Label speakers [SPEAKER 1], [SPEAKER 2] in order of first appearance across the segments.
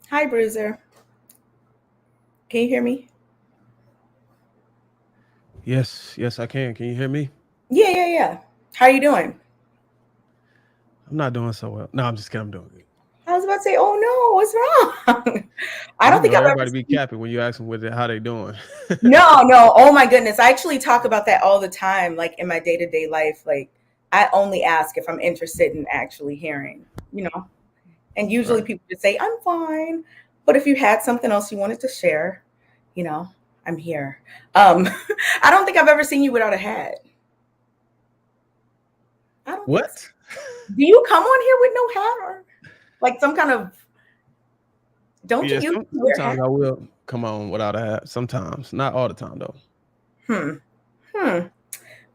[SPEAKER 1] Hi, Bruiser. Can you hear me?
[SPEAKER 2] Yes, I can. Can you hear me?
[SPEAKER 1] Yeah. How are you doing?
[SPEAKER 2] I'm not doing so well. No, I'm just kidding. I'm doing good.
[SPEAKER 1] I was about to say, oh no, what's wrong? I don't
[SPEAKER 2] You
[SPEAKER 1] think
[SPEAKER 2] know,
[SPEAKER 1] I've ever
[SPEAKER 2] everybody be
[SPEAKER 1] seen.
[SPEAKER 2] capping when you ask them how they doing.
[SPEAKER 1] No. Oh my goodness. I actually talk about that all the time, like in my day-to-day life. Like I only ask if I'm interested in actually hearing, you know. And usually
[SPEAKER 2] Right.
[SPEAKER 1] people just say, I'm fine. But if you had something else you wanted to share, you know, I'm here. Um, I don't think I've ever seen you without a hat. I don't think so.
[SPEAKER 2] What?
[SPEAKER 1] Do you come on here with no hat or like some kind of don't you
[SPEAKER 2] Yeah,
[SPEAKER 1] usually wear
[SPEAKER 2] sometimes
[SPEAKER 1] hats?
[SPEAKER 2] I will come on without a hat. Sometimes, not all the time though.
[SPEAKER 1] Hmm. Hmm.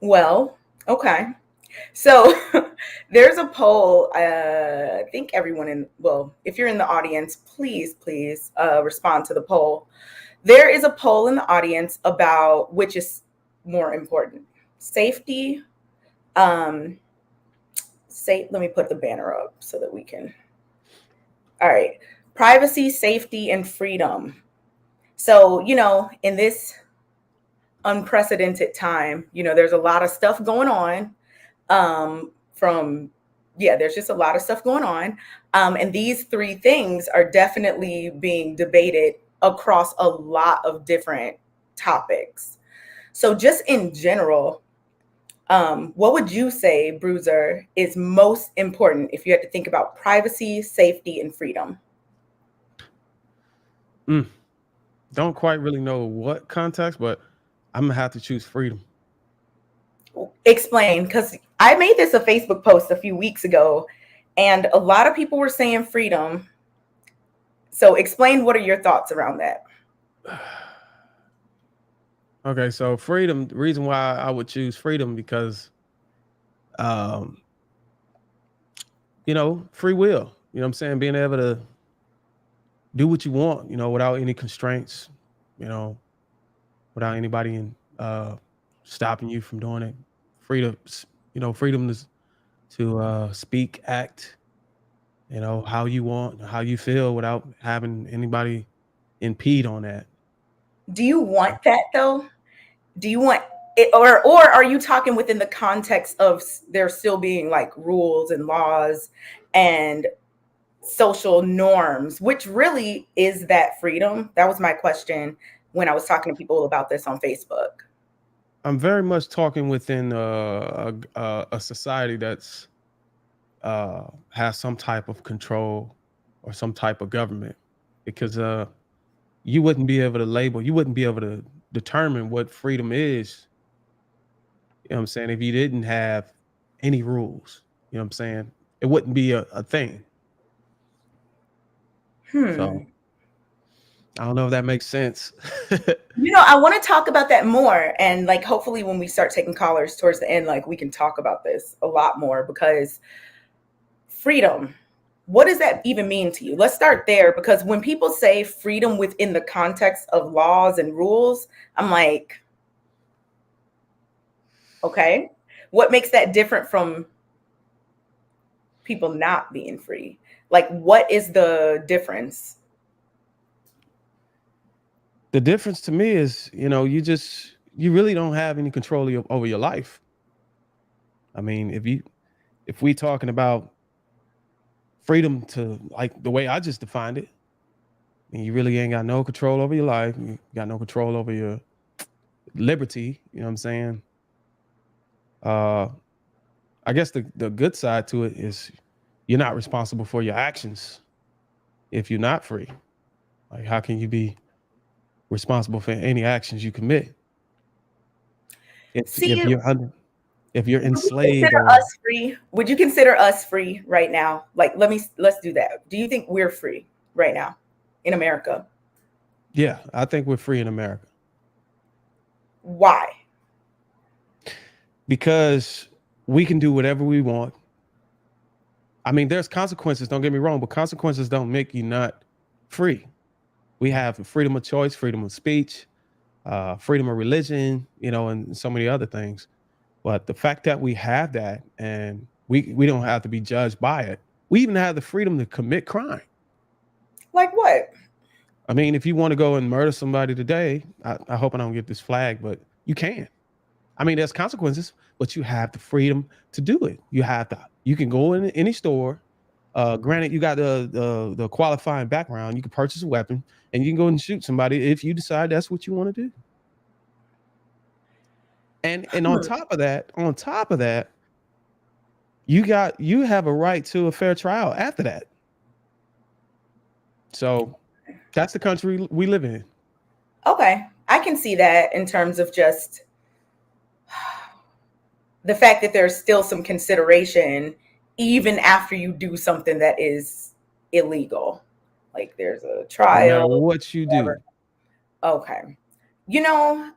[SPEAKER 1] Well, okay. So there's a poll. I think if you're in the audience, please respond to the poll. There is a poll in the audience about which is more important, safety. Let me put the banner up so that we can. All right, privacy, safety, and freedom. So, in this unprecedented time, there's a lot of stuff going on. There's just a lot of stuff going on. And these three things are definitely being debated across a lot of different topics. So, just in general, what would you say, Bruiser, is most important if you had to think about privacy, safety, and freedom?
[SPEAKER 2] Don't quite really know what context, but I'm gonna have to choose freedom.
[SPEAKER 1] Explain, because I made this a Facebook post a few weeks ago, and a lot of people were saying freedom. So explain, what are your thoughts around that?
[SPEAKER 2] Okay, so freedom. The reason why I would choose freedom because, free will. You know what I'm saying? Being able to do what you want, without any constraints, without anybody stopping you from doing it. Freedom, freedom to speak, act, how you want, how you feel without having anybody impede on that.
[SPEAKER 1] Do you want that though? Do you want it, or are you talking within the context of there still being like rules and laws and social norms, which really is that freedom? That was my question when I was talking to people about this on Facebook.
[SPEAKER 2] I'm very much talking within a society that's has some type of control or some type of government, because you wouldn't be able to label, you wouldn't be able to determine what freedom is. You know what I'm saying? If you didn't have any rules, you know what I'm saying? It wouldn't be a thing. So I don't know if that makes sense.
[SPEAKER 1] I want to talk about that more. And like, hopefully when we start taking callers towards the end, like we can talk about this a lot more, because freedom, what does that even mean to you? Let's start there, because when people say freedom within the context of laws and rules, I'm like, okay, what makes that different from people not being free? Like, what is the difference?
[SPEAKER 2] The difference to me is, you really don't have any control over your life. I mean, if we talking about freedom to, like, the way I just defined it, and you really ain't got no control over your life, you got no control over your liberty, you know what I'm saying? I guess the good side to it is you're not responsible for your actions if you're not free. Like, how can you be responsible for any actions you commit if
[SPEAKER 1] See,
[SPEAKER 2] you're
[SPEAKER 1] would you
[SPEAKER 2] enslaved
[SPEAKER 1] consider
[SPEAKER 2] or...
[SPEAKER 1] us free? Would you consider us free right now? Like, let's do that. Do you think we're free right now in America?
[SPEAKER 2] Yeah, I think we're free in America
[SPEAKER 1] Why?
[SPEAKER 2] because we can do whatever we want. I mean, there's consequences, don't get me wrong, but consequences don't make you not free. We have freedom of choice, freedom of speech, freedom of religion, and so many other things. But the fact that we have that, and we don't have to be judged by it. We even have the freedom to commit crime.
[SPEAKER 1] Like what?
[SPEAKER 2] I mean, if you want to go and murder somebody today, I hope I don't get this flag, but you can. I mean, there's consequences, but you have the freedom to do it. You can go in any store. Granted, you got the qualifying background. You can purchase a weapon and you can go and shoot somebody if you decide that's what you want to do. And on top of that, you have a right to a fair trial after that. So that's the country we live in.
[SPEAKER 1] Okay, I can see that in terms of just the fact that there's still some consideration even after you do something that is illegal. Like there's a
[SPEAKER 2] No matter
[SPEAKER 1] trial,
[SPEAKER 2] what you do.
[SPEAKER 1] whatever. Okay. You know,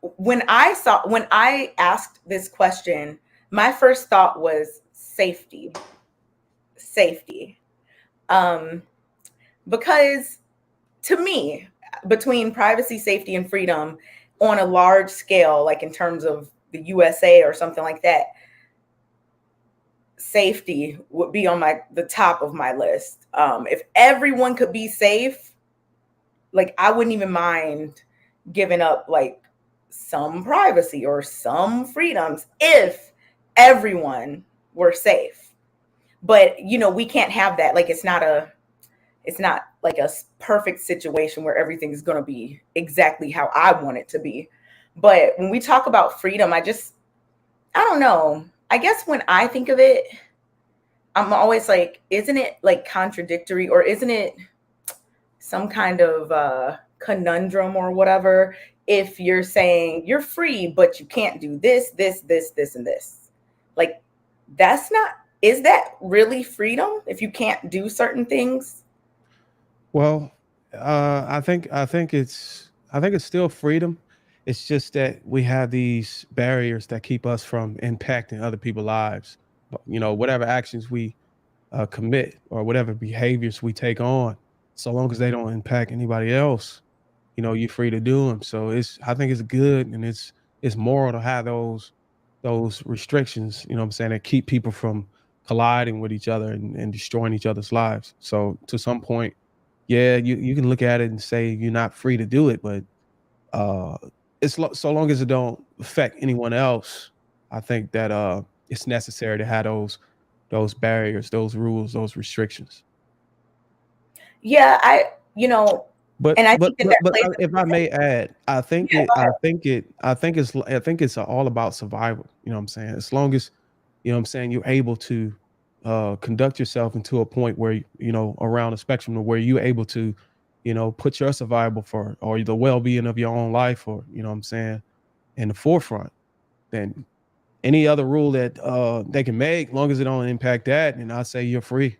[SPEAKER 1] when I asked this question, My first thought was safety. Safety. Um, because to me, between privacy, safety, and freedom on a large scale, like in terms of the USA or something like that, safety would be on the top of my list. If everyone could be safe, like I wouldn't even mind giving up like some privacy or some freedoms if everyone were safe. But we can't have that. Like it's not like a perfect situation where everything's going to be exactly how I want it to be. But when we talk about freedom, I don't know. I guess when I think of it, I'm always like, isn't it like contradictory, or isn't it some kind of conundrum or whatever if you're saying you're free but you can't do this, this and this? Like, that's not, is that really freedom if you can't do certain things?
[SPEAKER 2] Well, I think it's still freedom. It's just that we have these barriers that keep us from impacting other people's lives. But, whatever actions we commit or whatever behaviors we take on, so long as they don't impact anybody else, you're free to do them. So I think it's good, and it's moral to have those restrictions. You know what I'm saying, that keep people from colliding with each other and destroying each other's lives. So to some point, yeah, you can look at it and say you're not free to do it, but uh, so long as it don't affect anyone else, I think that it's necessary to have those barriers, those rules, those restrictions.
[SPEAKER 1] Yeah, and I think that plays a
[SPEAKER 2] If I
[SPEAKER 1] big.
[SPEAKER 2] may add,
[SPEAKER 1] Yeah, go ahead.
[SPEAKER 2] I think it's all about survival. You know what I'm saying? As long as what I'm saying, you're able to conduct yourself into a point where around a spectrum of where you're able to put your survival for or the well-being of your own life, or what I'm saying, in the forefront. Then any other rule that they can make, long as it don't impact that, and I say you're free.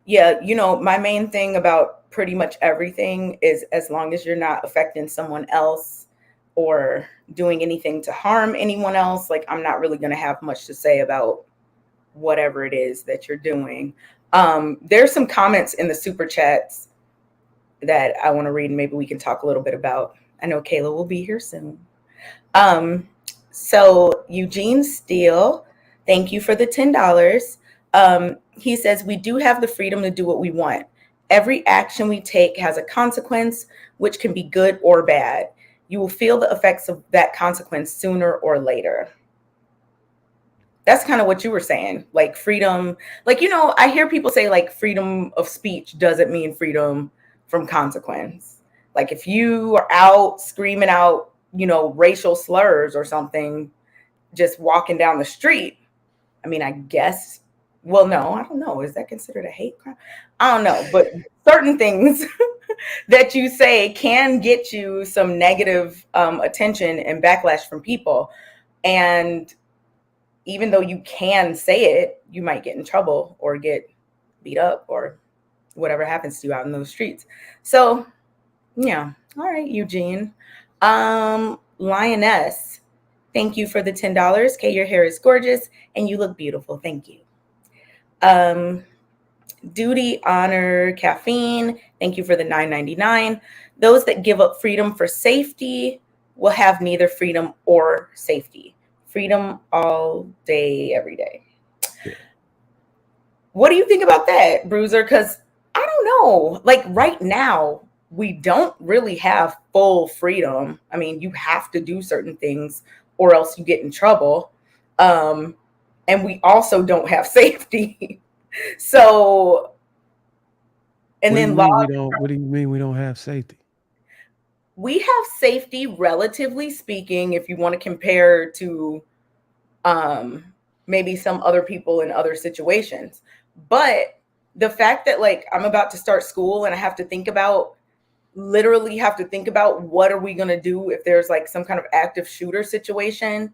[SPEAKER 1] Yeah, my main thing about pretty much everything is as long as you're not affecting someone else or doing anything to harm anyone else, like I'm not really going to have much to say about whatever it is that you're doing. There's some comments in the super chats that I want to read, and maybe we can talk a little bit about. I know Kayla will be here soon. Um, so Eugene Steele, thank you for the $10. He says we do have the freedom to do what we want. Every action we take has a consequence, which can be good or bad. You will feel the effects of that consequence sooner or later. That's kind of what you were saying, like freedom. Like, I hear people say like freedom of speech doesn't mean freedom from consequence. Like if you are out screaming out, racial slurs or something, just walking down the street, I mean, I guess, well, no, I don't know. Is that considered a hate crime? I don't know. But certain things that you say can get you some negative attention and backlash from people. And even though you can say it, you might get in trouble or get beat up or whatever happens to you out in those streets. So, yeah. All right, Eugene. Lioness, thank you for the $10. Kay, your hair is gorgeous and you look beautiful. Thank you. Um, Duty, honor, caffeine, thank you for the $9.99. Those that give up freedom for safety will have neither freedom or safety. Freedom all day, every day.
[SPEAKER 2] Yeah.
[SPEAKER 1] What do you think about that, Bruiser? Because I don't know. Like right now, we don't really have full freedom. I mean, you have to do certain things or else you get in trouble. Um, and we also don't have safety. So, and
[SPEAKER 2] What do you
[SPEAKER 1] then
[SPEAKER 2] mean
[SPEAKER 1] laws,
[SPEAKER 2] we don't? What do you mean we don't have safety?
[SPEAKER 1] we have safety, relatively speaking, if you want to compare to um, maybe some other people in other situations. But the fact that like I'm about to start school and I have to think about, literally have to think about what are we going to do if there's like some kind of active shooter situation,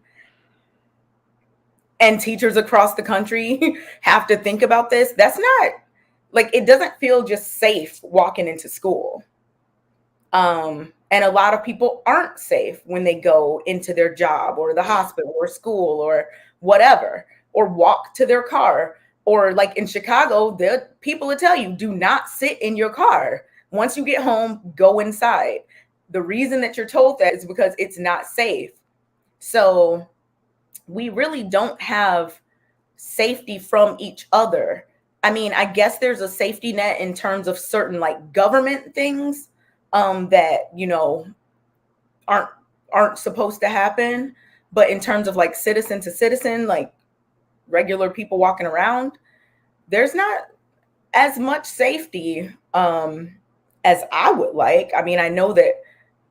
[SPEAKER 1] and teachers across the country have to think about this. That's not like, it doesn't feel just safe walking into school. And a lot of people aren't safe when they go into their job or the hospital or school or whatever, or walk to their car. Or like in Chicago, the people will tell you, do not sit in your car. Once you get home, go inside. The reason that you're told that is because it's not safe. So we really don't have safety from each other. I mean, I guess there's a safety net in terms of certain like government things that, you know, aren't aren't supposed to happen, but in terms of like citizen to citizen, like regular people walking around, there's not as much safety as I would like. I mean, I know that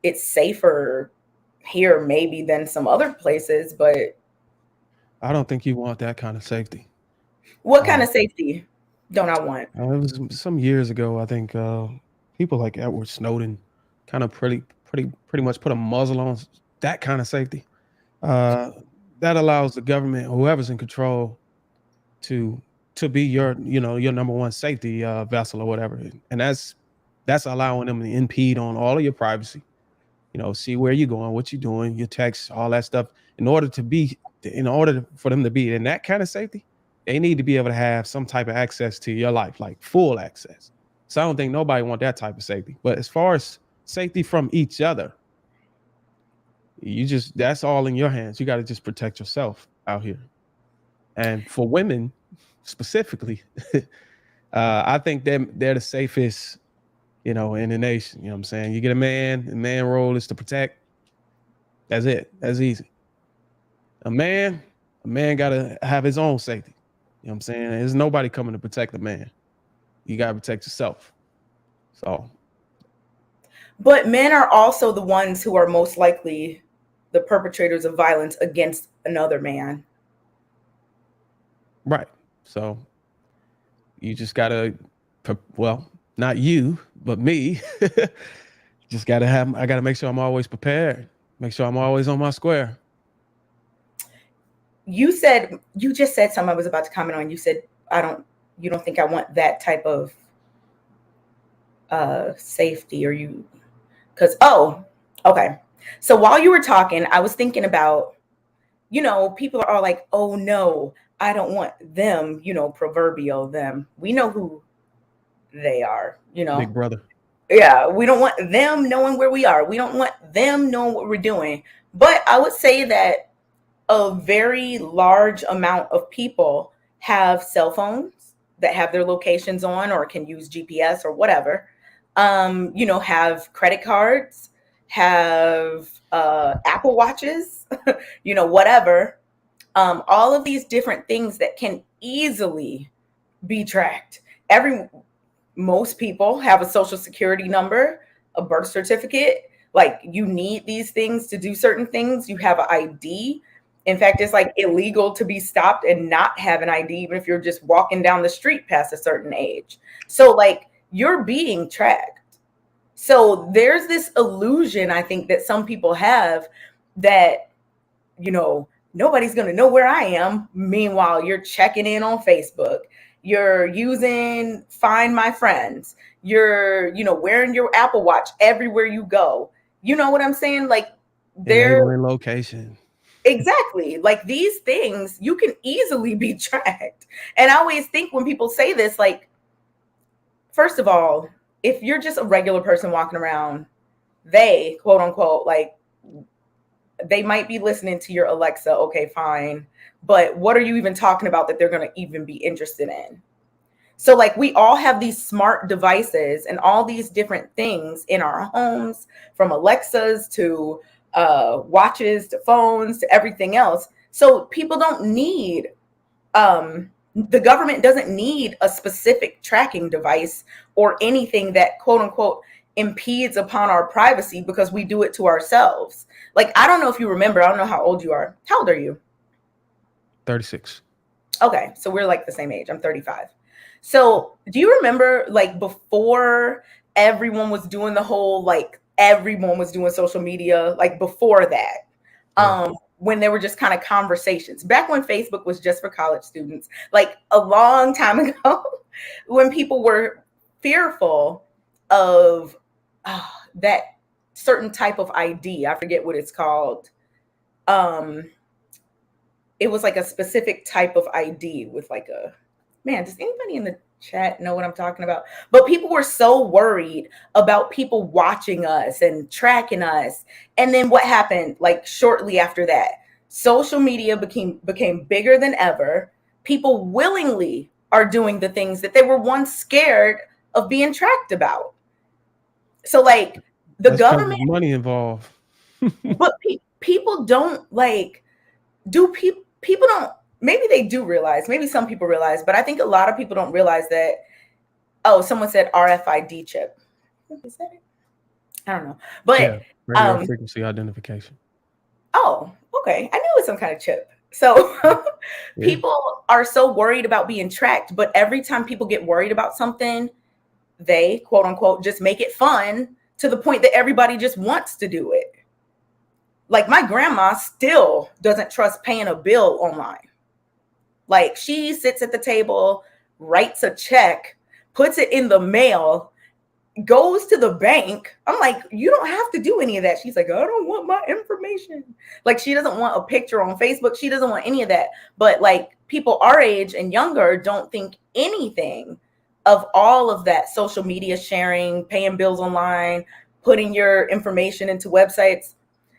[SPEAKER 1] it's safer here maybe than some other places, but
[SPEAKER 2] I don't think you want that kind of safety.
[SPEAKER 1] what kind
[SPEAKER 2] Uh,
[SPEAKER 1] of safety don't I want?
[SPEAKER 2] it was some years ago. I think people like Edward Snowden kind of pretty much put a muzzle on that kind of safety. Uh, that allows the government, whoever's in control, to to be your your number one safety vessel or whatever, and that's allowing them to impede on all of your privacy. See where you're going, what you're doing, your texts, all that stuff. In order for them to be in that kind of safety, they need to be able to have some type of access to your life, like full access. So I don't think nobody want that type of safety. But as far as safety from each other, that's all in your hands. You got to just protect yourself out here. And for women specifically, I think they're the safest, in the nation. You know what I'm saying? You get a man, the man role is to protect. That's it. That's easy. A man, gotta have his own safety. You know what I'm saying? There's nobody coming to protect the man. You gotta protect yourself. So
[SPEAKER 1] But men are also the ones who are most likely the perpetrators of violence against another man.
[SPEAKER 2] right. So you just gotta, well, not you, but me. I gotta make sure I'm always prepared. Make sure I'm always on my square.
[SPEAKER 1] You just said something I was about to comment on. You said you don't think I want that type of safety, or you, because okay. So while you were talking, I was thinking about, people are like, oh no, I don't want them, proverbial them. We know who they are,
[SPEAKER 2] Big brother.
[SPEAKER 1] Yeah, we don't want them knowing where we are. We don't want them knowing what we're doing. But I would say that a very large amount of people have cell phones that have their locations on or can use GPS or whatever. Have credit cards, have Apple Watches, whatever. All of these different things that can easily be tracked. Most people have a social security number, a birth certificate. Like, you need these things to do certain things. You have an ID. In fact, it's like illegal to be stopped and not have an ID, even if you're just walking down the street past a certain age. So, like, you're being tracked. So there's this illusion, I think, that some people have that, nobody's going to know where I am. Meanwhile, you're checking in on Facebook. You're using Find My Friends. You're, wearing your Apple Watch everywhere you go. You know what I'm saying? Like,
[SPEAKER 2] Enabling location.
[SPEAKER 1] exactly. Like, these things, you can easily be tracked. And I always think when people say this, like, first of all, if you're just a regular person walking around, they, quote unquote, like, they might be listening to your Alexa. Okay, fine. But what are you even talking about that they're going to even be interested in? So, like, we all have these smart devices and all these different things in our homes, from Alexas to watches to phones to everything else. So people don't need, the government doesn't need a specific tracking device or anything that, quote unquote, impedes upon our privacy, because we do it to ourselves. Like, I don't know if you remember, I don't know how old you are. How old are you?
[SPEAKER 2] 36.
[SPEAKER 1] Okay, so we're like the same age. I'm 35. So do you remember, like, before everyone was doing everyone was doing social media, like before that,
[SPEAKER 2] Yeah.
[SPEAKER 1] when there were just kind of conversations, back when Facebook was just for college students, like a long time ago, when people were fearful of that certain type of ID. I forget what it's called. Um, it was like a specific type of ID with like a, man, does anybody in the chat know what I'm talking about? But people were so worried about people watching us and tracking us. And then what happened like shortly after that? Social media became bigger than ever. People willingly are doing the things that they were once scared of being tracked about. So like the
[SPEAKER 2] That's because
[SPEAKER 1] government,
[SPEAKER 2] there's money involved.
[SPEAKER 1] but people don't like, do people don't, maybe they do realize, maybe some people realize, but I think a lot of people don't realize that, oh, someone said RFID chip. Is that it? I don't know.
[SPEAKER 2] Yeah,
[SPEAKER 1] But
[SPEAKER 2] radio frequency identification.
[SPEAKER 1] oh, okay. I knew it was some kind of chip. So
[SPEAKER 2] Yeah,
[SPEAKER 1] people are so worried about being tracked, but every time people get worried about something, they quote unquote just make it fun to the point that everybody just wants to do it. Like my grandma still doesn't trust paying a bill online. Like she sits at the table, writes a check, puts it in the mail, goes to the bank. I'm like, you don't have to do any of that. She's like, I don't want my information. Like she doesn't want a picture on Facebook. She doesn't want any of that. But like people our age and younger don't think anything of all of that social media sharing, paying bills online, putting your information into websites.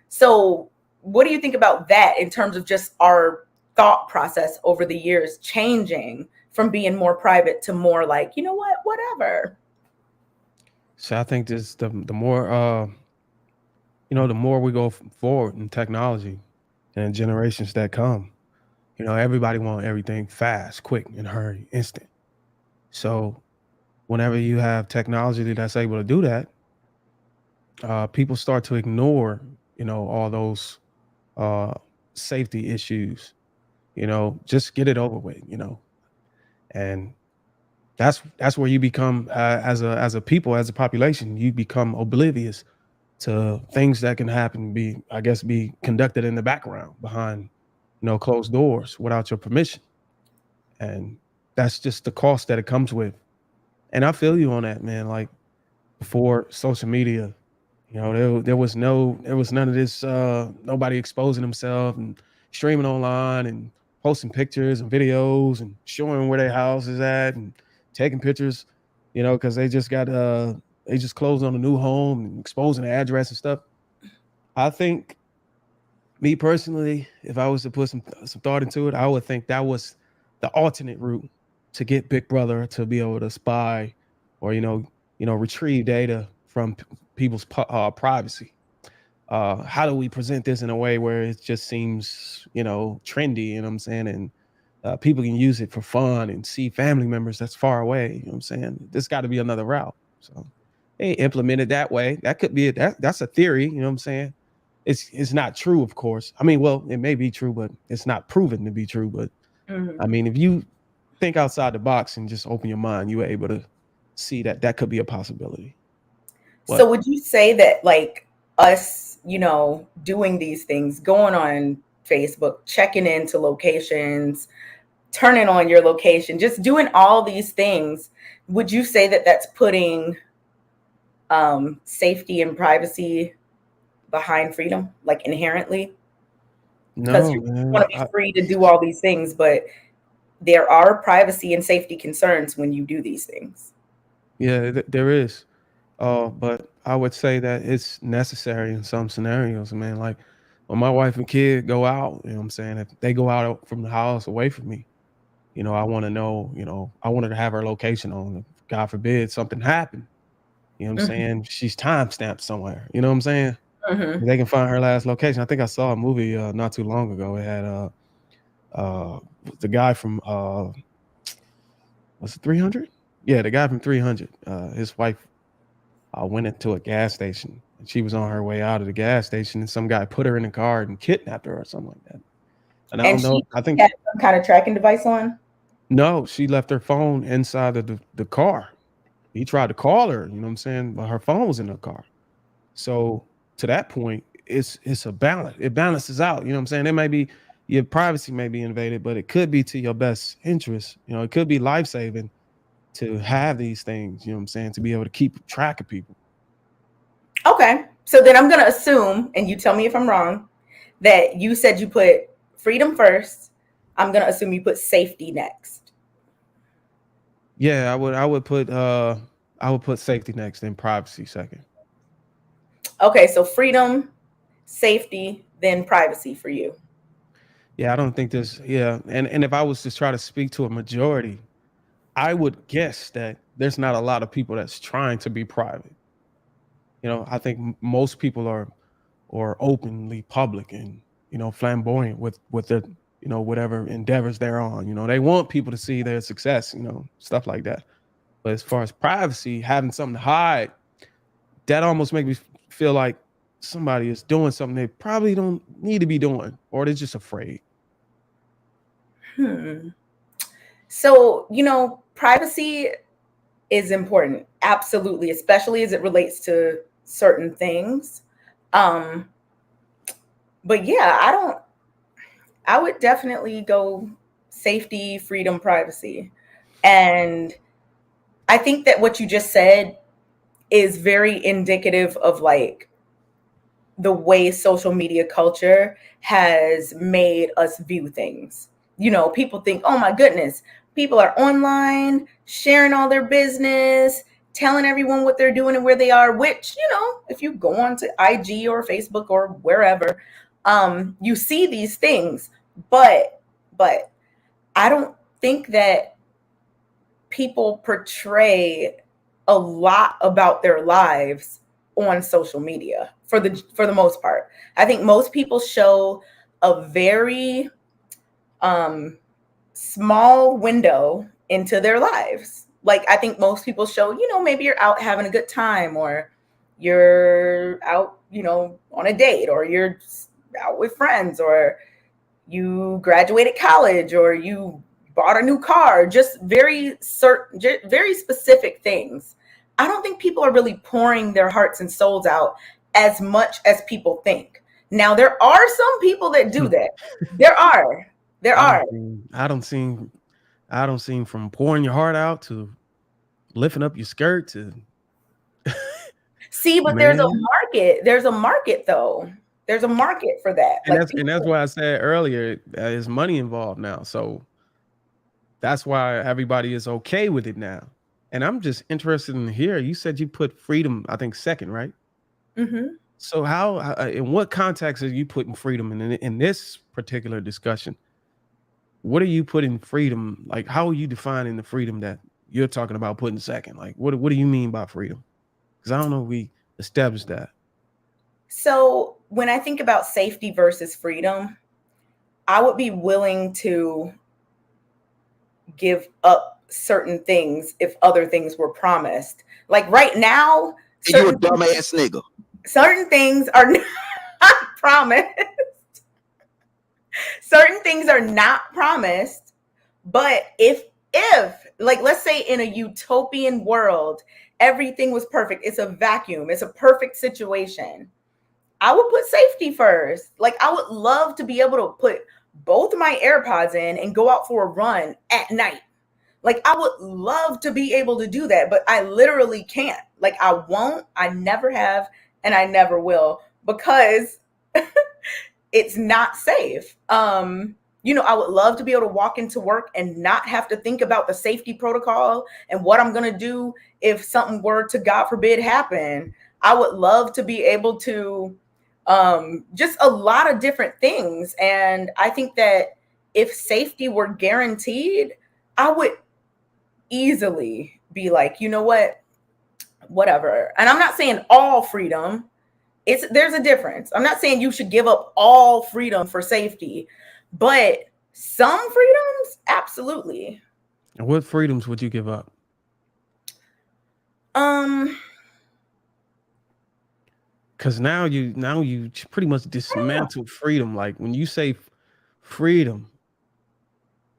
[SPEAKER 1] So what do you think about that in terms of just our thought process over the years changing from being more private to more like, you know what, whatever?
[SPEAKER 2] so I think this the more the more we go forward in technology and generations that come, everybody want everything fast, quick, and hurry, instant. So whenever you have technology that's able to do that, people start to ignore, all those uh, safety issues. Just get it over with. And that's where you become, as a people, as a population, you become oblivious to things that can happen, be conducted in the background behind closed doors without your permission. And that's just the cost that it comes with. And I feel you on that, man. Like before social media, there was none of this, nobody exposing themselves and streaming online and posting pictures and videos and showing where their house is at and taking pictures, because they just closed on a new home and exposing the address and stuff. I think, me personally, if I was to put some thought into it, I would think that was the alternate route to get Big Brother to be able to spy or retrieve data from people's privacy. How do we present this in a way where it just seems trendy? You know what I'm saying? And people can use it for fun and see family members that's far away. You know what I'm saying? There's got to be another route. So they implement it that way. That could be that's a theory. You know what I'm saying? It's not true, of course. I mean, well, it may be true, but it's not proven to be true. But
[SPEAKER 1] Mm-hmm.
[SPEAKER 2] I mean, if you think outside the box and just open your mind, you are able to see that that could be a possibility.
[SPEAKER 1] So
[SPEAKER 2] But
[SPEAKER 1] would you say that like us, doing these things, going on Facebook, checking into locations, turning on your location, just doing all these things, would you say that that's putting safety and privacy behind freedom, like inherently? Because
[SPEAKER 2] no,
[SPEAKER 1] you
[SPEAKER 2] man.
[SPEAKER 1] want to be free to do all these things, but there are privacy and safety concerns when you do these things.
[SPEAKER 2] Yeah, there is. But I would say that it's necessary in some scenarios, man. Like when my wife and kid go out, what I'm saying? If they go out from the house away from me, I want to know, I wanted to have her location on. If, God forbid something happened, what I'm
[SPEAKER 1] Mhm,
[SPEAKER 2] saying? She's time stamped somewhere. You know what I'm saying?
[SPEAKER 1] mhm.
[SPEAKER 2] They can find her last location. I think I saw a movie not too long ago. It had uh the guy from was it 300? Yeah, the guy from 300. His wife went into a gas station and she was on her way out of the gas station and some guy put her in a car and kidnapped her or something like that. And I
[SPEAKER 1] And
[SPEAKER 2] don't know.
[SPEAKER 1] she
[SPEAKER 2] I think
[SPEAKER 1] had some kind of tracking device on?
[SPEAKER 2] no, she left her phone inside of the car. He tried to call her, you know what I'm saying? But her phone was in the car. So to that point, it's a balance. It balances out. You know what I'm saying? It may be your privacy may be invaded, but it could be to your best interest. It could be life saving to have these things. You know what I'm saying? To be able to keep track of people.
[SPEAKER 1] Okay. So then I'm going to assume, and you tell me if I'm wrong, that you said you put freedom first. I'm going to assume you put safety next.
[SPEAKER 2] Yeah, I would put safety next and privacy second.
[SPEAKER 1] Okay, so freedom, safety, then privacy for you.
[SPEAKER 2] Yeah, I don't think there's yeah, and if I was to try to speak to a majority, I would guess that there's not a lot of people that's trying to be private. I think most people are openly public and flamboyant with their whatever endeavors they're on. They want people to see their success. Stuff like that. But as far as privacy, having something to hide, that almost makes me feel like somebody is doing something they probably don't need to be doing, or they're just afraid.
[SPEAKER 1] Hmm. So, privacy is important. Absolutely, especially as it relates to certain things. Um, but yeah, I would definitely go safety, freedom, privacy. And I think that what you just said is very indicative of like the way social media culture has made us view things. People think, oh my goodness, people are online sharing all their business, telling everyone what they're doing and where they are, which, if you go on to IG or Facebook or wherever, you see these things. But I don't think that people portray a lot about their lives on social media for the most part. I think most people show a very um small window into their lives. Like I think most people show, maybe you're out having a good time or you're out, on a date or you're out with friends or you graduated college or you bought a new car, just very certain, very specific things. I don't think people are really pouring their hearts and souls out as much as people think. Now there are some people that do that. There are. There
[SPEAKER 2] I
[SPEAKER 1] are.
[SPEAKER 2] don't seem I don't seem I don't seem from pouring your heart out to lifting up your skirt to
[SPEAKER 1] See, but there's a
[SPEAKER 2] man.
[SPEAKER 1] market. There's a market though. There's a market for that.
[SPEAKER 2] And
[SPEAKER 1] Like
[SPEAKER 2] that's
[SPEAKER 1] people.
[SPEAKER 2] why I said earlier, there's money involved now. So that's why everybody is okay with it now. And I'm just interested in here. You said you put freedom, I think, second, right?
[SPEAKER 1] Mhm.
[SPEAKER 2] So in what context are you putting freedom in this particular discussion? What are you putting freedom? Like, how are you defining the freedom that you're talking about putting second? Like, what do you mean by freedom? Because I don't know if we established that.
[SPEAKER 1] So when I think about safety versus freedom, I would be willing to give up certain things if other things were promised. Like right now,
[SPEAKER 3] And you a
[SPEAKER 1] certain
[SPEAKER 3] dumbass nigga.
[SPEAKER 1] certain things are not promised. Certain things are not promised, but if like let's say in a utopian world, everything was perfect. It's a vacuum. It's a perfect situation. I would put safety first. Like I would love to be able to put both of my AirPods in and go out for a run at night. Like I would love to be able to do that, but I literally can't. Like I won't, I never have, and I never will because it's not safe. I would love to be able to walk into work and not have to think about the safety protocol and what I'm going to do if something were to, God forbid, happen. I would love to be able to just a lot of different things. And I think that if safety were guaranteed, I would easily be like, you know what, whatever. And I'm not saying all freedom. There's a difference. I'm not saying you should give up all freedom for safety, but some freedoms, absolutely.
[SPEAKER 2] And what freedoms would you give up?
[SPEAKER 1] Um,
[SPEAKER 2] Because now you pretty much
[SPEAKER 1] I don't know.
[SPEAKER 2] dismantle freedom. Like when you say freedom,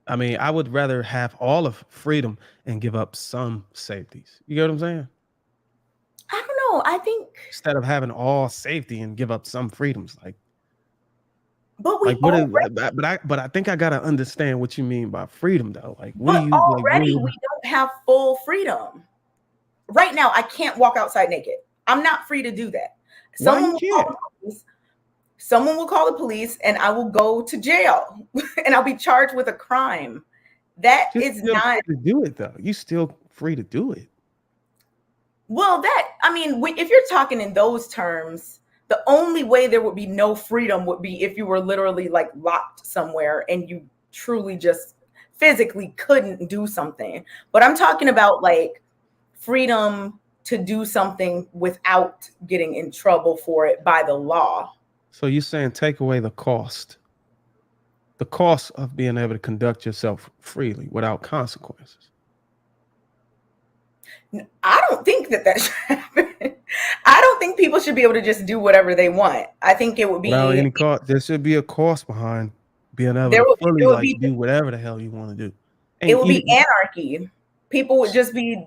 [SPEAKER 2] I mean, I would rather have all of freedom and give up some safeties. You get what I'm saying?
[SPEAKER 1] I don't know. I think,
[SPEAKER 2] Instead of having all safety and give up some freedoms.
[SPEAKER 1] but
[SPEAKER 2] Like
[SPEAKER 1] we
[SPEAKER 2] what is
[SPEAKER 1] already,
[SPEAKER 2] but I think I gotta understand what you mean by freedom though. Like what do
[SPEAKER 1] but
[SPEAKER 2] you like what do
[SPEAKER 1] already
[SPEAKER 2] you
[SPEAKER 1] we don't have full freedom. Right now, I can't walk outside naked. I'm not free to do that.
[SPEAKER 2] Why
[SPEAKER 1] Someone
[SPEAKER 2] you
[SPEAKER 1] will call
[SPEAKER 2] can't?
[SPEAKER 1] the police. Someone will call the police and I will go to jail and I'll be charged with a crime. That
[SPEAKER 2] You're
[SPEAKER 1] is
[SPEAKER 2] still
[SPEAKER 1] not,
[SPEAKER 2] free to do it though. You still free to do it.
[SPEAKER 1] well, that, I mean, if you're talking in those terms, the only way there would be no freedom would be if you were literally like locked somewhere and you truly just physically couldn't do something. But I'm talking about like freedom to do something without getting in trouble for it by the law.
[SPEAKER 2] So you're saying take away the cost of being able to conduct yourself freely without consequences.
[SPEAKER 1] I don't think that should happen. I don't think people should be able to just do whatever they want. I think it would
[SPEAKER 2] Without
[SPEAKER 1] be
[SPEAKER 2] any cost, there should be a cost behind being able
[SPEAKER 1] there
[SPEAKER 2] to
[SPEAKER 1] would be,
[SPEAKER 2] fully like do whatever the hell you want to do.
[SPEAKER 1] it
[SPEAKER 2] And
[SPEAKER 1] would be anarchy. People would just be,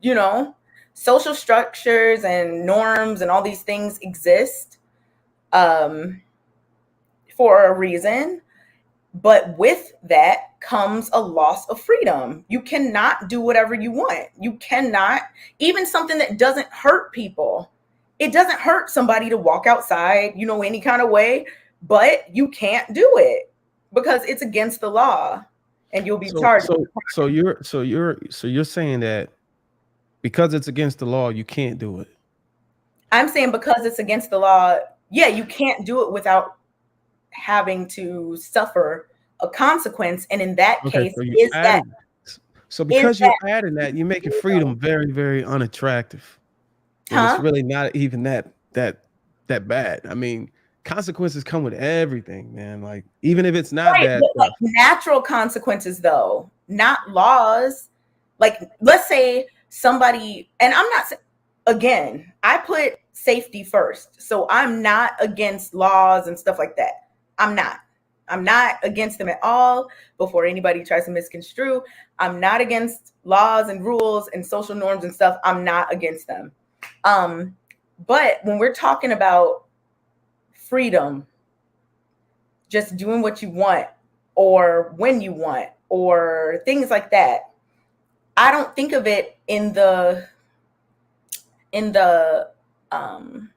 [SPEAKER 1] you know, social structures and norms and all these things exist um, for a reason. But with that comes a loss of freedom. You cannot do whatever you want. You cannot, even something that doesn't hurt people. It doesn't hurt somebody to walk outside, any kind of way, but you can't do it because it's against the law and you'll be
[SPEAKER 2] so
[SPEAKER 1] charged.
[SPEAKER 2] so so you're saying that because it's against the law, you can't do it.
[SPEAKER 1] I'm saying because it's against the law, yeah, you can't do it without having to suffer a consequence. And in that
[SPEAKER 2] Okay,
[SPEAKER 1] case,
[SPEAKER 2] so you
[SPEAKER 1] is that
[SPEAKER 2] added so
[SPEAKER 1] is
[SPEAKER 2] because you're
[SPEAKER 1] that
[SPEAKER 2] adding that, you're making
[SPEAKER 1] freedom?
[SPEAKER 2] freedom very, very unattractive when it's
[SPEAKER 1] Huh?
[SPEAKER 2] really not even that bad. I mean, consequences come with everything, man. Like even if it's not
[SPEAKER 1] Right,
[SPEAKER 2] bad
[SPEAKER 1] but like
[SPEAKER 2] stuff.
[SPEAKER 1] natural consequences though, not laws. Like let's say somebody, and I'm not again, I put safety first. So I'm not against laws and stuff like that. I'm not. I'm not against them at all. Before anybody tries to misconstrue, I'm not against laws and rules and social norms and stuff. I'm not against them. Um, but when we're talking about freedom, just doing what you want or when you want or things like that, I don't think of it in the um,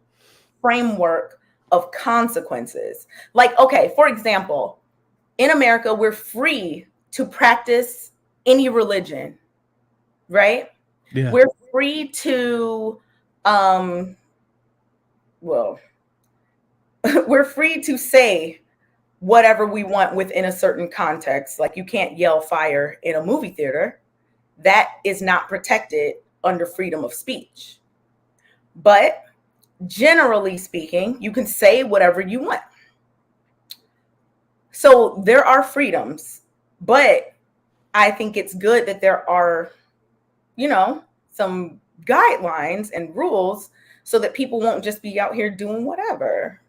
[SPEAKER 1] framework of consequences. Like, okay, for example, in America, we're free to practice any religion, right?
[SPEAKER 2] Yeah.
[SPEAKER 1] We're free to, um, well, we're free to say whatever we want within a certain context. Like you can't yell fire in a movie theater. That is not protected under freedom of speech. But generally speaking, you can say whatever you want. So there are freedoms, but I think it's good that there are, some guidelines and rules so that people won't just be out here doing whatever.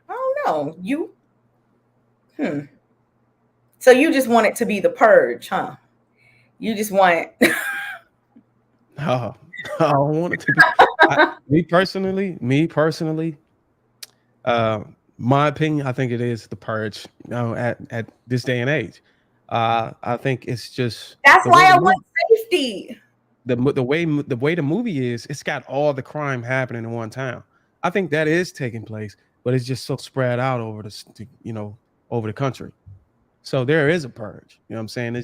[SPEAKER 1] I don't know. Hmm. So you just want it to be the purge, huh? You just want
[SPEAKER 2] Oh, I don't want it to be. Me personally, uh, my opinion, I think it is the purge. At this day and age, I think it's just
[SPEAKER 1] that's
[SPEAKER 2] the way
[SPEAKER 1] why
[SPEAKER 2] the
[SPEAKER 1] I want
[SPEAKER 2] movie,
[SPEAKER 1] safety.
[SPEAKER 2] the way the movie is. It's got all the crime happening in one town. I think that is taking place, but it's just so spread out over over the country. So there is a purge. You know what I'm saying?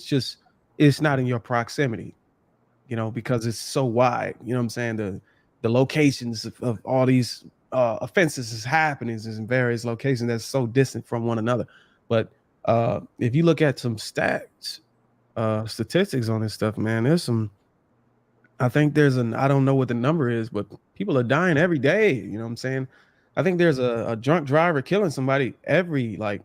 [SPEAKER 2] It's not in your proximity. Because it's so wide. You know what I'm saying? The locations of all these offenses is happening is in various locations that's so distant from one another. But if you look at some statistics on this stuff, man, there's some. I think I don't know what the number is, but people are dying every day. You know what I'm saying? I think there's a drunk driver killing somebody every like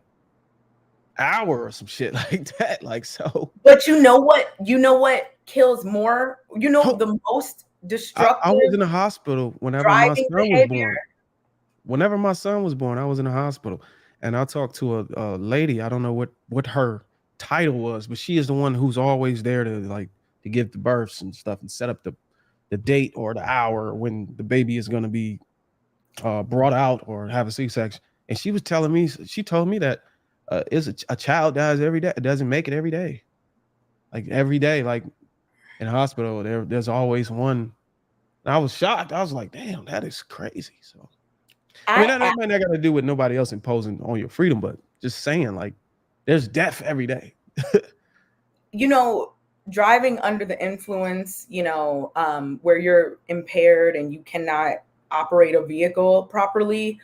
[SPEAKER 2] hour or some shit like that. Like so.
[SPEAKER 1] But you know what kills more? The most
[SPEAKER 2] I was
[SPEAKER 1] destructive
[SPEAKER 2] in the hospital whenever my
[SPEAKER 1] driving
[SPEAKER 2] son was
[SPEAKER 1] behavior.
[SPEAKER 2] born. Whenever my son was born, I was in the hospital, and I talked to a lady. I don't know what her title was, but she is the one who's always there to give the births and stuff and set up the date or the hour when the baby is going to be brought out or have a C-section. And she told me that is a child dies every day, doesn't make it every day, like every day, like in the hospital. There's always one And I was shocked. I was like, damn, that is crazy. So I mean,
[SPEAKER 1] I,
[SPEAKER 2] that might not got to do with nobody else imposing on your freedom, but just saying, like, there's death every day.
[SPEAKER 1] you know, driving under the influence, where you're impaired and you cannot operate a vehicle properly,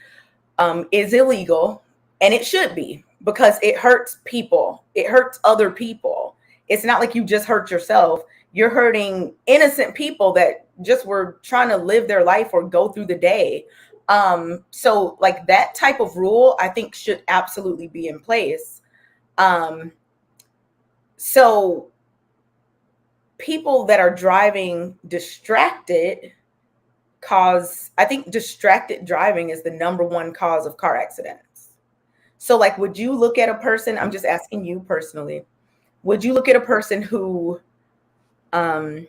[SPEAKER 1] is illegal, and it should be, because it hurts people. It hurts other people. It's not like you just hurt yourself. You're hurting innocent people that just were trying to live their life or go through the day. So like that type of rule, I think should absolutely be in place. Um, so people that are driving distracted I think distracted driving is the number one cause of car accidents. So, like, would you look at a person? I'm just asking you personally. Would you look at a person who um,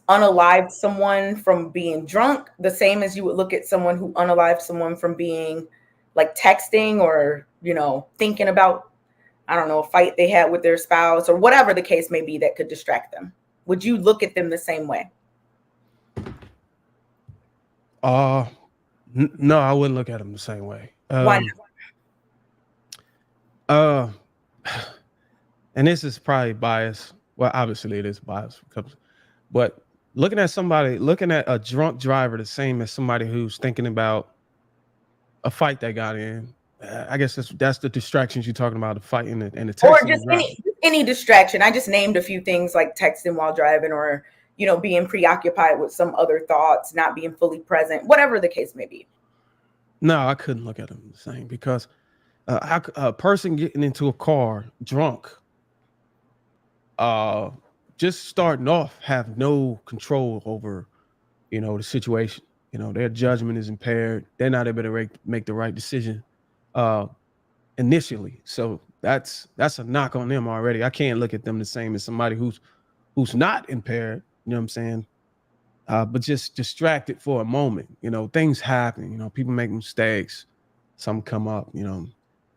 [SPEAKER 1] unalived someone from being drunk the same as you would look at someone who unalived someone from being like texting or, thinking about, I don't know, a fight they had with their spouse or whatever the case may be that could distract them? Would you look at them the same way?
[SPEAKER 2] Uh, no, I wouldn't look at them the same way.
[SPEAKER 1] Why
[SPEAKER 2] Uh, and this is probably bias. Well, obviously it is bias, but looking at a drunk driver the same as somebody who's thinking about a fight they got in. I guess that's the distractions you're talking about, the fight and the
[SPEAKER 1] or
[SPEAKER 2] texting
[SPEAKER 1] just
[SPEAKER 2] and driving.
[SPEAKER 1] any distraction. I just named a few things like texting while driving or being preoccupied with some other thoughts, not being fully present, whatever the case may be.
[SPEAKER 2] No, I couldn't look at them the same because a person getting into a car drunk, uh, just starting off, have no control over, the situation. Their judgment is impaired. They're not able to make the right decision uh, initially. So that's a knock on them already. I can't look at them the same as somebody who's not impaired. You know what I'm saying? But just distracted for a moment. Things happen. People make mistakes. Some come up.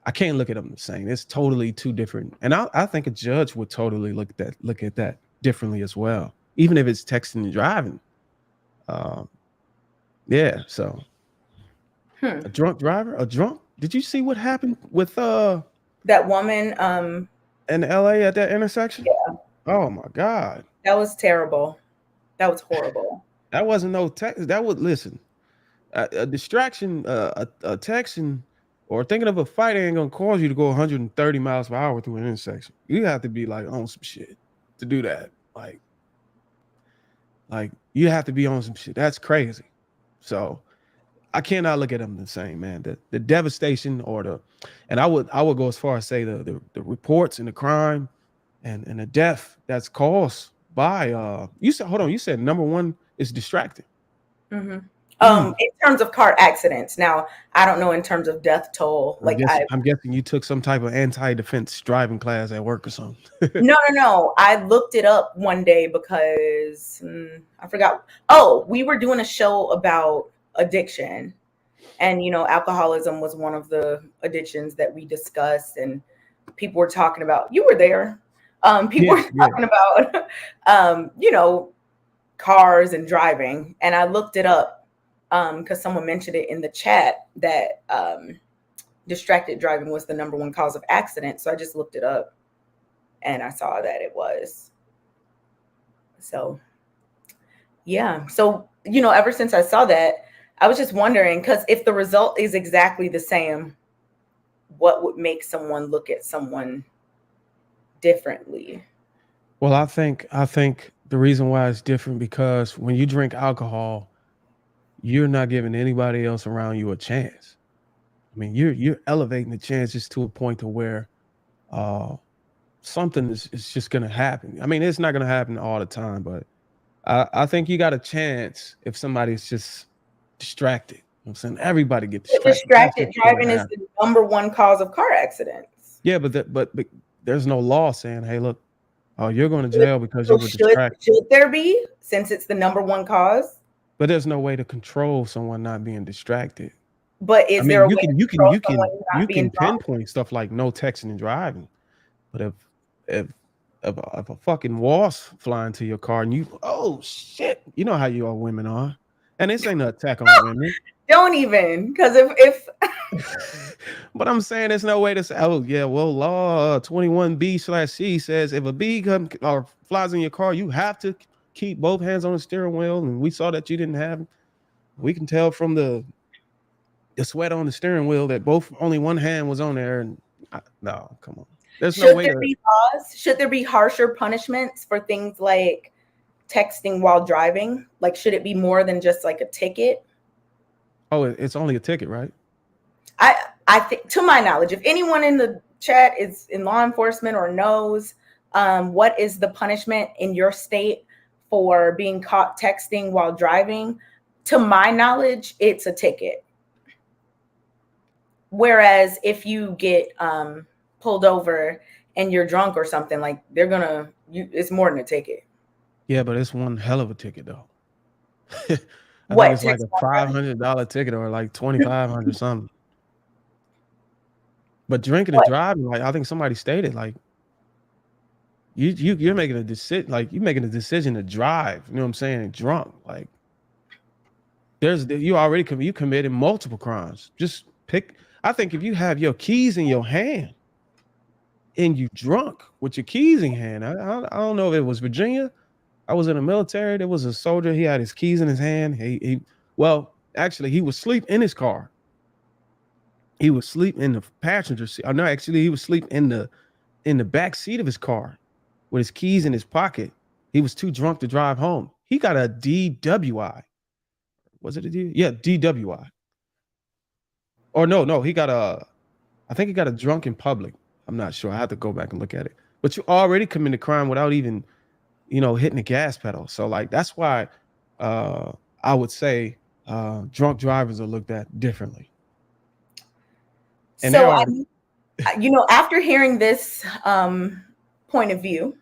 [SPEAKER 2] I can't look at them the same. It's totally two different. And I think a judge would totally look at that differently as well, even if it's texting and driving. Yeah. So a drunk driver, a drunk. Did you see what happened with
[SPEAKER 1] That woman,
[SPEAKER 2] in LA at that intersection?
[SPEAKER 1] yeah,
[SPEAKER 2] Oh my God.
[SPEAKER 1] that was terrible. That was horrible.
[SPEAKER 2] That wasn't no text. That would listen. A distraction, a texting or thinking of a fight ain't gonna cause you to go 130 miles per hour through an intersection. You have to be like on some shit to do that. Like you have to be on some shit. That's crazy. So I cannot look at them the same, man. The devastation and I would go as far as say the reports and the crime and the death that's caused by you said, hold on, you said number one is distracting.
[SPEAKER 1] Hmm.
[SPEAKER 2] Mm.
[SPEAKER 1] In terms of car accidents, now I don't know in terms of death toll. Like
[SPEAKER 2] I'm guessing you took some type of anti-defense driving class at work or something.
[SPEAKER 1] no. I looked it up one day because I forgot. Oh, we were doing a show about addiction, and alcoholism was one of the addictions that we discussed, and people were talking about. You were there. People
[SPEAKER 2] Yeah,
[SPEAKER 1] were
[SPEAKER 2] yeah.
[SPEAKER 1] talking about, cars and driving, and I looked it up because someone mentioned it in the chat that distracted driving was the number one cause of accident. So I just looked it up, and I saw that it was. So yeah. So ever since I saw that, I was just wondering, because if the result is exactly the same, what would make someone look at someone differently?
[SPEAKER 2] Well, I think the reason why it's different because when you drink alcohol, you're not giving anybody else around you a chance. I mean, you're elevating the chances to a point to where uh something is just gonna happen. I mean, it's not gonna happen all the time, but I think you got a chance if somebody's just distracted. I'm saying everybody get
[SPEAKER 1] But
[SPEAKER 2] distracted. That's
[SPEAKER 1] distracted
[SPEAKER 2] just gonna
[SPEAKER 1] driving is
[SPEAKER 2] happen.
[SPEAKER 1] the number one cause of car accidents.
[SPEAKER 2] Yeah, but there's no law saying, hey, look, oh, you're going to jail because you
[SPEAKER 1] So
[SPEAKER 2] were
[SPEAKER 1] should
[SPEAKER 2] distracted.
[SPEAKER 1] should there be, since it's the number one cause?
[SPEAKER 2] But there's no way to control someone not being distracted.
[SPEAKER 1] But
[SPEAKER 2] I
[SPEAKER 1] is there
[SPEAKER 2] mean,
[SPEAKER 1] a way to control someone not
[SPEAKER 2] you
[SPEAKER 1] being
[SPEAKER 2] can
[SPEAKER 1] drunk?
[SPEAKER 2] pinpoint stuff like no texting and driving. But if if a fucking wasp fly into your car and you, oh shit, you know how you all women are, and this ain't an attack on women.
[SPEAKER 1] Don't even, because if
[SPEAKER 2] But I'm saying there's no way to say, oh yeah, well, law 21B/C says if a bee come or flies in your car, you have to keep both hands on the steering wheel. And we saw that you didn't have. We can tell from the sweat on the steering wheel that both only one hand was on there. And no, come on, there's no
[SPEAKER 1] should
[SPEAKER 2] way
[SPEAKER 1] there
[SPEAKER 2] to.
[SPEAKER 1] be laws? Should there be harsher punishments for things like texting while driving? Like, should it be more than just like a ticket?
[SPEAKER 2] Oh, it's only a ticket, right?
[SPEAKER 1] I think, to my knowledge, if anyone in the chat is in law enforcement or knows what is the punishment in your state for being caught texting while driving, to my knowledge, it's a ticket. Whereas if you get pulled over and you're drunk or something, like it's more than a ticket.
[SPEAKER 2] Yeah, but it's one hell of a ticket though. I think
[SPEAKER 1] What,
[SPEAKER 2] it's like
[SPEAKER 1] text
[SPEAKER 2] a
[SPEAKER 1] while driving?
[SPEAKER 2] $500 ticket or like 2,500 something. But drinking and
[SPEAKER 1] What?
[SPEAKER 2] driving, like I think somebody stated, like you're making a decision, like you're making a decision to drive. You know what I'm saying? Drunk, like you committed multiple crimes. Just pick. I think if you have your keys in your hand and you drunk with your keys in hand, I don't know if it was Virginia. I was in the military. There was a soldier. He had his keys in his hand. Well, actually, he was asleep in his car. He was asleep in the passenger seat. Oh, no, actually, he was asleep in the back seat of his car with his keys in his pocket. He was too drunk to drive home. He got a DWI. Was it a D? Yeah, DWI. Or no, he got I think he got a drunk in public. I'm not sure. I have to go back and look at it. But you already committed crime without even, hitting the gas pedal. So like that's why I would say drunk drivers are looked at differently. And there
[SPEAKER 1] So,
[SPEAKER 2] are
[SPEAKER 1] after hearing this point of view,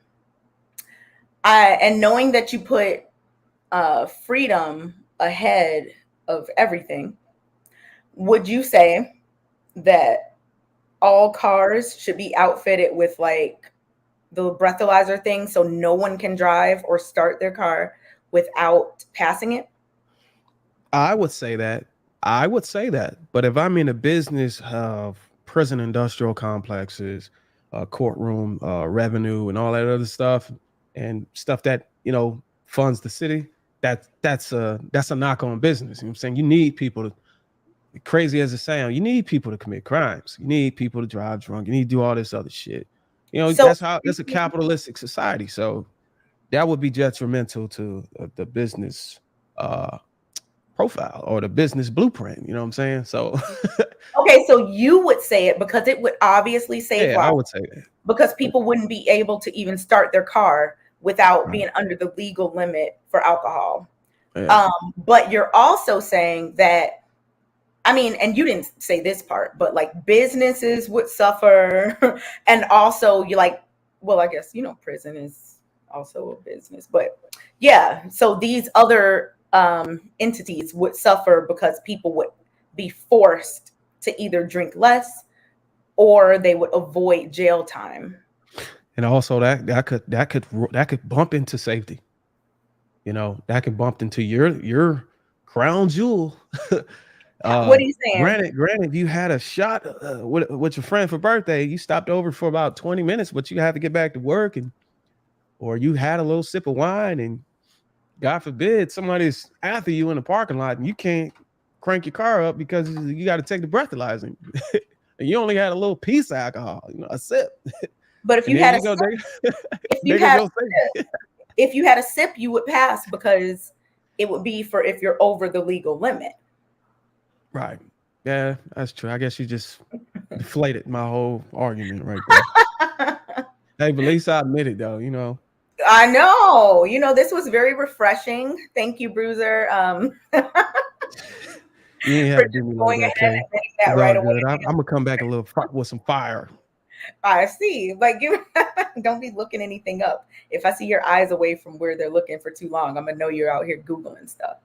[SPEAKER 1] and knowing that you put freedom ahead of everything, would you say that all cars should be outfitted with like the breathalyzer thing so no one can drive or start their car without passing it?
[SPEAKER 2] I would say that. I would say that. But if I'm in a business of prison industrial complexes, courtroom, revenue, and all that other stuff, and stuff that funds the city, that's a knock on business. You know what I'm saying? You need people to, crazy as it sounds, you need people to commit crimes. You need people to drive drunk. You need to do all this other shit.
[SPEAKER 1] So,
[SPEAKER 2] That's a capitalistic society. So that would be detrimental to the business profile or the business blueprint. You know what I'm saying? So
[SPEAKER 1] okay, so you would say it because it would obviously save
[SPEAKER 2] yeah, I
[SPEAKER 1] lives,
[SPEAKER 2] would say that.
[SPEAKER 1] because people wouldn't be able to even start their car without
[SPEAKER 2] Right.
[SPEAKER 1] being under the legal limit for alcohol.
[SPEAKER 2] Yeah.
[SPEAKER 1] But you're also saying that, I mean, and you didn't say this part, but like businesses would suffer. And also, you like, well, I guess, prison is also a business, but yeah. So these other entities would suffer because people would be forced to either drink less or they would avoid jail time.
[SPEAKER 2] And also that could bump into safety. That could bump into your crown jewel.
[SPEAKER 1] What are you saying?
[SPEAKER 2] Granted, you had a shot with your friend for birthday. You stopped over for about 20 minutes, but you had to get back to work, or you had a little sip of wine, and God forbid somebody's after you in the parking lot, and you can't crank your car up because you got to take the breathalyzer, and you only had a little piece of alcohol, a sip,
[SPEAKER 1] But if
[SPEAKER 2] and
[SPEAKER 1] you
[SPEAKER 2] there
[SPEAKER 1] had a
[SPEAKER 2] you go,
[SPEAKER 1] sip, if you
[SPEAKER 2] there goes
[SPEAKER 1] had
[SPEAKER 2] your safety.
[SPEAKER 1] if you had a sip, you would pass because it would be for if you're over the legal limit.
[SPEAKER 2] Right. Yeah, that's true. I guess you just deflated my whole argument right there. Hey, but at least I admit it, though.
[SPEAKER 1] I know. This was very refreshing. Thank you, Bruiser,
[SPEAKER 2] You ain't
[SPEAKER 1] for
[SPEAKER 2] have to do
[SPEAKER 1] just
[SPEAKER 2] me like
[SPEAKER 1] going
[SPEAKER 2] that,
[SPEAKER 1] ahead
[SPEAKER 2] Kay.
[SPEAKER 1] and admitting that
[SPEAKER 2] It's all
[SPEAKER 1] right away.
[SPEAKER 2] good. I'm gonna come back with some fire.
[SPEAKER 1] I see. Like, you don't be looking anything up. If I see your eyes away from where they're looking for too long, I'm gonna know you're out here Googling stuff.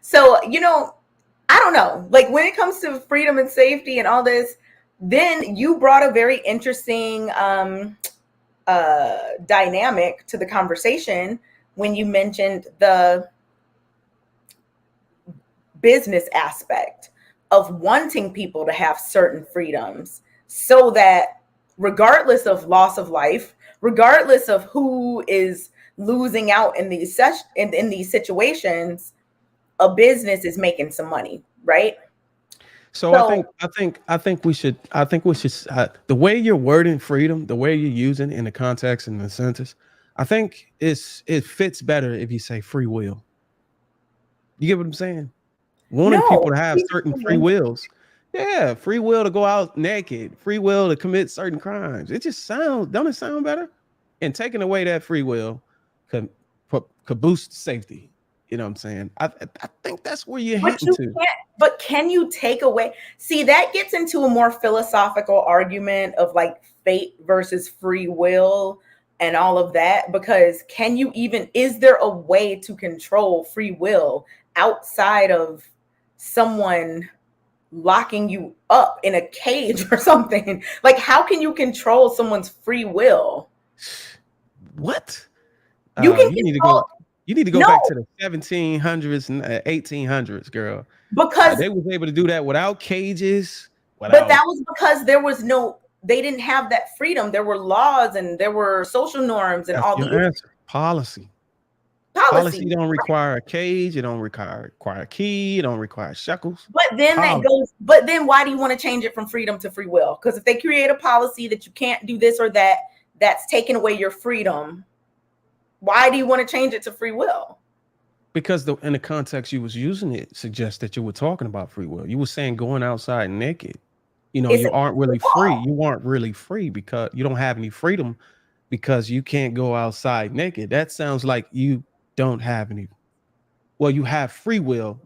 [SPEAKER 1] So, I don't know. Like, when it comes to freedom and safety and all this, then you brought a very interesting dynamic to the conversation when you mentioned the business aspect of wanting people to have certain freedoms so that regardless of loss of life, regardless of who is losing out in in these situations, a business is making some money, right?
[SPEAKER 2] So
[SPEAKER 1] So
[SPEAKER 2] I think we should the way you're wording freedom, the way you're using it in the context and the sentence, I think it fits better if you say free will. You get what I'm saying? Wanting
[SPEAKER 1] no,
[SPEAKER 2] people to have certain free wills. Yeah, free will to go out naked, free will to commit certain crimes. It just sounds, don't it sound better? And taking away that free will could, could boost safety. You know what I'm saying? I think that's where you're
[SPEAKER 1] but
[SPEAKER 2] hinting
[SPEAKER 1] you
[SPEAKER 2] to.
[SPEAKER 1] can't, but can you take away? See, that gets into a more philosophical argument of like fate versus free will and all of that. Because can you even, is there a way to control free will outside of someone locking you up in a cage or something? Like, how can you control someone's free will?
[SPEAKER 2] What?
[SPEAKER 1] You can
[SPEAKER 2] You need to
[SPEAKER 1] control,
[SPEAKER 2] go. You need to go back
[SPEAKER 1] no,
[SPEAKER 2] to the 1700s and 1800s, girl.
[SPEAKER 1] because,
[SPEAKER 2] They was able to do that without cages,
[SPEAKER 1] but that
[SPEAKER 2] without.
[SPEAKER 1] was because there was no, they didn't have that freedom. There were laws and there were social norms and
[SPEAKER 2] That's
[SPEAKER 1] all
[SPEAKER 2] your
[SPEAKER 1] these
[SPEAKER 2] answer. Policy. Policy
[SPEAKER 1] policies.
[SPEAKER 2] don't require a cage. It don't require a key. It don't require shackles.
[SPEAKER 1] But then that
[SPEAKER 2] Policy.
[SPEAKER 1] goes, but then why do you want to change it from freedom to free will? Because if they create a policy that you can't do this or that, that's taking away your freedom. Why do you want to change it to free will?
[SPEAKER 2] Because in the context you was using it suggests that you were talking about free will. You were saying going outside naked. You know,
[SPEAKER 1] It's
[SPEAKER 2] you
[SPEAKER 1] a
[SPEAKER 2] aren't really free. You aren't really free because you don't have any freedom because you can't go outside naked. That sounds like you don't have any. Well, you have free will,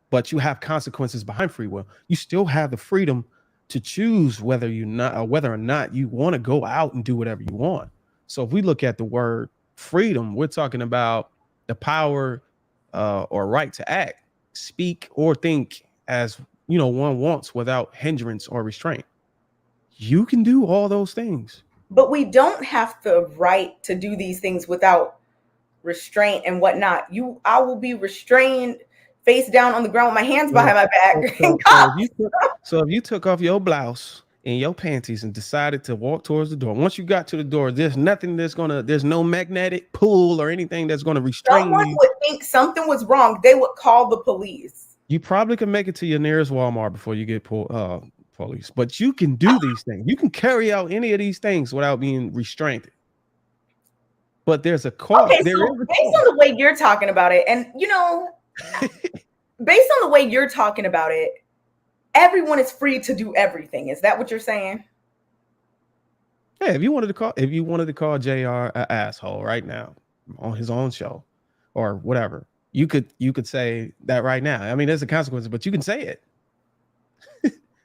[SPEAKER 2] but you have consequences behind free will. You still have the freedom to choose whether or not you want to go out and do whatever you want. So if we look at the word freedom, we're talking about the power or right to act, speak, or think as one wants without hindrance or restraint. You can do all those things.
[SPEAKER 1] but we don't have the right to do these things without restraint and whatnot. I will be restrained, face down on the ground with my hands
[SPEAKER 2] So,
[SPEAKER 1] behind my back
[SPEAKER 2] so,
[SPEAKER 1] and
[SPEAKER 2] so, so if you
[SPEAKER 1] cuffs.
[SPEAKER 2] if you took off your blouse and your panties and decided to walk towards the door, once you got to the door, there's no magnetic pull or anything that's gonna restrain
[SPEAKER 1] Someone
[SPEAKER 2] you.
[SPEAKER 1] would think something was wrong. They would call the police.
[SPEAKER 2] You probably can make it to your nearest Walmart before you get police. But you can do these things. You can carry out any of these things without being restrained. But there's a cost.
[SPEAKER 1] Okay,
[SPEAKER 2] There
[SPEAKER 1] so
[SPEAKER 2] is a
[SPEAKER 1] based on
[SPEAKER 2] cost.
[SPEAKER 1] the way you're talking about it, and based on the way you're talking about it, everyone is free to do everything. Is that what you're saying?
[SPEAKER 2] Yeah, if you wanted to call JR an asshole right now on his own show or whatever, you could say that right now. I mean, there's a consequence, but you can say it.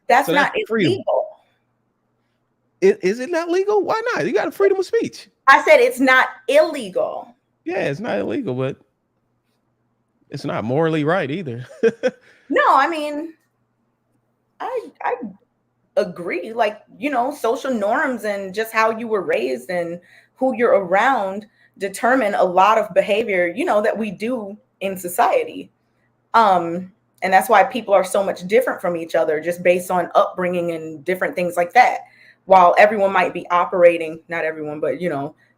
[SPEAKER 1] That's
[SPEAKER 2] So that's
[SPEAKER 1] not
[SPEAKER 2] freedom.
[SPEAKER 1] illegal.
[SPEAKER 2] Is it not legal? Why not? You got a freedom of speech.
[SPEAKER 1] I said it's not illegal.
[SPEAKER 2] Yeah, it's not illegal, but it's not morally right either.
[SPEAKER 1] No, I mean, I agree. Like, social norms and just how you were raised and who you're around determine a lot of behavior, that we do in society. And that's why people are so much different from each other just based on upbringing and different things like that. While everyone might be operating, not everyone, but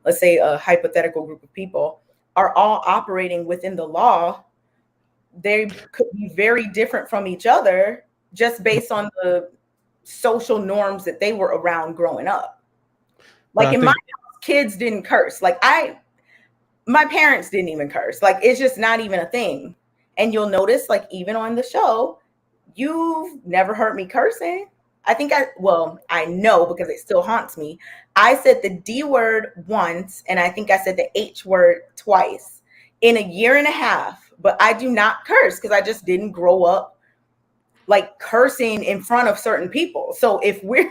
[SPEAKER 1] let's say a hypothetical group of people are all operating within the law, they could be very different from each other just based on the social norms that they were around growing up.
[SPEAKER 2] But
[SPEAKER 1] Like
[SPEAKER 2] I
[SPEAKER 1] in my
[SPEAKER 2] think
[SPEAKER 1] house, kids didn't curse. My parents didn't even curse. Like, it's just not even a thing. And you'll notice, like, even on the show, you've never heard me cursing. I know because it still haunts me. I said the D word once, and I think I said the H word twice in a year and a half, but I do not curse because I just didn't grow up like cursing in front of certain people. So if we're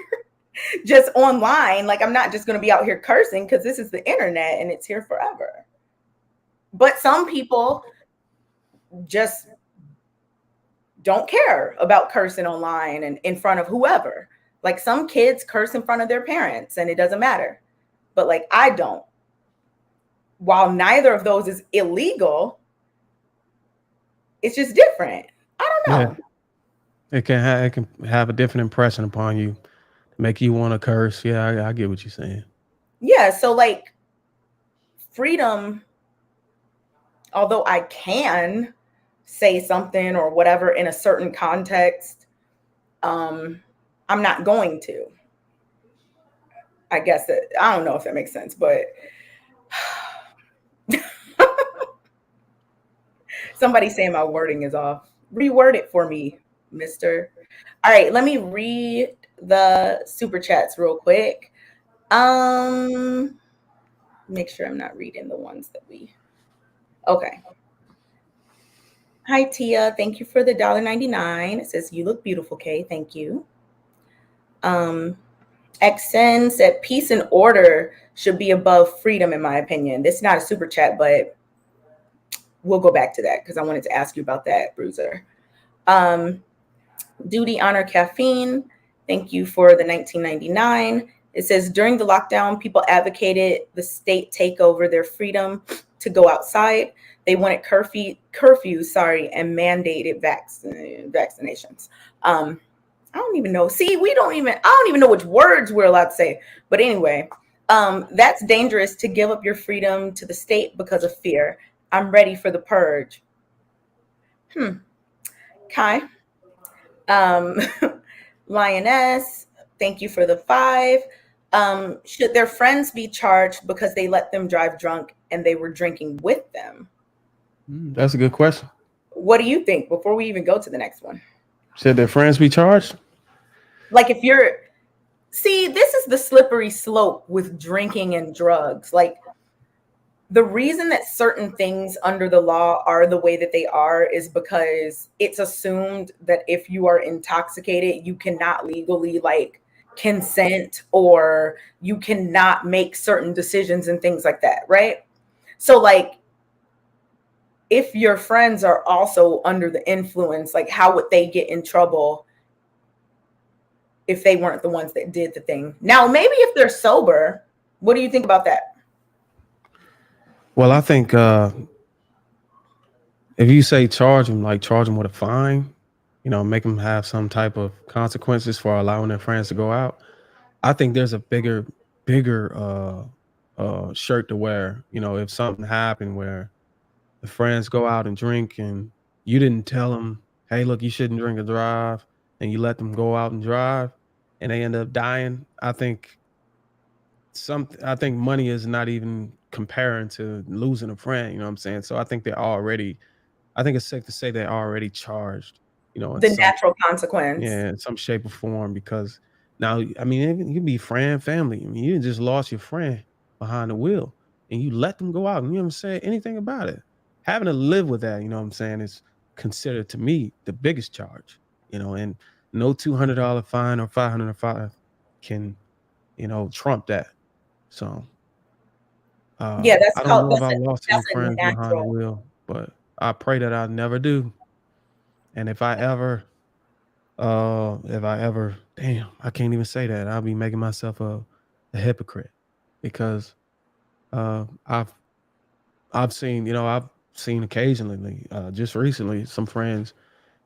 [SPEAKER 1] just online, like, I'm not just going to be out here cursing because this is the internet and it's here forever. But some people just don't care about cursing online and in front of whoever. Like, some kids curse in front of their parents and it doesn't matter. but like I don't. While neither of those is illegal, it's just different. I don't
[SPEAKER 2] Yeah,
[SPEAKER 1] know.
[SPEAKER 2] it can have a different impression upon you, make you want to curse. Yeah, I get what you're saying.
[SPEAKER 1] Yeah, so like freedom, although I can say something or whatever in a certain context, um, I'm not going to. I guess that I don't know if that makes sense, but somebody saying my wording is off. Reword it for me, mister. All right, let me read the super chats real quick. Um, make sure I'm not reading the ones that we. Okay. Hi Tia, thank you for the $1.99. It says you look beautiful, Kay. Thank you. Um, XN said peace and order should be above freedom, in my opinion. This is not a super chat, but we'll go back to that because I wanted to ask you about that, Bruiser. Um, Duty Honor Caffeine, thank you for the 1999. It says during the lockdown, people advocated the state take over their freedom to go outside. They wanted curfews, and mandated vaccinations. I don't even know. See, I don't even know which words we're allowed to say. But anyway, that's dangerous to give up your freedom to the state because of fear. I'm ready for the purge. Kai. Um, Lioness, thank you for the 5. Should their friends be charged because they let them drive drunk and they were drinking with them?
[SPEAKER 2] That's a good question.
[SPEAKER 1] What do you think before we even go to the next one?
[SPEAKER 2] Should their friends be charged?
[SPEAKER 1] Like if you're see, this is the slippery slope with drinking and drugs. Like the reason that certain things under the law are the way that they are is because it's assumed that if you are intoxicated, you cannot legally like consent or you cannot make certain decisions and things like that, right? So like if your friends are also under the influence, like how would they get in trouble if they weren't the ones that did the thing? Now, maybe if they're sober, what do you think about that?
[SPEAKER 2] Well, I think if you say charge them with a fine, make them have some type of consequences for allowing their friends to go out. I think there's a bigger shirt to wear. If something happened where the friends go out and drink and you didn't tell them, hey, look, you shouldn't drink and drive, and you let them go out and drive, and they end up dying. I think money is not even comparing to losing a friend. You know what I'm saying? So I think it's safe to say they're already charged. In
[SPEAKER 1] The
[SPEAKER 2] some
[SPEAKER 1] natural consequence.
[SPEAKER 2] Yeah, in some shape or form. Because now, I mean, you can be friend, family. I mean, you just lost your friend behind the wheel, and you let them go out, and you haven't said anything about it. Having to live with that, you know what I'm saying, is considered to me the biggest charge. And no $200 fine or 505 can trump that. So
[SPEAKER 1] Yeah,
[SPEAKER 2] I don't know if I lost any
[SPEAKER 1] that's a
[SPEAKER 2] friends behind the
[SPEAKER 1] natural.
[SPEAKER 2] wheel, but I pray that I never do. And if I ever, damn, I can't even say that. I'll be making myself a hypocrite because uh, I've I've seen occasionally, just recently, some friends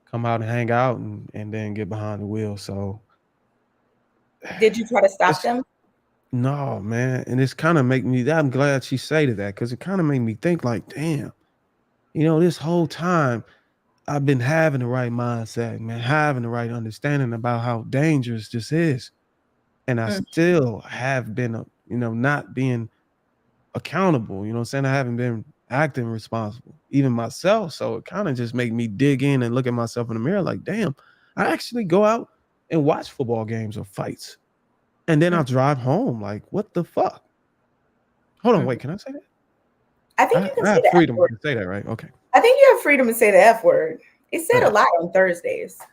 [SPEAKER 2] come out and hang out and then get behind the wheel. So
[SPEAKER 1] Did you try to stop
[SPEAKER 2] it's
[SPEAKER 1] them?
[SPEAKER 2] no, man, and it's kind of make me. I'm glad she say to that because it kind of made me think like, damn, this whole time I've been having the right mindset, man, having the right understanding about how dangerous this is. And I
[SPEAKER 1] Mm.
[SPEAKER 2] still have been, not being accountable. You know what I'm saying? I haven't been acting responsible, even myself. So it kind of just make me dig in and look at myself in the mirror like, damn, I actually go out and watch football games or fights. And then
[SPEAKER 1] Mm.
[SPEAKER 2] I'll drive home. Like, what the fuck? Hold on,
[SPEAKER 1] Mhm.
[SPEAKER 2] wait, can I say that?
[SPEAKER 1] I think you can
[SPEAKER 2] I
[SPEAKER 1] say
[SPEAKER 2] have
[SPEAKER 1] the F
[SPEAKER 2] freedom
[SPEAKER 1] word.
[SPEAKER 2] to say that, right? Okay.
[SPEAKER 1] I think you have freedom to say the F word. It's said a
[SPEAKER 2] Thanks.
[SPEAKER 1] lot on Thursdays. I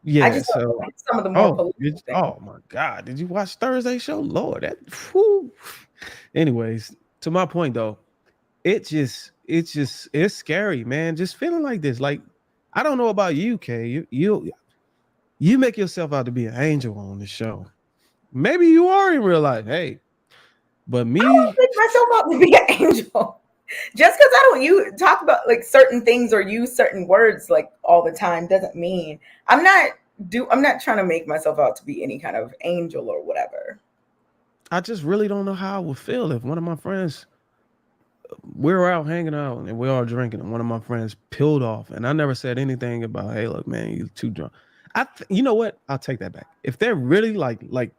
[SPEAKER 2] Yeah,
[SPEAKER 1] just don't
[SPEAKER 2] so
[SPEAKER 1] know some of the more political things.
[SPEAKER 2] oh my God. Did you watch Thursday show? Lord, that whew. Anyways, to my point though, it's scary, man. Just feeling like this. Like, I don't know about you, Kay. You make yourself out to be an angel on the show. Maybe you are in real life. Hey, But
[SPEAKER 1] I don't
[SPEAKER 2] me,
[SPEAKER 1] make myself out to be an angel. Just because I don't you talk about like certain things or use certain words like all the time doesn't mean I'm not I'm not trying to make myself out to be any kind of angel or whatever.
[SPEAKER 2] I just really don't know how I would feel if one of my friends, we were out hanging out and we all drinking, and one of my friends peeled off, and I never said anything about, hey, look, man, you too drunk. You know what? I'll take that back. If they're really like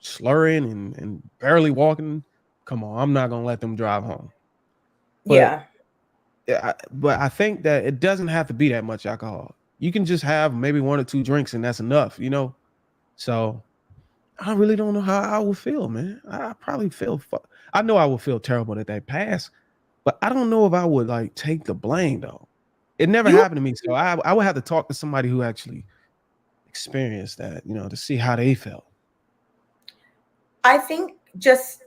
[SPEAKER 2] slurring and barely walking, come on, I'm not gonna let them drive home. But
[SPEAKER 1] Yeah.
[SPEAKER 2] but I think that it doesn't have to be that much alcohol. You can just have maybe one or two drinks, and that's enough, you know. So I really don't know how I would feel, man. I probably feel. I know I would feel terrible that they pass, but I don't know if I would like take the blame though. It never
[SPEAKER 1] You
[SPEAKER 2] happened to me, so I would have to talk to somebody who actually experienced that, you know, to see how they felt.
[SPEAKER 1] I think just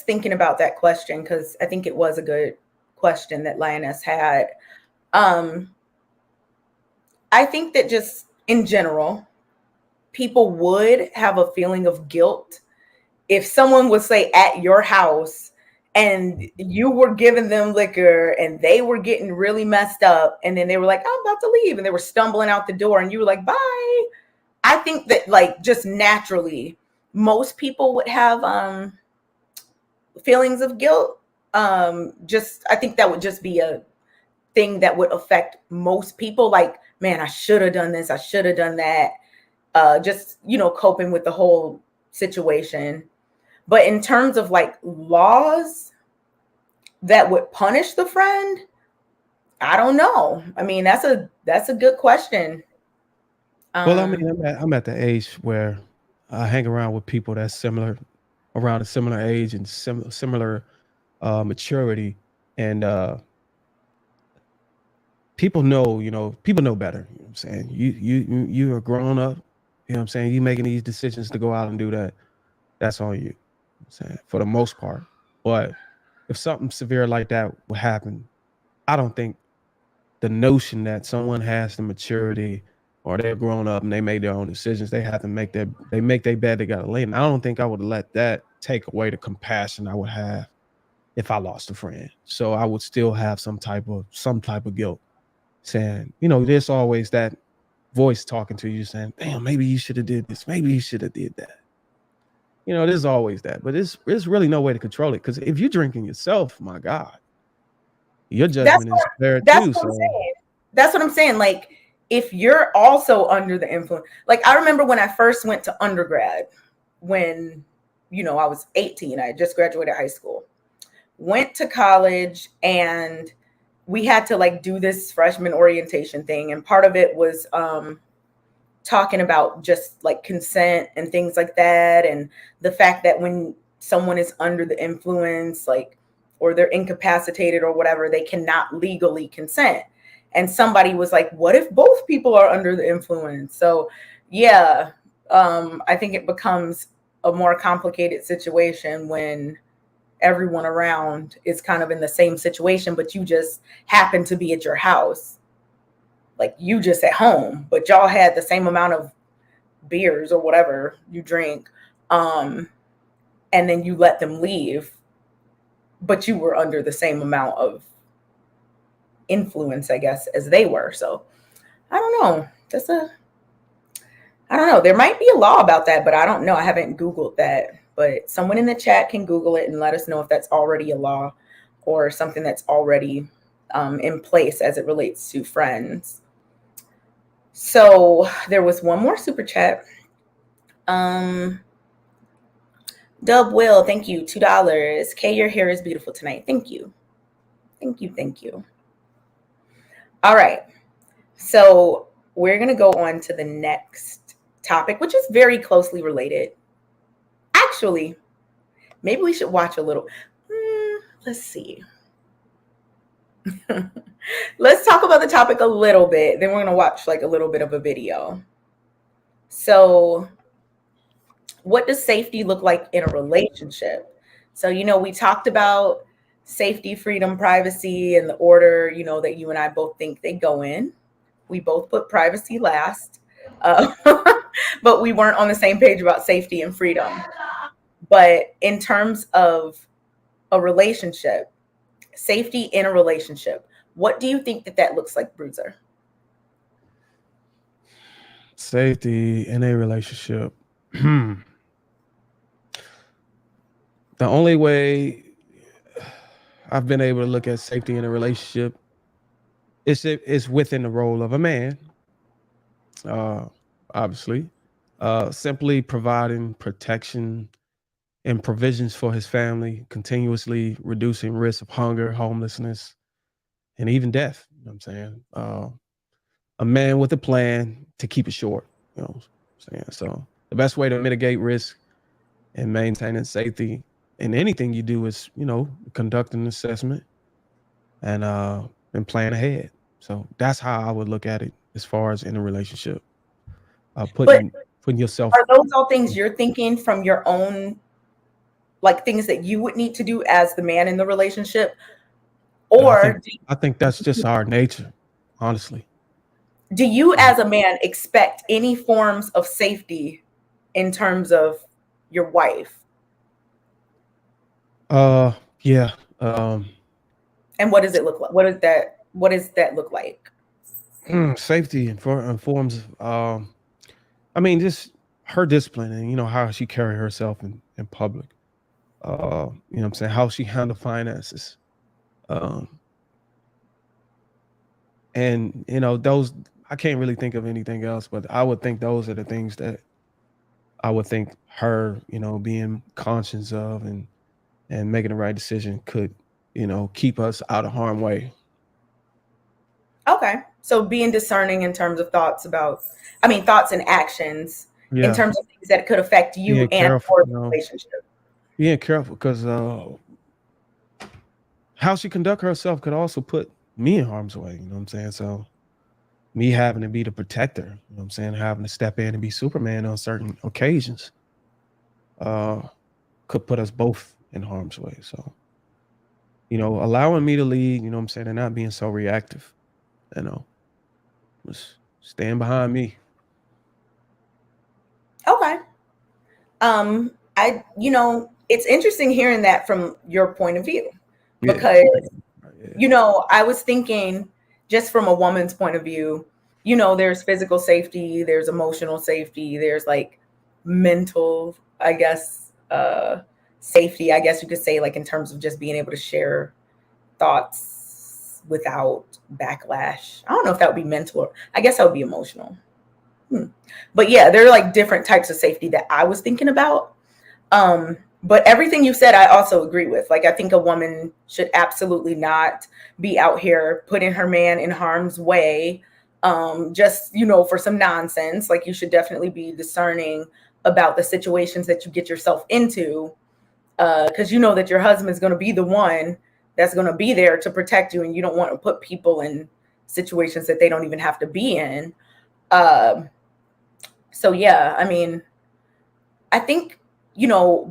[SPEAKER 1] thinking about that question because I think it was a good question that Lioness had. Um, I think that just in general, people would have a feeling of guilt if someone would say at your house and you were giving them liquor and they were getting really messed up and then they were like, I'm about to leave, and they were stumbling out the door and you were like, bye. I think that like just naturally most people would have feelings of guilt. Just I think that would just be a thing that would affect most people, like, man, I should have done this, I should have done that. Just, coping with the whole situation. But in terms of like laws that would punish the friend, I don't know. I mean, that's a good question.
[SPEAKER 2] Well, I mean,
[SPEAKER 1] Um,
[SPEAKER 2] I'm at the age where I hang around with people that's similar, around a similar age and similar maturity, and people know, people know better. You know what I'm saying? You are grown up. You know what I'm saying? You making these decisions to go out and do that. That's on you. You know what I'm saying, for the most part. But if something severe like that would happen, I don't think the notion that someone has the maturity or they're grown up and they made their own decisions, they have to make their bed, they gotta lay in. I don't think I would let that take away the compassion I would have if I lost a friend. So I would still have some type of guilt, saying, there's always that voice talking to you saying, damn, maybe you should have did this, maybe you should have did that. There's always that, but it's really no way to control it, because if you're drinking yourself, my God, your
[SPEAKER 1] that's
[SPEAKER 2] judgment is
[SPEAKER 1] what
[SPEAKER 2] there
[SPEAKER 1] that's
[SPEAKER 2] too.
[SPEAKER 1] what I'm
[SPEAKER 2] So
[SPEAKER 1] saying. That's what I'm saying. Like, if you're also under the influence, like I remember when I first went to undergrad, when I was 18, I had just graduated high school, went to college, and we had to like do this freshman orientation thing, and part of it was talking about just like consent and things like that, and the fact that when someone is under the influence, like, or they're incapacitated or whatever, they cannot legally consent. And somebody was like, what if both people are under the influence? So yeah, I think it becomes a more complicated situation when everyone around is kind of in the same situation, but you just happen to be at your house, like you just at home, but y'all had the same amount of beers or whatever you drink, um, and then you let them leave, but you were under the same amount of influence, I guess, as they were. So I don't know. I don't know. There might be a law about that, but I don't know. I haven't Googled that. But someone in the chat can Google it and let us know if that's already a law or something that's already in place as it relates to friends. So there was one more super chat. Um, Dub Will, thank you, $2. Kay, your hair is beautiful tonight. Thank you. Thank you. Thank you. All right. So we're going to go on to the next topic, which is very closely related. Actually, maybe we should watch a little. Let's see. Let's talk about the topic a little bit. Then we're going to watch like a little bit of a video. So, what does safety look like in a relationship? So, we talked about safety, freedom, privacy, and the order, that you and I both think they go in. We both put privacy last, uh, but we weren't on the same page about safety and freedom. But in terms of a relationship, safety in a relationship, what do you think that that looks like, Bruiser?
[SPEAKER 2] Safety in a relationship. The only way I've been able to look at safety in a relationship is within the role of a man, uh, obviously. Simply providing protection and provisions for his family, continuously reducing risk of hunger, homelessness, and even death. You know what I'm saying? A man with a plan to keep it short. You know what I'm saying? So the best way to mitigate risk and maintaining safety in anything you do is, conduct an assessment and plan ahead. So that's how I would look at it as far as in a relationship.
[SPEAKER 1] But
[SPEAKER 2] Putting yourself.
[SPEAKER 1] are those all things you're thinking from your own, like things that you would need to do as the man in the relationship?
[SPEAKER 2] I
[SPEAKER 1] Or
[SPEAKER 2] think I think that's just our nature, honestly.
[SPEAKER 1] do you as a man expect any forms of safety in terms of your wife?
[SPEAKER 2] Yeah.
[SPEAKER 1] And what does it look like? What does that look like?
[SPEAKER 2] Safety informs. I mean, just her discipline and how she carry herself in public. You know what I'm saying? How she handle finances. Um, and those I can't really think of anything else, but I would think those are the things that I would think her, being conscious of and making the right decision could, keep us out of harm way.
[SPEAKER 1] Okay. So being discerning in terms of thoughts and actions in
[SPEAKER 2] Yeah,
[SPEAKER 1] terms of things that could affect you
[SPEAKER 2] being
[SPEAKER 1] and
[SPEAKER 2] careful,
[SPEAKER 1] or the relationship.
[SPEAKER 2] being careful because how she conduct herself could also put me in harm's way. You know what I'm saying? So me having to be the protector, you know what I'm saying, having to step in and be Superman on certain occasions, uh, could put us both in harm's way. So, allowing me to lead, you know what I'm saying, and not being so reactive, you know, was stand behind me.
[SPEAKER 1] Okay. It's interesting hearing that from your point of view
[SPEAKER 2] Yeah.
[SPEAKER 1] because
[SPEAKER 2] Yeah.
[SPEAKER 1] I was thinking just from a woman's point of view, there's physical safety, there's emotional safety, there's like mental, I guess, safety, I guess you could say, like in terms of just being able to share thoughts without backlash. I don't know if that would be mental or I guess that would be emotional. Hmm. But yeah, there are like different types of safety that I was thinking about. But everything you said, I also agree with. Like, I think a woman should absolutely not be out here putting her man in harm's way, just, for some nonsense. Like, you should definitely be discerning about the situations that you get yourself into, because you know that your husband is going to be the one that's going to be there to protect you, and you don't want to put people in situations that they don't even have to be in. Um, so, yeah, I mean, I think,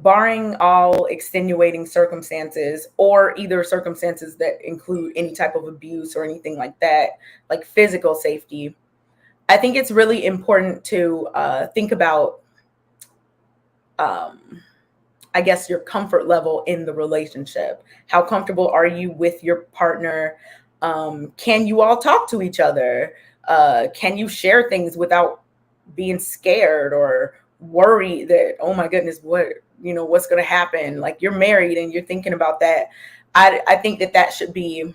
[SPEAKER 1] barring all extenuating circumstances or either circumstances that include any type of abuse or anything like that, like physical safety, I think it's really important to think about, um, I guess, your comfort level in the relationship. How comfortable are you with your partner? Can you all talk to each other? Can you share things without being scared or worried that, oh my goodness, what's going to happen? Like, you're married and you're thinking about that. I think that should be,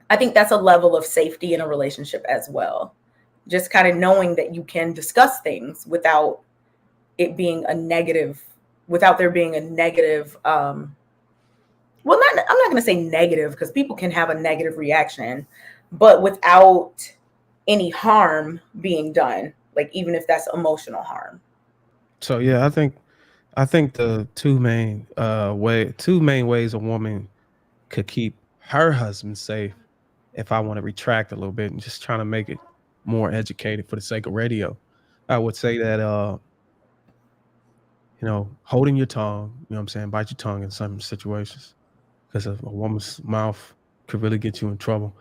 [SPEAKER 1] I think that's a level of safety in a relationship as well. Just kind of knowing that you can discuss things without it being a negative, without there being a negative, I'm not going to say negative because people can have a negative reaction, but without any harm being done, like even if that's emotional harm.
[SPEAKER 2] So yeah, I think the two main ways a woman could keep her husband safe, if I want to retract a little bit and just trying to make it more educated for the sake of radio, I would say that holding your tongue, you know what I'm saying, bite your tongue in some situations because a woman's mouth could really get you in trouble.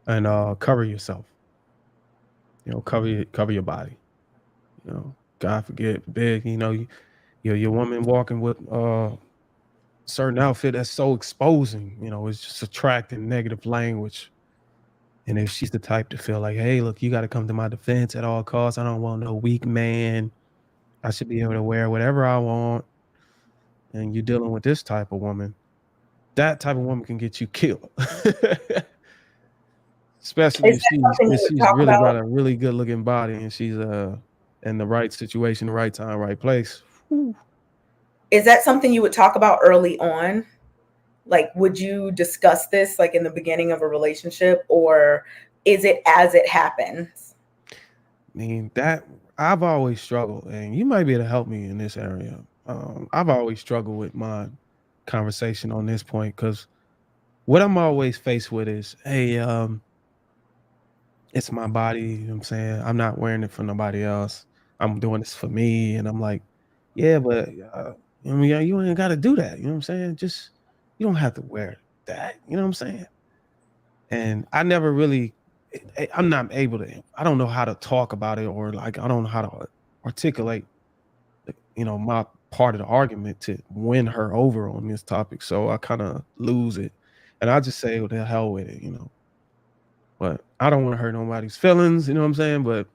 [SPEAKER 2] And cover yourself, cover your body. God forbid, Your woman walking with certain outfit that's so exposing, it's just attracting negative language. And if she's the type to feel like, hey, look, you got to come to my defense at all costs. I don't want no weak man. I should be able to wear whatever I want. And you're dealing with this type of woman, that type of woman can get you killed. Especially
[SPEAKER 1] Is
[SPEAKER 2] if
[SPEAKER 1] that
[SPEAKER 2] she's
[SPEAKER 1] something
[SPEAKER 2] if
[SPEAKER 1] you would
[SPEAKER 2] she's
[SPEAKER 1] talk
[SPEAKER 2] really got
[SPEAKER 1] about?
[SPEAKER 2] a really good looking body and she's in the right situation, the right time, right place. Whew.
[SPEAKER 1] Is that something you would talk about early on? Like, would you discuss this like in the beginning of a relationship, or is it as it happens?
[SPEAKER 2] I mean, that I've always struggled, and you might be able to help me in this area. I've always struggled with my conversation on this point because what I'm always faced with is, hey, it's my body, you know what I'm saying? I'm not wearing it for nobody else. I'm doing this for me. And I'm like, yeah, but I mean, yeah, you ain't got to do that. You know what I'm saying? Just, you don't have to wear that. You know what I'm saying? And I never really, I'm not able to, I don't know how to talk about it, or like, I don't know how to articulate, my part of the argument to win her over on this topic. So I kind of lose it. And I just say, well, the hell with it. But I don't want to hurt nobody's feelings, you know what I'm saying? But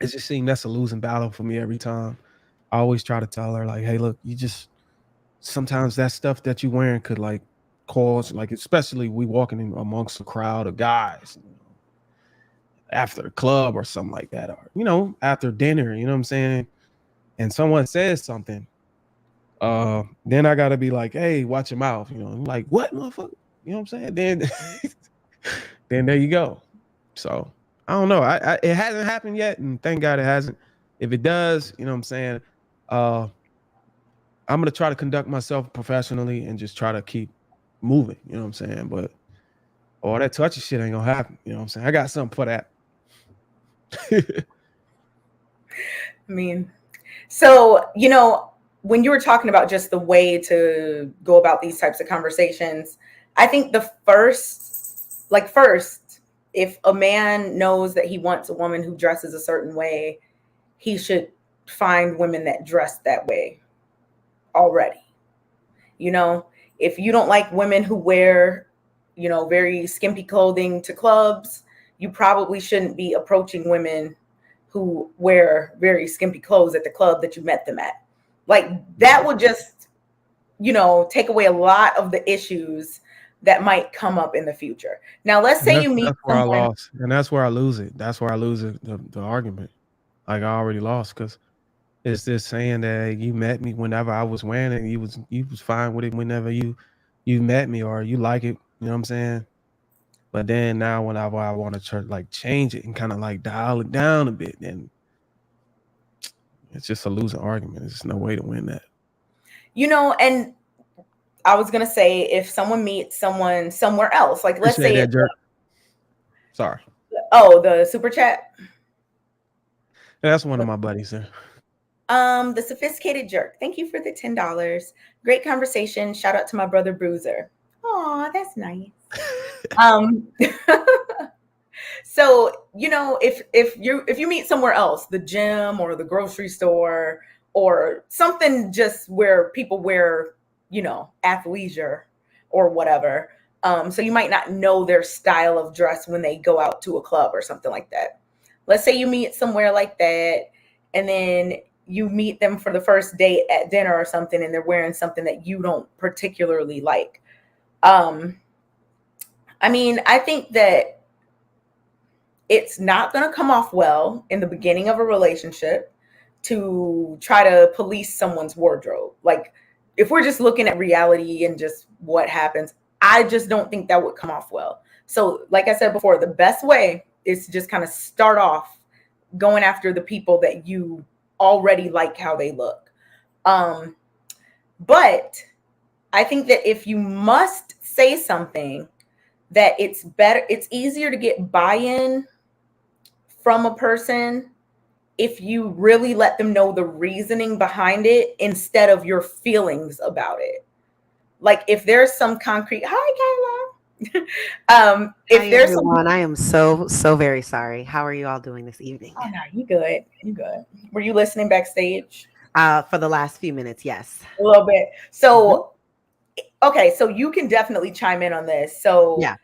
[SPEAKER 2] it just seems that's a losing battle for me every time. I always try to tell her, like, hey, look, you just sometimes that stuff that you wearing could like cause, like, especially we walking in amongst a crowd of guys, after the club or something like that, or after dinner, you know what I'm saying? And someone says something, then I gotta be like, hey, watch your mouth, like, what, motherfucker? You know what I'm saying? Then then there you go. So I don't know. It hasn't happened yet, and thank God it hasn't. If it does, you know what I'm saying, uh, I'm gonna try to conduct myself professionally and just try to keep moving. You know what I'm saying? But all that touchy shit ain't gonna happen. You know what I'm saying? I got something for that.
[SPEAKER 1] I mean, so, when you were talking about just the way to go about these types of conversations, I think first, if a man knows that he wants a woman who dresses a certain way, he should find women that dress that way already. You know, if you don't like women who wear, very skimpy clothing to clubs, you probably shouldn't be approaching women who wear very skimpy clothes at the club that you met them at. Like, that would just, take away a lot of the issues that might come up in the future. Now, let's
[SPEAKER 2] And
[SPEAKER 1] say
[SPEAKER 2] that's
[SPEAKER 1] you meet
[SPEAKER 2] that's where I
[SPEAKER 1] someone.
[SPEAKER 2] lost, and that's where I lose it. That's where I lose it, the argument. Like I already lost because it's this saying that you met me whenever I was wearing it. You was fine with it whenever you met me, or you like it. You know what I'm saying? But then now whenever I want to like change it and kind of like dial it down a bit, then it's just a losing argument. There's just no way to win that.
[SPEAKER 1] And I was going to say, if someone meets someone somewhere else, like, let's
[SPEAKER 2] Appreciate
[SPEAKER 1] say
[SPEAKER 2] that,
[SPEAKER 1] it's,
[SPEAKER 2] jerk. Sorry.
[SPEAKER 1] oh, the super chat.
[SPEAKER 2] That's one of my buddies there.
[SPEAKER 1] The sophisticated jerk. Thank you for the $10. Great conversation. Shout out to my brother Bruiser. Aw, that's nice. Um, so, if you meet somewhere else, the gym or the grocery store or something, just where people wear, athleisure or whatever. So you might not know their style of dress when they go out to a club or something like that. Let's say you meet somewhere like that, and then you meet them for the first date at dinner or something, and they're wearing something that you don't particularly like. Um, I mean, I think that it's not going to come off well in the beginning of a relationship to try to police someone's wardrobe. Like, if we're just looking at reality and just what happens, I just don't think that would come off well. So, like I said before, the best way is to just kind of start off going after the people that you already like how they look. Um, but I think that if you must say something, that it's easier to get buy-in from a person if you really let them know the reasoning behind it instead of your feelings about it. Like, if there's some concrete, hi Kayla.
[SPEAKER 3] Hi,
[SPEAKER 1] If there's some,
[SPEAKER 3] everyone. I am so, so very sorry. How are you all doing this evening?
[SPEAKER 1] oh no, you good, you good. Were you listening backstage?
[SPEAKER 3] For the last few minutes, yes.
[SPEAKER 1] A little bit.
[SPEAKER 3] Hmm.
[SPEAKER 1] So, okay, so you can definitely chime in on this. So,
[SPEAKER 3] Yeah.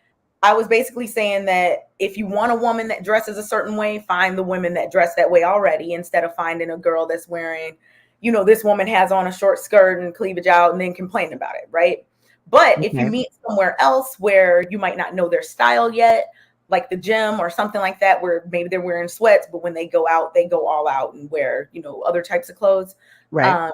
[SPEAKER 1] I was basically saying that if you want a woman that dresses a certain way, find the women that dress that way already instead of finding a girl that's wearing, this woman has on a short skirt and cleavage out and then complaining about it, right? But if you
[SPEAKER 3] Okay.
[SPEAKER 1] meet somewhere else where you might not know their style yet, like the gym or something like that, where maybe they're wearing sweats, but when they go out, they go all out and wear, other types of clothes.
[SPEAKER 3] Right.
[SPEAKER 1] Um,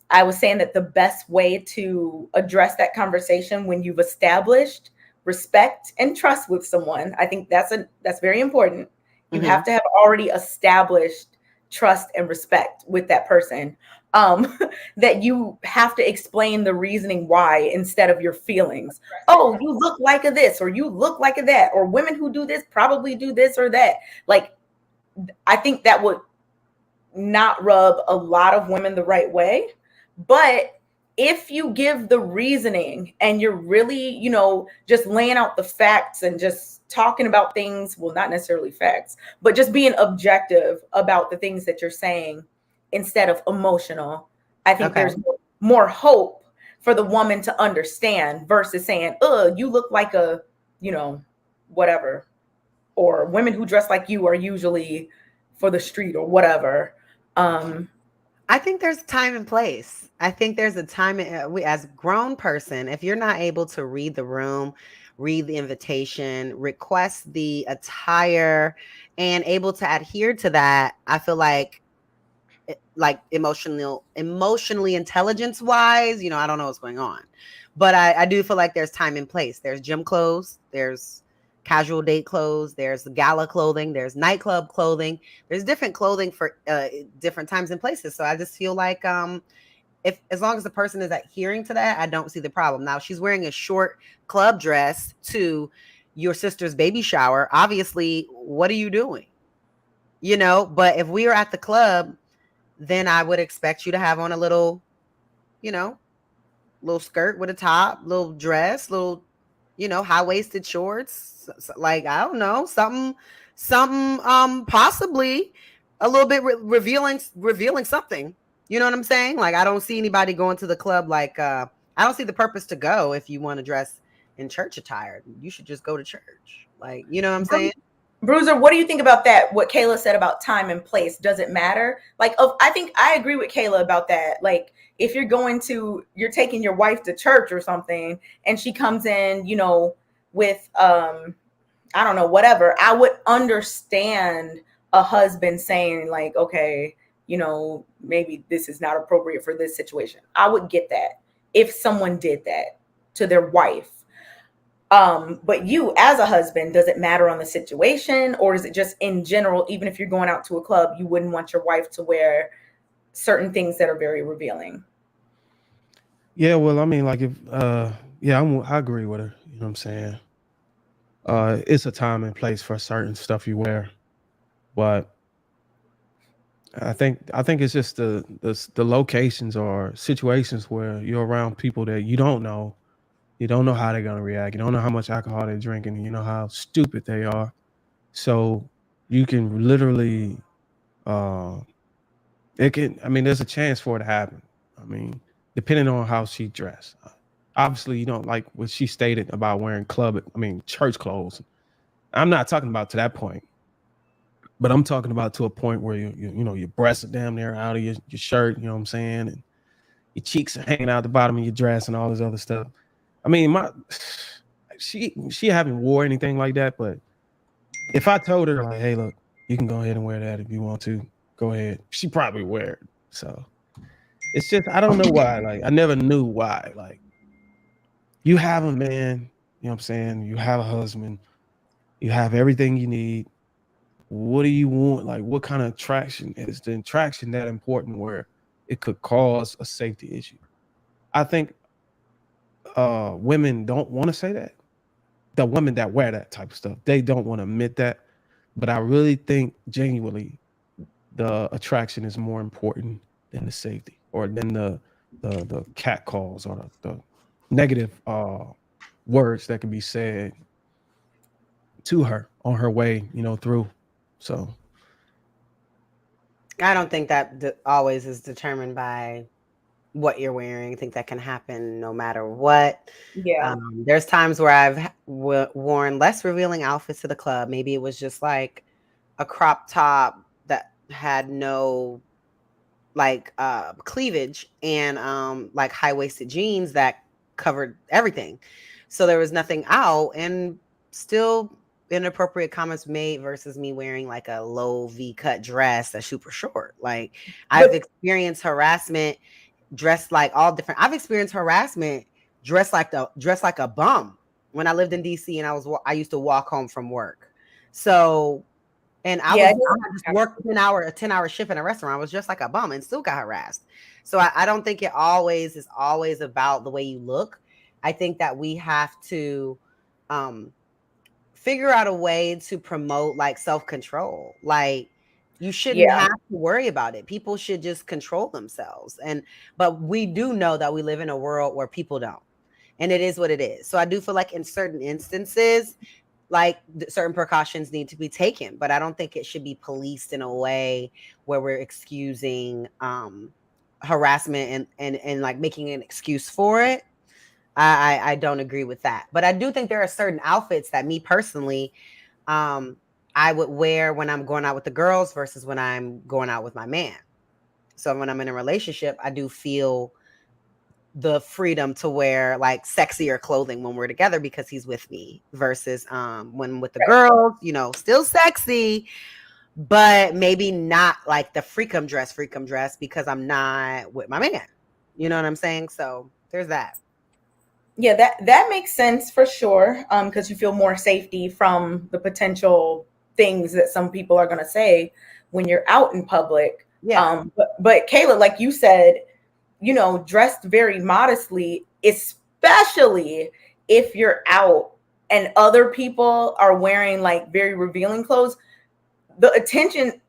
[SPEAKER 1] I was saying that the best way to address that conversation when you've established respect and trust with someone, I think that's very important. You have
[SPEAKER 3] Hmm.
[SPEAKER 1] to have already established trust and respect with that person. Um, that you have to explain the reasoning why instead of your feelings. Oh, you look like a this or you look like a that, or women who do this probably do this or that. Like, I think that would not rub a lot of women the right way. But if you give the reasoning and you're really, just laying out the facts and just talking about things, well, not necessarily facts, but just being objective about the things that you're saying instead of emotional, I think
[SPEAKER 3] Okay.
[SPEAKER 1] there's more hope for the woman to understand versus saying, you look like a, you know, whatever. Or women who dress like you are usually for the street or whatever. um
[SPEAKER 3] I think there's time and place. I think there's a time we, as a grown person, if you're not able to read the room, read the invitation, request the attire, and able to adhere to that, I feel like emotionally intelligence wise, I don't know what's going on. But I do feel like there's time and place. There's gym clothes, there's casual date clothes, there's gala clothing, there's nightclub clothing, there's different clothing for different times and places. So I just feel like if as long as the person is adhering to that, I don't see the problem. Now, she's wearing a short club dress to your sister's baby shower. Obviously, what are you doing? But if we are at the club, then I would expect you to have on a little, you know, little skirt with a top, little dress, little, high waisted shorts. Like, I don't know, something, possibly a little bit revealing something. You know what I'm saying? Like, I don't see anybody going to the club. Like, I don't see the purpose to go if you want to dress in church attire. You should just go to church. Like, you know what I'm saying?
[SPEAKER 1] Bruiser, what do you think about that? What Kayla said about time and place? Does it matter? Like, I think I agree with Kayla about that. Like, if you're taking your wife to church or something, and she comes in, with I don't know, whatever, I would understand a husband saying like, okay, maybe this is not appropriate for this situation. I would get that if someone did that to their wife. But you as a husband, does it matter on the situation, or is it just in general, even if you're going out to a club, you wouldn't want your wife to wear certain things that are very revealing?
[SPEAKER 2] Yeah, well, I mean, like if yeah, I agree with her. You know what I'm saying? It's a time and place for certain stuff you wear, but I think it's just the locations or situations where you're around people that you don't know. You don't know how they're gonna react. You don't know how much alcohol they're drinking. You know how stupid they are. So you can literally, uh, it can. I mean, there's a chance for it to happen. I mean, depending on how she dressed. Obviously, you don't like what she stated about wearing church clothes. I'm not talking about to that point, but I'm talking about to a point where your breasts are damn near out of your shirt. You know what I'm saying? And your cheeks are hanging out the bottom of your dress and all this other stuff. I mean, she haven't wore anything like that, but if I told her like, hey, look, you can go ahead and wear that if you want to, go ahead. She probably wear it. So it's just I don't know why. Like I never knew why. Like you have a man, you know what I'm saying? You have a husband, you have everything you need. What do you want? Like what kind of attraction is the attraction that important where it could cause a safety issue? I think women don't want to say that. The women that wear that type of stuff, they don't want to admit that. But I really think genuinely the attraction is more important than the safety or than the cat calls or the negative words that can be said to her on her way, through. So
[SPEAKER 3] I don't think that always is determined by what you're wearing. I think that can happen no matter what.
[SPEAKER 1] Yeah.
[SPEAKER 3] There's times where I've worn less revealing outfits to the club. Maybe it was just like a crop top that had no like cleavage and like high-waisted jeans that covered everything. So there was nothing out, and still inappropriate comments made versus me wearing like a low V-cut dress that's super short. Like I've
[SPEAKER 1] But
[SPEAKER 3] experienced harassment dressed like all different. I've experienced harassment dressed like a bum when I lived in DC and I used to walk home from work. So and
[SPEAKER 1] yeah,
[SPEAKER 3] I just worked a 10-hour shift in a restaurant. I was just like a bum and still got harassed. So I don't think it is always about the way you look. I think that we have to figure out a way to promote like self-control. Like you shouldn't
[SPEAKER 1] yeah,
[SPEAKER 3] have to worry about it. People should just control themselves. But we do know that we live in a world where people don't. And it is what it is. So I do feel like in certain instances, like certain precautions need to be taken, but I don't think it should be policed in a way where we're excusing harassment and like making an excuse for it. I don't agree with that, but I do think there are certain outfits that me personally I would wear when I'm going out with the girls versus when I'm going out with my man. So when I'm in a relationship, I do feel the freedom to wear like sexier clothing when we're together because he's with me versus when with the girls, still sexy, but maybe not like the freakum dress because I'm not with my man. You know what I'm saying? So there's that.
[SPEAKER 1] yeah. That makes sense for sure. Because you feel more safety from the potential things that some people are going to say when you're out in public.
[SPEAKER 3] Yeah.
[SPEAKER 1] But Kayla, like you said, dressed very modestly, especially if you're out and other people are wearing like very revealing clothes. The attention,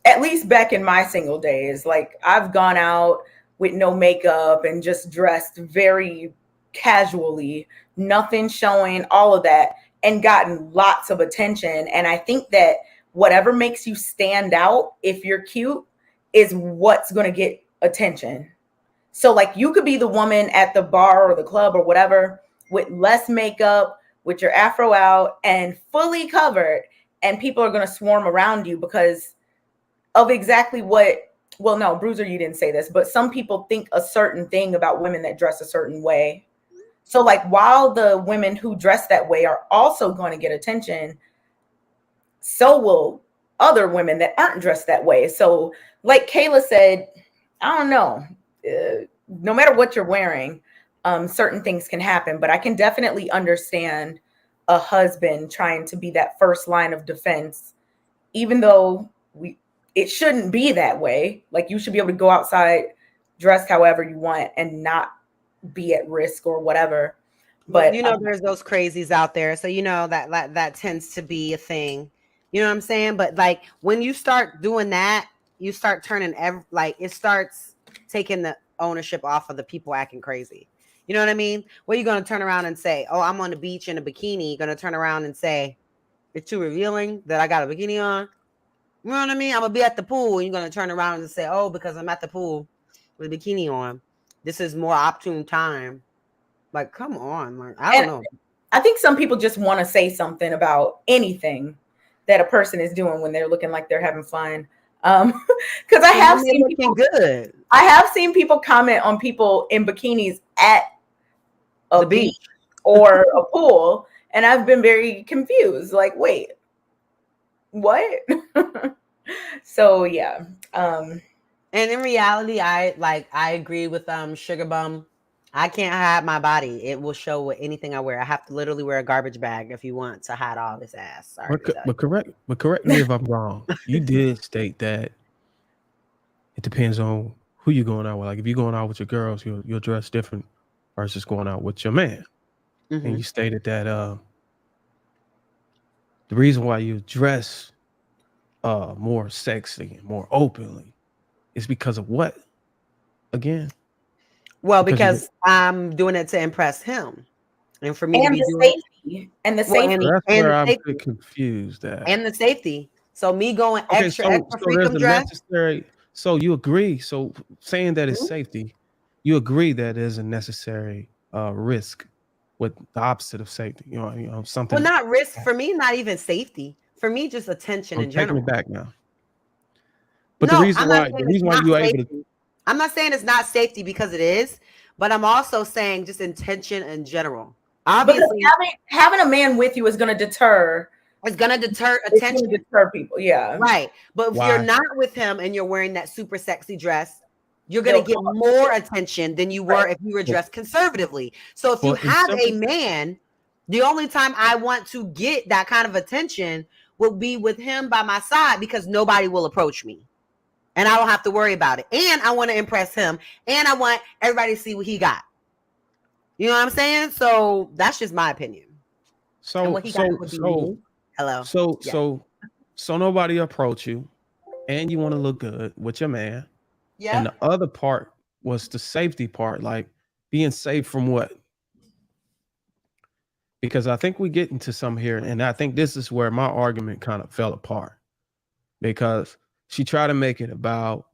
[SPEAKER 1] at least back in my single days, like I've gone out with no makeup and just dressed very casually, nothing showing, all of that, and gotten lots of attention. And I think that whatever makes you stand out, if you're cute, is what's going to get attention. So like you could be the woman at the bar or the club or whatever with less makeup, with your afro out and fully covered, and people are going to swarm around you because of exactly what, well, no, Bruiser, you didn't say this, but some people think a certain thing about women that dress a certain way. So like while the women who dress that way are also going to get attention, so will other women that aren't dressed that way. So like Kayla said, I don't know. No matter what you're wearing, certain things can happen. But I can definitely understand a husband trying to be that first line of defense, even though it shouldn't be that way. Like you should be able to go outside dressed however you want and not be at risk or whatever. But
[SPEAKER 3] There's those crazies out there. So that tends to be a thing. You know what I'm saying? But like when you start doing that, you start turning it starts taking the ownership off of the people acting crazy. You know what I mean? What are you going to turn around and say? Oh, I'm on the beach in a bikini. You're going to turn around and say, it's too revealing that I got a bikini on. You know what I mean? I'm going to be at the pool. And you're going to turn around and say, oh, because I'm at the pool with a bikini on, this is more opportune time. Like, come on. Like, I don't know.
[SPEAKER 1] I think some people just want to say something about anything that a person is doing when they're looking like they're having fun. Because I have seen people
[SPEAKER 3] good.
[SPEAKER 1] I have seen people comment on people in bikinis at a beach or a pool, and I've been very confused. Like, wait, what? So yeah.
[SPEAKER 3] And in reality, I agree with Sugar Bum. I can't hide my body. It will show with anything I wear. I have to literally wear a garbage bag if you want to hide all this ass. Sorry
[SPEAKER 2] but correct me if I'm wrong. You did state that it depends on who you're going out with. Like if you're going out with your girls, you'll dress different versus going out with your man.
[SPEAKER 3] Mm-hmm.
[SPEAKER 2] And you stated that the reason why you dress more sexy and more openly is because of what? Again?
[SPEAKER 3] Well, because I'm doing it to impress him. And for me
[SPEAKER 1] and
[SPEAKER 3] to be
[SPEAKER 1] the
[SPEAKER 3] doing
[SPEAKER 1] safety and the safety.
[SPEAKER 2] That's where I'm confused at.
[SPEAKER 3] And the safety. So me going
[SPEAKER 2] Okay,
[SPEAKER 3] extra
[SPEAKER 2] so there's
[SPEAKER 3] freakum
[SPEAKER 2] a
[SPEAKER 3] dress.
[SPEAKER 2] necessary. So you agree. So saying that it's
[SPEAKER 3] Mhm.
[SPEAKER 2] safety, you agree that there's a necessary risk with the opposite of safety.
[SPEAKER 3] Well,
[SPEAKER 2] Something.
[SPEAKER 3] not risk for me, not even safety. For me, just attention
[SPEAKER 2] I'm
[SPEAKER 3] in
[SPEAKER 2] taking it
[SPEAKER 3] general.
[SPEAKER 2] back now. But
[SPEAKER 3] No, I'm not
[SPEAKER 2] the
[SPEAKER 3] saying it's
[SPEAKER 2] reason why
[SPEAKER 3] not
[SPEAKER 2] you are able to,
[SPEAKER 3] safety. I'm not saying it's not safety because it is, but I'm also saying just intention in general.
[SPEAKER 1] Because
[SPEAKER 3] Obviously,
[SPEAKER 1] having a man with you is going to deter.
[SPEAKER 3] it's gonna deter
[SPEAKER 1] It's going to
[SPEAKER 3] attention.
[SPEAKER 1] deter people. Yeah,
[SPEAKER 3] Right. But if you're
[SPEAKER 2] why?
[SPEAKER 3] not with him and you're wearing that super sexy dress, you're going to
[SPEAKER 1] they'll
[SPEAKER 3] get
[SPEAKER 1] come up.
[SPEAKER 3] more attention than you were
[SPEAKER 1] Right.
[SPEAKER 3] if you were
[SPEAKER 2] Well,
[SPEAKER 3] dressed conservatively. So if you
[SPEAKER 2] well, in
[SPEAKER 3] have a
[SPEAKER 2] simple.
[SPEAKER 3] man, the only time I want to get that kind of attention will be with him by my side because nobody will approach me. And I don't have to worry about it. And I want to impress him. And I want everybody to see what he got. You know what I'm saying? So that's just my opinion. And
[SPEAKER 2] So
[SPEAKER 3] what he got
[SPEAKER 2] so
[SPEAKER 3] would be
[SPEAKER 2] so
[SPEAKER 3] me. Hello.
[SPEAKER 2] so
[SPEAKER 3] Yeah.
[SPEAKER 2] so so nobody approach you, and you want to look good with your man. And the
[SPEAKER 3] Yep.
[SPEAKER 2] other part was the safety part, like being safe from what? Because I think we get into some here, and I think this is where my argument kind of fell apart because she tried to make it about,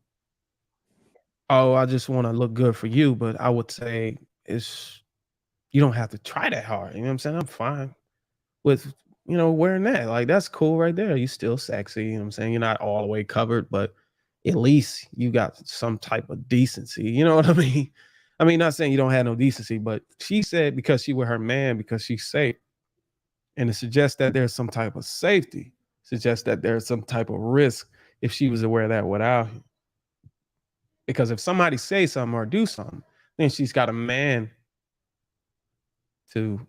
[SPEAKER 2] oh, I just want to look good for you, but I would say it's you don't have to try that hard. You know what I'm saying? I'm fine with wearing that. Like that's cool right there. You still sexy. You know what I'm saying? You're not all the way covered, but at least you got some type of decency. You know what I mean? I mean, not saying you don't have no decency, but she said because she with her man, because she's safe. And it suggests that there's some type of safety, suggests that there's some type of risk if she was aware of that without him. Because if somebody say something or do something, then she's got a man to,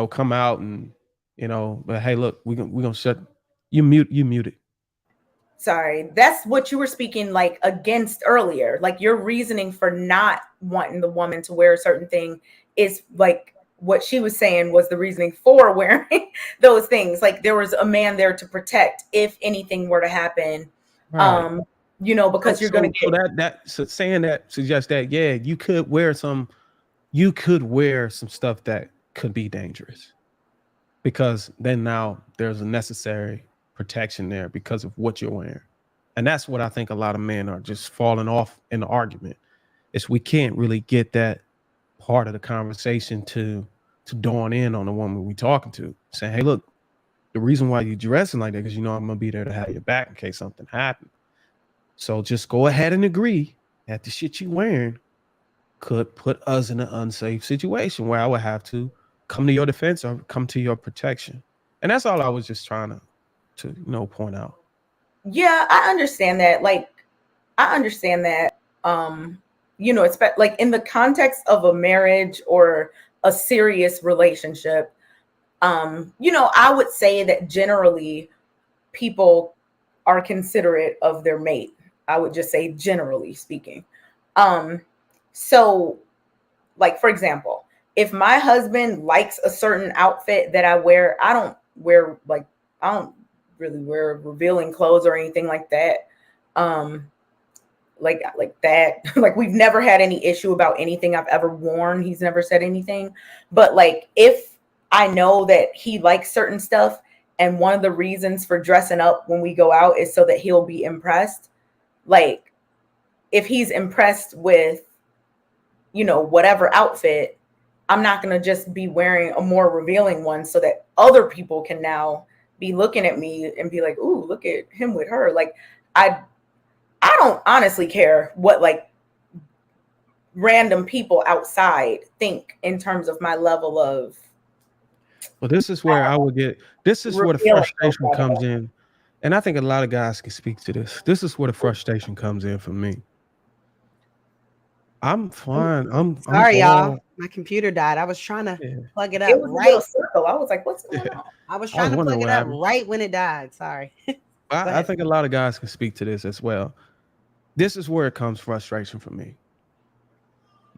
[SPEAKER 2] come out and, but hey, look, we gonna shut you muted.
[SPEAKER 1] Sorry, that's what you were speaking like against earlier. Like your reasoning for not wanting the woman to wear a certain thing is like what she was saying was the reasoning for wearing those things. Like there was a man there to protect if anything were to happen.
[SPEAKER 2] Right.
[SPEAKER 1] Um,
[SPEAKER 2] So
[SPEAKER 1] because you're gonna
[SPEAKER 2] so so
[SPEAKER 1] get
[SPEAKER 2] that saying that suggests that yeah, you could wear some stuff that could be dangerous. Because then now there's a necessary protection there because of what you're wearing. And that's what I think a lot of men are just falling off in the argument. Is we can't really get that part of the conversation to dawn in on the woman we talking to, saying, hey, look, the reason why you dressing like that because I'm gonna be there to have your back in case something happens. So just go ahead and agree that the shit you wearing could put us in an unsafe situation where I would have to come to your defense or come to your protection. And that's all I was just trying to point out.
[SPEAKER 1] yeah, I understand that. Like I understand that. It's like in the context of a marriage or a serious relationship, I would say that generally people are considerate of their mate. I would just say generally speaking. Um, so like for example, if my husband likes a certain outfit that I wear, I don't really wear revealing clothes or anything like that. Um, like that like we've never had any issue about anything I've ever worn. He's never said anything. But like if I know that he likes certain stuff and one of the reasons for dressing up when we go out is so that he'll be impressed, like if he's impressed with whatever outfit, I'm not going to just be wearing a more revealing one so that other people can now be looking at me and be like, ooh, look at him with her. Like I I don't honestly care what like random people outside think in terms of my level of
[SPEAKER 2] Well, this is where this is where the
[SPEAKER 1] revealing.
[SPEAKER 2] frustration comes in. And I think a lot of guys can speak to this. This is where the frustration comes in for me. I'm fine. I'm
[SPEAKER 3] Sorry, y'all.
[SPEAKER 2] all
[SPEAKER 3] My computer died. I was trying to
[SPEAKER 2] yeah.
[SPEAKER 3] plug it
[SPEAKER 1] It
[SPEAKER 3] up
[SPEAKER 1] was a little
[SPEAKER 3] right.
[SPEAKER 1] circle. I was like, what's going
[SPEAKER 2] Yeah.
[SPEAKER 1] on?
[SPEAKER 3] I was
[SPEAKER 2] I was
[SPEAKER 3] trying to
[SPEAKER 2] wondering
[SPEAKER 3] plug it
[SPEAKER 2] what
[SPEAKER 3] up
[SPEAKER 2] happened.
[SPEAKER 3] right when it died. Sorry. Go
[SPEAKER 2] I
[SPEAKER 3] ahead.
[SPEAKER 2] think a lot of guys can speak to this as well. This is where it comes frustration for me.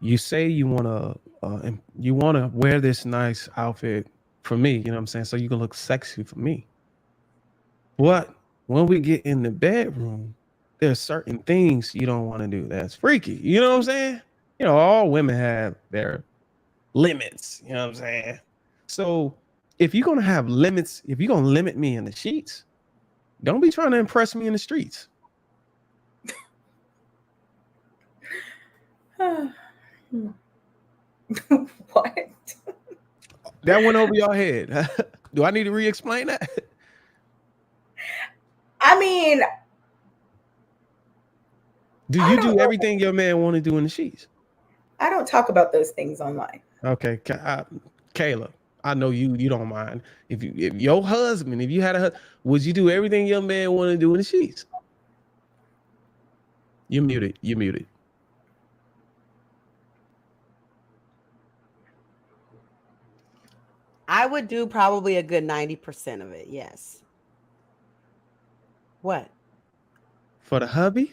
[SPEAKER 2] You say you wanna wear this nice outfit for me, you know what I'm saying? So you can look sexy for me. But when we get in the bedroom, there's certain things you don't want to do that's freaky. You know what I'm saying? All women have their limits. You know what I'm saying? So if you're gonna have limits, if you're gonna limit me in the sheets, Don't be trying to impress me in the streets.
[SPEAKER 1] What?
[SPEAKER 2] That went over your head. Do I need to re-explain that?
[SPEAKER 1] I mean,
[SPEAKER 2] Do
[SPEAKER 1] I
[SPEAKER 2] you
[SPEAKER 1] don't
[SPEAKER 2] do
[SPEAKER 1] know.
[SPEAKER 2] everything your man want to do in the sheets?
[SPEAKER 1] I don't talk about those things online.
[SPEAKER 2] Okay, Kayla, I know you don't mind. If your husband, if you had a husband, would you do everything your man want to do in the sheets? You muted. You muted.
[SPEAKER 3] I would do probably a good 90% of it. Yes. What?
[SPEAKER 2] For the hubby?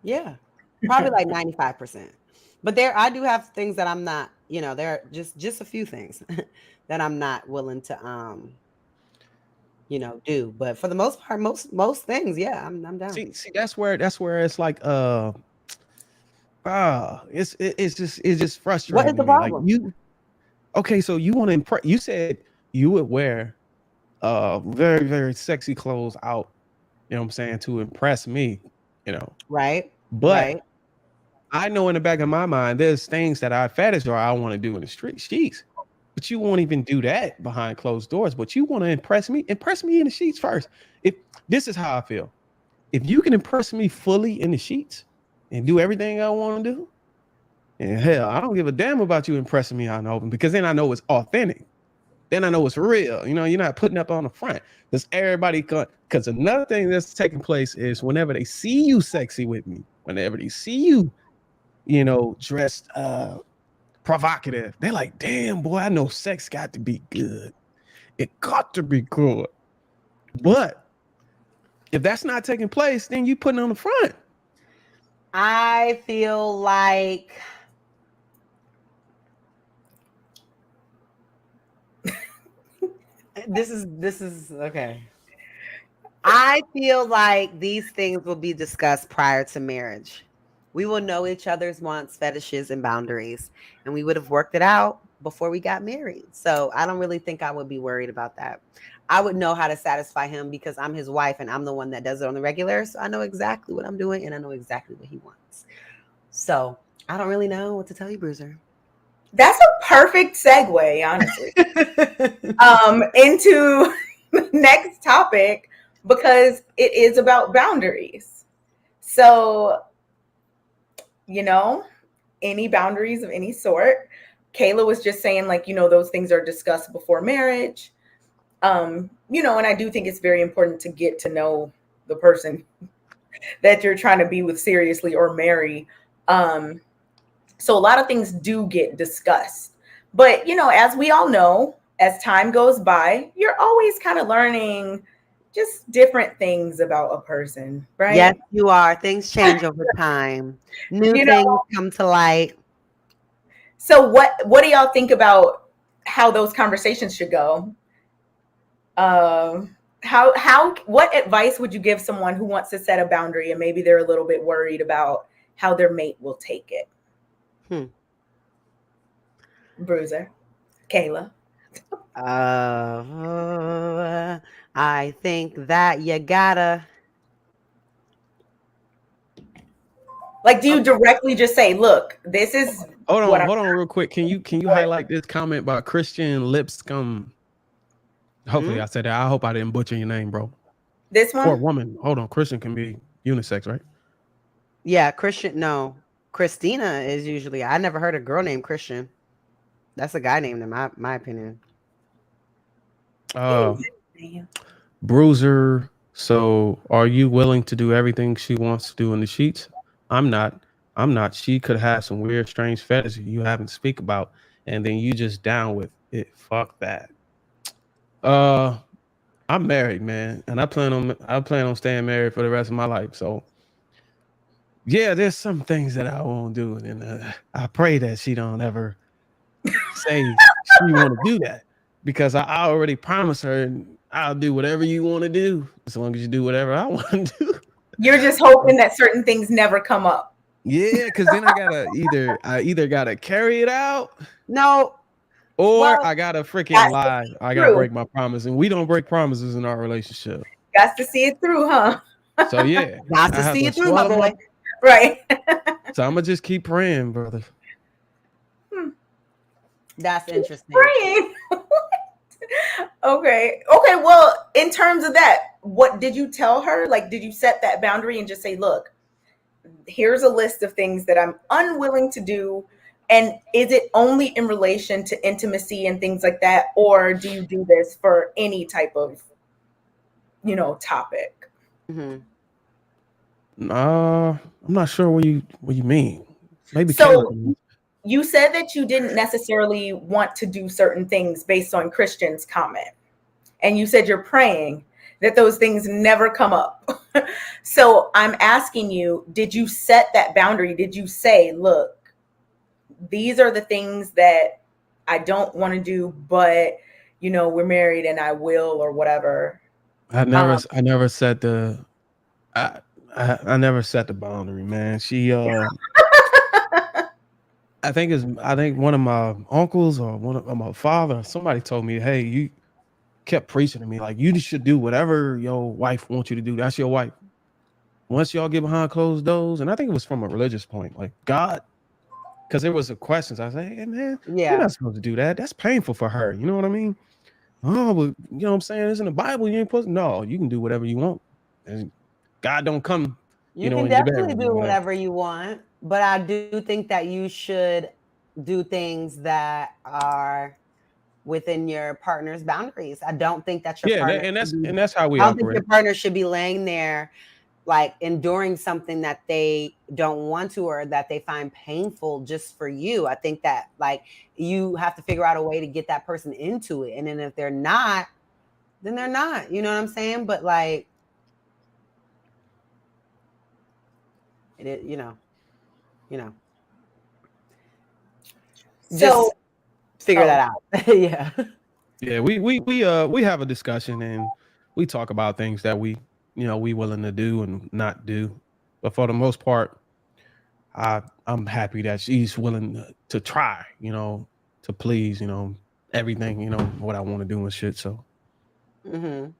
[SPEAKER 3] Yeah. Probably like 95%. But I do have things that I'm not, there are just a few things that I'm not willing to do. But for the most part, most things, yeah, I'm down.
[SPEAKER 2] See, that's where it's like it's just
[SPEAKER 3] What
[SPEAKER 2] frustrating
[SPEAKER 3] is
[SPEAKER 2] to
[SPEAKER 3] the
[SPEAKER 2] me. Like
[SPEAKER 3] problem?
[SPEAKER 2] okay, so you want to impress, you said you would wear very, very sexy clothes out, you know what I'm saying, to impress me,
[SPEAKER 3] Right.
[SPEAKER 2] But I know in the back of my mind, there's things that I fetish or I want to do in the street sheets. But you won't even do that behind closed doors. But you want to impress me in the sheets first. If this is how I feel. If you can impress me fully in the sheets and do everything I want to do, and hell, I don't give a damn about you impressing me out in the open, because then I know it's authentic. Then I know it's real. You're not putting up on the front. Because because another thing that's taking place is whenever they see you sexy with me, whenever they see you, dressed provocative, they're like, damn, boy, I know sex got to be good. It got to be good. But if that's not taking place, then you putting on the front.
[SPEAKER 3] I feel like this is okay. I feel like these things will be discussed prior to marriage. We will know each other's wants, fetishes, and boundaries, and we would have worked it out before we got married. So I don't really think I would be worried about that. I would know how to satisfy him because I'm his wife and I'm the one that does it on the regular. So I know exactly what I'm doing and I know exactly what he wants. So I don't really know what to tell you, Bruiser.
[SPEAKER 1] That's a perfect segue, honestly, into the next topic, because it is about boundaries. So, any boundaries of any sort. Kayla was just saying, like, those things are discussed before marriage. And I do think it's very important to get to know the person that you're trying to be with seriously or marry. So a lot of things do get discussed. But, as we all know, as time goes by, you're always kind of learning just different things about a person, right?
[SPEAKER 3] Yes, you are. Things change over time. New things come to light.
[SPEAKER 1] So what do y'all think about how those conversations should go? What advice would you give someone who wants to set a boundary and maybe they're a little bit worried about how their mate will take it? Bruiser, Kayla.
[SPEAKER 3] I think that you gotta.
[SPEAKER 1] Like, do you directly just say, "Look, this is"?
[SPEAKER 2] Hold on, real quick. Can you highlight this comment by Christian Lipscomb? Hopefully, I said that. I hope I didn't butcher your name, bro.
[SPEAKER 1] This one
[SPEAKER 2] or woman. Hold on, Christian can be unisex, right?
[SPEAKER 3] Yeah, Christian. No, Christina is usually. I never heard a girl named Christian. That's a guy named in my opinion.
[SPEAKER 2] Bruiser. So, are you willing to do everything she wants to do in the sheets? I'm not. She could have some weird, strange fetish you haven't speak about, and then you just down with it. Fuck that. I'm married, man, and I plan on staying married for the rest of my life. So, yeah, there's some things that I won't do, and I pray that she don't ever say she want to do that, because I already promised her I'll do whatever you want to do as long as you do whatever I want to do.
[SPEAKER 1] You're just hoping that certain things never come up.
[SPEAKER 2] Yeah, because then I either gotta carry it out.
[SPEAKER 3] No.
[SPEAKER 2] Or I gotta freaking lie. I gotta break my promise, and we don't break promises in our relationship.
[SPEAKER 1] Got to see it through, huh?
[SPEAKER 2] So yeah,
[SPEAKER 3] Got
[SPEAKER 2] I
[SPEAKER 3] to
[SPEAKER 2] have
[SPEAKER 3] see
[SPEAKER 2] to
[SPEAKER 3] it through, my
[SPEAKER 2] swallow
[SPEAKER 3] boy.
[SPEAKER 1] Right.
[SPEAKER 2] So I'm gonna just keep praying, brother.
[SPEAKER 3] That's interesting.
[SPEAKER 1] Praying. Okay. Okay. Well, in terms of that, what did you tell her? Like, did you set that boundary and just say, look, here's a list of things that I'm unwilling to do? And is it only in relation to intimacy and things like that? Or do you do this for any type of, topic?
[SPEAKER 3] Mhm.
[SPEAKER 2] I'm not sure what you mean. Maybe Kayla.
[SPEAKER 1] So you said that you didn't necessarily want to do certain things based on Christian's comment. And you said you're praying that those things never come up. So I'm asking you, did you set that boundary? Did you say, look, these are the things that I don't want to do, but we're married and I will, or whatever?
[SPEAKER 2] I never set the I never set the boundary, man. She I think one of my uncles or one of my father, somebody told me, hey, you kept preaching to me like you should do whatever your wife wants you to do. That's your wife. Once y'all get behind closed doors, and I think it was from a religious point, like God, because there was a questions. I say, hey man, you're not supposed to do that. That's painful for her. You know what I mean? Oh, but you know what I'm saying? It's in the Bible. You ain't supposed to. No, you can do whatever you want. And God don't come,
[SPEAKER 3] You can
[SPEAKER 2] in your
[SPEAKER 3] definitely
[SPEAKER 2] bedroom
[SPEAKER 3] do
[SPEAKER 2] or whatever.
[SPEAKER 3] whatever you want, but I do think that you should do things that are within your partner's boundaries. I don't think that your
[SPEAKER 2] Yeah,
[SPEAKER 3] partner
[SPEAKER 2] and that's how we
[SPEAKER 3] I don't think
[SPEAKER 2] operate.
[SPEAKER 3] your partner should be laying there like enduring something that they don't want to or that they find painful just for you. I think that like you have to figure out a way to get that person into it. And then if they're not, then they're not. You know what I'm saying? But like it, you know.
[SPEAKER 1] So,
[SPEAKER 3] Just figure that out. Yeah.
[SPEAKER 2] Yeah, we have a discussion and we talk about things that we willing to do and not do. But for the most part, I'm happy that she's willing to try, to please, everything, what I want to do and shit. So,
[SPEAKER 3] Mm-hmm.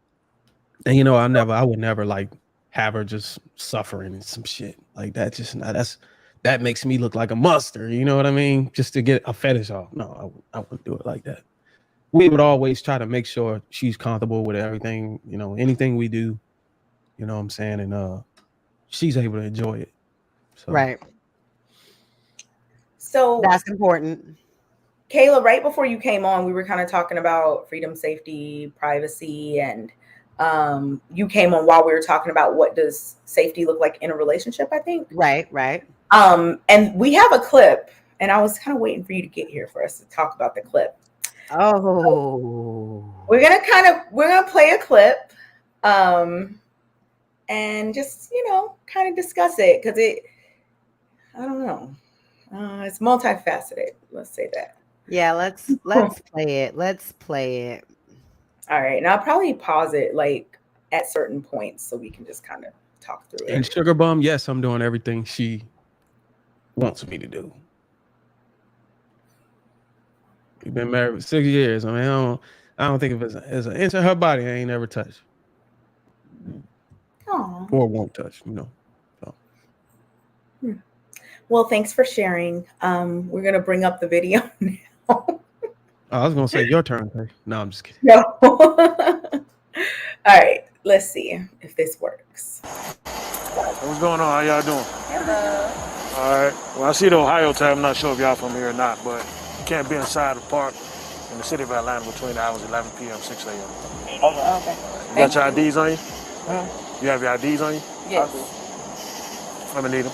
[SPEAKER 2] and I would never like have her just suffering and some shit like that. Just not that makes me look like a monster. You know what I mean? Just to get a fetish off. No, I wouldn't do it like that. We would always try to make sure she's comfortable with everything, anything we do, you know what I'm saying? And she's able to enjoy it. So
[SPEAKER 3] Right.
[SPEAKER 1] So
[SPEAKER 3] that's important.
[SPEAKER 1] Kayla, right before you came on, we were kind of talking about freedom, safety, privacy, and you came on while we were talking about what does safety look like in a relationship, I think.
[SPEAKER 3] Right.
[SPEAKER 1] And we have a clip, and I was kind of waiting for you to get here for us to talk about the clip.
[SPEAKER 3] Oh.
[SPEAKER 1] We're gonna play a clip, and just kind of discuss it because I don't know, it's multifaceted. Let's say that.
[SPEAKER 3] Yeah, let's play it. Let's play it.
[SPEAKER 1] All right, and I'll probably pause it like at certain points so we can just kind of talk through it.
[SPEAKER 2] And Sugar Bum, yes, I'm doing everything she wants me to do. We've been married for 6 years. I mean, I don't think if it's an inch of her body I ain't never touched.
[SPEAKER 1] Aww.
[SPEAKER 2] Or won't touch, So.
[SPEAKER 1] Well, thanks for sharing. We're gonna bring up the video now.
[SPEAKER 2] I was gonna say your turn, Kay. No, I'm just kidding.
[SPEAKER 1] No. All right, let's see if this works.
[SPEAKER 4] What's going on? How y'all doing?
[SPEAKER 1] Hello.
[SPEAKER 4] All right. Well, I see the Ohio time. I'm not sure if y'all from here or not, but you can't be inside the park in the city of Atlanta between the hours 11 p.m. 6 a.m.
[SPEAKER 1] Okay.
[SPEAKER 4] You got your IDs on you?
[SPEAKER 1] Uh-huh.
[SPEAKER 4] You have your IDs on you?
[SPEAKER 1] Yes.
[SPEAKER 4] Let me need them.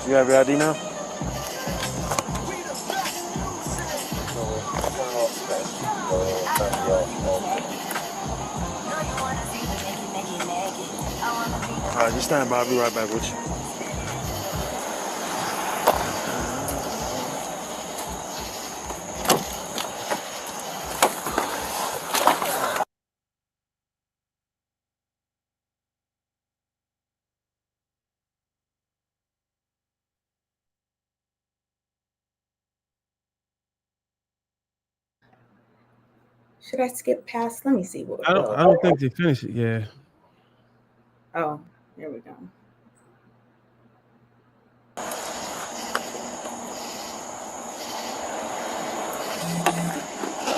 [SPEAKER 4] You have your ID now? All right, just stand by. I'll be right back with you.
[SPEAKER 1] Should I skip past? Let me see what it was.
[SPEAKER 2] I don't think they finished it. Yeah.
[SPEAKER 1] Oh, here we go.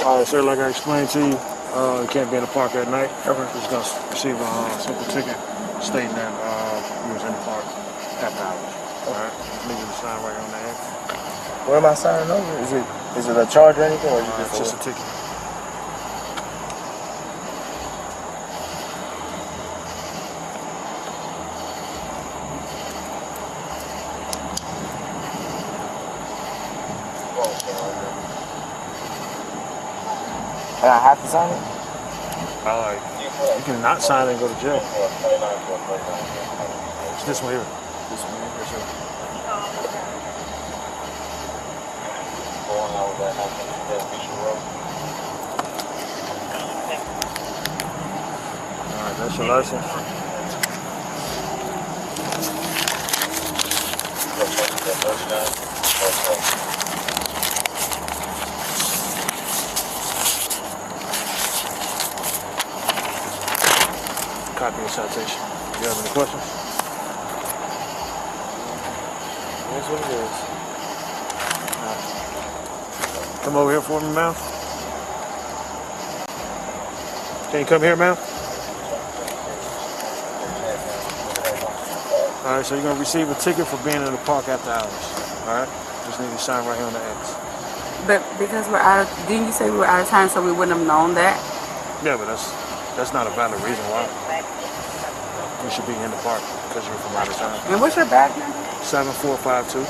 [SPEAKER 4] All right, sir, like I explained to you, you can't be in the park at night. You're just going to receive a simple ticket stating that you was in the park after hours. All right? Leave you the sign right on the edge.
[SPEAKER 5] Where am I signing over? Is it a charge or anything, or is it
[SPEAKER 4] It's just a ticket.
[SPEAKER 5] And I have to sign it?
[SPEAKER 4] You can not sign it and go to jail. It's this one here.
[SPEAKER 5] This one here, for sure. Going on with that,
[SPEAKER 4] All right, that's your license. Copy of citation. Do you have any questions?
[SPEAKER 5] That's what it is.
[SPEAKER 4] Come over here for me, ma'am. Can you come here, ma'am? All right, so you're gonna receive a ticket for being in the park after hours. All right, just need to sign right here on the X.
[SPEAKER 6] But because we're out of, didn't you say we were out of time, so we wouldn't have known that?
[SPEAKER 4] Yeah, but that's not a valid reason why you should be in the park because you're from out of town.
[SPEAKER 6] And what's your bag number?
[SPEAKER 4] 7452.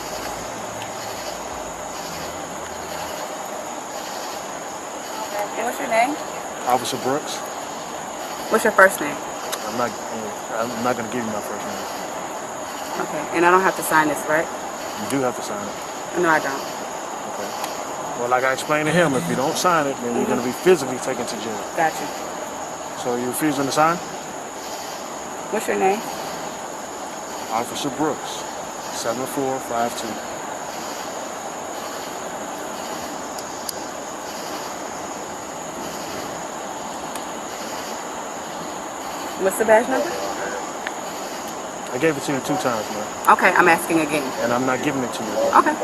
[SPEAKER 6] And what's your name?
[SPEAKER 4] Officer Brooks.
[SPEAKER 6] What's your first name?
[SPEAKER 4] I'm not gonna give you my first name.
[SPEAKER 6] Okay, and I don't have to sign this, right?
[SPEAKER 4] You do have to sign it.
[SPEAKER 6] No, I don't.
[SPEAKER 4] Okay. Well, like I explained to him, if you don't sign it, then you're gonna be physically taken to jail.
[SPEAKER 6] Gotcha.
[SPEAKER 4] So you refusing to sign?
[SPEAKER 6] What's your name?
[SPEAKER 4] Officer Brooks, 7452.
[SPEAKER 6] What's the badge number?
[SPEAKER 4] I gave it to you 2 times, man,
[SPEAKER 6] Okay, I'm asking again.
[SPEAKER 4] and I'm not giving it to you.
[SPEAKER 6] Okay.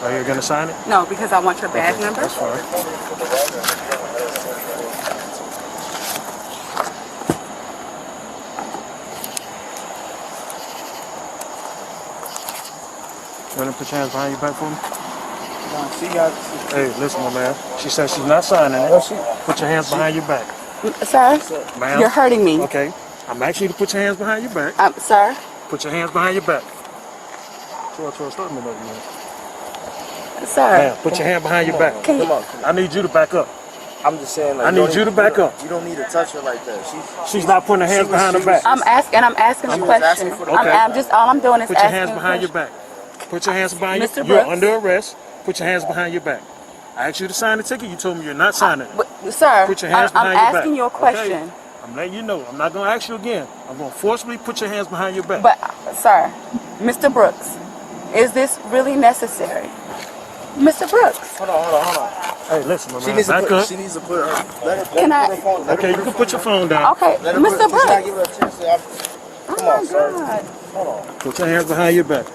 [SPEAKER 4] Are you gonna sign it?
[SPEAKER 6] No, because I want your badge number.
[SPEAKER 4] That's fine. You want to put your hands behind your back for me?
[SPEAKER 5] She got.
[SPEAKER 4] Hey, listen, my man. She said she's not signing it. Put your hands behind your back.
[SPEAKER 6] Sir,
[SPEAKER 4] Ma'am.
[SPEAKER 6] you're hurting me.
[SPEAKER 4] Okay. I'm asking you to put your hands behind your back.
[SPEAKER 6] Sir,
[SPEAKER 4] Put your hands behind your back. Start me up, man.
[SPEAKER 6] sir.
[SPEAKER 4] Ma'am, put your hand behind your back.
[SPEAKER 6] Can you,
[SPEAKER 5] Come on.
[SPEAKER 4] I need you to back up.
[SPEAKER 5] I'm just saying. Like,
[SPEAKER 4] I need you to back up.
[SPEAKER 5] You don't need to touch her like that.
[SPEAKER 4] She's not putting her hands
[SPEAKER 5] She was-
[SPEAKER 4] behind her
[SPEAKER 5] she
[SPEAKER 4] back.
[SPEAKER 6] I'm asking a
[SPEAKER 5] was
[SPEAKER 6] question.
[SPEAKER 5] asking for the
[SPEAKER 6] I'm just all I'm doing is
[SPEAKER 4] Put your
[SPEAKER 6] asking
[SPEAKER 4] hands
[SPEAKER 6] a
[SPEAKER 4] behind your
[SPEAKER 6] question.
[SPEAKER 4] back. Put your hands behind
[SPEAKER 6] Mr.
[SPEAKER 4] your You're
[SPEAKER 6] Brooks.
[SPEAKER 4] under arrest. Put your hands behind your back. I asked you to sign the ticket. You told me you're not signing it.
[SPEAKER 6] But, sir,
[SPEAKER 4] Put your hands
[SPEAKER 6] I'm
[SPEAKER 4] behind your back.
[SPEAKER 6] asking you a question.
[SPEAKER 4] Okay? I'm letting you know. I'm not going to ask you again. I'm going to forcibly put your hands behind your back.
[SPEAKER 6] But, sir, Mr. Brooks, is this really necessary? Mr. Brooks,
[SPEAKER 5] Hold on.
[SPEAKER 4] Hey, listen, my
[SPEAKER 5] She
[SPEAKER 4] man.
[SPEAKER 5] needs to
[SPEAKER 4] Back
[SPEAKER 5] put.
[SPEAKER 4] up.
[SPEAKER 5] She needs to put her. Let her.
[SPEAKER 6] Can
[SPEAKER 5] let
[SPEAKER 6] I-
[SPEAKER 5] her phone. Let her
[SPEAKER 4] Okay, you can put your phone down.
[SPEAKER 6] okay,
[SPEAKER 5] Let her
[SPEAKER 6] Mr.
[SPEAKER 5] put, just gotta
[SPEAKER 6] Brooks.
[SPEAKER 5] give her a chance to.
[SPEAKER 6] Oh
[SPEAKER 5] Come
[SPEAKER 6] my
[SPEAKER 5] on, sir.
[SPEAKER 6] God.
[SPEAKER 5] Hold on.
[SPEAKER 4] Put your hands behind your back.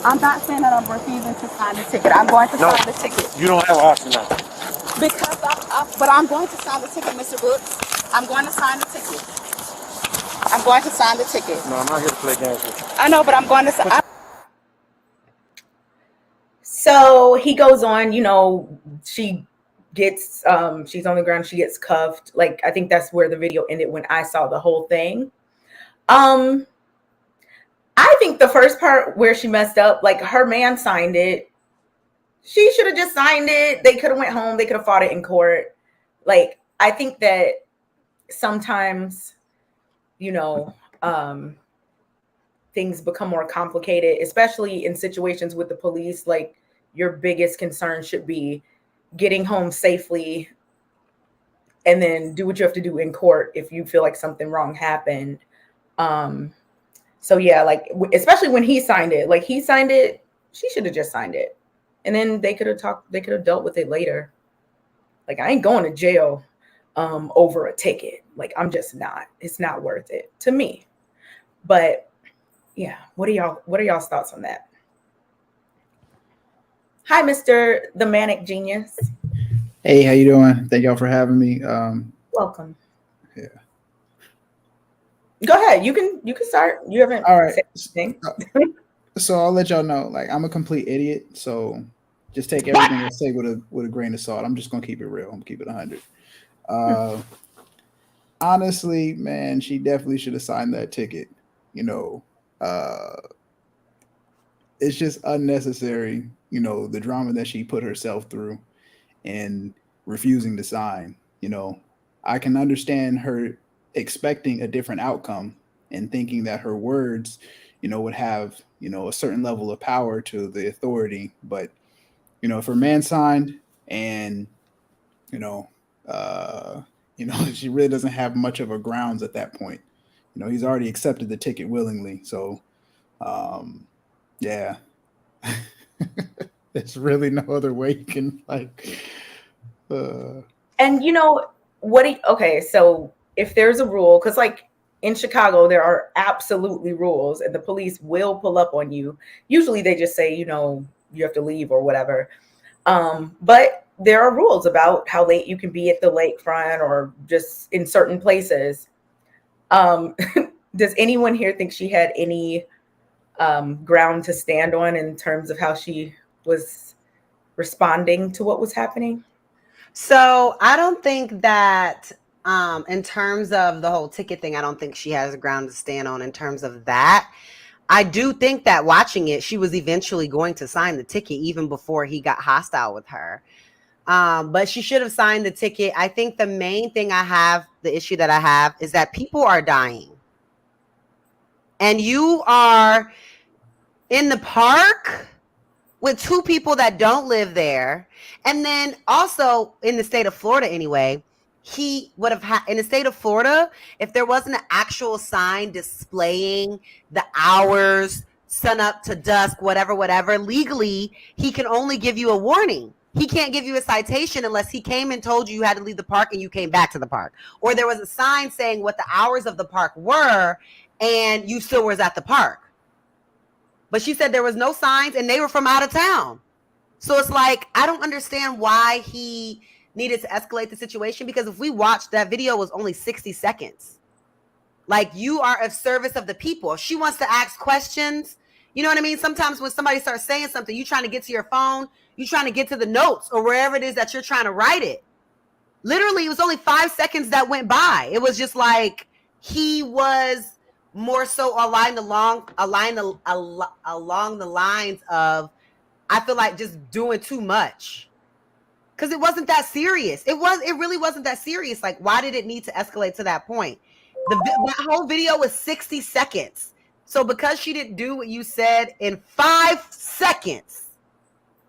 [SPEAKER 6] I'm not saying that I'm refusing to sign the ticket. I'm going to
[SPEAKER 4] No.
[SPEAKER 6] sign the ticket.
[SPEAKER 4] You don't have an option now.
[SPEAKER 6] Because but I'm going to sign the ticket, Mr. Brooks. I'm going to sign the ticket. I'm going to sign the ticket.
[SPEAKER 4] No, I'm not here to play games with you.
[SPEAKER 6] I know, but I'm going to sign.
[SPEAKER 1] So he goes on, she gets she's on the ground, she gets cuffed. Like, I think that's where the video ended when I saw the whole thing. I think the first part where she messed up, like, her man signed it. She should have just signed it. They could have went home. They could have fought it in court. Like, I think that sometimes, things become more complicated, especially in situations with the police. Like, your biggest concern should be getting home safely and then do what you have to do in court if you feel like something wrong happened. So yeah, like, especially when he signed it, she should have just signed it. And then they could have dealt with it later. Like, I ain't going to jail over a ticket. Like, I'm just not. It's not worth it to me. But yeah, what are y'all's thoughts on that? Hi, Mr. the Manic Genius.
[SPEAKER 7] Hey, how you doing? Thank y'all for having me.
[SPEAKER 1] Welcome.
[SPEAKER 7] Yeah.
[SPEAKER 1] Go ahead. You can start. You haven't
[SPEAKER 7] All right.
[SPEAKER 1] said anything.
[SPEAKER 7] So I'll let y'all know. Like, I'm a complete idiot. So just take everything I say with a grain of salt. I'm just gonna keep it real. I'm gonna keep it 100. Honestly, man, she definitely should have signed that ticket. You know, it's just unnecessary. You know, the drama that she put herself through and refusing to sign. You know, I can understand her expecting a different outcome and thinking that her words, you know, would have, you know, a certain level of power to the authority. But, you know, if her man signed and, you know, she really doesn't have much of a grounds at that point. You know, he's already accepted the ticket willingly. So, yeah, there's really no other way you can like.
[SPEAKER 1] And okay, so if there's a rule, because like in Chicago, there are absolutely rules, and the police will pull up on you. Usually they just say, you have to leave or whatever. But there are rules about how late you can be at the lakefront or just in certain places. Does anyone here think she had any ground to stand on in terms of how she was responding to what was happening?
[SPEAKER 3] So I don't think that in terms of the whole ticket thing, I don't think she has a ground to stand on in terms of that. I do think that watching it, she was eventually going to sign the ticket even before he got hostile with her. But she should have signed the ticket. I think the main thing the issue that I have is that people are dying. And you are in the park with two people that don't live there. And then also in the state of Florida anyway, he would have in the state of Florida, if there wasn't an actual sign displaying the hours, sun up to dusk, whatever, legally, he can only give you a warning. He can't give you a citation unless he came and told you had to leave the park and you came back to the park. Or there was a sign saying what the hours of the park were and you still was at the park. But she said there was no signs and they were from out of town. So it's like, I don't understand why he needed to escalate the situation, because if we watched that video, it was only 60 seconds. Like, you are of service of the people. If she wants to ask questions, you know what I mean? Sometimes when somebody starts saying something, you trying to get to your phone, you trying to get to the notes or wherever it is that you're trying to write it. Literally, it was only 5 seconds that went by. It was just like he was more so along the lines of, I feel like just doing too much. Because it wasn't that serious. It really wasn't that serious. Like, why did it need to escalate to that point? That whole video was 60 seconds. So because she didn't do what you said in 5 seconds,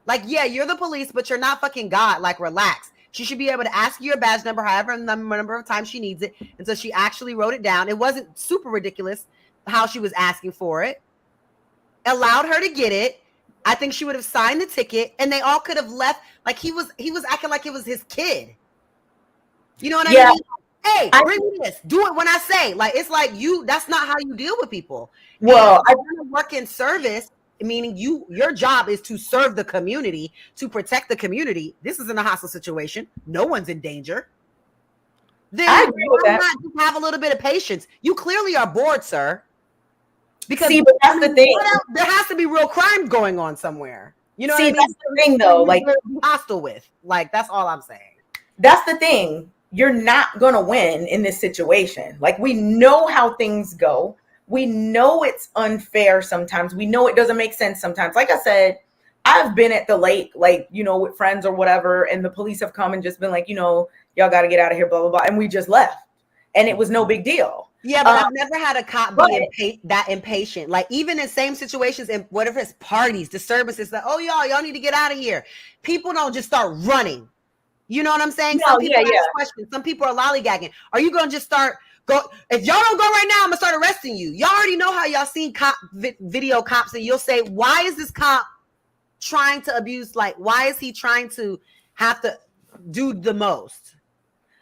[SPEAKER 3] like, yeah, you're the police, but you're not fucking God. Like, relax. She should be able to ask you your badge number, however number of times she needs it. And so she actually wrote it down. It wasn't super ridiculous how she was asking for it. Allowed her to get it. I think she would have signed the ticket and they all could have left. Like, he was acting like it was his kid. You know what I mean? Hey, bring me this. Do it when I say. Like, it's like that's not how you deal with people. Well, I want to work in service, meaning your job is to serve the community, to protect the community. This isn't a hostile situation. No one's in danger. Then I agree with that. Not just have a little bit of patience. You clearly are bored, sir. Because but that's the thing. There has to be real crime going on somewhere. You know what I mean?
[SPEAKER 1] That's the thing, though. Like,
[SPEAKER 3] hostile with. Like, that's all I'm saying.
[SPEAKER 1] That's the thing. You're not going to win in this situation. Like, we know how things go. We know it's unfair sometimes. We know it doesn't make sense sometimes. Like I said, I've been at the lake, like, with friends or whatever, and the police have come and just been like, y'all got to get out of here, blah, blah, blah. And we just left. And it was no big deal.
[SPEAKER 3] Yeah, but I've never had a cop be that impatient. Like, even in same situations, and whatever it's parties, disturbances, like, oh, y'all need to get out of here. People don't just start running. You know what I'm saying? Some people ask questions. Some people are lollygagging. Are you going to just if y'all don't go right now, I'm going to start arresting you. Y'all already know how y'all seen video cops, and you'll say, why is this cop trying to abuse? Like, why is he trying to have to do the most.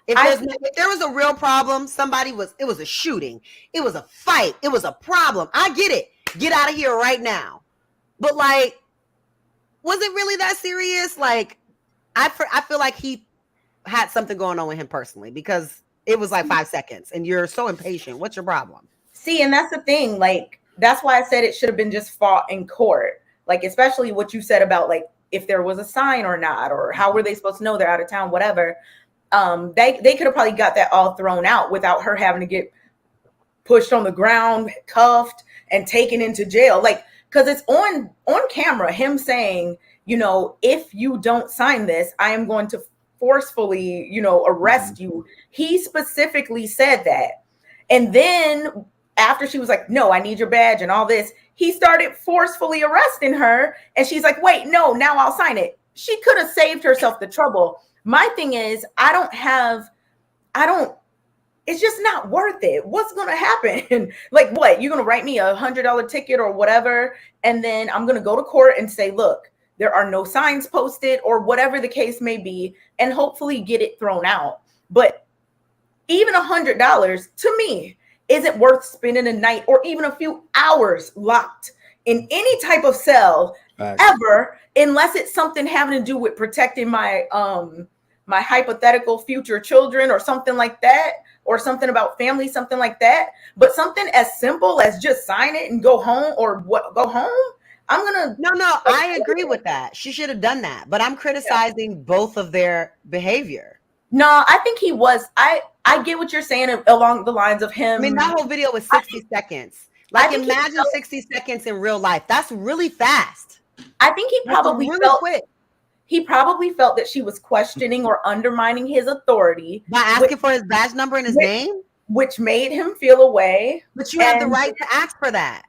[SPEAKER 3] If there was a real problem, it was a shooting, it was a fight, it was a problem. I get it. Get out of here right now. But like, was it really that serious? Like, I feel like he had something going on with him personally, because it was like 5 seconds and you're so impatient. What's your problem?
[SPEAKER 1] See, and that's the thing. Like, that's why I said it should have been just fought in court. Like, especially what you said about like if there was a sign or not, or how were they supposed to know they're out of town, whatever. They could have probably got that all thrown out without her having to get pushed on the ground, cuffed, and taken into jail. Like, because it's on camera, him saying, you know, if you don't sign this, I am going to forcefully, you know, arrest you. He specifically said that. And then after she was like, no, I need your badge and all this, he started forcefully arresting her. And she's like, wait, no, now I'll sign it. She could have saved herself the trouble. My thing is, it's just not worth it. What's going to happen? Like, what? You're going to write me $100 ticket or whatever. And then I'm going to go to court and say, look, there are no signs posted or whatever the case may be, and hopefully get it thrown out. But even $100 to me isn't worth spending a night or even a few hours locked in any type of cell ever, unless it's something having to do with protecting my my hypothetical future children or something like that, or something about family, something like that. But something as simple as just sign it and go home, or go home.
[SPEAKER 3] No, I agree with that. She should have done that. But I'm criticizing both of their behavior.
[SPEAKER 1] No, I think he was. I get what you're saying along the lines of him.
[SPEAKER 3] I mean, that whole video was 60 seconds. Like, imagine 60 seconds in real life. That's really fast.
[SPEAKER 1] I think he probably felt quick. He probably felt that she was questioning or undermining his authority
[SPEAKER 3] by asking for his badge number and his name,
[SPEAKER 1] which made him feel away.
[SPEAKER 3] But you have the right to ask for that.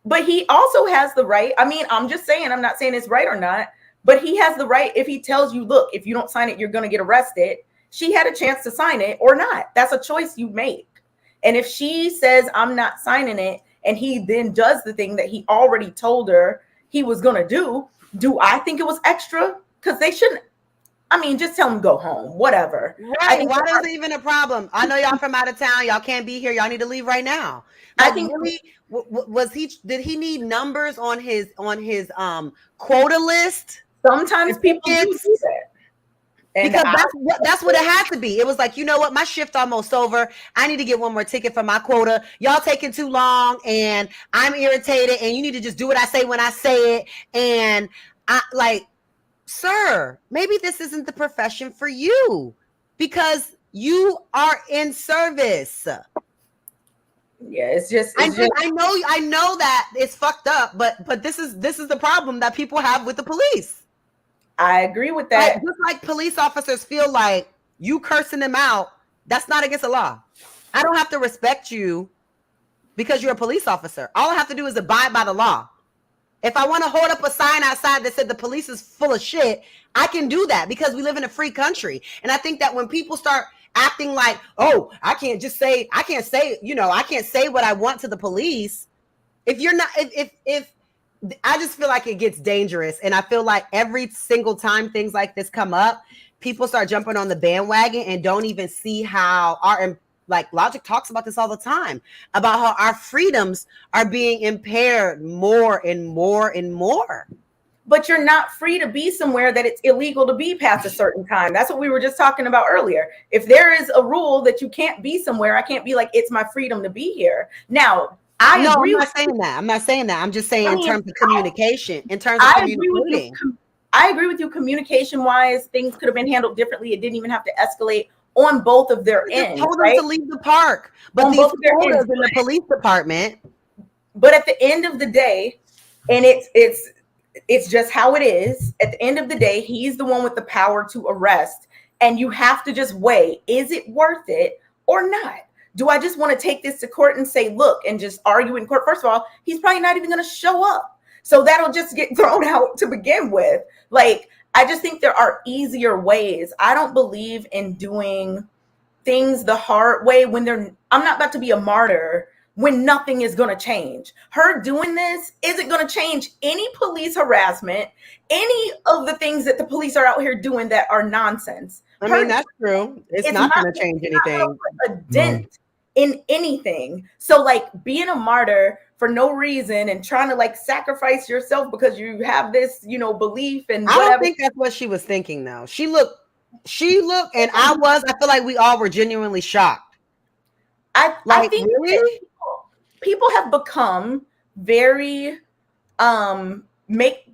[SPEAKER 1] But he also has the right. I mean, I'm just saying, I'm not saying it's right or not, but he has the right. If he tells you, look, if you don't sign it, you're going to get arrested. She had a chance to sign it or not. That's a choice you make. And if she says, I'm not signing it, and he then does the thing that he already told her he was going to do I think it was extra? Because they shouldn't. I mean, just tell him go home, whatever.
[SPEAKER 3] Right. Why is it even a problem? I know y'all from out of town. Y'all can't be here. Y'all need to leave right now. Like, I think really, did he need numbers on his quota list?
[SPEAKER 1] Sometimes people do that.
[SPEAKER 3] And because that's what it had to be. It was like, you know what, my shift almost over. I need to get one more ticket for my quota. Y'all taking too long, and I'm irritated, and you need to just do what I say when I say it. And I like, sir, maybe this isn't the profession for you, because you are in service.
[SPEAKER 1] Yeah, it's just
[SPEAKER 3] I know that it's fucked up, but this is the problem that people have with the police.
[SPEAKER 1] I agree with that.
[SPEAKER 3] Just like police officers feel like you cursing them out, that's not against the law. I don't have to respect you because you're a police officer. All I have to do is abide by the law. If I want to hold up a sign outside that said the police is full of shit, I can do that because we live in a free country. And I think that when people start acting like, oh, I can't say what I want to the police. If I just feel like it gets dangerous. And I feel like every single time things like this come up, people start jumping on the bandwagon and don't even see how Logic talks about this all the time, about how our freedoms are being impaired more and more and more.
[SPEAKER 1] But you're not free to be somewhere that it's illegal to be past a certain time. That's what we were just talking about earlier. If there is a rule that you can't be somewhere, I can't be like, it's my freedom to be here. Now, I'm not
[SPEAKER 3] saying that. I'm just saying in terms of communication, communicating.
[SPEAKER 1] I agree with you. Communication wise, things could have been handled differently. It didn't even have to escalate on both of their ends.
[SPEAKER 3] Told them to leave the park, but these quotas in the police department.
[SPEAKER 1] But at the end of the day, and it's just how it is. At the end of the day, he's the one with the power to arrest, and you have to just weigh: is it worth it or not? Do I just want to take this to court and say, look, and just argue in court? First of all, he's probably not even going to show up. So that'll just get thrown out to begin with. Like, I just think there are easier ways. I don't believe in doing things the hard way when I'm not about to be a martyr when nothing is going to change. Her doing this isn't going to change any police harassment, any of the things that the police are out here doing that are nonsense.
[SPEAKER 3] I mean, that's true. It's not going to change anything.
[SPEAKER 1] A dent in anything. So like being a martyr for no reason and trying to like sacrifice yourself because you have this, you know, belief and
[SPEAKER 3] whatever. I don't think that's what she was thinking though. She looked, and I feel like we all were genuinely shocked.
[SPEAKER 1] I think really? People have become very make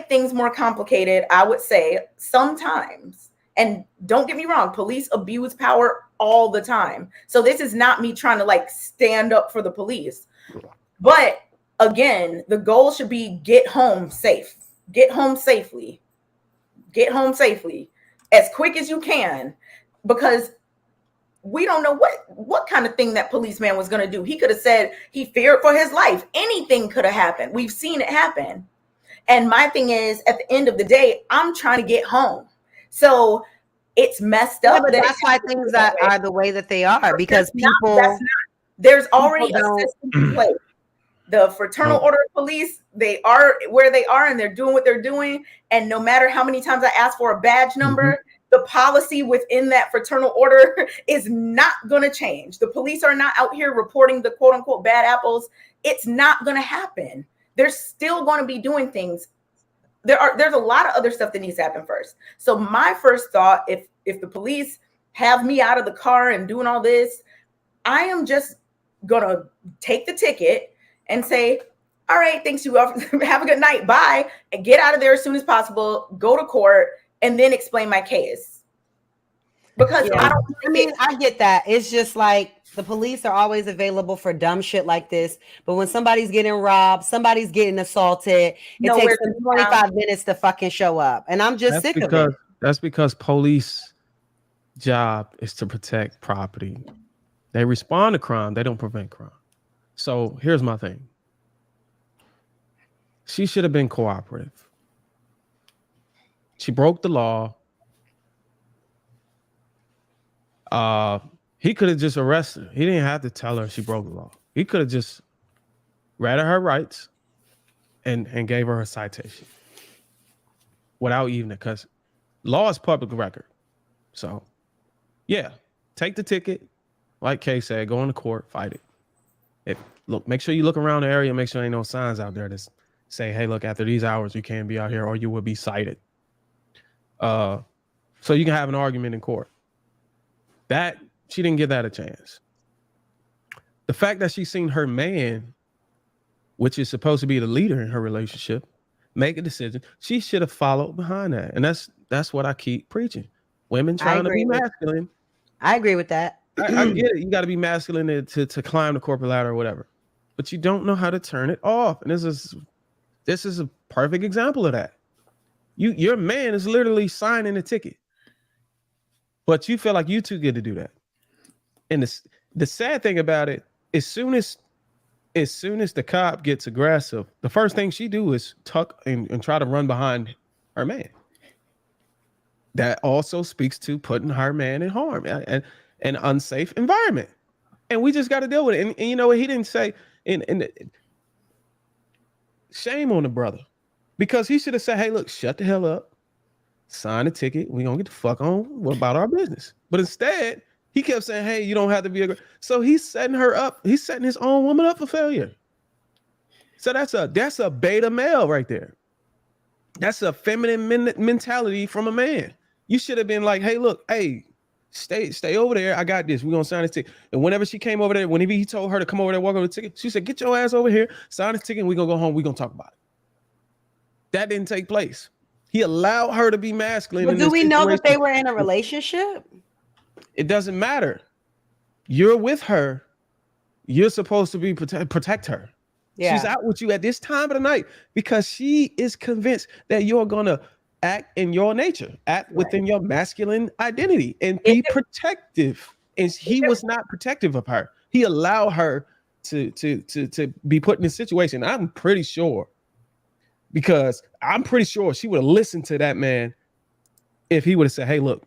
[SPEAKER 1] things more complicated, I would say, sometimes. And don't get me wrong, police abuse power all the time. So this is not me trying to like stand up for the police. But again, the goal should be get home safe. Get home safely. Get home safely as quick as you can, because we don't know what kind of thing that policeman was going to do. He could have said he feared for his life. Anything could have happened. We've seen it happen. And my thing is, at the end of the day, I'm trying to get home. So it's messed up.
[SPEAKER 3] Yeah, but that's why things are the way that they are, because
[SPEAKER 1] there's already a system in place. The Fraternal Order of Police, they are where they are and they're doing what they're doing. And no matter how many times I ask for a badge number, the policy within that fraternal order is not going to change. The police are not out here reporting the quote unquote bad apples. It's not going to happen. They're still going to be doing things. There's a lot of other stuff that needs to happen first. So my first thought, if the police have me out of the car and doing all this, I am just going to take the ticket and say, all right, thanks you. Have a good night. Bye. And get out of there as soon as possible. Go to court and then explain my case. Because
[SPEAKER 3] I get that. It's just like the police are always available for dumb shit like this. But when somebody's getting robbed, somebody's getting assaulted, it takes them 25 minutes to fucking show up. And I'm just sick of it.
[SPEAKER 2] That's because police job is to protect property. They respond to crime. They don't prevent crime. So here's my thing. She should have been cooperative. She broke the law. He could have just arrested her. He didn't have to tell her she broke the law. He could have just read her rights and gave her a citation without even, because law is public record. So yeah, take the ticket. Like Kay said, go into court, fight it. Make sure you look around the area, make sure ain't no signs out there that say, hey, look, after these hours, you can't be out here or you will be cited. So you can have an argument in court. That she didn't give that a chance. The fact that she's seen her man, which is supposed to be the leader in her relationship, make a decision, she should have followed behind that. And that's what I keep preaching. Women trying to be masculine.
[SPEAKER 3] I agree with that.
[SPEAKER 2] I get it. You got to be masculine to climb the corporate ladder or whatever, but you don't know how to turn it off. And this is a perfect example of that. Your man is literally signing a ticket, but you feel like you too good to do that. And the sad thing about it, as soon as the cop gets aggressive, the first thing she do is tuck and try to run behind her man. That also speaks to putting her man in harm and an unsafe environment. And we just got to deal with it. And you know what he didn't say, shame on the brother, because he should have said, hey, look, shut the hell up, sign a ticket, we gonna get the fuck on, what about our business? But instead, he kept saying, hey, you don't have to be so he's setting her up, he's setting his own woman up for failure. So that's a beta male right there. That's a feminine mentality from a man. You should have been like, hey, look, hey, stay over there. I got this. We're going to sign a ticket. And whenever she came over there, whenever he told her to come over there, walk over the ticket, she said, get your ass over here, sign a ticket, and we're going to go home. We're going to talk about it. That didn't take place. He allowed her to be masculine.
[SPEAKER 3] But do we know that they were in a relationship?
[SPEAKER 2] It doesn't matter. You're with her. You're supposed to be protect her. Yeah. She's out with you at this time of the night because she is convinced that you're going to act in your nature, act within your masculine identity and be protective. And he was not protective of her. He allowed her to be put in this situation. I'm pretty sure, because I'm pretty sure she would have listened to that man if he would have said, hey, look,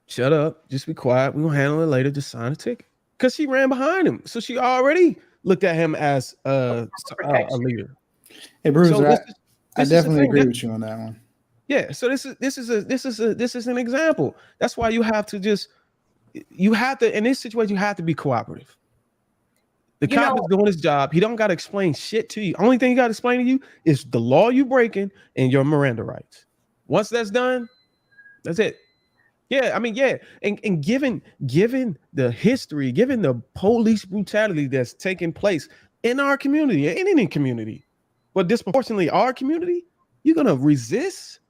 [SPEAKER 2] shut up, just be quiet. We're going to handle it later. Just sign a ticket. because she ran behind him. So she already looked at him as a leader.
[SPEAKER 7] Hey, Bruiser,
[SPEAKER 2] So
[SPEAKER 7] I definitely agree with you on that one.
[SPEAKER 2] Yeah. So this is an example. That's why you have to in this situation, you have to be cooperative. The cop is doing his job. He don't got to explain shit to you. Only thing he got to explain to you is the law you breaking and your Miranda rights. Once that's done, that's it. Yeah, I mean, yeah, and given the history, given the police brutality that's taking place in our community, in any community, but disproportionately our community, you're gonna resist.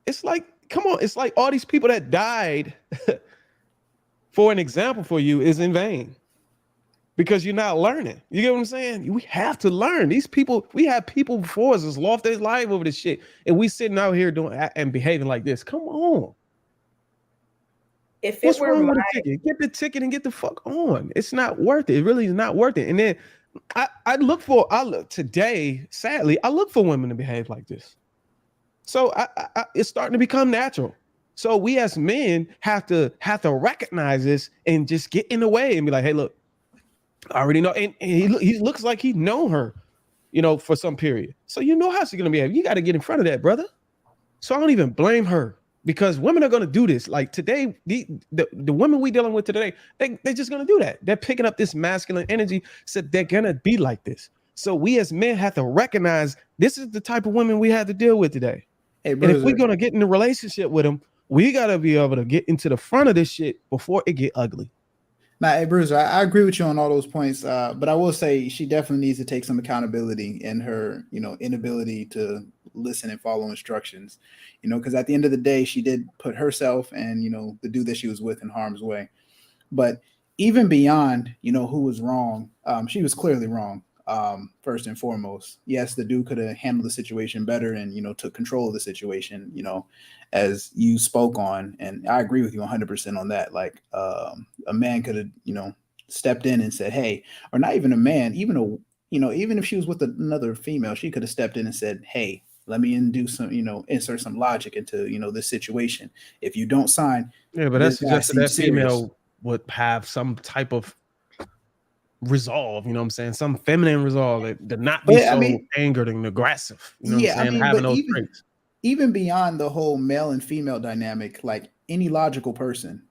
[SPEAKER 2] It's like, come on, it's like all these people that died for an example for you is in vain. Because you're not learning. You get what I'm saying? We have to learn. These people, we have people before us that's lost their life over this shit. And we sitting out here doing and behaving like this. Come on. What's wrong with a ticket? Get the ticket and get the fuck on. It's not worth it. It really is not worth it. And then today, sadly, I look for women to behave like this. So it's starting to become natural. So we as men have to recognize this and just get in the way and be like, hey, look, I already know, and he looks like he known her, for some period. So you know how she's gonna behave. You got to get in front of that, brother. So I don't even blame her because women are gonna do this. Like today, the women we dealing with today, they're just gonna do that. They're picking up this masculine energy, so they're gonna be like this. So we as men have to recognize this is the type of women we have to deal with today. Hey, and if we're gonna get in a relationship with them, we gotta be able to get into the front of this shit before it get ugly.
[SPEAKER 7] Now, hey, Bruiser, I agree with you on all those points, but I will say she definitely needs to take some accountability in her, inability to listen and follow instructions, because at the end of the day, she did put herself and, the dude that she was with in harm's way. But even beyond, who was wrong, she was clearly wrong. First and foremost, yes, the dude could have handled the situation better and, took control of the situation, as you spoke on. And I agree with you 100% on that. Like a man could have, stepped in and said, hey, or not even a man, even if she was with another female, she could have stepped in and said, hey, let me induce some, insert some logic into, this situation. If you don't sign.
[SPEAKER 2] Yeah, but that's just that female would have some type of resolve, what I'm saying? Some feminine resolve to not be angered and aggressive. You know what I'm saying? Having those traits.
[SPEAKER 7] Even beyond the whole male and female dynamic, like any logical person,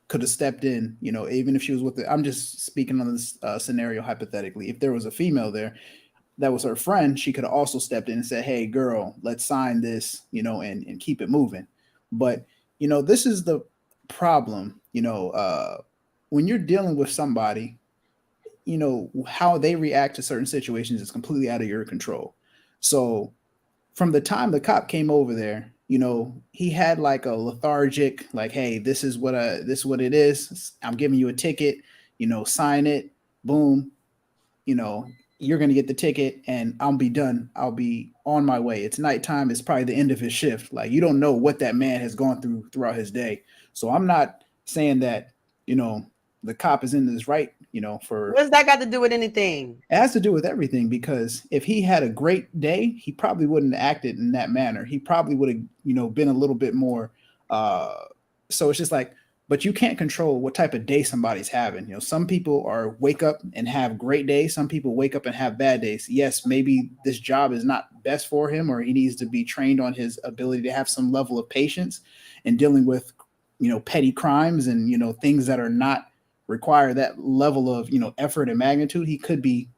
[SPEAKER 7] could have stepped in, even if she was with I'm just speaking on this scenario hypothetically. If there was a female there that was her friend, she could have also stepped in and said, hey, girl, let's sign this, and keep it moving. But, this is the problem, when you're dealing with somebody, how they react to certain situations is completely out of your control. So from the time the cop came over there, he had like a lethargic, like, hey, this is what it is. I'm giving you a ticket, sign it, boom, you're going to get the ticket and I'll be done. I'll be on my way. It's nighttime. It's probably the end of his shift. Like, you don't know what that man has gone through throughout his day. So I'm not saying that, the cop is in this right, for
[SPEAKER 3] what's that got to do with anything?
[SPEAKER 7] It has to do with everything, because if he had a great day, he probably wouldn't have acted in that manner. He probably would have, been a little bit more. So it's just like, but you can't control what type of day somebody's having. Some people wake up and have great days. Some people wake up and have bad days. Yes, maybe this job is not best for him, or he needs to be trained on his ability to have some level of patience in dealing with, petty crimes and, things that are not require that level of, effort and magnitude. He could be,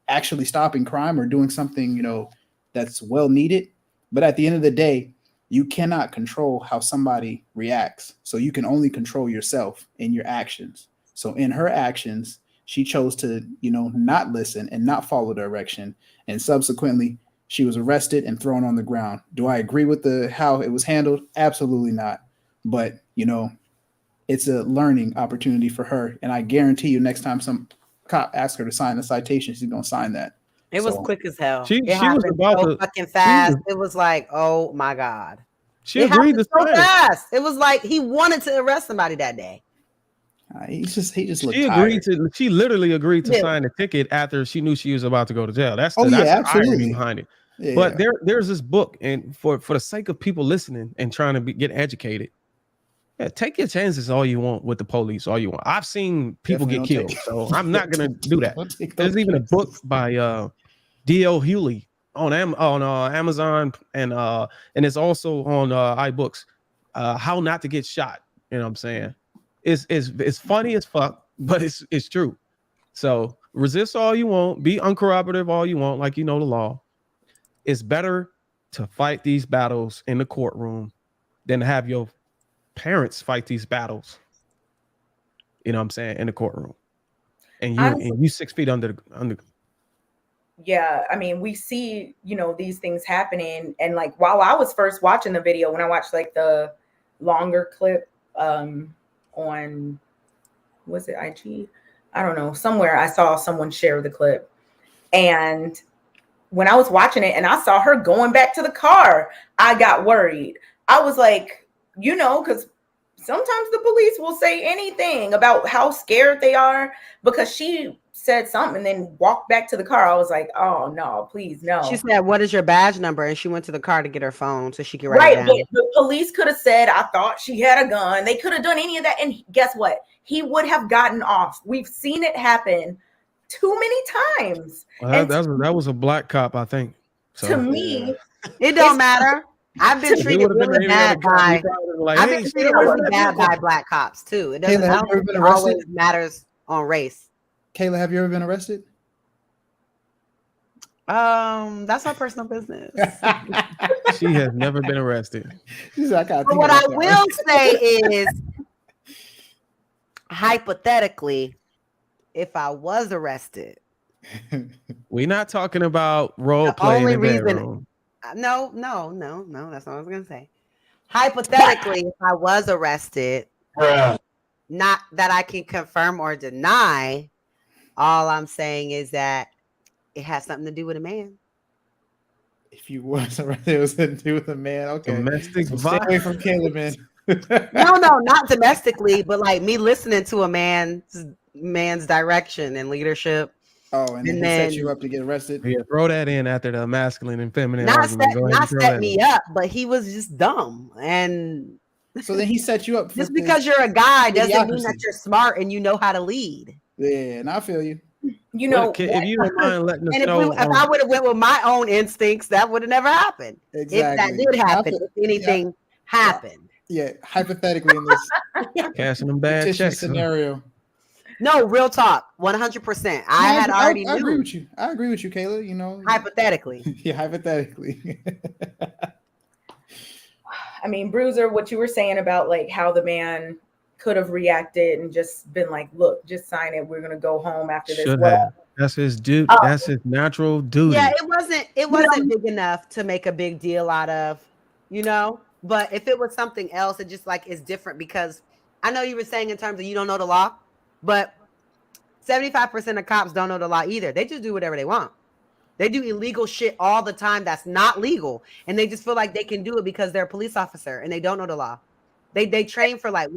[SPEAKER 7] actually stopping crime or doing something, that's well needed. But at the end of the day, you cannot control how somebody reacts. So you can only control yourself and your actions. So in her actions, she chose to, not listen and not follow direction. And subsequently, she was arrested and thrown on the ground. Do I agree with how it was handled? Absolutely not. But, it's a learning opportunity for her. And I guarantee you, next time some cop asks her to sign a citation, she's going to sign that.
[SPEAKER 3] It was quick as hell.
[SPEAKER 2] She was about to
[SPEAKER 3] fucking fast. It was like, oh my God.
[SPEAKER 2] She agreed to sign
[SPEAKER 3] fast. It was like he wanted to arrest somebody that day.
[SPEAKER 7] He just looked tired.
[SPEAKER 2] She literally agreed to sign the ticket after she knew she was about to go to jail. That's
[SPEAKER 7] absolutely.
[SPEAKER 2] The irony behind it. Yeah. But there's this book, and for the sake of people listening and trying to get educated, Yeah, take your chances all you want with the police, all you want. I've seen people
[SPEAKER 7] Definitely
[SPEAKER 2] get
[SPEAKER 7] don't
[SPEAKER 2] killed, so I'm not gonna do that.
[SPEAKER 7] Don't take
[SPEAKER 2] There's
[SPEAKER 7] those
[SPEAKER 2] even a book
[SPEAKER 7] chances.
[SPEAKER 2] by D.L. Hewley on Amazon and it's also on iBooks. How not to get shot. You know what I'm saying? It's funny as fuck, but it's true. So resist all you want, be uncooperative all you want, like you know the law. It's better to fight these battles in the courtroom than to have your parents fight these battles. You know what I'm saying, in the courtroom, and
[SPEAKER 1] Honestly,
[SPEAKER 2] you 6 feet under.
[SPEAKER 1] yeah, I mean, we see, these things happening. And like, while I was first watching the video, when I watched like the longer clip on, was it IG? I don't know. Somewhere I saw someone share the clip. And when I was watching it and I saw her going back to the car, I got worried. I was like, because sometimes the police will say anything about how scared they are, because she said something and then walked back to the car. I was like, oh no, please no.
[SPEAKER 3] She said, "What is your badge number?" And she went to the car to get her phone so she could write
[SPEAKER 1] Right,
[SPEAKER 3] it down.
[SPEAKER 1] but the police could have said, I thought she had a gun. They could have done any of that. And guess what? He would have gotten off. We've seen it happen too many times.
[SPEAKER 2] Well, that was a black cop, I think. So
[SPEAKER 1] To me,
[SPEAKER 3] it don't matter. I've been treated really bad by. I've been treated really bad by black cops too. It doesn't.
[SPEAKER 7] Kayla, have you ever been arrested?
[SPEAKER 3] Always matters on race.
[SPEAKER 7] Kayla, have you ever been arrested?
[SPEAKER 3] That's our personal business.
[SPEAKER 2] She has never been arrested.
[SPEAKER 7] Like,
[SPEAKER 3] but what I will say is, hypothetically, if I was arrested,
[SPEAKER 2] we're not talking about role play in the bedroom.
[SPEAKER 3] No, that's not what I was gonna say. Hypothetically, if I was arrested, not that I can confirm or deny, all I'm saying is that it has something to do with a man.
[SPEAKER 7] If you was arrested, it was to do with a man. Okay.
[SPEAKER 2] Domestic
[SPEAKER 7] violence. Stay away from Kayla, man.
[SPEAKER 3] No, not domestically, but like me listening to a man's direction and leadership.
[SPEAKER 7] Oh, and then he set you up to get arrested.
[SPEAKER 2] Yeah, throw that in after the masculine and feminine.
[SPEAKER 3] Not set me up, but he was just dumb. And
[SPEAKER 7] so then he set you up.
[SPEAKER 3] Just because you're a guy doesn't mean that you're smart and you know how to lead.
[SPEAKER 7] Yeah, and I feel you.
[SPEAKER 2] If you don't mind letting us know,
[SPEAKER 3] if I would have went with my own instincts, that would have never happened.
[SPEAKER 7] Exactly.
[SPEAKER 3] If that did happen, if anything happened.
[SPEAKER 7] Yeah, hypothetically in this
[SPEAKER 2] cashing them bad checks
[SPEAKER 7] scenario.
[SPEAKER 3] No, real talk, 100%. I
[SPEAKER 7] agree with you. I agree with you, Kayla.
[SPEAKER 3] Hypothetically.
[SPEAKER 7] Yeah, hypothetically.
[SPEAKER 1] I mean, Bruiser, what you were saying about like how the man could have reacted and just been like, look, just sign it. We're gonna go home after this.
[SPEAKER 2] That's his duty. That's his natural duty.
[SPEAKER 3] Yeah, it wasn't big enough to make a big deal out of, But if it was something else, it just like is different, because I know you were saying in terms of you don't know the law, but 75% of cops don't know the law either. They just do whatever they want. They do illegal shit all the time that's not legal, and they just feel like they can do it because they're a police officer and they don't know the law. They train for like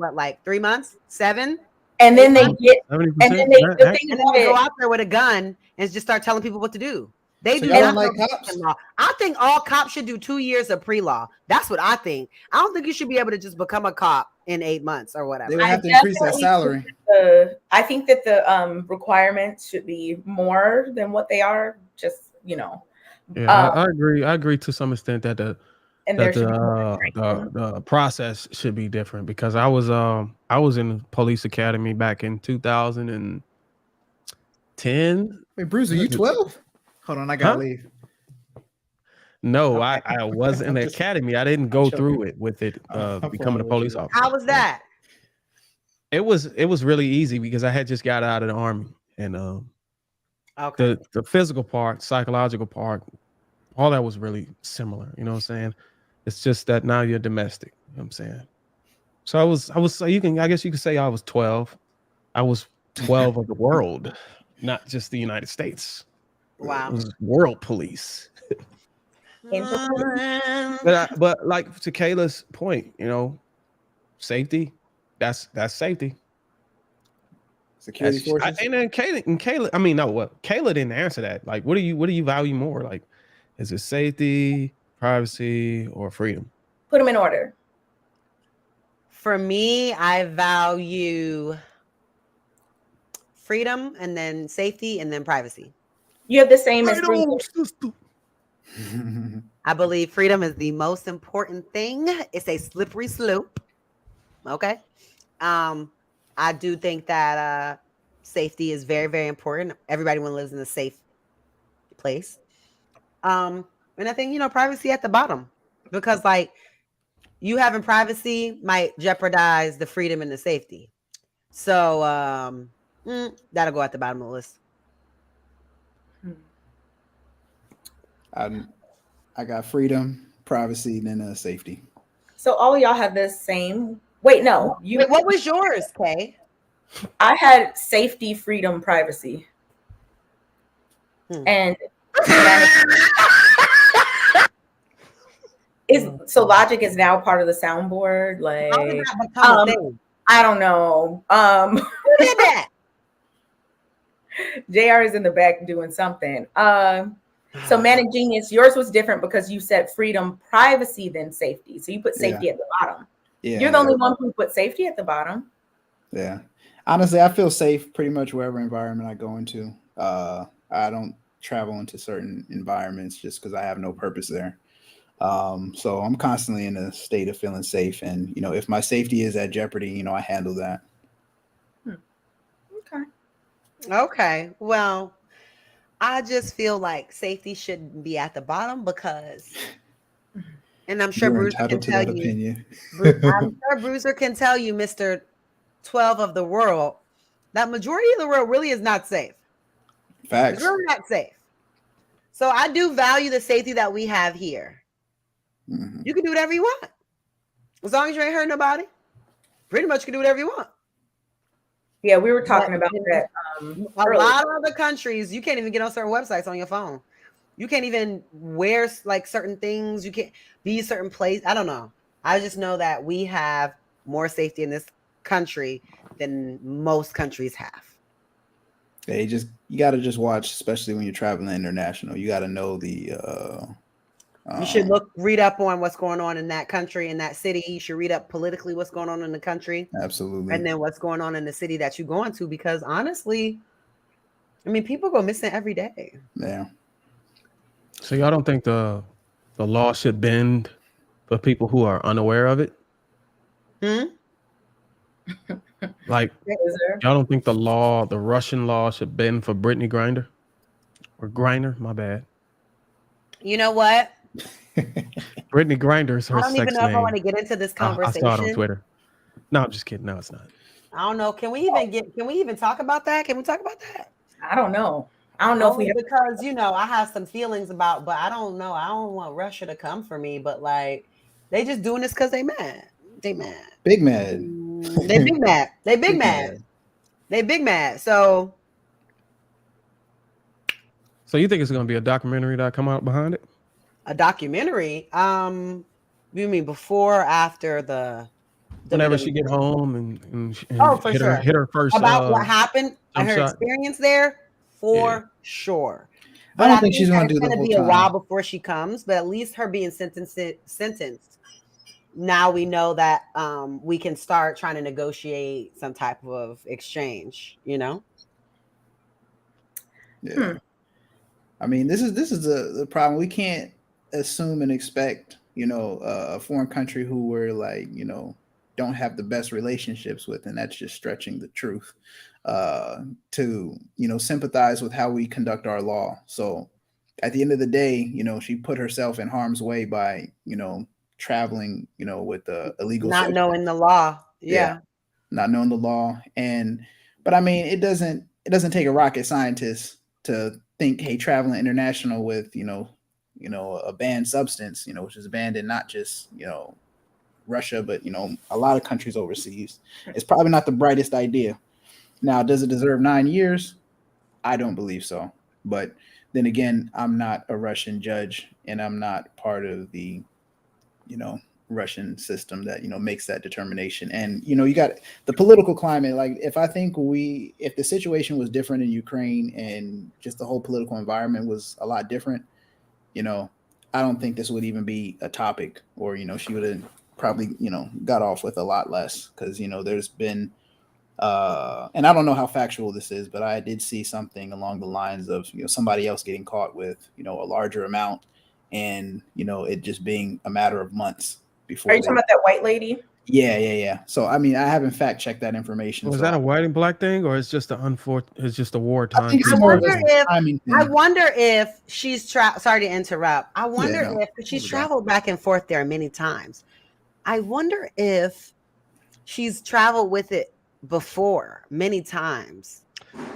[SPEAKER 3] 3 months, 7,
[SPEAKER 1] and then they get, and then they
[SPEAKER 3] go out there with a gun and just start telling people what to do. They
[SPEAKER 7] so
[SPEAKER 3] do
[SPEAKER 7] not like cops.
[SPEAKER 3] Law. I think all cops should do 2 years of pre-law. That's what I think. I don't think you should be able to just become a cop in 8 months or whatever.
[SPEAKER 7] They would have to increase that salary.
[SPEAKER 1] I think that the requirements should be more than what they are. Just
[SPEAKER 2] Yeah, I agree. I agree to some extent that the process should be different, because I was in the police academy back in 2010.
[SPEAKER 7] Wait, Bruce, are you 12? Hold on, I gotta leave.
[SPEAKER 2] No, I was in the academy. I didn't go through it with it becoming a police officer.
[SPEAKER 3] How was that?
[SPEAKER 2] It was really easy because I had just got out of the army, and the physical part, psychological part, all that was really similar. You know what I'm saying? It's just that now you're domestic. You know what I'm saying? So I guess you could say I was 12. I was 12 of the world, not just the United States.
[SPEAKER 3] Wow.
[SPEAKER 2] It was world police. But like to Kayla's point, safety, that's safety.
[SPEAKER 7] Security forces.
[SPEAKER 2] And then Kayla, I mean, no, what? Kayla didn't answer that. Like, what do you value more? Like, is it safety, privacy, or freedom?
[SPEAKER 1] Put them in order.
[SPEAKER 3] For me, I value freedom and then safety and then privacy.
[SPEAKER 1] You have the same as
[SPEAKER 2] Freedom,
[SPEAKER 1] Bruce.
[SPEAKER 2] sister.
[SPEAKER 3] I believe freedom is the most important thing. It's a slippery slope. Okay. I do think that safety is very, very important. Everybody want to live in a safe place. And I think, privacy at the bottom, because like you having privacy might jeopardize the freedom and the safety. So that'll go at the bottom of the list.
[SPEAKER 7] I got freedom, privacy, then safety.
[SPEAKER 1] So all of y'all have the same. Wait, no.
[SPEAKER 3] Wait, what was yours, Kay?
[SPEAKER 1] I had safety, freedom, privacy. And so logic is now part of the soundboard. Like,
[SPEAKER 3] how did that become a thing?
[SPEAKER 1] I don't know.
[SPEAKER 3] Who did that?
[SPEAKER 1] JR is in the back doing something. So Manic Genius, yours was different because you said freedom, privacy, then safety. So you put safety at the bottom.
[SPEAKER 7] Yeah,
[SPEAKER 1] you're the only one who put safety at the bottom.
[SPEAKER 7] Yeah. Honestly, I feel safe pretty much wherever environment I go into. I don't travel into certain environments just because I have no purpose there. So I'm constantly in a state of feeling safe. And, if my safety is at jeopardy, I handle that.
[SPEAKER 3] Okay. Well, I just feel like safety shouldn't be at the bottom because, and I'm sure
[SPEAKER 7] You're
[SPEAKER 3] Bruce can
[SPEAKER 7] entitled to
[SPEAKER 3] tell
[SPEAKER 7] that
[SPEAKER 3] you.
[SPEAKER 7] opinion.
[SPEAKER 3] I'm sure Bruiser can tell you, Mr. 12 of the world, that majority of the world really is not safe.
[SPEAKER 7] Facts.
[SPEAKER 3] It's really not safe. So I do value the safety that we have here. Mm-hmm. You can do whatever you want. As long as you ain't hurt nobody, pretty much you can do whatever you want.
[SPEAKER 1] Yeah, we were talking about that.
[SPEAKER 3] A lot of other countries, you can't even get on certain websites on your phone. You can't even wear like certain things. You can't be a certain place. I don't know. I just know that we have more safety in this country than most countries have.
[SPEAKER 7] Yeah, you got to just watch, especially when you're traveling international. You got to know the.
[SPEAKER 3] You should read up on what's going on in that country, in that city. You should read up politically what's going on in the country.
[SPEAKER 7] Absolutely.
[SPEAKER 3] And then what's going on in the city that you're going to, because honestly, I mean, people go missing every day.
[SPEAKER 7] Yeah.
[SPEAKER 2] So y'all don't think the law should bend for people who are unaware of it? Like, y'all don't think the Russian law should bend for Brittany Griner? Or Griner, my bad.
[SPEAKER 3] You know what?
[SPEAKER 2] Brittany Griner is her sex name.
[SPEAKER 3] I don't even know if I want to get into this conversation.
[SPEAKER 2] I saw it on Twitter. No, I'm just kidding. No, it's not.
[SPEAKER 3] I don't know. Can we even talk about that? Can we talk about that?
[SPEAKER 1] I don't know. I don't know if we have,
[SPEAKER 3] because I have some feelings about, but I don't know. I don't want Russia to come for me, but like they just doing this because they mad. They mad.
[SPEAKER 7] Big mad.
[SPEAKER 3] They big mad. They big mad. They big mad. So
[SPEAKER 2] you think it's gonna be a documentary that come out behind it?
[SPEAKER 3] A documentary? You mean before or after the
[SPEAKER 2] whenever she get home and hit her first
[SPEAKER 3] about what happened and her experience there? For sure. But
[SPEAKER 7] I don't think she's going to do the whole
[SPEAKER 3] time. It's going to be a while before she comes, but at least her being sentenced. Now we know that we can start trying to negotiate some type of exchange. Yeah.
[SPEAKER 7] I mean, this is the problem. We can't assume and expect a foreign country who we're like don't have the best relationships with, and that's just stretching the truth. To sympathize with how we conduct our law. So at the end of the day, she put herself in harm's way by traveling with the illegal
[SPEAKER 3] not knowing the law.
[SPEAKER 7] Not knowing the law. But I mean, it doesn't take a rocket scientist to think, hey, traveling international with a banned substance, which is banned in not just Russia, but a lot of countries overseas, it's probably not the brightest idea. Now, does it deserve 9 years? I don't believe so. But then again, I'm not a Russian judge, and I'm not part of the, Russian system that, makes that determination. And, you got the political climate. Like, if the situation was different in Ukraine and just the whole political environment was a lot different, I don't think this would even be a topic, or, she would have probably, got off with a lot less because, there's been, and I don't know how factual this is, but I did see something along the lines of, somebody else getting caught with, a larger amount and, it just being a matter of months before.
[SPEAKER 1] Are you talking about that white lady?
[SPEAKER 7] Yeah. So, I mean, I haven't fact checked that information.
[SPEAKER 2] Was
[SPEAKER 7] so
[SPEAKER 2] that a white and black thing, or it's just it's just a wartime?
[SPEAKER 7] I think it's
[SPEAKER 3] I
[SPEAKER 7] more of
[SPEAKER 3] wonder
[SPEAKER 7] a
[SPEAKER 3] if
[SPEAKER 7] timing thing.
[SPEAKER 3] I wonder if she's sorry to interrupt. I wonder
[SPEAKER 7] no,
[SPEAKER 3] if she's traveled back and forth there many times. I wonder if she's traveled with it before many times.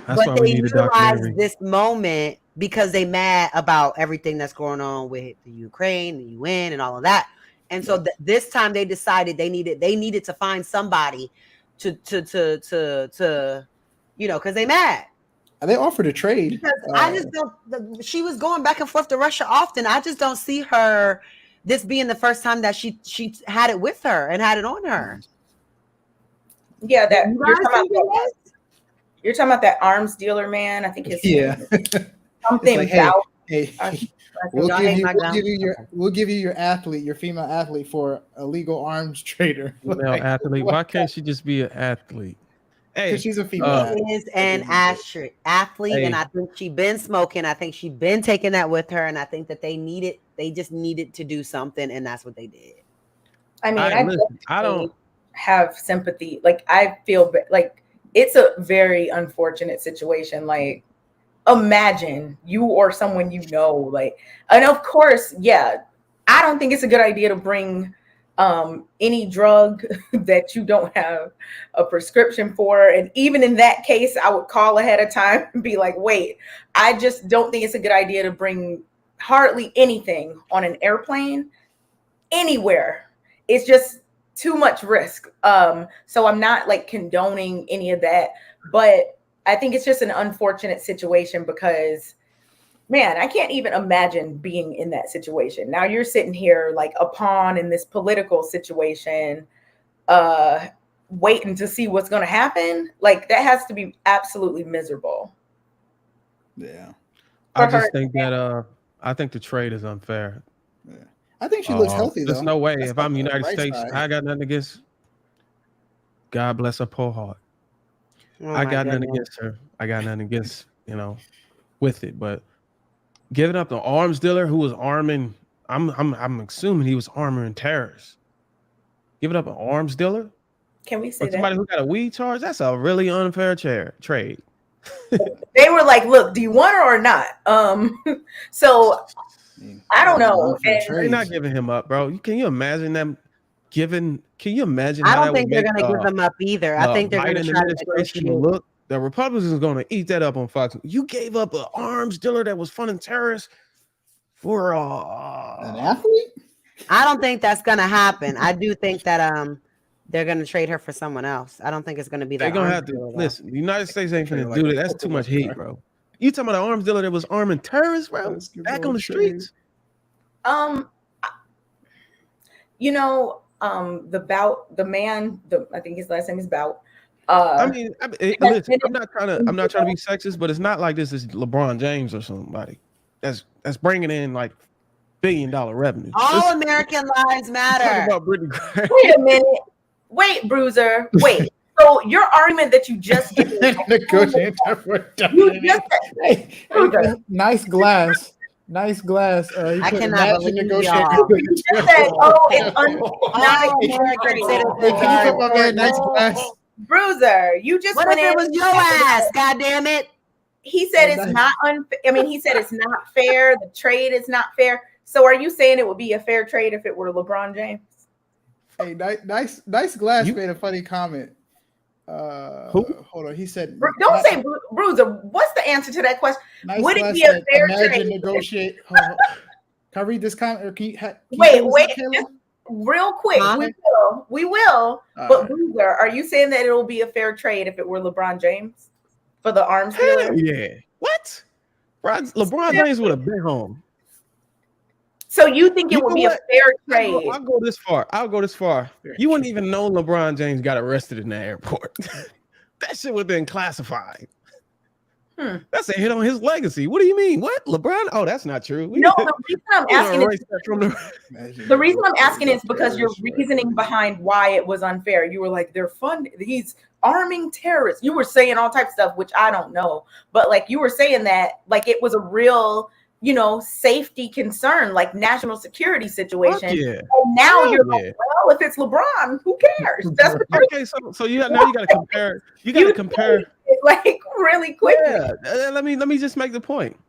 [SPEAKER 2] That's
[SPEAKER 3] but
[SPEAKER 2] why
[SPEAKER 3] they
[SPEAKER 2] we need a
[SPEAKER 3] utilize
[SPEAKER 2] documentary.
[SPEAKER 3] this moment because they mad about everything that's going on with the Ukraine, the UN, and all of that. And so this time they decided they needed to find somebody to because they mad.
[SPEAKER 7] They offered a trade.
[SPEAKER 3] Because I just don't. She was going back and forth to Russia often. I just don't see her. This being the first time that she had it with her and had it on her.
[SPEAKER 1] Yeah, that you're talking about that arms dealer man. I think his something
[SPEAKER 7] like,
[SPEAKER 1] about.
[SPEAKER 7] Hey, we'll give you your athlete, your female athlete, for a legal arms trader.
[SPEAKER 2] Female athlete. Why can't she just be an athlete? Hey,
[SPEAKER 7] because she's a female.
[SPEAKER 3] She is an athlete, and I think she's been smoking. I think she's been taking that with her, and I think that they just needed to do something, and that's what they did.
[SPEAKER 1] I mean, I don't have sympathy. Like, I feel like it's a very unfortunate situation. Like, imagine you or someone like, and of course, I don't think it's a good idea to bring any drug that you don't have a prescription for. And even in that case, I would call ahead of time and be like, wait, I just don't think it's a good idea to bring hardly anything on an airplane anywhere. It's just too much risk. So I'm not like condoning any of that, but I think it's just an unfortunate situation because, man, I can't even imagine being in that situation. Now you're sitting here like a pawn in this political situation, waiting to see what's going to happen. Like, that has to be absolutely miserable.
[SPEAKER 7] Yeah.
[SPEAKER 2] I just think that I think the trade is unfair.
[SPEAKER 7] Yeah. I think she looks healthy, though.
[SPEAKER 2] There's no way. If I'm United States, I got nothing against. God bless her poor heart. I got nothing against her. I got nothing against, with it. But giving up the arms dealer who was arming, I'm assuming he was armoring terrorists. Giving up an arms dealer?
[SPEAKER 1] Can we say
[SPEAKER 2] somebody who got a weed charge? That's a really unfair trade.
[SPEAKER 1] They were like, look, do you want her or not? So I don't know.
[SPEAKER 2] They're not giving him up, bro. Can you imagine them giving? Can you imagine?
[SPEAKER 3] I don't think they're going to give him up either. I think they're going to try to negotiate.
[SPEAKER 2] Look, the Republicans are going to eat that up on Fox. You gave up an arms dealer that was funding terrorists for
[SPEAKER 7] an athlete.
[SPEAKER 3] I don't think that's going to happen. I do think that they're going to trade her for someone else. I don't think it's going to be that.
[SPEAKER 2] They're going to have to listen. The United States ain't going to do that. That's too much heat, bro. You talking about an arms dealer that was arming terrorists, bro? Back on the streets.
[SPEAKER 1] The man, I think his last name is Bout.
[SPEAKER 2] Listen, I'm not trying to be sexist, but it's not like this is LeBron James or somebody that's bringing in like $1 billion revenue.
[SPEAKER 3] All American lives matter.
[SPEAKER 2] About Brittany Griner.
[SPEAKER 1] Wait a minute. Wait, Bruiser. Wait. So your argument that you just gave,
[SPEAKER 7] nice glass. Nice glass.
[SPEAKER 3] I cannot believe
[SPEAKER 1] y'all. You just said, it's
[SPEAKER 7] nice glass.
[SPEAKER 1] Bruiser, you just
[SPEAKER 3] what
[SPEAKER 1] went
[SPEAKER 3] if
[SPEAKER 1] in.
[SPEAKER 3] It was your ass, God damn it.
[SPEAKER 1] He said it's not unfair. I mean, he said it's not fair. The trade is not fair. So are you saying it would be a fair trade if it were LeBron James?
[SPEAKER 7] Hey, nice glass made a funny comment. Hold on. He said,
[SPEAKER 1] "Don't say Bruiser." What's the answer to that question?
[SPEAKER 7] Nice
[SPEAKER 1] would it be a fair trade?
[SPEAKER 7] Negotiate. Can I read this comment? Or can you
[SPEAKER 1] wait, just real quick. We will. But Bruiser, are you saying that it'll be a fair trade if it were LeBron James for the arms dealer?
[SPEAKER 2] Yeah. What? LeBron James would have been home.
[SPEAKER 1] So you think it would be a fair trade?
[SPEAKER 2] I'll go this far. You wouldn't even know LeBron James got arrested in the airport. That shit would have been classified. That's a hit on his legacy. What do you mean? What? LeBron? Oh, that's not true.
[SPEAKER 1] No, the reason I'm asking the reason I'm asking is because your reasoning behind why it was unfair. You were like, they're fun. He's arming terrorists. You were saying all types of stuff, which I don't know. But like you were saying that like it was a real, safety concern, like national security situation.
[SPEAKER 2] Yeah.
[SPEAKER 1] And now you're like, well, if it's LeBron, who cares? That's what
[SPEAKER 2] okay. So you got to compare. You got to compare.
[SPEAKER 1] Like really quickly.
[SPEAKER 2] Yeah. Let me just make the point.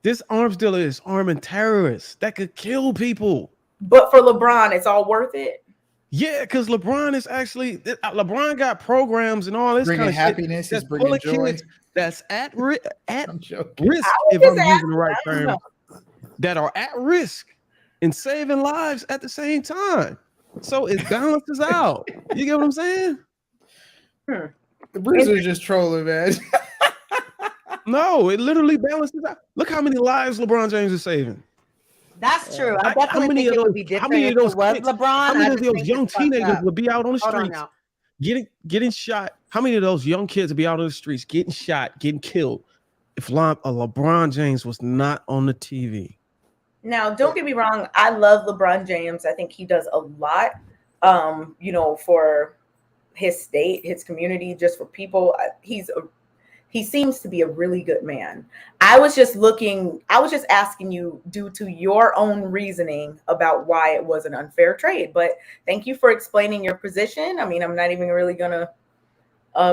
[SPEAKER 2] This arms dealer is arming terrorists that could kill people.
[SPEAKER 1] But for LeBron, it's all worth it.
[SPEAKER 2] Yeah, because LeBron is actually got programs and all this
[SPEAKER 7] bringing
[SPEAKER 2] kind of
[SPEAKER 7] happiness,
[SPEAKER 2] shit.
[SPEAKER 7] is bringing joy.
[SPEAKER 2] That's at risk.
[SPEAKER 7] I'm joking.
[SPEAKER 2] If I'm using the right term, that are at risk and saving lives at the same time. So it balances out. You get what I'm saying?
[SPEAKER 7] The Bruiser's just trolling, man.
[SPEAKER 2] No, it literally balances out. Look how many lives LeBron James is saving.
[SPEAKER 3] That's true. I definitely think it would be different if it was LeBron.
[SPEAKER 2] How many of those young teenagers would be out on the streets getting shot? How many of those young kids would be out on the streets getting shot, getting killed if LeBron James was not on the TV?
[SPEAKER 1] Now, don't get me wrong. I love LeBron James. I think he does a lot, for his state, his community, just for people. He seems to be a really good man. I was just asking you due to your own reasoning about why it was an unfair trade. But thank you for explaining your position. I mean, I'm not even really gonna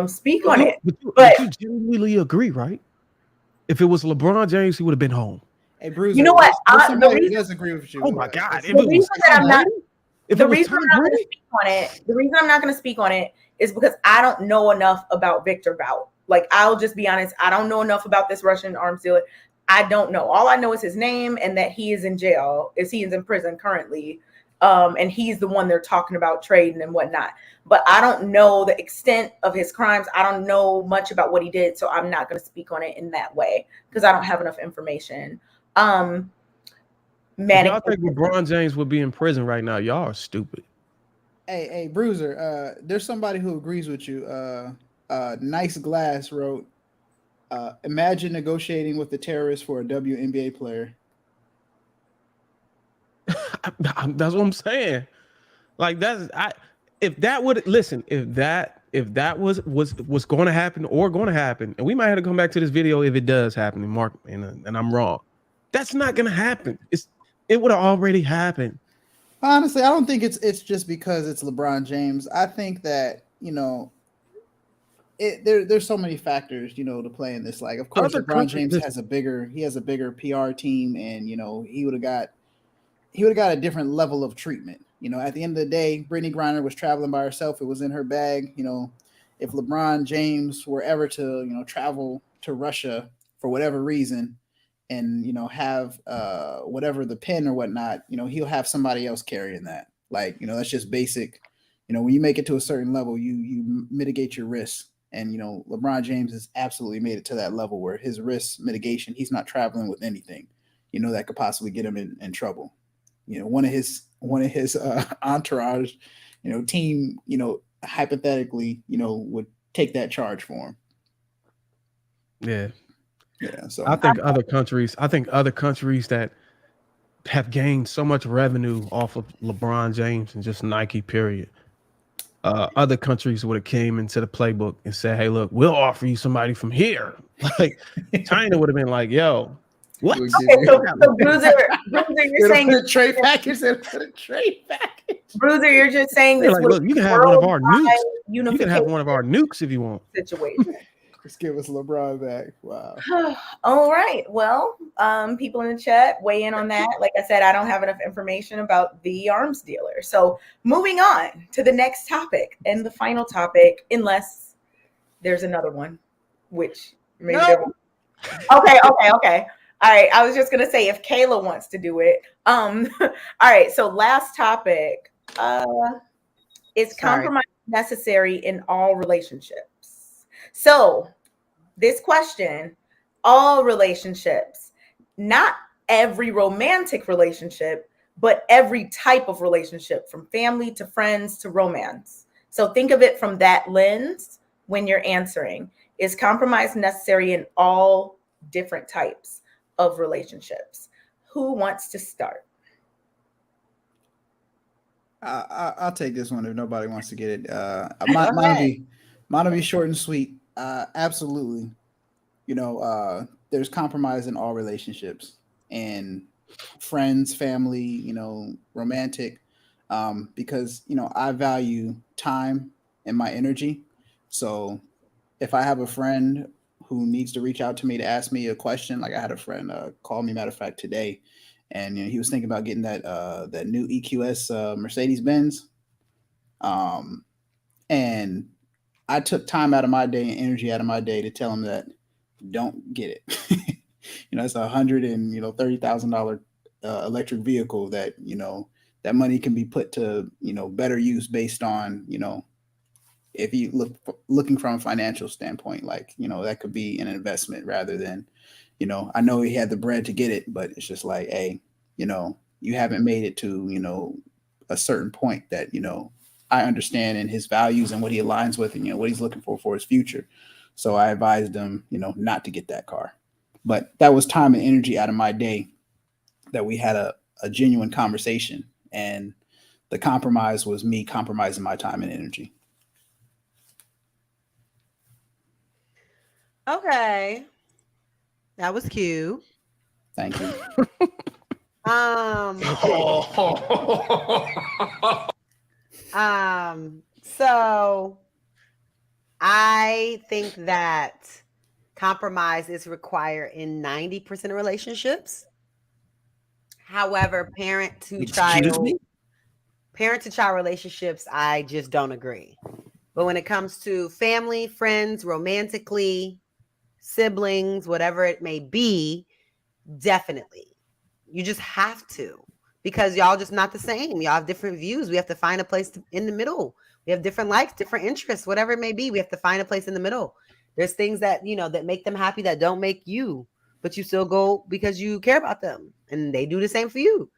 [SPEAKER 1] speak on it.
[SPEAKER 2] But you genuinely agree, right? If it was LeBron James, he would have been home.
[SPEAKER 7] Hey, Bruce.
[SPEAKER 1] You know what?
[SPEAKER 7] Somebody does agree with you.
[SPEAKER 2] Oh my God!
[SPEAKER 1] The reason I'm not going to speak on it is because I don't know enough about Victor Bout. Like, I'll just be honest. I don't know enough about this Russian arms dealer. I don't know. All I know is his name and that he is in jail. He is in prison currently. And he's the one they're talking about trading and whatnot. But I don't know the extent of his crimes. I don't know much about what he did. So I'm not going to speak on it in that way because I don't have enough information.
[SPEAKER 2] Y'all think LeBron James would be in prison right now? Y'all are stupid.
[SPEAKER 7] Hey, Bruiser. There's somebody who agrees with you. Nice Glass wrote, imagine negotiating with the terrorist for a WNBA player.
[SPEAKER 2] That's what I'm saying. Like if that was going to happen, and we might have to come back to this video if it does happen, Mark, and I'm wrong. That's not going to happen. It would have already happened.
[SPEAKER 7] Honestly, I don't think it's just because it's LeBron James. I think that, there's so many factors, to play in this. Like, of course, LeBron James has a bigger PR team, and he would have got a different level of treatment. At the end of the day, Brittany Griner was traveling by herself. It was in her bag. If LeBron James were ever to, travel to Russia for whatever reason and, have whatever the pin or whatnot, he'll have somebody else carrying that. Like, that's just basic. When you make it to a certain level, you mitigate your risks. And, LeBron James has absolutely made it to that level where his risk mitigation, he's not traveling with anything, that could possibly get him in trouble. One of his entourage, team, hypothetically, would take that charge for him.
[SPEAKER 2] Yeah.
[SPEAKER 7] Yeah. So
[SPEAKER 2] I think other countries that have gained so much revenue off of LeBron James and just Nike, period. Other countries would have came into the playbook and said, "Hey, look, we'll offer you somebody from here." Like China would have been like, "Yo, what?"
[SPEAKER 1] Okay, so Bruiser, you're saying
[SPEAKER 7] a trade package.
[SPEAKER 1] Bruiser, you're just saying this.
[SPEAKER 2] Like, look, you can have one of our nukes. You can have one of our nukes if you want.
[SPEAKER 1] Situation.
[SPEAKER 7] Just give us LeBron back. Wow.
[SPEAKER 1] All right. Well, people in the chat weigh in on that. Like I said, I don't have enough information about the arms dealer. So moving on to the next topic and the final topic, unless there's another one, which maybe there will. Okay. All right. I was just gonna say if Kayla wants to do it. All right. So last topic. Is compromise necessary in all relationships? So this question, all relationships, not every romantic relationship, but every type of relationship, from family to friends to romance. So think of it from that lens when you're answering. Is compromise necessary in all different types of relationships? Who wants to start?
[SPEAKER 7] I'll take this one if nobody wants to get it.
[SPEAKER 3] Go ahead.
[SPEAKER 7] Mine will be short and sweet. Absolutely. There's compromise in all relationships, and friends, family, romantic, because I value time and my energy. So if I have a friend who needs to reach out to me to ask me a question, like I had a friend call me, matter of fact, today, and he was thinking about getting that new EQS Mercedes Benz, and I took time out of my day and energy out of my day to tell him that don't get it. It's $130,000 electric vehicle that that money can be put to better use based on if you looking from a financial standpoint, like that could be an investment rather than I know he had the bread to get it, but it's just like, hey, you haven't made it to a certain point that I understand in his values and what he aligns with and what he's looking for his future. So I advised him not to get that car. But that was time and energy out of my day that we had a genuine conversation, and the compromise was me compromising my time and energy.
[SPEAKER 3] Okay. That was cute.
[SPEAKER 7] Thank you.
[SPEAKER 3] So I think that compromise is required in 90% of relationships. However, parent to child relationships, I just don't agree. But when it comes to family, friends, romantically, siblings, whatever it may be, definitely. You just have to, because y'all just not the same. Y'all have different views. We have to find a place in the middle. We have different likes, different interests, whatever it may be. We have to find a place in the middle. There's things that, that make them happy that don't make you, but you still go because you care about them, and they do the same for you.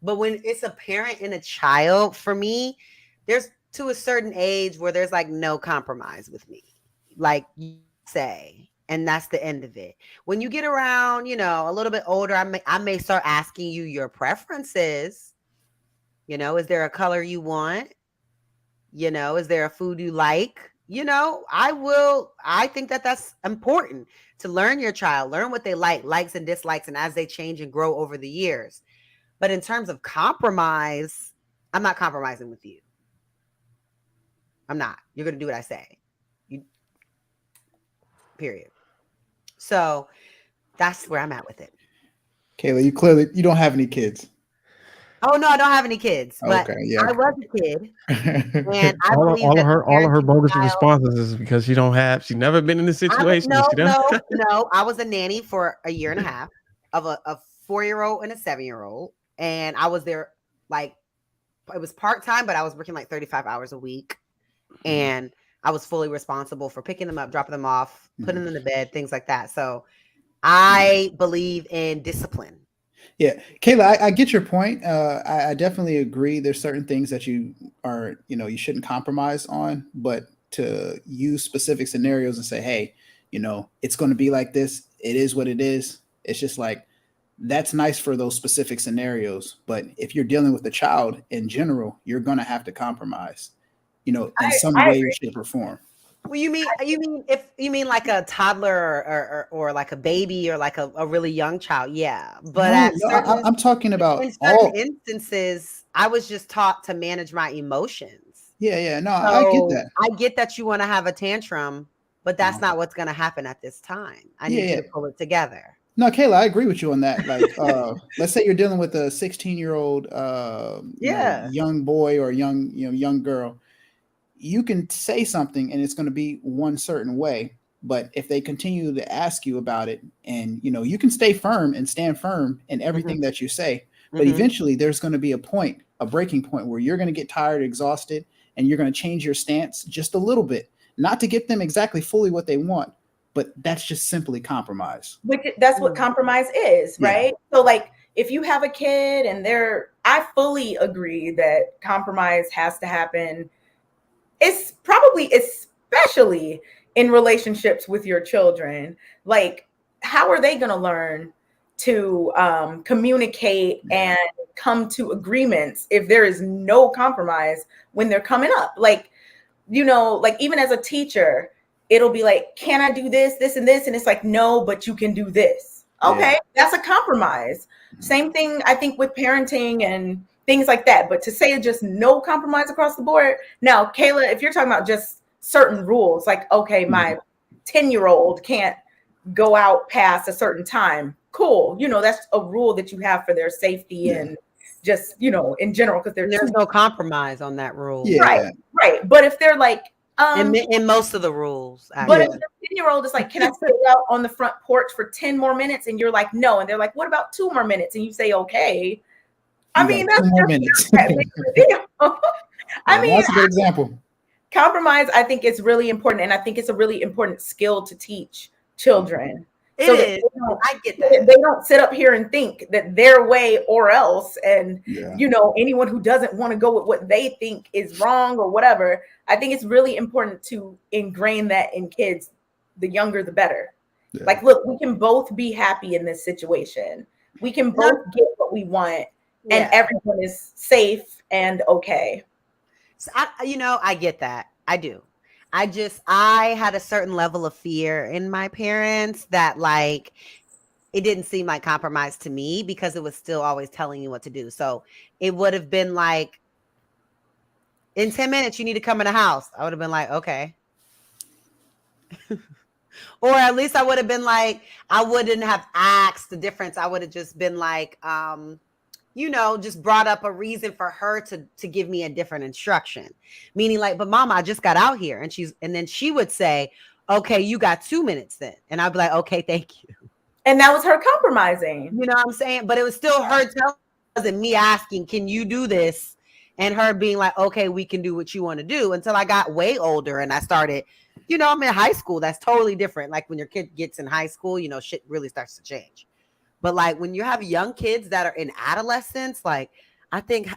[SPEAKER 3] But when it's a parent and a child, for me, there's to a certain age where there's like no compromise with me. Like you say, and that's the end of it. When you get around, a little bit older, I may start asking you your preferences. Is there a color you want? Is there a food you like? I think that that's important to learn your child, learn what they like, likes and dislikes, and as they change and grow over the years. But in terms of compromise, I'm not compromising with you. I'm not. You're going to do what I say. Period. So that's where I'm at with it.
[SPEAKER 7] Kayla, you don't have any kids.
[SPEAKER 3] Oh no, I don't have any kids, but
[SPEAKER 7] Okay, yeah.
[SPEAKER 3] I was a kid, and I
[SPEAKER 2] all
[SPEAKER 3] believe
[SPEAKER 2] of her bogus
[SPEAKER 3] child,
[SPEAKER 2] responses is because she's never been in this situation.
[SPEAKER 3] No. I was a nanny for a year and a half of a 4-year-old and a 7-year-old, and I was there like it was part-time, but I was working like 35 hours a week, and I was fully responsible for picking them up, dropping them off, putting them in the bed, things like that. So I believe in discipline.
[SPEAKER 7] Yeah, Kayla, I get your point. I definitely agree. There's certain things that you shouldn't compromise on, but to use specific scenarios and say, hey, it's going to be like this. It is what it is. It's just like, that's nice for those specific scenarios. But if you're dealing with a child in general, you're going to have to compromise, in some way, shape, or form.
[SPEAKER 3] Well, you mean like a toddler or like a baby or like a really young child? Yeah, but
[SPEAKER 7] I'm talking about
[SPEAKER 3] in certain instances, I was just taught to manage my emotions.
[SPEAKER 7] Yeah, no,
[SPEAKER 3] so
[SPEAKER 7] I get that.
[SPEAKER 3] I get that you want to have a tantrum, but that's not what's going to happen at this time. I need you to pull it together.
[SPEAKER 7] No, Kayla, I agree with you on that. Like, let's say you're dealing with a 16-year-old, young boy or young girl. You can say something and it's going to be one certain way, but if they continue to ask you about it, and you can stay firm and stand firm in everything that you say, but eventually there's going to be a breaking point where you're going to get tired, exhausted, and you're going to change your stance just a little bit, not to get them exactly fully what they want, but that's just simply compromise.
[SPEAKER 1] That's what compromise is, right? Yeah. So like if you have a kid and I fully agree that compromise has to happen. It's probably especially in relationships with your children. Like, how are they going to learn to communicate and come to agreements if there is no compromise when they're coming up? Like, you know, like even as a teacher, it'll be like, can I do this, this, and this? And it's like, no, but you can do this. Okay, that's a compromise. Same thing, I think, with parenting and things like that. But to say just no compromise across the board. Now, Kayla, if you're talking about just certain rules, like, okay, my 10-year-old can't go out past a certain time. Cool. You know, that's a rule that you have for their safety and just, you know, in general, because
[SPEAKER 3] there's no compromise on that rule.
[SPEAKER 1] Right. But if they're like,
[SPEAKER 3] in most of the rules,
[SPEAKER 1] but if your 10-year-old is like, can I sit out on the front porch for 10 more minutes? And you're like, no. And they're like, what about 2 more minutes? And you say, okay. I mean, that's
[SPEAKER 7] 2 more minutes.
[SPEAKER 1] I mean,
[SPEAKER 7] that's a good example.
[SPEAKER 1] Compromise, I think, is really important. And I think it's a really important skill to teach children.
[SPEAKER 3] It is. I get that.
[SPEAKER 1] They don't sit up here and think that their way or else. And, you know, anyone who doesn't want to go with what they think is wrong or whatever, I think it's really important to ingrain that in kids. The younger, the better. Like, look, we can both be happy in this situation. We can both get what we want and everyone is safe and okay.
[SPEAKER 3] So I get that. I do. I had a certain level of fear in my parents that, like, it didn't seem like compromise to me because it was still always telling you what to do. So it would have been like, in 10 minutes, you need to come in the house. I would have been like, okay. Or at least I would have been like, I wouldn't have asked the difference. I would have just been like, just brought up a reason for her to give me a different instruction. Meaning like, but mama, I just got out here. And then she would say, okay, you got 2 minutes then. And I'd be like, okay, thank you.
[SPEAKER 1] And that was her compromising.
[SPEAKER 3] You know what I'm saying? But it was still her telling me asking, can you do this? And her being like, okay, we can do what you want to do, until I got way older and I started, I'm in high school. That's totally different. Like when your kid gets in high school, shit really starts to change. But like when you have young kids that are in adolescence, like I think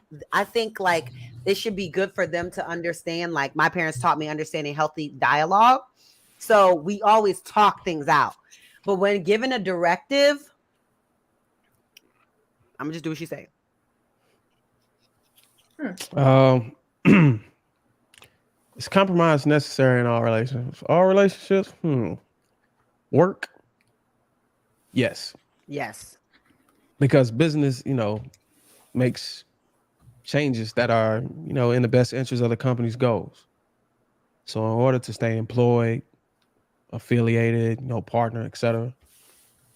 [SPEAKER 3] like it should be good for them to understand. Like my parents taught me understanding healthy dialogue. So we always talk things out. But when given a directive, I'm gonna just do what she say.
[SPEAKER 2] Is compromise necessary in all relationships? All relationships? Work? Yes.
[SPEAKER 3] Yes.
[SPEAKER 2] Because business, makes changes that are, in the best interest of the company's goals. So in order to stay employed, affiliated, partner, etc.,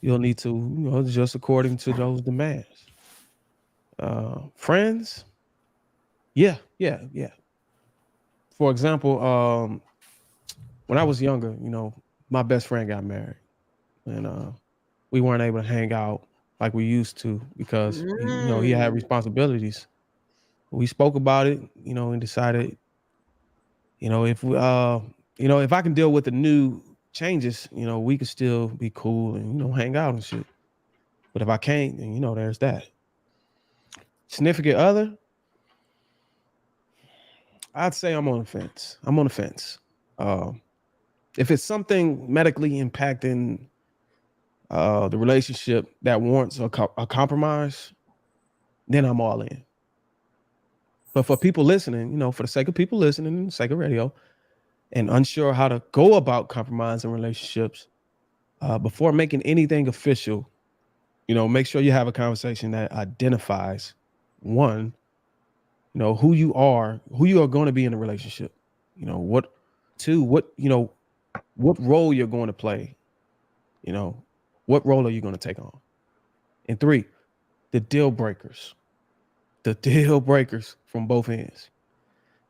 [SPEAKER 2] you'll need to, adjust according to those demands. Friends? Yeah. For example, when I was younger, my best friend got married, and we weren't able to hang out like we used to because he had responsibilities. We spoke about it, and decided, if we, if I can deal with the new changes, we could still be cool and hang out and shit. But if I can't, then there's that. Significant other? I'd say I'm on the fence. If it's something medically impacting the relationship that warrants a compromise, then I'm all in. But for people listening, for the sake of people listening and the sake of radio, and unsure how to go about compromise in relationships, before making anything official, make sure you have a conversation that identifies, one, who you are going to be in a relationship. What role you're going to play. What role are you going to take on? And 3, the deal breakers. The deal breakers from both ends.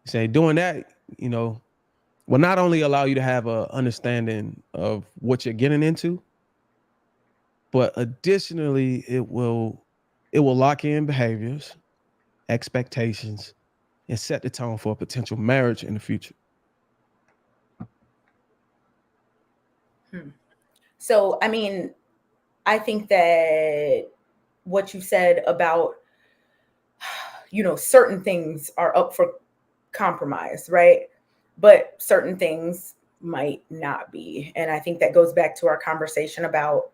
[SPEAKER 2] Say doing that, will not only allow you to have a understanding of what you're getting into, but additionally, it will lock in behaviors, expectations, and set the tone for a potential marriage in the future.
[SPEAKER 1] So, I mean, I think that what you said about, certain things are up for compromise, right? But certain things, might not be. And I think that goes back to our conversation about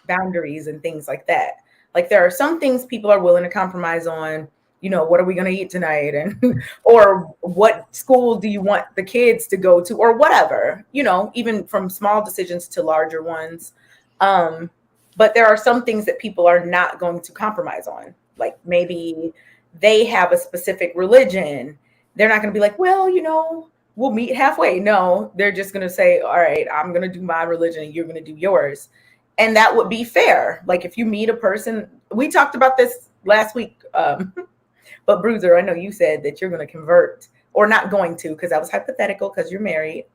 [SPEAKER 1] boundaries and things like that. Like there are some things people are willing to compromise on, you know, what are we going to eat tonight? And, or what school do you want the kids to go to, or whatever, you know, even from small decisions to larger ones. But there are some things that people are not going to compromise on. Like maybe they have a specific religion. They're not going to be like, well, you know, we'll meet halfway. No, they're just going to say, all right, I'm going to do my religion and you're going to do yours. And that would be fair. Like if you meet a person, we talked about this last week. But Bruiser, I know you said that you're going to convert, or not going to, because that was hypothetical because you're married.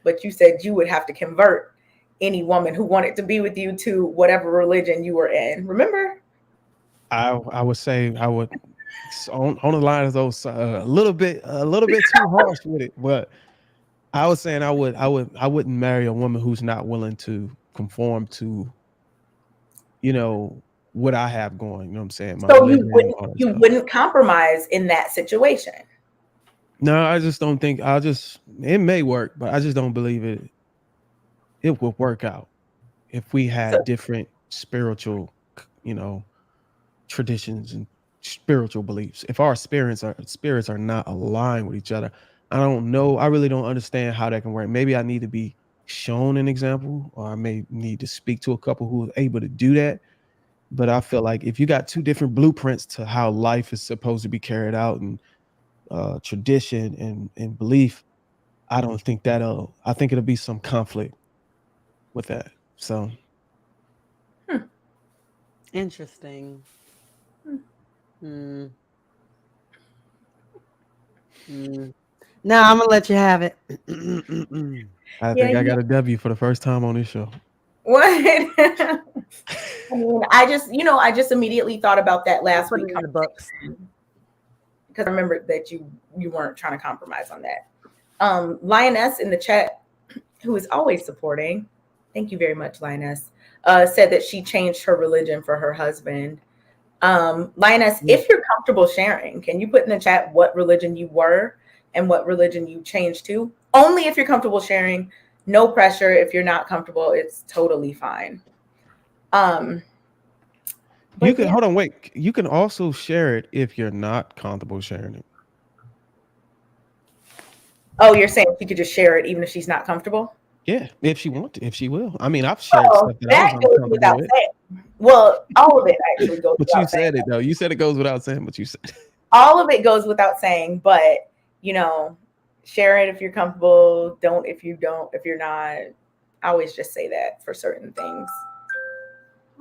[SPEAKER 1] But you said you would have to convert any woman who wanted to be with you to whatever religion you were in. Remember?
[SPEAKER 2] I would say I would on the line of those a little bit too harsh with it, but I was saying I wouldn't marry a woman who's not willing to conform to, you know, what I have going. You know what I'm saying? My
[SPEAKER 1] So
[SPEAKER 2] religion,
[SPEAKER 1] you wouldn't compromise in that situation.
[SPEAKER 2] No, I just don't think. It may work, but I just don't believe it would work out if we had different spiritual, you know, traditions and spiritual beliefs. If our spirits are not aligned with each other, I don't know. I really don't understand how that can work. Maybe I need to be shown an example, or I may need to speak to a couple who are able to do that. But I feel like if you got two different blueprints to how life is supposed to be carried out, and tradition and belief, I think it'll be some conflict with that. So
[SPEAKER 3] Interesting. No, I'm gonna let you have it.
[SPEAKER 2] I think I got a W for the first time on this show.
[SPEAKER 1] What? I mean, I just immediately thought about that last week
[SPEAKER 3] in the books,
[SPEAKER 1] because I remembered that you weren't trying to compromise on that. Lioness in the chat, who is always supporting, thank you very much, Lioness, said that she changed her religion for her husband. Lioness, if you're comfortable sharing, can you put in the chat what religion you were and what religion you changed to? Only if you're comfortable sharing. No pressure. If you're not comfortable, it's totally fine.
[SPEAKER 2] You can hold on, wait. You can also share it if you're not comfortable sharing it.
[SPEAKER 1] Oh, you're saying she could just share it even if she's not comfortable?
[SPEAKER 2] Yeah, if she wants to, if she will. I mean, I've shared stuff
[SPEAKER 1] that goes without saying. Well, all of it actually goes
[SPEAKER 2] but
[SPEAKER 1] without
[SPEAKER 2] you
[SPEAKER 1] saying.
[SPEAKER 2] said it though. You said it goes without saying, but you said it.
[SPEAKER 1] All of it goes without saying, but you know, share it if you're comfortable. Don't if you're not. I always just say that for certain things.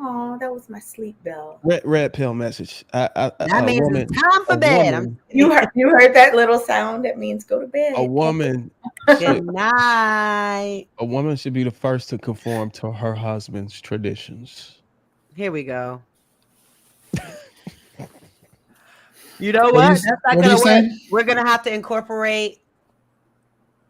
[SPEAKER 1] Oh, that was my sleep bell.
[SPEAKER 2] Red pill message.
[SPEAKER 3] That means it's time for bed.
[SPEAKER 1] You heard that little sound? That means go to bed.
[SPEAKER 2] A woman.
[SPEAKER 3] Good night.
[SPEAKER 2] A woman should be the first to conform to her husband's traditions.
[SPEAKER 3] Here we go. You know what? That's not gonna work. We're gonna have to incorporate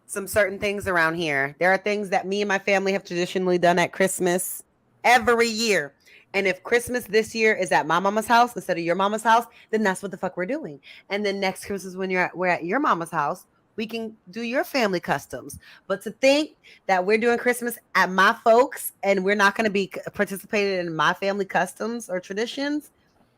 [SPEAKER 3] some certain things around here. There are things that me and my family have traditionally done at Christmas every year. And if Christmas this year is at my mama's house instead of your mama's house, then that's what the fuck we're doing. And then next Christmas when we're at your mama's house, we can do your family customs. But to think that we're doing Christmas at my folks and we're not going to be participating in my family customs or traditions,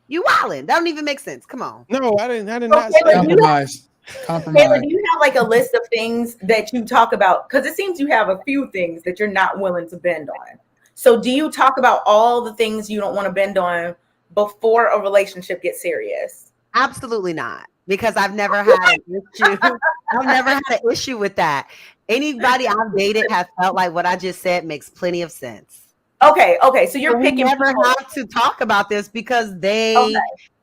[SPEAKER 3] you wildin'. That don't even make sense. Come on.
[SPEAKER 2] No, I did not say
[SPEAKER 7] compromise.
[SPEAKER 1] Kayla, do you have like a list of things that you talk about? Because it seems you have a few things that you're not willing to bend on. So do you talk about all the things you don't want to bend on before a relationship gets serious?
[SPEAKER 3] Absolutely not. Because I've never had an issue. I've never had an issue with that. Anybody I've dated has felt like what I just said makes plenty of sense.
[SPEAKER 1] Okay. So you're picking.
[SPEAKER 3] Never have to talk about this because they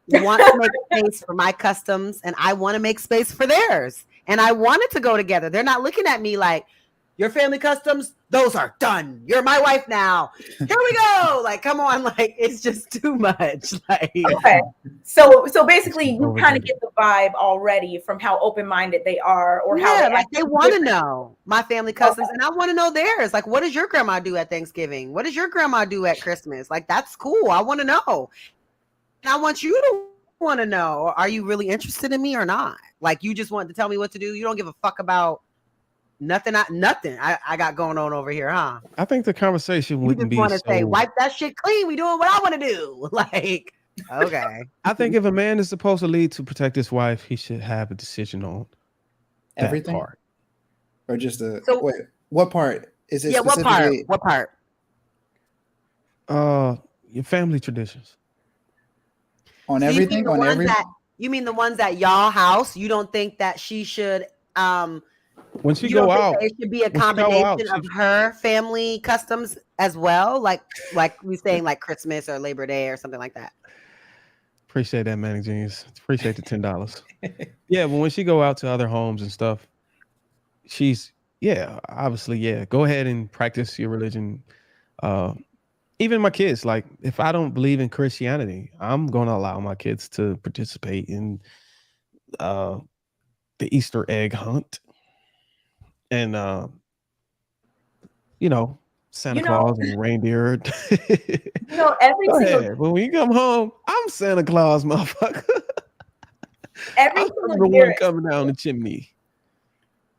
[SPEAKER 3] want to make space for my customs and I want to make space for theirs. And I want it to go together. They're not looking at me like, your family customs, those are done. You're my wife now. Here we go. Like, come on. Like, it's just too much. Like,
[SPEAKER 1] okay. So basically you kind of get the vibe already from how open-minded they are, or how
[SPEAKER 3] they want to know my family customs and I want to know theirs. Like, what does your grandma do at Thanksgiving? What does your grandma do at Christmas? Like, that's cool. I want to know. And I want you to want to know, are you really interested in me or not? Like, you just want to tell me what to do. You don't give a fuck about Nothing. I got going on over here, huh?
[SPEAKER 2] I think the conversation
[SPEAKER 3] You
[SPEAKER 2] wouldn't
[SPEAKER 3] just
[SPEAKER 2] be
[SPEAKER 3] want to say,
[SPEAKER 2] so.
[SPEAKER 3] wipe that shit clean. We doing what I want to do. Like, okay.
[SPEAKER 2] I think if a man is supposed to lead to protect his wife, he should have a decision on that
[SPEAKER 7] Everything,
[SPEAKER 2] part.
[SPEAKER 7] or just a
[SPEAKER 3] So-
[SPEAKER 7] wait? What part is it
[SPEAKER 3] Yeah, what part?
[SPEAKER 7] specifically?
[SPEAKER 3] What part?
[SPEAKER 2] Your family traditions.
[SPEAKER 7] On
[SPEAKER 3] So you mean
[SPEAKER 7] everything?
[SPEAKER 3] the
[SPEAKER 7] On
[SPEAKER 3] ones
[SPEAKER 7] every?
[SPEAKER 3] that you mean the ones at y'all house? You don't think that she should
[SPEAKER 2] When she
[SPEAKER 3] you
[SPEAKER 2] go
[SPEAKER 3] don't think
[SPEAKER 2] out,
[SPEAKER 3] that it should be a
[SPEAKER 2] when she go out,
[SPEAKER 3] combination of her family customs as well? Like we saying like Christmas or Labor Day or something like that.
[SPEAKER 2] appreciate that, Manny Genius. Appreciate the $10. Yeah, but when she go out to other homes and stuff, she's obviously, go ahead and practice your religion. Even my kids, like if I don't believe in Christianity, I'm gonna allow my kids to participate in the Easter egg hunt and Santa Claus and reindeer.
[SPEAKER 1] Every
[SPEAKER 2] Go
[SPEAKER 1] single
[SPEAKER 2] ahead. When you come home, I'm Santa Claus, motherfucker.
[SPEAKER 1] every
[SPEAKER 2] I'm
[SPEAKER 1] single
[SPEAKER 2] the
[SPEAKER 1] year
[SPEAKER 2] one coming down the chimney.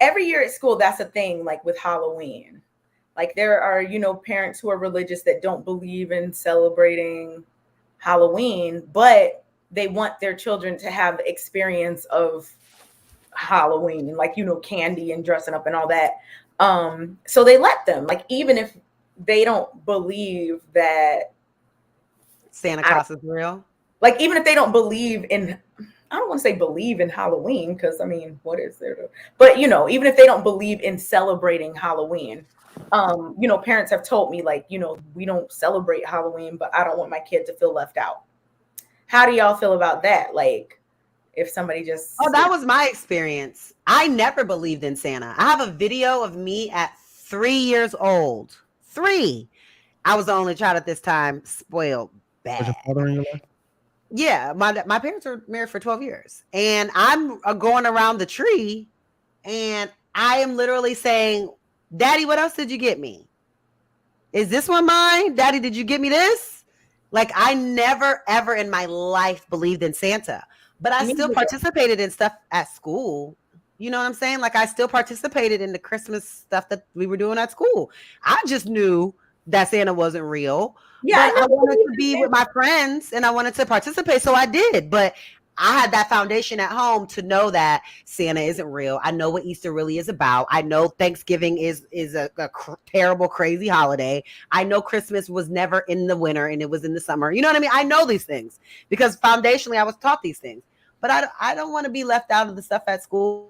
[SPEAKER 1] every year at school, that's a thing, like with Halloween. Like there are, parents who are religious that don't believe in celebrating Halloween, but they want their children to have the experience of Halloween, like, candy and dressing up and all that. So they let them, like, even if they don't believe that
[SPEAKER 3] Santa Claus is real.
[SPEAKER 1] Like, even if they don't believe in, I don't want to say believe in Halloween, because I mean, what is there to, but even if they don't believe in celebrating Halloween, parents have told me, like, we don't celebrate Halloween, but I don't want my kid to feel left out. How do y'all feel about that? Like, if somebody just...
[SPEAKER 3] Oh, that was my experience. I never believed in Santa. I have a video of me at 3 years old. 3. I was the only child at this time, spoiled bad.
[SPEAKER 2] Was your father in your life?
[SPEAKER 3] Yeah, my parents were married for 12 years. And I'm going around the tree and I am literally saying, Daddy, what else did you get me? Is this one mine? Daddy, did you get me this? Like, I never, ever in my life believed in Santa, but I still participated in stuff at school. You know what I'm saying? Like, I still participated in the Christmas stuff that we were doing at school. I just knew that Santa wasn't real. Yeah, but I wanted to be with my friends and I wanted to participate. So I did. But I had that foundation at home to know that Santa isn't real. I know what Easter really is about. I know Thanksgiving is a terrible, crazy holiday. I know Christmas was never in the winter and it was in the summer. You know what I mean? I know these things because foundationally I was taught these things. But I don't want to be left out of the stuff at school.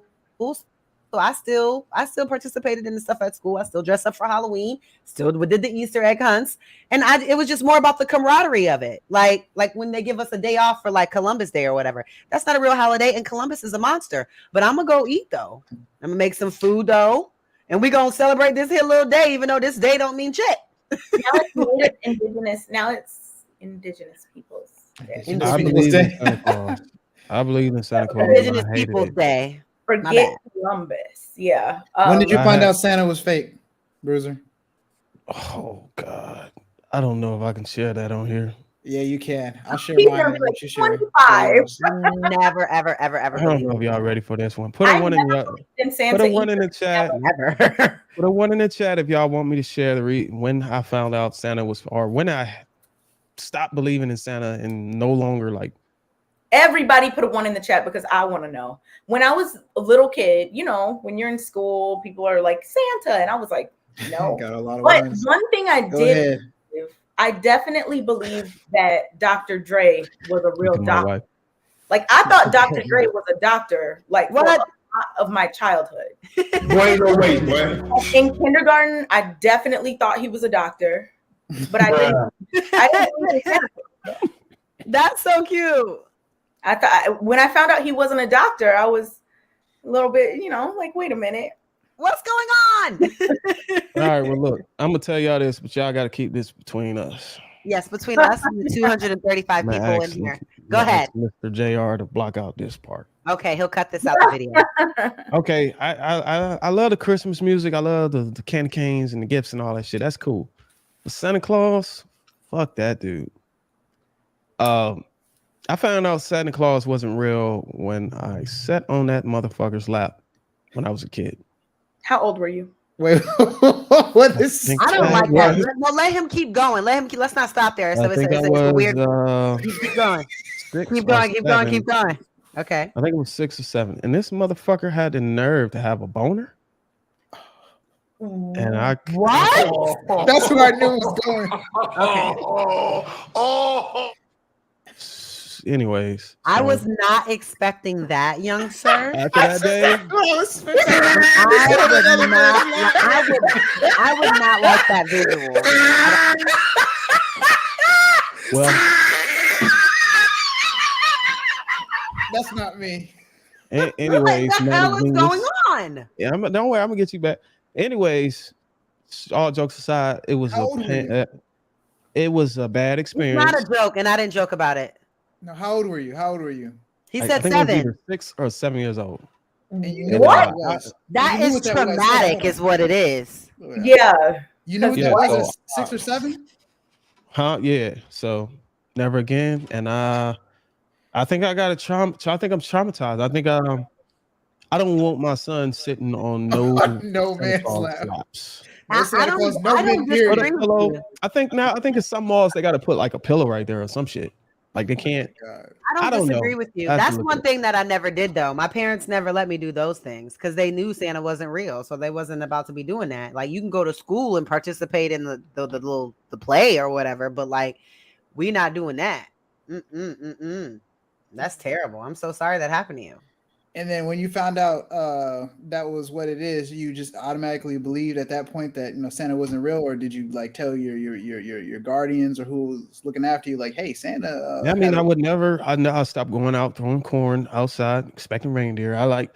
[SPEAKER 3] So I still participated in the stuff at school. I still dressed up for Halloween, still did the Easter egg hunts. And it was just more about the camaraderie of it. Like when they give us a day off for like Columbus Day or whatever, that's not a real holiday. And Columbus is a monster, but I'm going to go eat though. I'm going to make some food though. And we're going to celebrate this here little day, even though this day don't mean shit.
[SPEAKER 1] Now it's native indigenous. Now it's indigenous people's day.
[SPEAKER 2] I believe in Santa Claus. I believe in Santa Claus.
[SPEAKER 3] Indigenous Peoples Day.
[SPEAKER 1] Forget Columbus. Yeah.
[SPEAKER 7] When did you find out Santa was fake, Bruiser?
[SPEAKER 2] Oh God, I don't know if I can share that on here.
[SPEAKER 7] Yeah, you can. I'll share mine.
[SPEAKER 1] Like
[SPEAKER 7] you share.
[SPEAKER 1] 25.
[SPEAKER 3] Never, ever, ever, ever.
[SPEAKER 2] I don't know if y'all ready for this one. Put a one in the chat.
[SPEAKER 3] Never.
[SPEAKER 2] Put a one in the chat if y'all want me to share when I found out Santa was, or when I stopped believing in Santa and no longer like.
[SPEAKER 1] Everybody put a one in the chat because I want to know. When I was a little kid, when you're in school, people are like Santa, and I was like, no.
[SPEAKER 7] Got a lot of
[SPEAKER 1] but
[SPEAKER 7] ones.
[SPEAKER 1] One thing I did believe, I definitely believed that Dr. Dre was a real doctor. Like, I thought Dr. Dre was a doctor, like, for a lot of my childhood.
[SPEAKER 8] Wait.
[SPEAKER 1] In kindergarten, I definitely thought he was a doctor, but I didn't believe in Santa.
[SPEAKER 3] That's so cute.
[SPEAKER 1] I thought when I found out he wasn't a doctor, I was a little bit, like, wait a minute.
[SPEAKER 3] What's going on?
[SPEAKER 2] All right, well, look, I'm going to tell y'all this, but y'all got to keep this between us.
[SPEAKER 3] Yes, between us and the 235 people in here. Go ahead.
[SPEAKER 2] Mr. JR to block out this part.
[SPEAKER 3] Okay, he'll cut this out the video.
[SPEAKER 2] Okay, I love the Christmas music. I love the candy canes and the gifts and all that shit. That's cool. But Santa Claus, fuck that dude. I found out Santa Claus wasn't real when I sat on that motherfucker's lap when I was a kid.
[SPEAKER 1] How old were you?
[SPEAKER 7] Wait, what is?
[SPEAKER 3] I don't like that. No, let him keep going. Let's not stop there. So it's a weird. Keep going. Keep going. Okay.
[SPEAKER 2] I think it was 6 or 7, and this motherfucker had the nerve to have a boner. And I
[SPEAKER 3] what?
[SPEAKER 7] That's where I knew it was going.
[SPEAKER 3] Okay.
[SPEAKER 2] Anyways,
[SPEAKER 3] I was not expecting that, young sir.
[SPEAKER 2] After that day,
[SPEAKER 3] I would not like that visual.
[SPEAKER 2] Well,
[SPEAKER 7] that's not me.
[SPEAKER 2] Anyways,
[SPEAKER 3] what the hell is going on?
[SPEAKER 2] Yeah, don't worry, I'm gonna get you back. Anyways, all jokes aside, it was a bad experience.
[SPEAKER 3] It's not a joke, and I didn't joke about it.
[SPEAKER 7] No, how old were you?
[SPEAKER 3] He said
[SPEAKER 2] I think
[SPEAKER 3] 7.
[SPEAKER 2] I was either 6 or 7 years old.
[SPEAKER 1] What?
[SPEAKER 3] That is traumatic, is what it is.
[SPEAKER 1] Yeah.
[SPEAKER 7] You knew what that was? 6 or 7?
[SPEAKER 2] Huh? Yeah. So never again. And I think I got a trauma. I think I'm traumatized. I think I don't want my son sitting on no
[SPEAKER 7] man's
[SPEAKER 2] laps.
[SPEAKER 3] I don't disagree with you.
[SPEAKER 2] I think in some malls they got to put like a pillow right there or some shit. Like they can't.
[SPEAKER 3] I don't disagree with you. That's one thing that I never did though. My parents never let me do those things because they knew Santa wasn't real, so they wasn't about to be doing that. Like you can go to school and participate in the play or whatever, but like we not doing that. That's terrible. I'm so sorry that happened to you.
[SPEAKER 7] And then when you found out that was what it is, you just automatically believed at that point that Santa wasn't real, or did you like tell your guardians or who was looking after you, like, hey, Santa?
[SPEAKER 2] I mean, I stopped going out throwing corn outside, expecting reindeer. I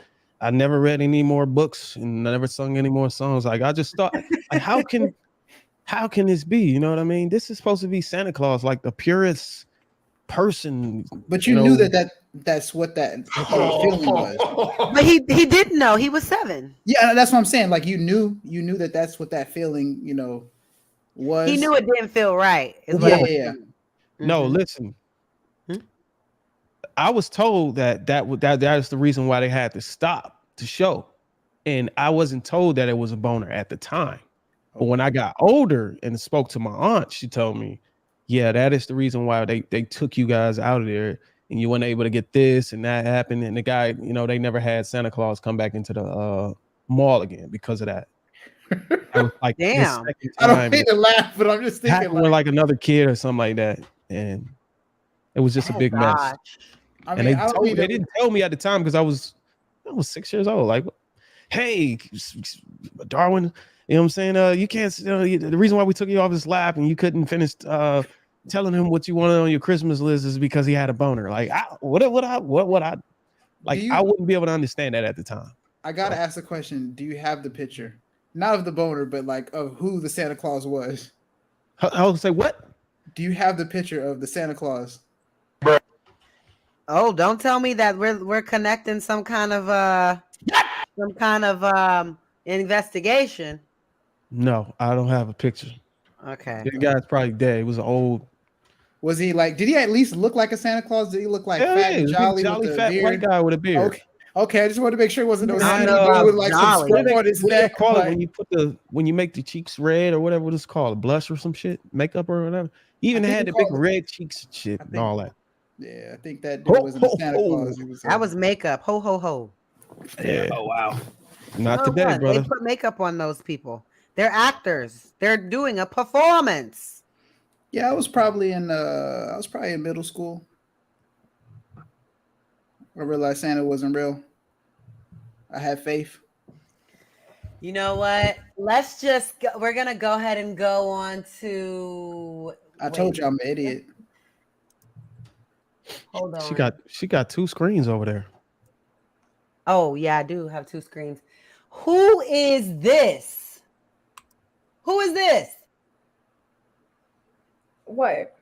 [SPEAKER 2] never read any more books and I never sung any more songs. Like I just thought, like, how can this be? You know what I mean? This is supposed to be Santa Claus, like the purest person.
[SPEAKER 7] But you knew that's what that feeling was.
[SPEAKER 3] But he didn't know. He was 7.
[SPEAKER 7] Yeah, that's what I'm saying. Like you knew that that's what that feeling, was.
[SPEAKER 3] He knew it didn't feel right.
[SPEAKER 7] Yeah.
[SPEAKER 2] No, listen. I was told that is the reason why they had to stop the show, and I wasn't told that it was a boner at the time. But when I got older and spoke to my aunt, she told me, yeah, that is the reason why they took you guys out of there and you weren't able to get this and that happened. And the guy, they never had Santa Claus come back into the mall again because of that. I was like,
[SPEAKER 3] damn.
[SPEAKER 7] I don't mean to laugh, but I'm just thinking
[SPEAKER 2] like another kid or something like that. And it was just a big mess.
[SPEAKER 7] I mean,
[SPEAKER 2] and they didn't tell me at the time because I was 6 years old. Like, hey, Darwin, you know what I'm saying? You can't. The reason why we took you off his lap and you couldn't finish telling him what you wanted on your Christmas list is because he had a boner. Like, what would I like? I wouldn't be able to understand that at the time.
[SPEAKER 7] I gotta ask the question: do you have the picture, not of the boner, but like of who the Santa Claus was?
[SPEAKER 2] I would say what?
[SPEAKER 7] Do you have the picture of the Santa Claus?
[SPEAKER 3] Oh, don't tell me that we're connecting some kind of investigation.
[SPEAKER 2] No, I don't have a picture.
[SPEAKER 3] Okay.
[SPEAKER 2] The guy's probably dead. He was an old.
[SPEAKER 7] Was he like? Did he at least look like a Santa Claus? Did he look like fat and jolly
[SPEAKER 2] fat
[SPEAKER 7] beard?
[SPEAKER 2] white guy with a beard?
[SPEAKER 7] Okay. I just wanted to make sure it wasn't no Santa
[SPEAKER 3] dude
[SPEAKER 7] with like some smoke on his neck.
[SPEAKER 2] Call it when you make the cheeks red or whatever it's called, blush or some shit, makeup or whatever. He even had the big red cheeks and shit and all that.
[SPEAKER 7] Yeah, I think that dude wasn't Santa Claus.
[SPEAKER 3] That was makeup. Ho ho ho.
[SPEAKER 2] Yeah.
[SPEAKER 5] Oh wow.
[SPEAKER 2] Not today, brother.
[SPEAKER 3] They put makeup on those people. They're actors. They're doing a performance.
[SPEAKER 7] Yeah, I was probably in middle school. I realized Santa wasn't real. I had faith.
[SPEAKER 3] You know what? Let's just go. We're gonna go ahead and go on to.
[SPEAKER 7] I told you I'm an idiot.
[SPEAKER 3] Hold on.
[SPEAKER 2] She got 2 screens over there.
[SPEAKER 3] Oh yeah, I do have 2 screens. Who is this? Who is this?
[SPEAKER 1] What?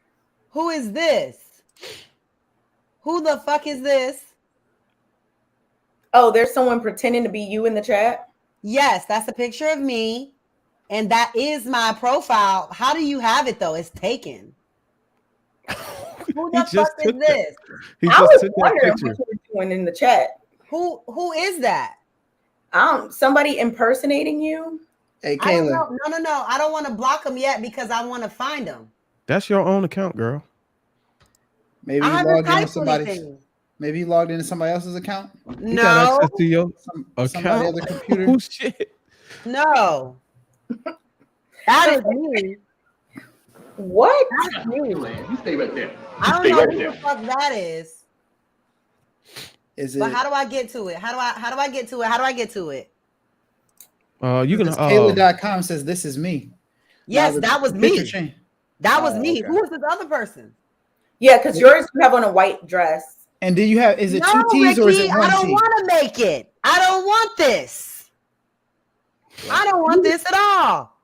[SPEAKER 3] Who is this? Who the fuck is this?
[SPEAKER 1] Oh, there's someone pretending to be you in the chat?
[SPEAKER 3] Yes, that's a picture of me. And that is my profile. How do you have it though? It's taken. Who the fuck is this?
[SPEAKER 2] He
[SPEAKER 1] I
[SPEAKER 2] just
[SPEAKER 1] was
[SPEAKER 2] took that
[SPEAKER 1] wondering
[SPEAKER 2] picture.
[SPEAKER 1] what you were doing in the chat.
[SPEAKER 3] Who is that?
[SPEAKER 1] Somebody impersonating you.
[SPEAKER 7] Hey,
[SPEAKER 3] I don't
[SPEAKER 7] Kayla.
[SPEAKER 3] know. No. I don't want to block them yet because I want to find them.
[SPEAKER 2] That's your own account, girl.
[SPEAKER 7] Maybe
[SPEAKER 3] I
[SPEAKER 7] you
[SPEAKER 3] haven't
[SPEAKER 7] logged into
[SPEAKER 3] typed
[SPEAKER 7] somebody's.
[SPEAKER 3] anything.
[SPEAKER 7] Maybe you logged into somebody else's account.
[SPEAKER 2] You got
[SPEAKER 3] No,
[SPEAKER 2] access to your
[SPEAKER 7] Somebody
[SPEAKER 2] account.
[SPEAKER 7] other computer.
[SPEAKER 2] Oh shit!
[SPEAKER 3] no. That is me.
[SPEAKER 1] What?
[SPEAKER 3] That's me.
[SPEAKER 5] You stay right there.
[SPEAKER 3] I don't know who the fuck that is.
[SPEAKER 7] Is it?
[SPEAKER 3] But how do I get to it? How do I get to it? How do I get to it?
[SPEAKER 2] You can.
[SPEAKER 7] Kayla.com says this is me.
[SPEAKER 3] Yes, that was me.
[SPEAKER 7] Change.
[SPEAKER 3] That was me.
[SPEAKER 7] Okay.
[SPEAKER 3] Who was this other person?
[SPEAKER 1] Yeah, because yours you have on a white dress.
[SPEAKER 7] And do you have? Is it
[SPEAKER 3] No,
[SPEAKER 7] two T's or is
[SPEAKER 3] Ricky,
[SPEAKER 7] it one
[SPEAKER 3] I don't
[SPEAKER 7] T?
[SPEAKER 3] want to make it. I don't want this. I don't want this at all.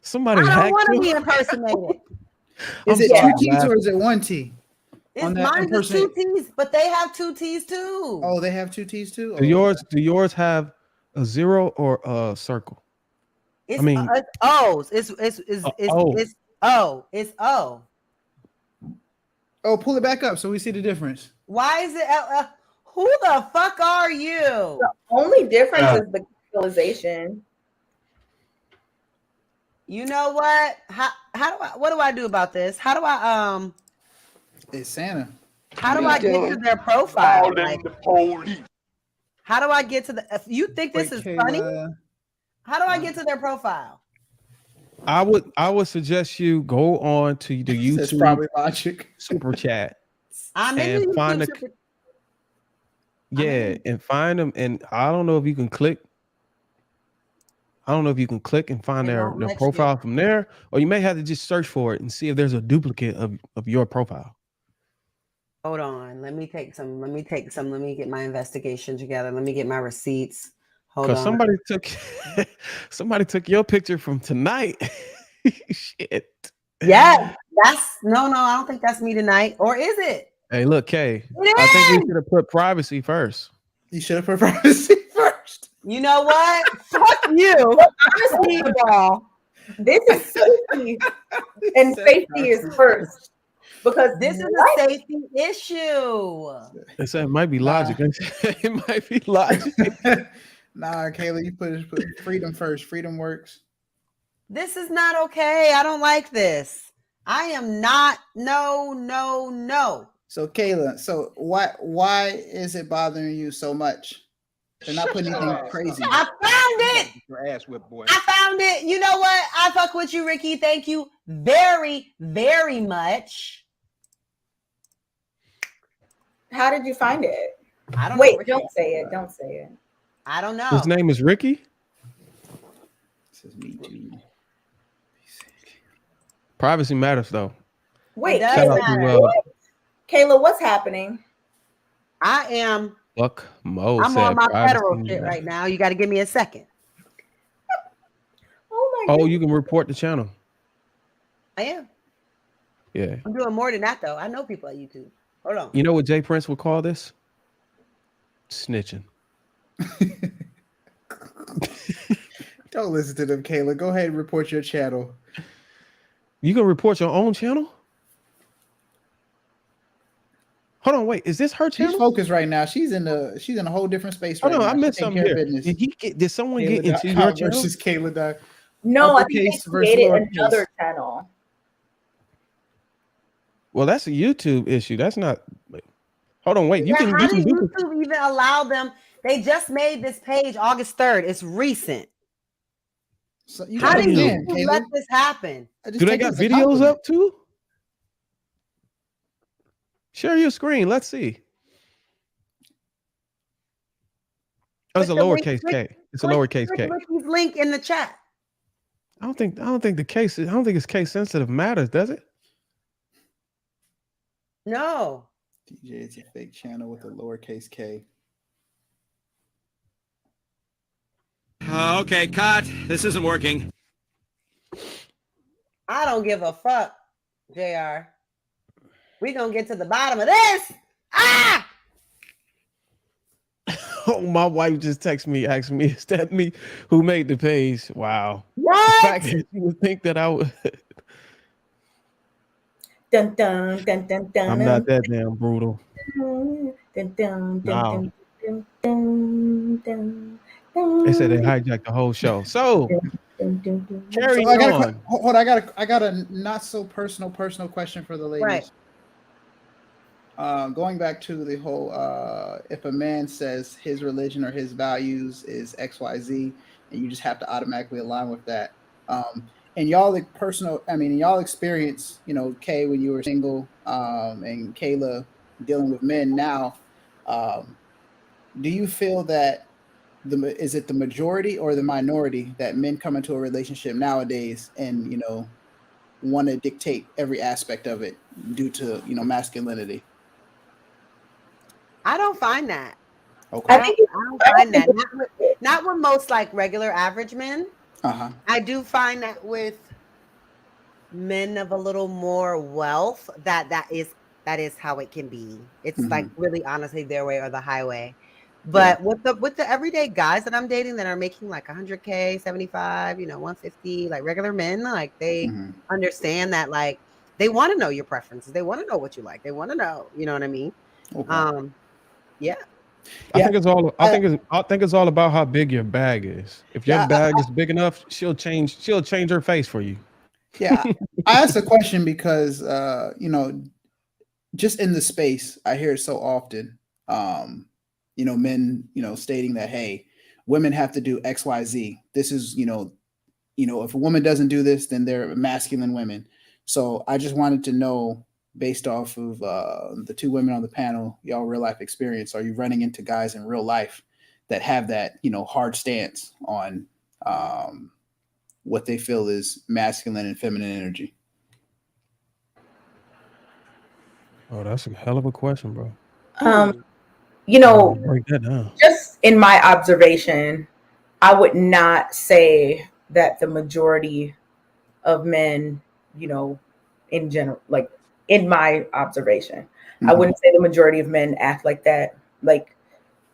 [SPEAKER 2] Somebody
[SPEAKER 3] I don't
[SPEAKER 2] hacked
[SPEAKER 3] want to
[SPEAKER 2] you.
[SPEAKER 3] be impersonated.
[SPEAKER 7] Is it
[SPEAKER 2] sorry,
[SPEAKER 7] two T's
[SPEAKER 2] Laugh.
[SPEAKER 7] or is it one T?
[SPEAKER 3] It's mine is two T's, but they have two T's too.
[SPEAKER 7] Oh, they have two T's too.
[SPEAKER 2] Do yours have a 0 or a circle?
[SPEAKER 3] It's,
[SPEAKER 2] I mean,
[SPEAKER 3] it's O's. It's O. It's O.
[SPEAKER 7] Oh, pull it back up so we see the difference.
[SPEAKER 3] Why is it? Who the fuck are you?
[SPEAKER 1] The only difference is the capitalization.
[SPEAKER 3] You know what? How do I? What do I do about this? How do I
[SPEAKER 7] It's Santa.
[SPEAKER 3] How do I get to their profile? Like, how do I get to the? If you think this is funny, how do I get to their profile?
[SPEAKER 2] I would suggest you go on to the YouTube.
[SPEAKER 7] That's probably logic.
[SPEAKER 2] Super chat.
[SPEAKER 3] I'm in
[SPEAKER 2] and
[SPEAKER 3] the
[SPEAKER 2] find
[SPEAKER 3] YouTube
[SPEAKER 2] the
[SPEAKER 3] super-
[SPEAKER 2] yeah, and find them. And I don't know if you can click. I don't know if you can click and find
[SPEAKER 3] It
[SPEAKER 2] their
[SPEAKER 3] won't let you.
[SPEAKER 2] profile from there, or you may have to just search for it and see if there's a duplicate of your profile.
[SPEAKER 3] Hold on. Let me get my investigation together. Let me get my receipts. Hold on.
[SPEAKER 2] Because somebody took your picture from tonight. Shit.
[SPEAKER 3] Yeah, no, I don't think that's me tonight. Or is it?
[SPEAKER 2] Hey, look, Kay. I think we should have put privacy first.
[SPEAKER 7] You should have put privacy first.
[SPEAKER 3] You know what? Fuck you.
[SPEAKER 1] Honestly, y'all, this is safety, and safety is first because
[SPEAKER 3] This is a safety issue.
[SPEAKER 2] It might be logic. It might be logic.
[SPEAKER 7] Nah, Kayla, you put freedom first. Freedom works.
[SPEAKER 3] This is not okay. I don't like this. I am not. No.
[SPEAKER 7] So Kayla, so why is it bothering you so much? They're not putting anything crazy.
[SPEAKER 3] I found it.
[SPEAKER 5] Your ass whipped, boy.
[SPEAKER 3] I found it. You know what? I fuck with you, Ricky. Thank you very, very much.
[SPEAKER 1] How did you find it?
[SPEAKER 3] I don't
[SPEAKER 1] Wait,
[SPEAKER 3] know.
[SPEAKER 1] don't say it. Don't say it.
[SPEAKER 3] I don't know.
[SPEAKER 2] His name is Ricky.
[SPEAKER 7] This is me too.
[SPEAKER 2] Privacy matters, though.
[SPEAKER 1] Wait,
[SPEAKER 3] It does
[SPEAKER 2] Shout out
[SPEAKER 3] matter.
[SPEAKER 2] to
[SPEAKER 1] Kayla, what's happening?
[SPEAKER 3] I am.
[SPEAKER 2] Buck Mo.
[SPEAKER 3] I'm
[SPEAKER 2] said
[SPEAKER 3] on my
[SPEAKER 2] privacy
[SPEAKER 3] federal shit
[SPEAKER 2] matters.
[SPEAKER 3] right now. You got to give me a second.
[SPEAKER 1] Oh my
[SPEAKER 2] Oh,
[SPEAKER 1] goodness.
[SPEAKER 2] you can report the channel.
[SPEAKER 3] I am.
[SPEAKER 2] Yeah.
[SPEAKER 3] I'm doing more than that though. I know people at YouTube. Hold on.
[SPEAKER 2] You know what Jay Prince would call this? Snitching.
[SPEAKER 7] Don't listen to them, Kayla. Go ahead and report your channel.
[SPEAKER 2] You can report your own channel? Hold on, wait. Is this her
[SPEAKER 7] She's
[SPEAKER 2] channel?
[SPEAKER 7] focused right now. She's in a whole different space right
[SPEAKER 2] Hold on,
[SPEAKER 7] now.
[SPEAKER 2] I missed
[SPEAKER 7] She's taking
[SPEAKER 2] something
[SPEAKER 7] care of
[SPEAKER 2] here.
[SPEAKER 7] business.
[SPEAKER 2] Did someone get into your
[SPEAKER 7] Kayla.com
[SPEAKER 2] channel?
[SPEAKER 7] versus Kayla.
[SPEAKER 1] No, I think
[SPEAKER 7] Uppercase
[SPEAKER 1] they
[SPEAKER 7] versus
[SPEAKER 1] created
[SPEAKER 7] lowercase.
[SPEAKER 1] another channel.
[SPEAKER 2] Well, that's a YouTube issue. That's not. Hold on, wait. You can
[SPEAKER 3] How did
[SPEAKER 2] do
[SPEAKER 3] YouTube even allow them? They just made this page August 3rd. It's recent.
[SPEAKER 7] So you
[SPEAKER 3] How did
[SPEAKER 7] understand,
[SPEAKER 3] YouTube
[SPEAKER 7] Kayla?
[SPEAKER 3] let this happen?
[SPEAKER 7] I just
[SPEAKER 2] Do they
[SPEAKER 7] take it
[SPEAKER 2] got
[SPEAKER 7] as a
[SPEAKER 2] videos
[SPEAKER 7] compliment.
[SPEAKER 2] up too? Share your screen. Let's see. Oh, it's a
[SPEAKER 3] Click the link,
[SPEAKER 2] lowercase
[SPEAKER 3] click-
[SPEAKER 2] k. It's a
[SPEAKER 3] click-
[SPEAKER 2] lowercase
[SPEAKER 3] click
[SPEAKER 2] k.
[SPEAKER 3] Ricky's link in the chat.
[SPEAKER 2] I don't think the case. I don't think it's case sensitive matters, does it?
[SPEAKER 3] No.
[SPEAKER 7] DJ is a fake channel with a lowercase k.
[SPEAKER 8] Okay, cut. This isn't working.
[SPEAKER 3] I don't give a fuck, JR. We gonna get to the bottom of this. Ah!
[SPEAKER 2] Oh, my wife just texted me, asked me, is that me who made the page? Wow. The
[SPEAKER 3] What?
[SPEAKER 2] fact that you would think that I would.
[SPEAKER 1] Dun, dun, dun, dun, dun,
[SPEAKER 2] I'm not that damn brutal.
[SPEAKER 1] dun, dun, dun,
[SPEAKER 2] Wow.
[SPEAKER 1] dun, dun, dun, dun,
[SPEAKER 2] They said they hijacked the whole show. So carrying
[SPEAKER 7] So I got
[SPEAKER 2] on.
[SPEAKER 7] hold on, I got a not so personal question for the ladies.
[SPEAKER 3] Right.
[SPEAKER 7] Going back to the whole if a man says his religion or his values is XYZ and you just have to automatically align with that. And y'all like personal, I mean, y'all experience, you know, Kay when you were single, and Kayla dealing with men now. Um, do you feel that is it the majority or the minority that men come into a relationship nowadays and, you know, want to dictate every aspect of it due to, you know, masculinity?
[SPEAKER 3] I don't find that.
[SPEAKER 7] Okay.
[SPEAKER 3] I don't find that. Not with most like regular average men.
[SPEAKER 7] Uh-huh.
[SPEAKER 3] I do find that with men of a little more wealth, that is how it can be. It's like really honestly their way or the highway. But with the everyday guys that I'm dating that are making like 100K, 75, you know, 150, like regular men, like they understand that, like they want to know your preferences. They want to know what you like. They want to know, you know what I mean?
[SPEAKER 7] Okay.
[SPEAKER 3] Yeah.
[SPEAKER 2] I think it's all. I think it's all about how big your bag is. If your bag is big enough, she'll change her face for you.
[SPEAKER 7] Yeah. I asked the question because you know, just in the space, I hear it so often. You know, men, you know, stating that, hey, women have to do XYZ. This is, you know, if a woman doesn't do this, then they're masculine women. So I just wanted to know, based off of the two women on the panel, y'all real life experience, are you running into guys in real life that have that, you know, hard stance on what they feel is masculine and feminine energy?
[SPEAKER 2] Oh, that's a hell of a question, bro.
[SPEAKER 1] You know,
[SPEAKER 2] Break that down.
[SPEAKER 1] just in my observation, I would not say that the majority of men, you know, in general, like in my observation, I wouldn't say the majority of men act like that. Like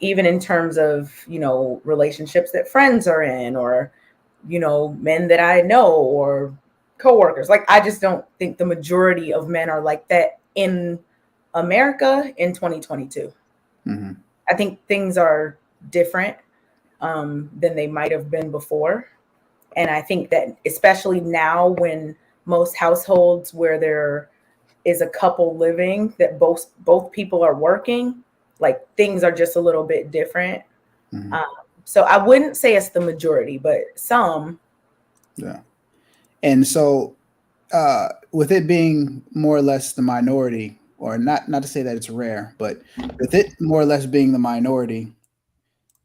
[SPEAKER 1] even in terms of, you know, relationships that friends are in, or, you know, men that I know or coworkers. Like I just don't think the majority of men are like that in America in 2022. I think things are different than they might have been before. And I think that especially now when most households where there is a couple living that both people are working, like things are just a little bit different. So I wouldn't say it's the majority, but some.
[SPEAKER 7] Yeah. And so with it being more or less the minority, or not to say that it's rare, but with it more or less being the minority,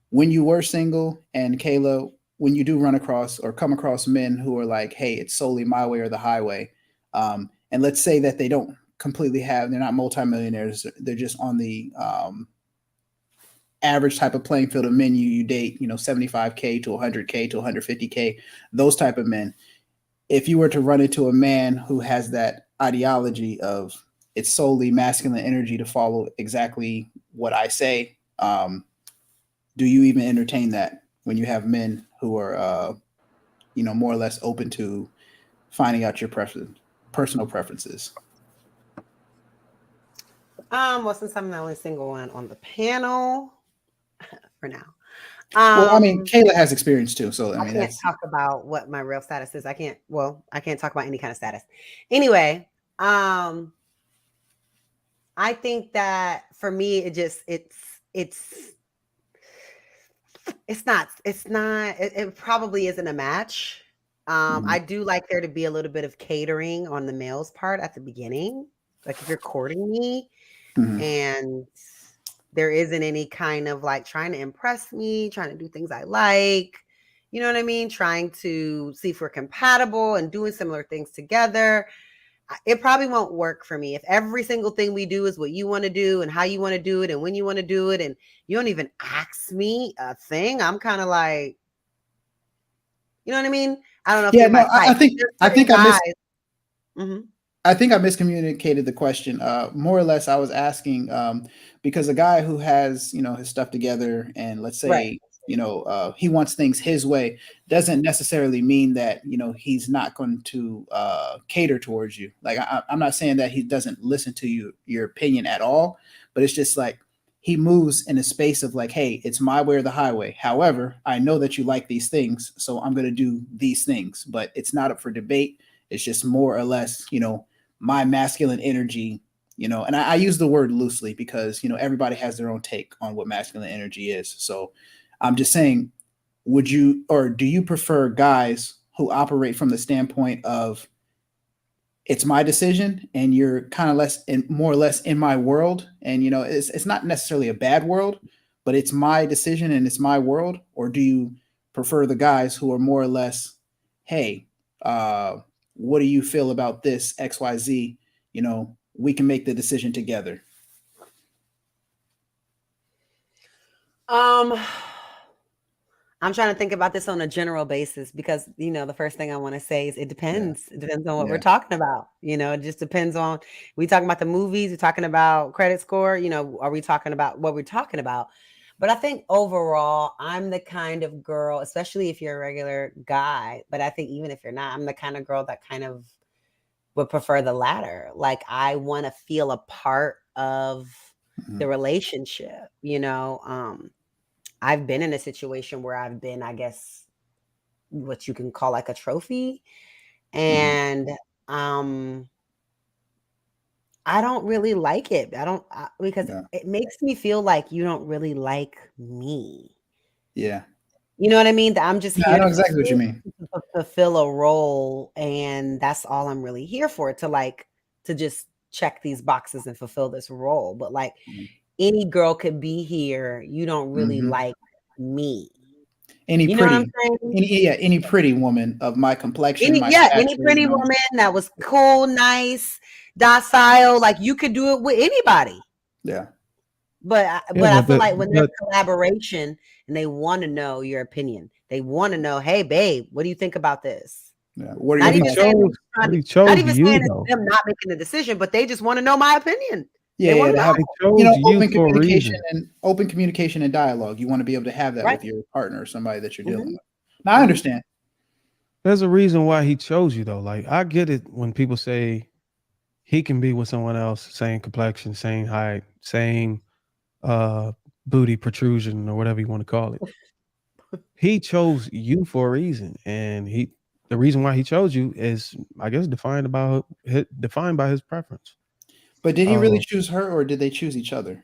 [SPEAKER 7] when you were single, and Kayla, when you do run across or come across men who are like, hey, it's solely my way or the highway, and let's say that they don't completely they're not multimillionaires, they're just on the average type of playing field of men you date, you know, 75K to 100K to 150K, those type of men. If you were to run into a man who has that ideology of it's solely masculine energy to follow exactly what I say, do you even entertain that when you have men who are, you know, more or less open to finding out your personal preferences?
[SPEAKER 3] Well, since I'm the only single one on the panel for now.
[SPEAKER 7] Well, I mean, Kayla has experience too, so I mean,
[SPEAKER 3] can't talk about what my real status is. I can't talk about any kind of status. Anyway, I think that for me, it probably isn't a match. I do like there to be a little bit of catering on the male's part at the beginning. Like if you're courting me and there isn't any kind of like trying to impress me, trying to do things I like, you know what I mean? Trying to see if we're compatible and doing similar things together. It probably won't work for me if every single thing we do is what you want to do and how you want to do it and when you want to do it, and you don't even ask me a thing. I'm kind of like, you know what I mean? I don't know if you're my type.
[SPEAKER 7] I think I miscommunicated the question. More or less, I was asking because a guy who has, you know, his stuff together, and let's say, you know, he wants things his way, doesn't necessarily mean that, you know, he's not going to cater towards you. Like I'm not saying that he doesn't listen to your opinion at all, but it's just like he moves in a space of like, hey, it's my way or the highway. However, I know that you like these things, so I'm going to do these things, but it's not up for debate. It's just more or less, my masculine energy, and I use the word loosely because, everybody has their own take on what masculine energy is. So I'm just saying, would you, or do you prefer guys who operate from the standpoint of, it's my decision and you're kind of more or less in my world, and it's not necessarily a bad world, but it's my decision and it's my world? Or do you prefer the guys who are more or less, hey, what do you feel about this XYZ? We can make the decision together.
[SPEAKER 3] I'm trying to think about this on a general basis because, the first thing I want to say is it depends. It depends on what we're talking about. It just depends on, we talking about the movies, we're talking about credit score, are we talking about what we're talking about? But I think overall, I'm the kind of girl, especially if you're a regular guy, but I think even if you're not, I'm the kind of girl that kind of would prefer the latter. Like, I want to feel a part of the relationship, I've been in a situation where I've been, I guess, what you can call like a trophy. And I don't really like it. Because it makes me feel like you don't really like me.
[SPEAKER 7] Yeah.
[SPEAKER 3] You know what I mean? That I'm just here
[SPEAKER 7] I know exactly what you mean.
[SPEAKER 3] to fulfill a role, and that's all I'm really here for, to just check these boxes and fulfill this role. But like any girl could be here, you don't really like me.
[SPEAKER 7] Any
[SPEAKER 3] You know
[SPEAKER 7] pretty,
[SPEAKER 3] what I'm saying?
[SPEAKER 7] any pretty woman of my complexion,
[SPEAKER 3] any pretty woman that was cool, nice, docile, like you could do it with anybody.
[SPEAKER 7] Yeah.
[SPEAKER 3] But I feel like when there's collaboration and they want to know your opinion, they want to know, hey, babe, what do you think about this?
[SPEAKER 7] Yeah. What are
[SPEAKER 3] not
[SPEAKER 7] your
[SPEAKER 3] even
[SPEAKER 7] thoughts?
[SPEAKER 3] saying, not even saying it's them not making the decision, but they just want to know my opinion.
[SPEAKER 7] Yeah,
[SPEAKER 3] they
[SPEAKER 7] to have open
[SPEAKER 2] for
[SPEAKER 7] communication and dialogue. You want to be able to have that
[SPEAKER 3] right.
[SPEAKER 7] with your partner or somebody that you're dealing with. Now, I understand.
[SPEAKER 2] There's a reason why he chose you, though. Like, I get it when people say he can be with someone else, same complexion, same height, same booty protrusion, or whatever you want to call it. He chose you for a reason, and the reason why he chose you is, I guess, defined by his preference.
[SPEAKER 7] But did he really choose her, or did they choose each other?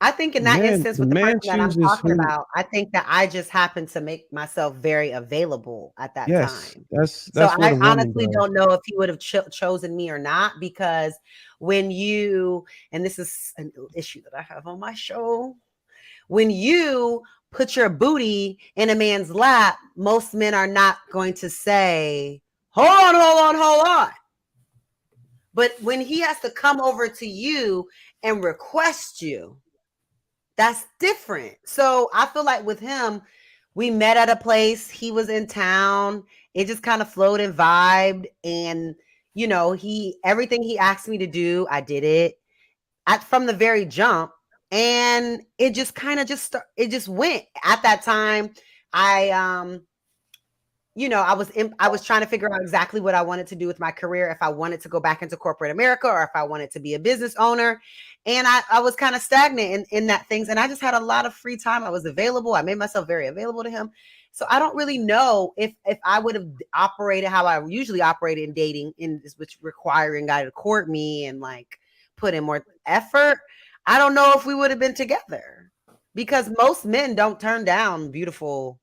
[SPEAKER 3] I think in that instance with the person that I'm talking about, I think that I just happened to make myself very available at that time.
[SPEAKER 2] That's
[SPEAKER 3] so
[SPEAKER 2] what
[SPEAKER 3] I honestly
[SPEAKER 2] does.
[SPEAKER 3] don't know if he would have chosen me or not, because when you, and this is an issue that I have on my show, when you put your booty in a man's lap, most men are not going to say, hold on. But when he has to come over to you and request you, that's different. So I feel like with him, we met at a place. He was in town. It just kind of flowed and vibed. And, everything he asked me to do, I did it from the very jump. And it just kind of it just went. At that time, I was trying to figure out exactly what I wanted to do with my career, if I wanted to go back into corporate America or if I wanted to be a business owner. And I was kind of stagnant in that things. And I just had a lot of free time. I was available. I made myself very available to him. So I don't really know if I would have operated how I usually operated in dating, which requiring a guy to court me and like put in more effort. I don't know if we would have been together, because most men don't turn down beautiful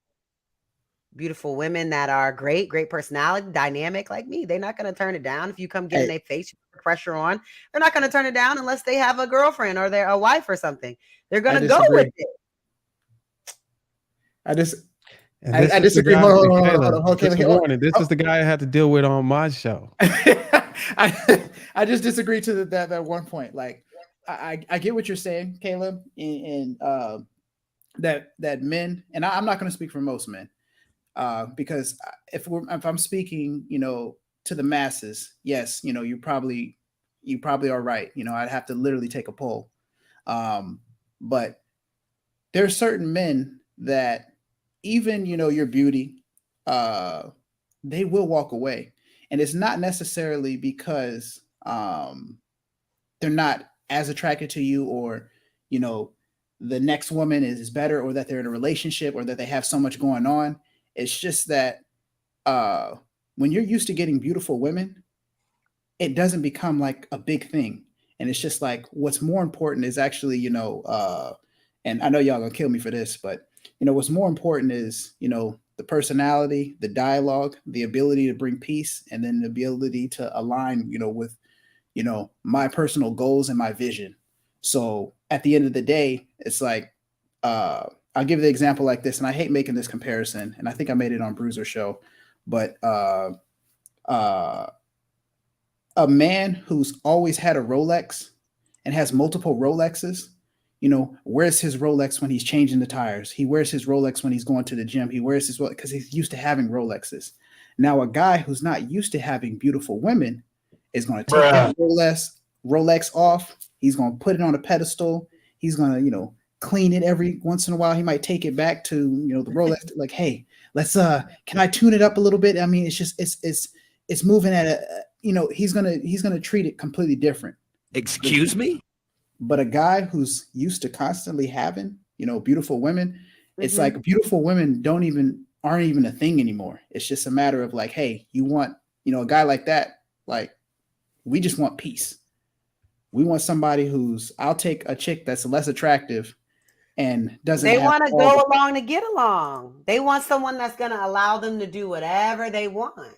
[SPEAKER 3] women that are great personality, dynamic like me. They're not going to turn it down. If you come get in their face, put pressure on, they're not going to turn it down unless they have a girlfriend or they're a wife or something. They're going to go with it.
[SPEAKER 7] I disagree. Hold on.
[SPEAKER 2] Just a warning. This is the guy I had to deal with on my show.
[SPEAKER 7] I just disagree to that one point. Like, I get what you're saying, Caleb, and that men, and I'm not going to speak for most men, because if I'm speaking, to the masses, yes, you probably are right. I'd have to literally take a poll, but there are certain men that even your beauty, they will walk away, and it's not necessarily because they're not as attracted to you, or you know, the next woman is better, or that they're in a relationship, or that they have so much going on. It's just that when you're used to getting beautiful women, it doesn't become like a big thing. And it's just like what's more important is actually, and I know y'all gonna kill me for this, but what's more important is, the personality, the dialogue, the ability to bring peace, and then the ability to align, with, my personal goals and my vision. So at the end of the day, it's like, I'll give the example like this, and I hate making this comparison, and I think I made it on Bruiser Show, but uh, a man who's always had a Rolex and has multiple Rolexes, wears his Rolex when he's changing the tires. He wears his Rolex when he's going to the gym. He wears his Rolex because he's used to having Rolexes. Now, a guy who's not used to having beautiful women is going to take that Rolex off. He's going to put it on a pedestal. He's going to, clean it every once in a while. He might take it back to, the Rolex. Like, hey, let's can I tune it up a little bit? I mean, it's just it's moving at a he's gonna treat it completely different.
[SPEAKER 8] Excuse me?
[SPEAKER 7] But a guy who's used to constantly having beautiful women, it's like beautiful women aren't even a thing anymore. It's just a matter of like, hey, you want a guy like that, like we just want peace. We want somebody I'll take a chick that's less attractive and doesn't.
[SPEAKER 3] They want to go along to get along. They want someone that's going to allow them to do whatever they want.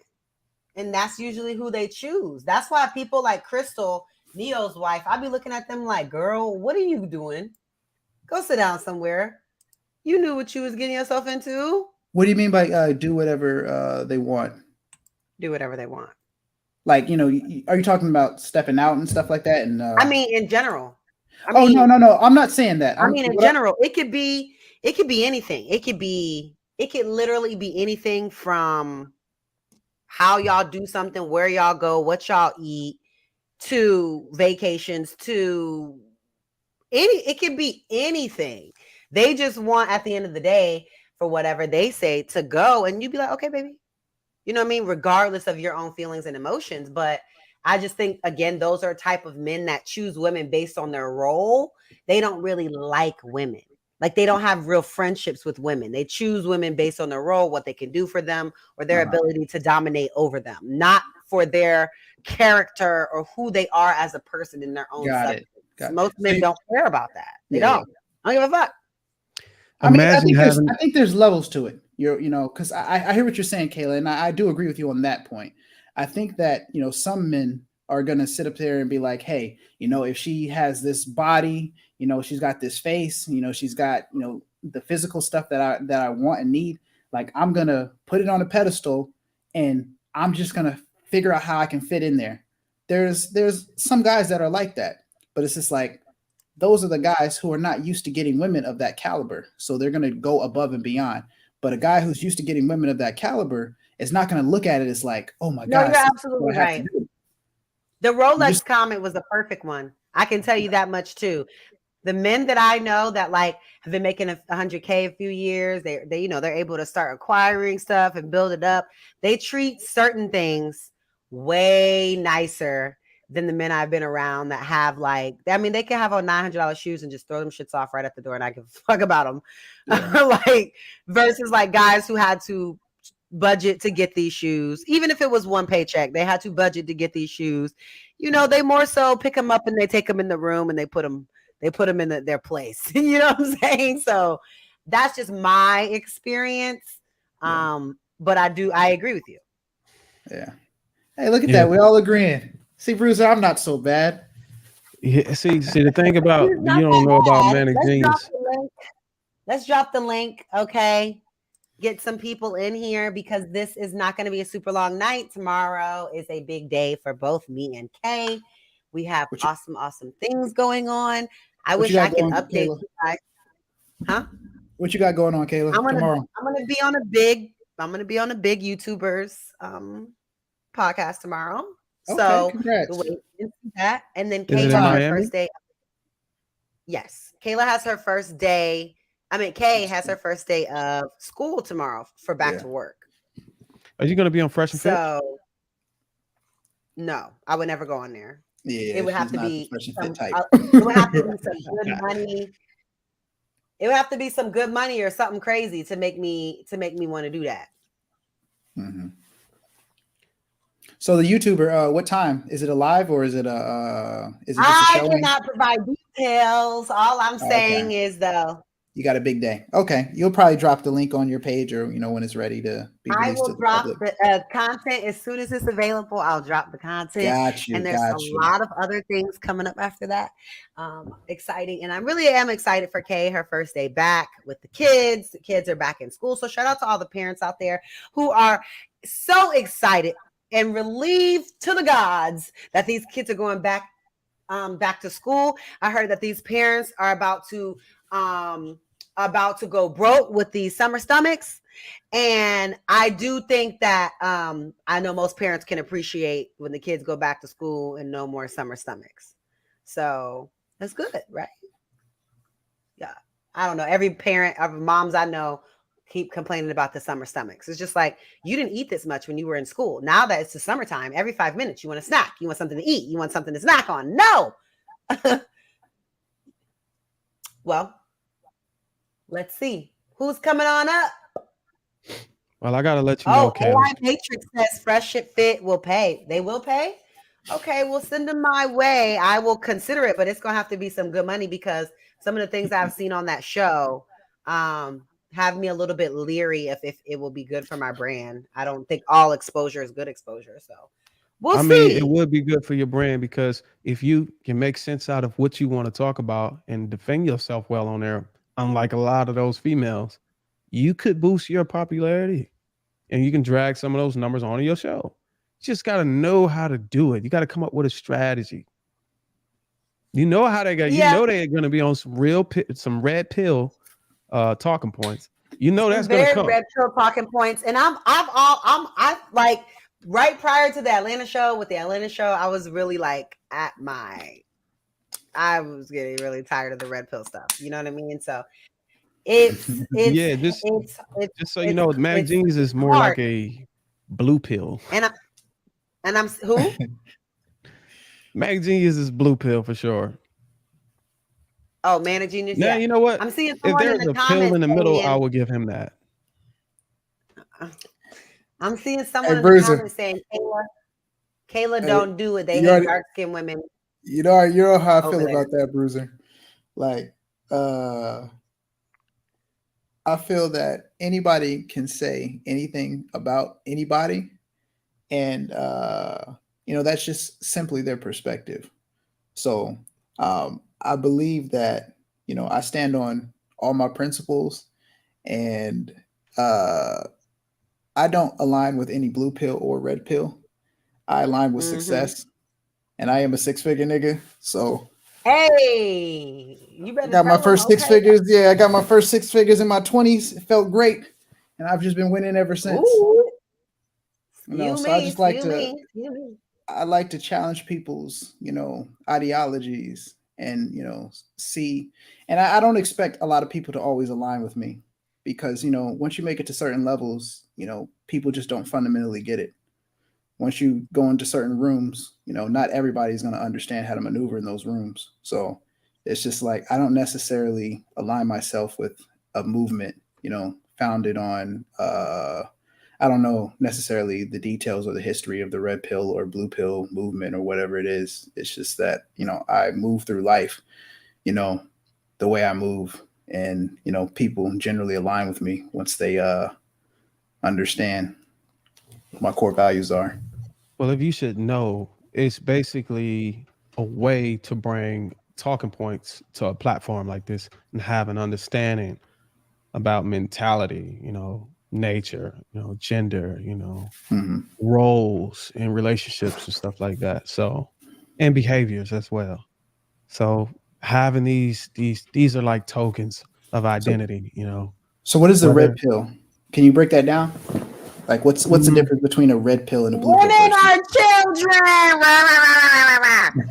[SPEAKER 3] And that's usually who they choose. That's why people like Crystal, Neo's wife, I be looking at them like, girl, what are you doing? Go sit down somewhere. You knew what you was getting yourself into.
[SPEAKER 7] What do you mean by do whatever they want?
[SPEAKER 3] Do whatever they want.
[SPEAKER 7] Like, are you talking about stepping out and stuff like that? And
[SPEAKER 3] I mean, in general.
[SPEAKER 7] No. I'm not saying that.
[SPEAKER 3] In general, it could be anything. It could literally be anything from how y'all do something, where y'all go, what y'all eat, to vacations, to it could be anything. They just want, at the end of the day, for whatever they say, to go, and you'd be like, okay, baby. You know what I mean? Regardless of your own feelings and emotions. But I just think, again, those are type of men that choose women based on their role. They don't really like women. Like, they don't have real friendships with women. They choose women based on their role, what they can do for them, or their ability to dominate over them, not for their character or who they are as a person in their own substance. Most men don't care about that. They don't. I don't give a fuck.
[SPEAKER 7] I mean, I think there's levels to it. Because I hear what you're saying, Kayla, and I do agree with you on that point. I think that, some men are going to sit up there and be like, hey, if she has this body, she's got this face, she's got, the physical stuff that I want and need, like, I'm going to put it on a pedestal and I'm just going to figure out how I can fit in there. There's some guys that are like that, but it's just like, those are the guys who are not used to getting women of that caliber. So they're going to go above and beyond. But a guy who's used to getting women of that caliber is not going to look at it as like, oh my God.
[SPEAKER 3] You're absolutely right. The Rolex comment was the perfect one. I can tell you that much too. The men that I know that like have been making 100K a few years, they're able to start acquiring stuff and build it up. They treat certain things way nicer than the men I've been around that have they can have on $900 shoes and just throw them shits off right at the door and I give a fuck about them. Yeah. Versus like guys who had to budget to get these shoes. Even if it was one paycheck, they had to budget to get these shoes. They more so pick them up and they take them in the room and they put them in their place. You know what I'm saying? So that's just my experience. Yeah. But I agree with you.
[SPEAKER 7] Yeah. Hey, look at that. We're all agreeing. See, Bruiser, I'm not so bad.
[SPEAKER 2] Yeah, see the thing about you don't know about Manic Genius.
[SPEAKER 3] Let's drop the link, okay? Get some people in here because this is not going to be a super long night. Tomorrow is a big day for both me and Kay. We have awesome things going on. I wish I could update you guys. Huh?
[SPEAKER 7] What you got going on, Kayla? Tomorrow.
[SPEAKER 3] I'm gonna be on a big YouTubers podcast tomorrow.
[SPEAKER 7] Okay,
[SPEAKER 3] so
[SPEAKER 7] congrats.
[SPEAKER 3] Wait into that. And then Kayla has her first day. Yes. Kayla has her first day. Kay has her first day of school tomorrow for back to work.
[SPEAKER 2] Are you gonna be on Fresh and Fit?
[SPEAKER 3] So no, I would never go on there.
[SPEAKER 7] Yeah,
[SPEAKER 3] It would have
[SPEAKER 7] she's
[SPEAKER 3] to
[SPEAKER 7] not the
[SPEAKER 3] be
[SPEAKER 7] fresh and fit
[SPEAKER 3] some.
[SPEAKER 7] type.
[SPEAKER 3] It would have to be some good money. It would have to be some good money or something crazy to make me want to do that.
[SPEAKER 7] Mm-hmm. So the YouTuber, what time is it? A live or is it is it just a
[SPEAKER 3] I
[SPEAKER 7] showing?
[SPEAKER 3] cannot provide details. All I'm saying
[SPEAKER 7] Okay.
[SPEAKER 3] is though,
[SPEAKER 7] You got a big day. Okay, you'll probably drop the link on your page, or when it's ready to be
[SPEAKER 3] I
[SPEAKER 7] released to
[SPEAKER 3] will
[SPEAKER 7] the
[SPEAKER 3] drop
[SPEAKER 7] public.
[SPEAKER 3] the content as soon as it's available. I'll drop the content,
[SPEAKER 7] Got you.
[SPEAKER 3] and there's a lot of other things coming up after that. Exciting, and I really am excited for Kay, her first day back with the kids. The kids are back in school, so shout out to all the parents out there who are so excited and relieved to the gods that these kids are going back to school. I heard that these parents are about to go broke with these summer stomachs. And I do think that I know most parents can appreciate when the kids go back to school and no more summer stomachs. So that's good, right? Yeah. I don't know. Every parent of moms I know keep complaining about the summer stomachs. It's just like, you didn't eat this much when you were in school. Now that it's the summertime, every 5 minutes you want a snack. You want something to eat. You want something to snack on. No. Well, let's see. Who's coming on up?
[SPEAKER 2] Well, I gotta let you know, Kayla.
[SPEAKER 3] AI Matrix says Fresh Fit will pay. They will pay? Okay, we'll send them my way. I will consider it, but it's gonna have to be some good money because some of the things I've seen on that show have me a little bit leery if it will be good for my brand. I don't think all exposure is good exposure. So we'll
[SPEAKER 2] I
[SPEAKER 3] see.
[SPEAKER 2] mean, it would be good for your brand because if you can make sense out of what you want to talk about and defend yourself well on there, unlike a lot of those females, you could boost your popularity and you can drag some of those numbers onto your show. You just got to know how to do it. You got to come up with a strategy. You know how they got. You know they're going to be on some red pill talking points. You know that's going to come.
[SPEAKER 3] Red pill talking points, and I'm like right prior to the Atlanta show. With the Atlanta show, I was really like I was getting really tired of the red pill stuff. You know what I mean? So it's
[SPEAKER 2] yeah, just so you know, Mag Jeans is more
[SPEAKER 3] hard.
[SPEAKER 2] like a blue pill.
[SPEAKER 3] And I'm who?
[SPEAKER 2] Mag Genius is blue pill for sure.
[SPEAKER 3] Oh, Man of Genius.
[SPEAKER 2] Yeah, you know what?
[SPEAKER 3] I'm seeing
[SPEAKER 2] if there's
[SPEAKER 3] in the
[SPEAKER 2] a pill in the middle,
[SPEAKER 3] saying,
[SPEAKER 2] I will give him that.
[SPEAKER 3] I'm seeing someone in the comments saying, Kayla, don't do it. They hate dark skinned women.
[SPEAKER 7] You know how I feel about that, Bruiser. Like, I feel that anybody can say anything about anybody, and that's just simply their perspective. So I believe that I stand on all my principles, and I don't align with any blue pill or red pill. I align with success, and I am a 6-figure nigga. So
[SPEAKER 3] hey, you better
[SPEAKER 7] got my first 6 figures. Yeah, I got my first 6 figures in my 20s. It felt great, and I've just been winning ever since. So I just like to. I like to challenge people's, ideologies and, see. And I don't expect a lot of people to always align with me because, once you make it to certain levels, people just don't fundamentally get it. Once you go into certain rooms, not everybody's going to understand how to maneuver in those rooms. So it's just like, I don't necessarily align myself with a movement, founded on, I don't know necessarily the details or the history of the red pill or blue pill movement or whatever it is. It's just that, I move through life, the way I move, and, people generally align with me once they understand what my core values are.
[SPEAKER 2] Well, if you should know, it's basically a way to bring talking points to a platform like this and have an understanding about mentality, nature, gender, roles in relationships and stuff like that. So, and behaviors as well. So having these are like tokens of identity,
[SPEAKER 7] So what is the red pill? Can you break that down? Like what's the difference between a red pill and a blue pill?
[SPEAKER 3] Women are children.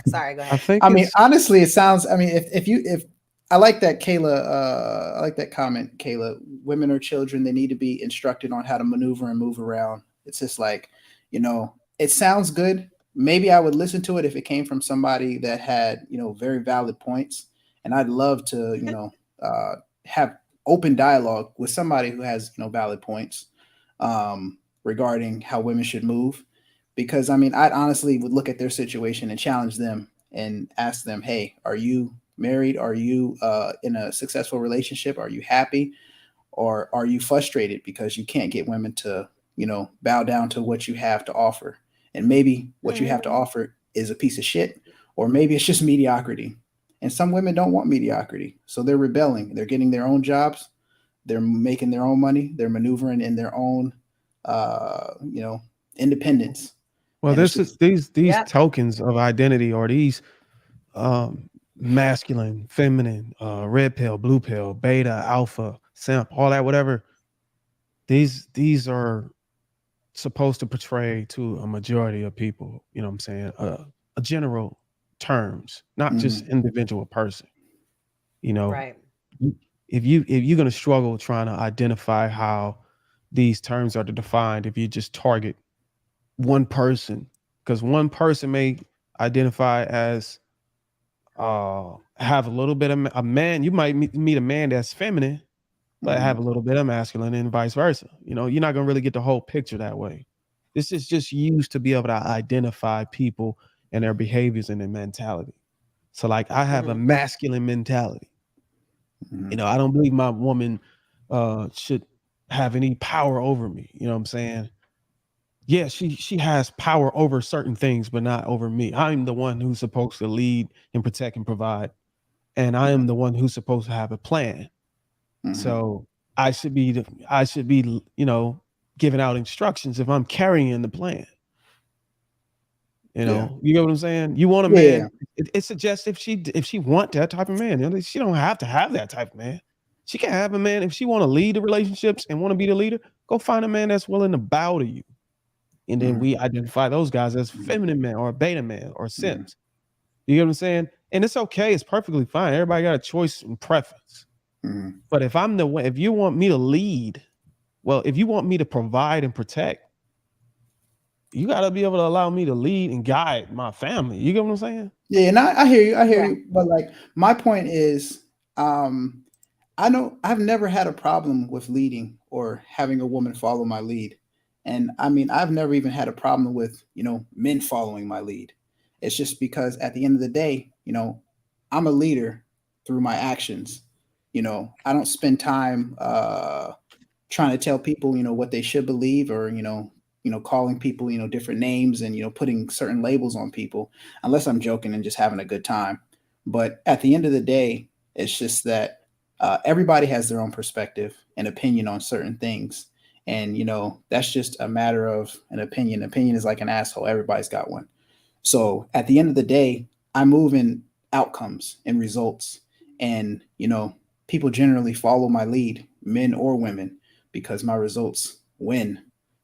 [SPEAKER 3] Sorry, go ahead.
[SPEAKER 7] I mean, honestly, it sounds. I mean, if I like that, Kayla. I like that comment, Kayla. Women are children. They need to be instructed on how to maneuver and move around. It's just like, it sounds good, maybe I would listen to it if it came from somebody that had, very valid points. And I'd love to, have open dialogue with somebody who has, valid points regarding how women should move. Because I mean, I honestly would look at their situation and challenge them and ask them, hey, are you married? Are you in a successful relationship? Are you happy? Or are you frustrated because you can't get women to, bow down to what you have to offer? And maybe what you have to offer is a piece of shit, or maybe it's just mediocrity. And some women don't want mediocrity. So they're rebelling. They're getting their own jobs. They're making their own money. They're maneuvering in their own, independence.
[SPEAKER 2] Well,
[SPEAKER 7] And it's
[SPEAKER 2] this is
[SPEAKER 7] just,
[SPEAKER 2] these
[SPEAKER 3] Yep.
[SPEAKER 2] tokens of identity, or these masculine, feminine, red pill, blue pill, beta, alpha, simp, all that, whatever. These are supposed to portray to a majority of people, you know what I'm saying? A general terms, not just individual person. You know,
[SPEAKER 3] Right.
[SPEAKER 2] if you're gonna struggle trying to identify how these terms are defined, if you just target one person, because one person may identify as have a little bit of a man. You might meet a man that's feminine but have a little bit of masculine, and vice versa. You know, you're not gonna really get the whole picture that way. This is just used to be able to identify people and their behaviors and their mentality. So like I have a masculine mentality. You know, I don't believe my woman should have any power over me. You know what I'm saying? Yeah, she has power over certain things, but not over me. I'm the one who's supposed to lead and protect and provide. And I am the one who's supposed to have a plan. So I should be, giving out instructions if I'm carrying the plan. You know, you get what I'm saying? You want a man. It suggests if she want that type of man, she don't have to have that type of man. She can have a man if she want to lead the relationships and want to be the leader. Go find a man that's willing to bow to you, and then we identify those guys as feminine men or beta man or simps. You get what I'm saying? And it's okay. It's perfectly fine. Everybody got a choice and preference. But if I'm the one, if you want me to lead, well, if you want me to provide and protect, you got to be able to allow me to lead and guide my family. You get what I'm saying?
[SPEAKER 7] Yeah, and I hear you. I hear you. But like my point is, I know I've never had a problem with leading or having a woman follow my lead. And I mean, I've never even had a problem with, men following my lead. It's just because at the end of the day, I'm a leader through my actions. I don't spend time trying to tell people, what they should believe, or, calling people, different names, and, putting certain labels on people, unless I'm joking and just having a good time. But at the end of the day, it's just that everybody has their own perspective and opinion on certain things. And, that's just a matter of an opinion. Opinion is like an asshole. Everybody's got one. So at the end of the day, I move in outcomes and results. And, people generally follow my lead, men or women, because my results win.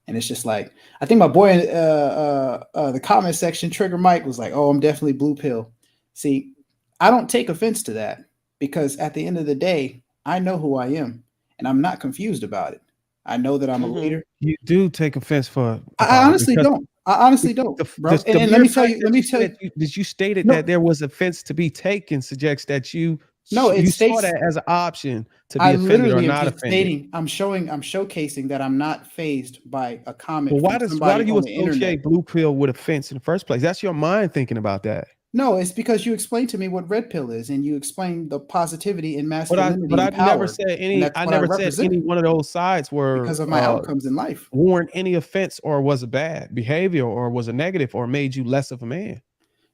[SPEAKER 7] And it's just like, I think my boy in the comment section, Trigger Mike, was like, oh, I'm definitely blue pill. See, I don't take offense to that, because at the end of the day, I know who I am and I'm not confused about it. I know that I'm a leader.
[SPEAKER 2] You do take offense
[SPEAKER 7] I honestly don't. I honestly don't, bro. And let me tell you,
[SPEAKER 2] that you stated
[SPEAKER 7] No.
[SPEAKER 2] that there was offense to be taken suggests that you
[SPEAKER 7] No, it
[SPEAKER 2] you
[SPEAKER 7] states-
[SPEAKER 2] saw that as an option to be
[SPEAKER 7] I
[SPEAKER 2] offended or
[SPEAKER 7] literally am
[SPEAKER 2] not
[SPEAKER 7] just
[SPEAKER 2] offended.
[SPEAKER 7] stating, I'm showcasing that I'm not phased by a comment
[SPEAKER 2] But why
[SPEAKER 7] from
[SPEAKER 2] do
[SPEAKER 7] somebody
[SPEAKER 2] you
[SPEAKER 7] on the internet.
[SPEAKER 2] associate blue pill with offense in the first place? That's your mind thinking about that.
[SPEAKER 7] No, it's because you explained to me what red pill is, and you explained the positivity and
[SPEAKER 2] But
[SPEAKER 7] masculinity
[SPEAKER 2] I
[SPEAKER 7] and power.
[SPEAKER 2] never said
[SPEAKER 7] and that's what I represent
[SPEAKER 2] any one of those sides were
[SPEAKER 7] because of my outcomes in life.
[SPEAKER 2] warrant any offense or was a bad behavior or was a negative or made you less of a man.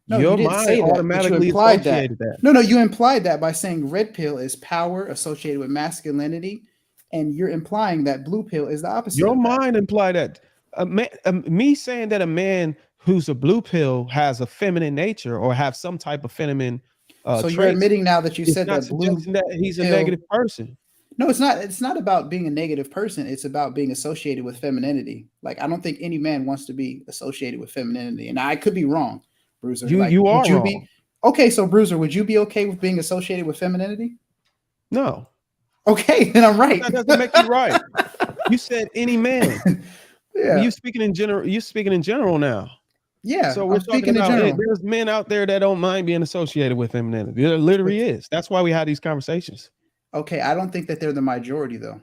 [SPEAKER 7] No,
[SPEAKER 2] Your
[SPEAKER 7] you didn't
[SPEAKER 2] mind
[SPEAKER 7] say that, but you
[SPEAKER 2] automatically
[SPEAKER 7] implied that.
[SPEAKER 2] associated that.
[SPEAKER 7] No, you implied that by saying red pill is power associated with masculinity, and you're implying that blue pill is the opposite.
[SPEAKER 2] Your
[SPEAKER 7] of that.
[SPEAKER 2] mind implied that me saying that a man who's a blue pill has a feminine nature or have some type of feminine
[SPEAKER 7] So you're
[SPEAKER 2] traits,
[SPEAKER 7] admitting now that you
[SPEAKER 2] it's
[SPEAKER 7] said
[SPEAKER 2] not
[SPEAKER 7] that blue
[SPEAKER 2] suggesting that he's a
[SPEAKER 7] pill-
[SPEAKER 2] negative person.
[SPEAKER 7] No, it's not. It's not about being a negative person. It's about being associated with femininity. Like, I don't think any man wants to be associated with femininity, and I could be wrong, Bruiser.
[SPEAKER 2] You are wrong.
[SPEAKER 7] Be okay? So, Bruiser, would you be okay with being associated with femininity?
[SPEAKER 2] No.
[SPEAKER 7] Okay, then I'm right.
[SPEAKER 2] That doesn't make you right. You said any man.
[SPEAKER 7] Yeah.
[SPEAKER 2] You're speaking in general. You're speaking in general now.
[SPEAKER 7] Yeah,
[SPEAKER 2] So we're
[SPEAKER 7] I'm
[SPEAKER 2] talking
[SPEAKER 7] speaking in
[SPEAKER 2] about
[SPEAKER 7] general.
[SPEAKER 2] there's men out there that don't mind being associated with femininity. There literally is. That's why we had these conversations.
[SPEAKER 7] Okay, I don't think that they're the majority though.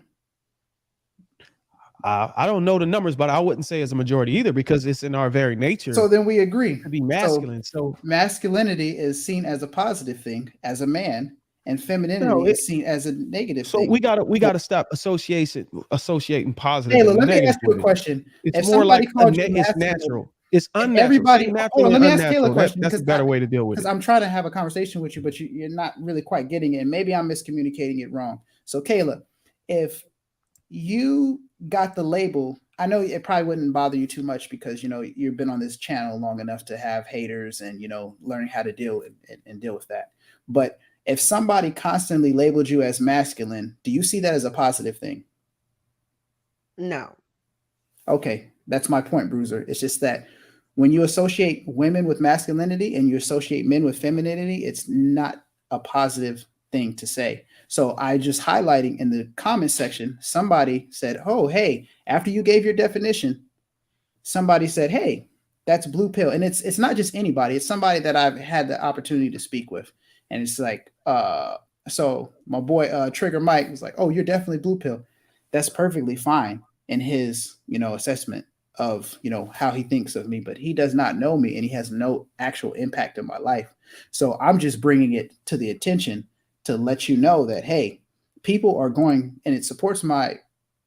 [SPEAKER 2] I don't know the numbers, but I wouldn't say it's a majority either because it's in our very nature
[SPEAKER 7] So then we agree.
[SPEAKER 2] to be masculine. So
[SPEAKER 7] masculinity is seen as a positive thing as a man, and femininity is seen as a negative
[SPEAKER 2] so
[SPEAKER 7] thing.
[SPEAKER 2] we gotta stop associating positive
[SPEAKER 7] Kayla,
[SPEAKER 2] and
[SPEAKER 7] let me
[SPEAKER 2] negative
[SPEAKER 7] ask you a
[SPEAKER 2] with it.
[SPEAKER 7] question.
[SPEAKER 2] It's
[SPEAKER 7] If
[SPEAKER 2] more
[SPEAKER 7] somebody
[SPEAKER 2] like
[SPEAKER 7] called you
[SPEAKER 2] it's
[SPEAKER 7] masculine,
[SPEAKER 2] natural. It's
[SPEAKER 7] and
[SPEAKER 2] unnatural.
[SPEAKER 7] everybody,
[SPEAKER 2] See,
[SPEAKER 7] hold
[SPEAKER 2] natural
[SPEAKER 7] on,
[SPEAKER 2] and
[SPEAKER 7] let me ask Kayla a
[SPEAKER 2] unnatural.
[SPEAKER 7] question
[SPEAKER 2] That's a better way to deal with it.
[SPEAKER 7] I'm trying to have a conversation with you, but you're not really quite getting it. And maybe I'm miscommunicating it wrong. So, Kayla, if you got the label, I know it probably wouldn't bother you too much because you've been on this channel long enough to have haters and learning how to deal and deal with that. But if somebody constantly labeled you as masculine, do you see that as a positive thing?
[SPEAKER 3] No.
[SPEAKER 7] Okay, that's my point, Bruiser. It's just that when you associate women with masculinity and you associate men with femininity, it's not a positive thing to say. So I just highlighting in the comment section, somebody said, "Oh, hey, after you gave your definition, somebody said, hey, that's blue pill." And it's not just anybody, it's somebody that I've had the opportunity to speak with. And it's like, so my boy Trigger Mike was like, "Oh, you're definitely blue pill." That's perfectly fine in his, assessment of, how he thinks of me, but he does not know me and he has no actual impact in my life. So I'm just bringing it to the attention to let you know that, hey, people are going, and it supports my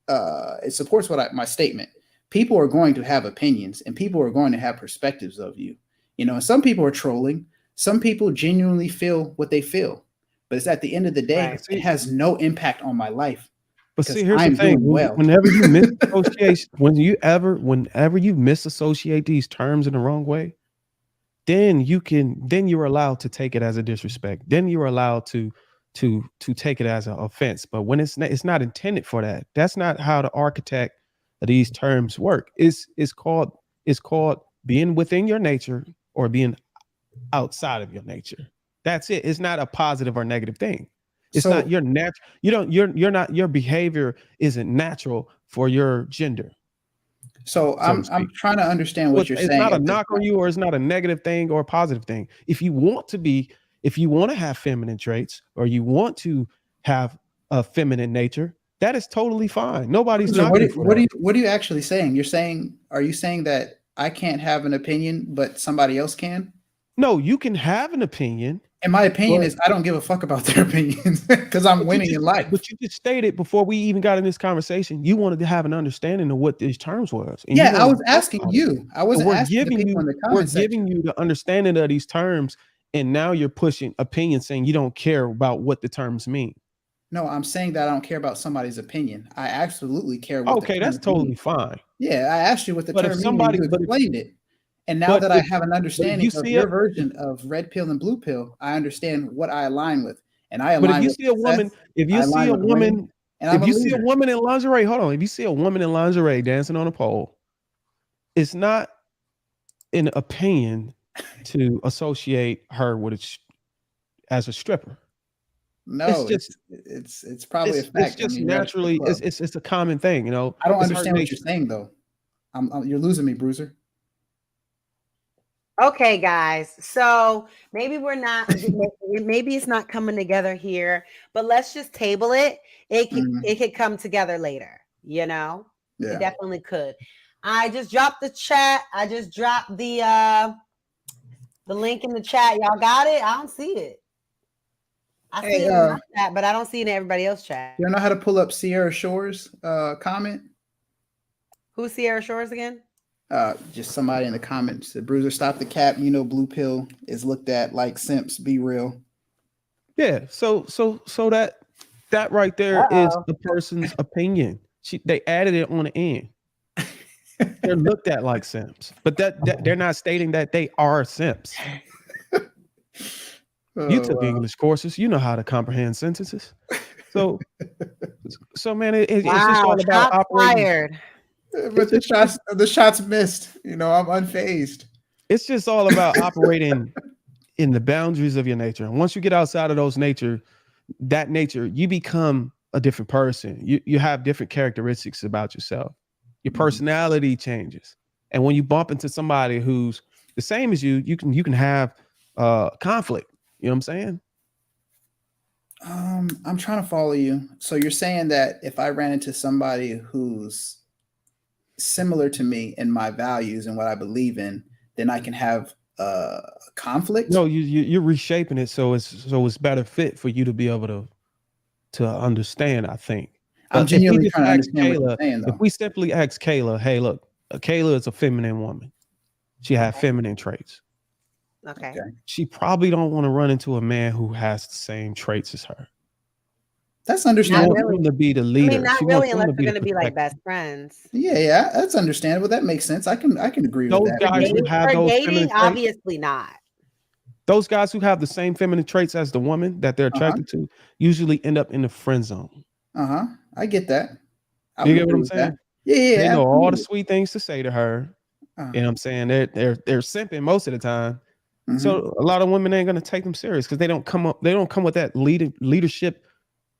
[SPEAKER 7] my statement. People are going to have opinions and people are going to have perspectives of you. And some people are trolling. Some people genuinely feel what they feel. But it's at the end of the day,
[SPEAKER 3] Right.
[SPEAKER 7] it has no impact on my life.
[SPEAKER 2] But
[SPEAKER 7] because
[SPEAKER 2] see, here's the
[SPEAKER 7] I'm
[SPEAKER 2] thing:
[SPEAKER 7] doing well.
[SPEAKER 2] whenever you misassociate, whenever you misassociate these terms in the wrong way, then you're allowed to take it as a disrespect. Then you're allowed to take it as an offense. But when it's not intended for that. That's not how the architect of these terms work. It's called being within your nature or being outside of your nature. That's it. It's not a positive or negative thing. It's not
[SPEAKER 7] So,
[SPEAKER 2] your natural. You're not, your behavior isn't natural for your gender,
[SPEAKER 7] so
[SPEAKER 2] so to
[SPEAKER 7] I'm
[SPEAKER 2] speak.
[SPEAKER 7] trying to understand
[SPEAKER 2] So
[SPEAKER 7] what you're
[SPEAKER 2] it's
[SPEAKER 7] saying
[SPEAKER 2] not a
[SPEAKER 7] at this
[SPEAKER 2] knock on
[SPEAKER 7] point.
[SPEAKER 2] you, or it's not a negative thing or a positive thing. If you want to have feminine traits, or you want to have a feminine nature, that is totally fine. Nobody's
[SPEAKER 7] So
[SPEAKER 2] knocking you for that.
[SPEAKER 7] what are you actually saying? Are you saying that I can't have an opinion, but somebody else can?
[SPEAKER 2] No, you can have an opinion,
[SPEAKER 7] And my opinion
[SPEAKER 2] but
[SPEAKER 7] is I don't give a fuck about their opinions because I'm winning in life.
[SPEAKER 2] you just stated before we even got in this conversation, you wanted to have an understanding of what these terms was, and you
[SPEAKER 7] Yeah, I
[SPEAKER 2] wanted
[SPEAKER 7] was
[SPEAKER 2] to talk
[SPEAKER 7] asking
[SPEAKER 2] about it.
[SPEAKER 7] you. I
[SPEAKER 2] So
[SPEAKER 7] wasn't asking the people in the
[SPEAKER 2] we're
[SPEAKER 7] comment
[SPEAKER 2] giving
[SPEAKER 7] section.
[SPEAKER 2] you the understanding of these terms, and now you're pushing opinion, saying you don't care about what the terms mean.
[SPEAKER 7] No, I'm saying that I don't care about somebody's opinion. I absolutely care what the
[SPEAKER 2] Okay, that's
[SPEAKER 7] term
[SPEAKER 2] totally
[SPEAKER 7] means.
[SPEAKER 2] fine.
[SPEAKER 7] Yeah, I asked you what the
[SPEAKER 2] But if
[SPEAKER 7] term means and
[SPEAKER 2] somebody,
[SPEAKER 7] you
[SPEAKER 2] but if,
[SPEAKER 7] explained it. And now
[SPEAKER 2] but
[SPEAKER 7] that I
[SPEAKER 2] if,
[SPEAKER 7] have an
[SPEAKER 2] but if
[SPEAKER 7] understanding
[SPEAKER 2] you
[SPEAKER 7] of
[SPEAKER 2] see
[SPEAKER 7] your
[SPEAKER 2] a,
[SPEAKER 7] version of red pill and blue pill, I understand what I align with. And I
[SPEAKER 2] but if
[SPEAKER 7] align
[SPEAKER 2] you
[SPEAKER 7] with
[SPEAKER 2] see a
[SPEAKER 7] success,
[SPEAKER 2] woman, if you
[SPEAKER 7] I
[SPEAKER 2] see
[SPEAKER 7] align
[SPEAKER 2] a
[SPEAKER 7] with winning,
[SPEAKER 2] woman,
[SPEAKER 7] and I'm
[SPEAKER 2] if
[SPEAKER 7] a
[SPEAKER 2] you see a
[SPEAKER 7] leader.
[SPEAKER 2] woman in lingerie, hold on. If you see a woman in lingerie dancing on a pole, it's not an opinion to associate her with as a stripper. It's
[SPEAKER 7] No,
[SPEAKER 2] just
[SPEAKER 7] it's probably a
[SPEAKER 2] it's
[SPEAKER 7] fact. I
[SPEAKER 2] just
[SPEAKER 7] mean, you're at a strip
[SPEAKER 2] naturally
[SPEAKER 7] club.
[SPEAKER 2] it's a common thing,
[SPEAKER 7] I don't
[SPEAKER 2] it's her
[SPEAKER 7] understand what you're
[SPEAKER 2] nature.
[SPEAKER 7] saying though. You're losing me, Bruiser.
[SPEAKER 3] Okay, guys. So maybe we're not. Maybe it's not coming together here, but let's just table it. It could come together later. It
[SPEAKER 7] Yeah.
[SPEAKER 3] definitely could. I just dropped the chat. I just dropped the link in the chat. Y'all got it? I don't see it. I see
[SPEAKER 7] Hey,
[SPEAKER 3] it in my chat, but I don't see it in everybody else's chat.
[SPEAKER 7] you know how to pull up Sierra Shore's comment?
[SPEAKER 3] Who's Sierra Shores again?
[SPEAKER 7] Just somebody in the comments said, "Bruiser, stop the cap. Blue pill is looked at like simps. Be real."
[SPEAKER 2] Yeah, so that right there is
[SPEAKER 3] Uh-oh.
[SPEAKER 2] the person's opinion. They added it on the end. They're looked at like simps, but that they're not stating that they are simps. You
[SPEAKER 7] Oh,
[SPEAKER 2] took
[SPEAKER 7] wow.
[SPEAKER 2] English courses, you know how to comprehend sentences. So man, it's just
[SPEAKER 3] Wow,
[SPEAKER 2] all about
[SPEAKER 3] shots
[SPEAKER 2] operating.
[SPEAKER 3] fired.
[SPEAKER 7] But the shots missed. I'm unfazed.
[SPEAKER 2] It's just all about operating in the boundaries of your nature. And once you get outside of that nature, you become a different person. You have different characteristics about yourself. Your personality changes. And when you bump into somebody who's the same as you can have conflict. You know what I'm saying?
[SPEAKER 7] I'm trying to follow you. So you're saying that if I ran into somebody who's similar to me in my values and what I believe in, then I can have conflict?
[SPEAKER 2] No, you're reshaping it so it's better fit for you to be able to understand, I think.
[SPEAKER 7] I'm
[SPEAKER 2] But if we
[SPEAKER 7] genuinely
[SPEAKER 2] just
[SPEAKER 7] trying to
[SPEAKER 2] ask
[SPEAKER 7] understand what you're
[SPEAKER 2] Kayla,
[SPEAKER 7] saying,
[SPEAKER 2] if
[SPEAKER 7] though.
[SPEAKER 2] we simply ask Kayla, hey, look, Kayla is a feminine woman. She has feminine traits.
[SPEAKER 3] Okay.
[SPEAKER 2] She probably don't want to run into a man who has the same traits as her.
[SPEAKER 7] That's
[SPEAKER 2] She
[SPEAKER 7] understandable.
[SPEAKER 2] wants him to be the
[SPEAKER 3] I
[SPEAKER 2] leader.
[SPEAKER 3] mean, not
[SPEAKER 2] She
[SPEAKER 3] really,
[SPEAKER 2] wants him
[SPEAKER 3] unless
[SPEAKER 2] to
[SPEAKER 3] they're
[SPEAKER 2] be the
[SPEAKER 3] going to be like
[SPEAKER 2] protector.
[SPEAKER 3] best friends.
[SPEAKER 7] Yeah, that's understandable. That makes sense. I can agree with
[SPEAKER 2] Those
[SPEAKER 7] that.
[SPEAKER 2] guys who have
[SPEAKER 3] For
[SPEAKER 2] those feminine
[SPEAKER 3] dating,
[SPEAKER 2] traits,
[SPEAKER 3] obviously not.
[SPEAKER 2] those guys who have the same feminine traits as the woman that they're attracted to usually end up in the friend zone.
[SPEAKER 7] I get that. I
[SPEAKER 2] You
[SPEAKER 7] would
[SPEAKER 2] get what
[SPEAKER 7] agree
[SPEAKER 2] I'm
[SPEAKER 7] with that.
[SPEAKER 2] saying?
[SPEAKER 7] Yeah,
[SPEAKER 2] They know all the
[SPEAKER 7] absolutely.
[SPEAKER 2] sweet things to say to her.
[SPEAKER 7] Uh,
[SPEAKER 2] You know what I'm saying? They're simping most of the time.
[SPEAKER 7] mhm.
[SPEAKER 2] So a lot of women ain't gonna take them serious because they don't come with that leadership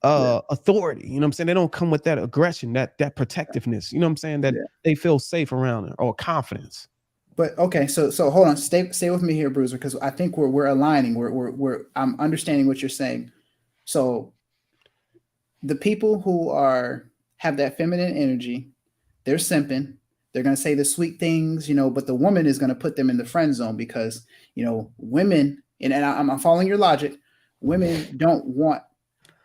[SPEAKER 2] authority. You know what I'm saying? They don't come with that aggression, that protectiveness. You know what I'm saying? That
[SPEAKER 7] Yeah.
[SPEAKER 2] they feel safe around her or confidence.
[SPEAKER 7] But okay, so hold on, stay with me here, Bruiser, because I think we're aligning. We're I'm understanding what you're saying. So the people who have that feminine energy, they're simping. They're gonna say the sweet things, but the woman is gonna put them in the friend zone because women, and I'm following your logic. Women don't want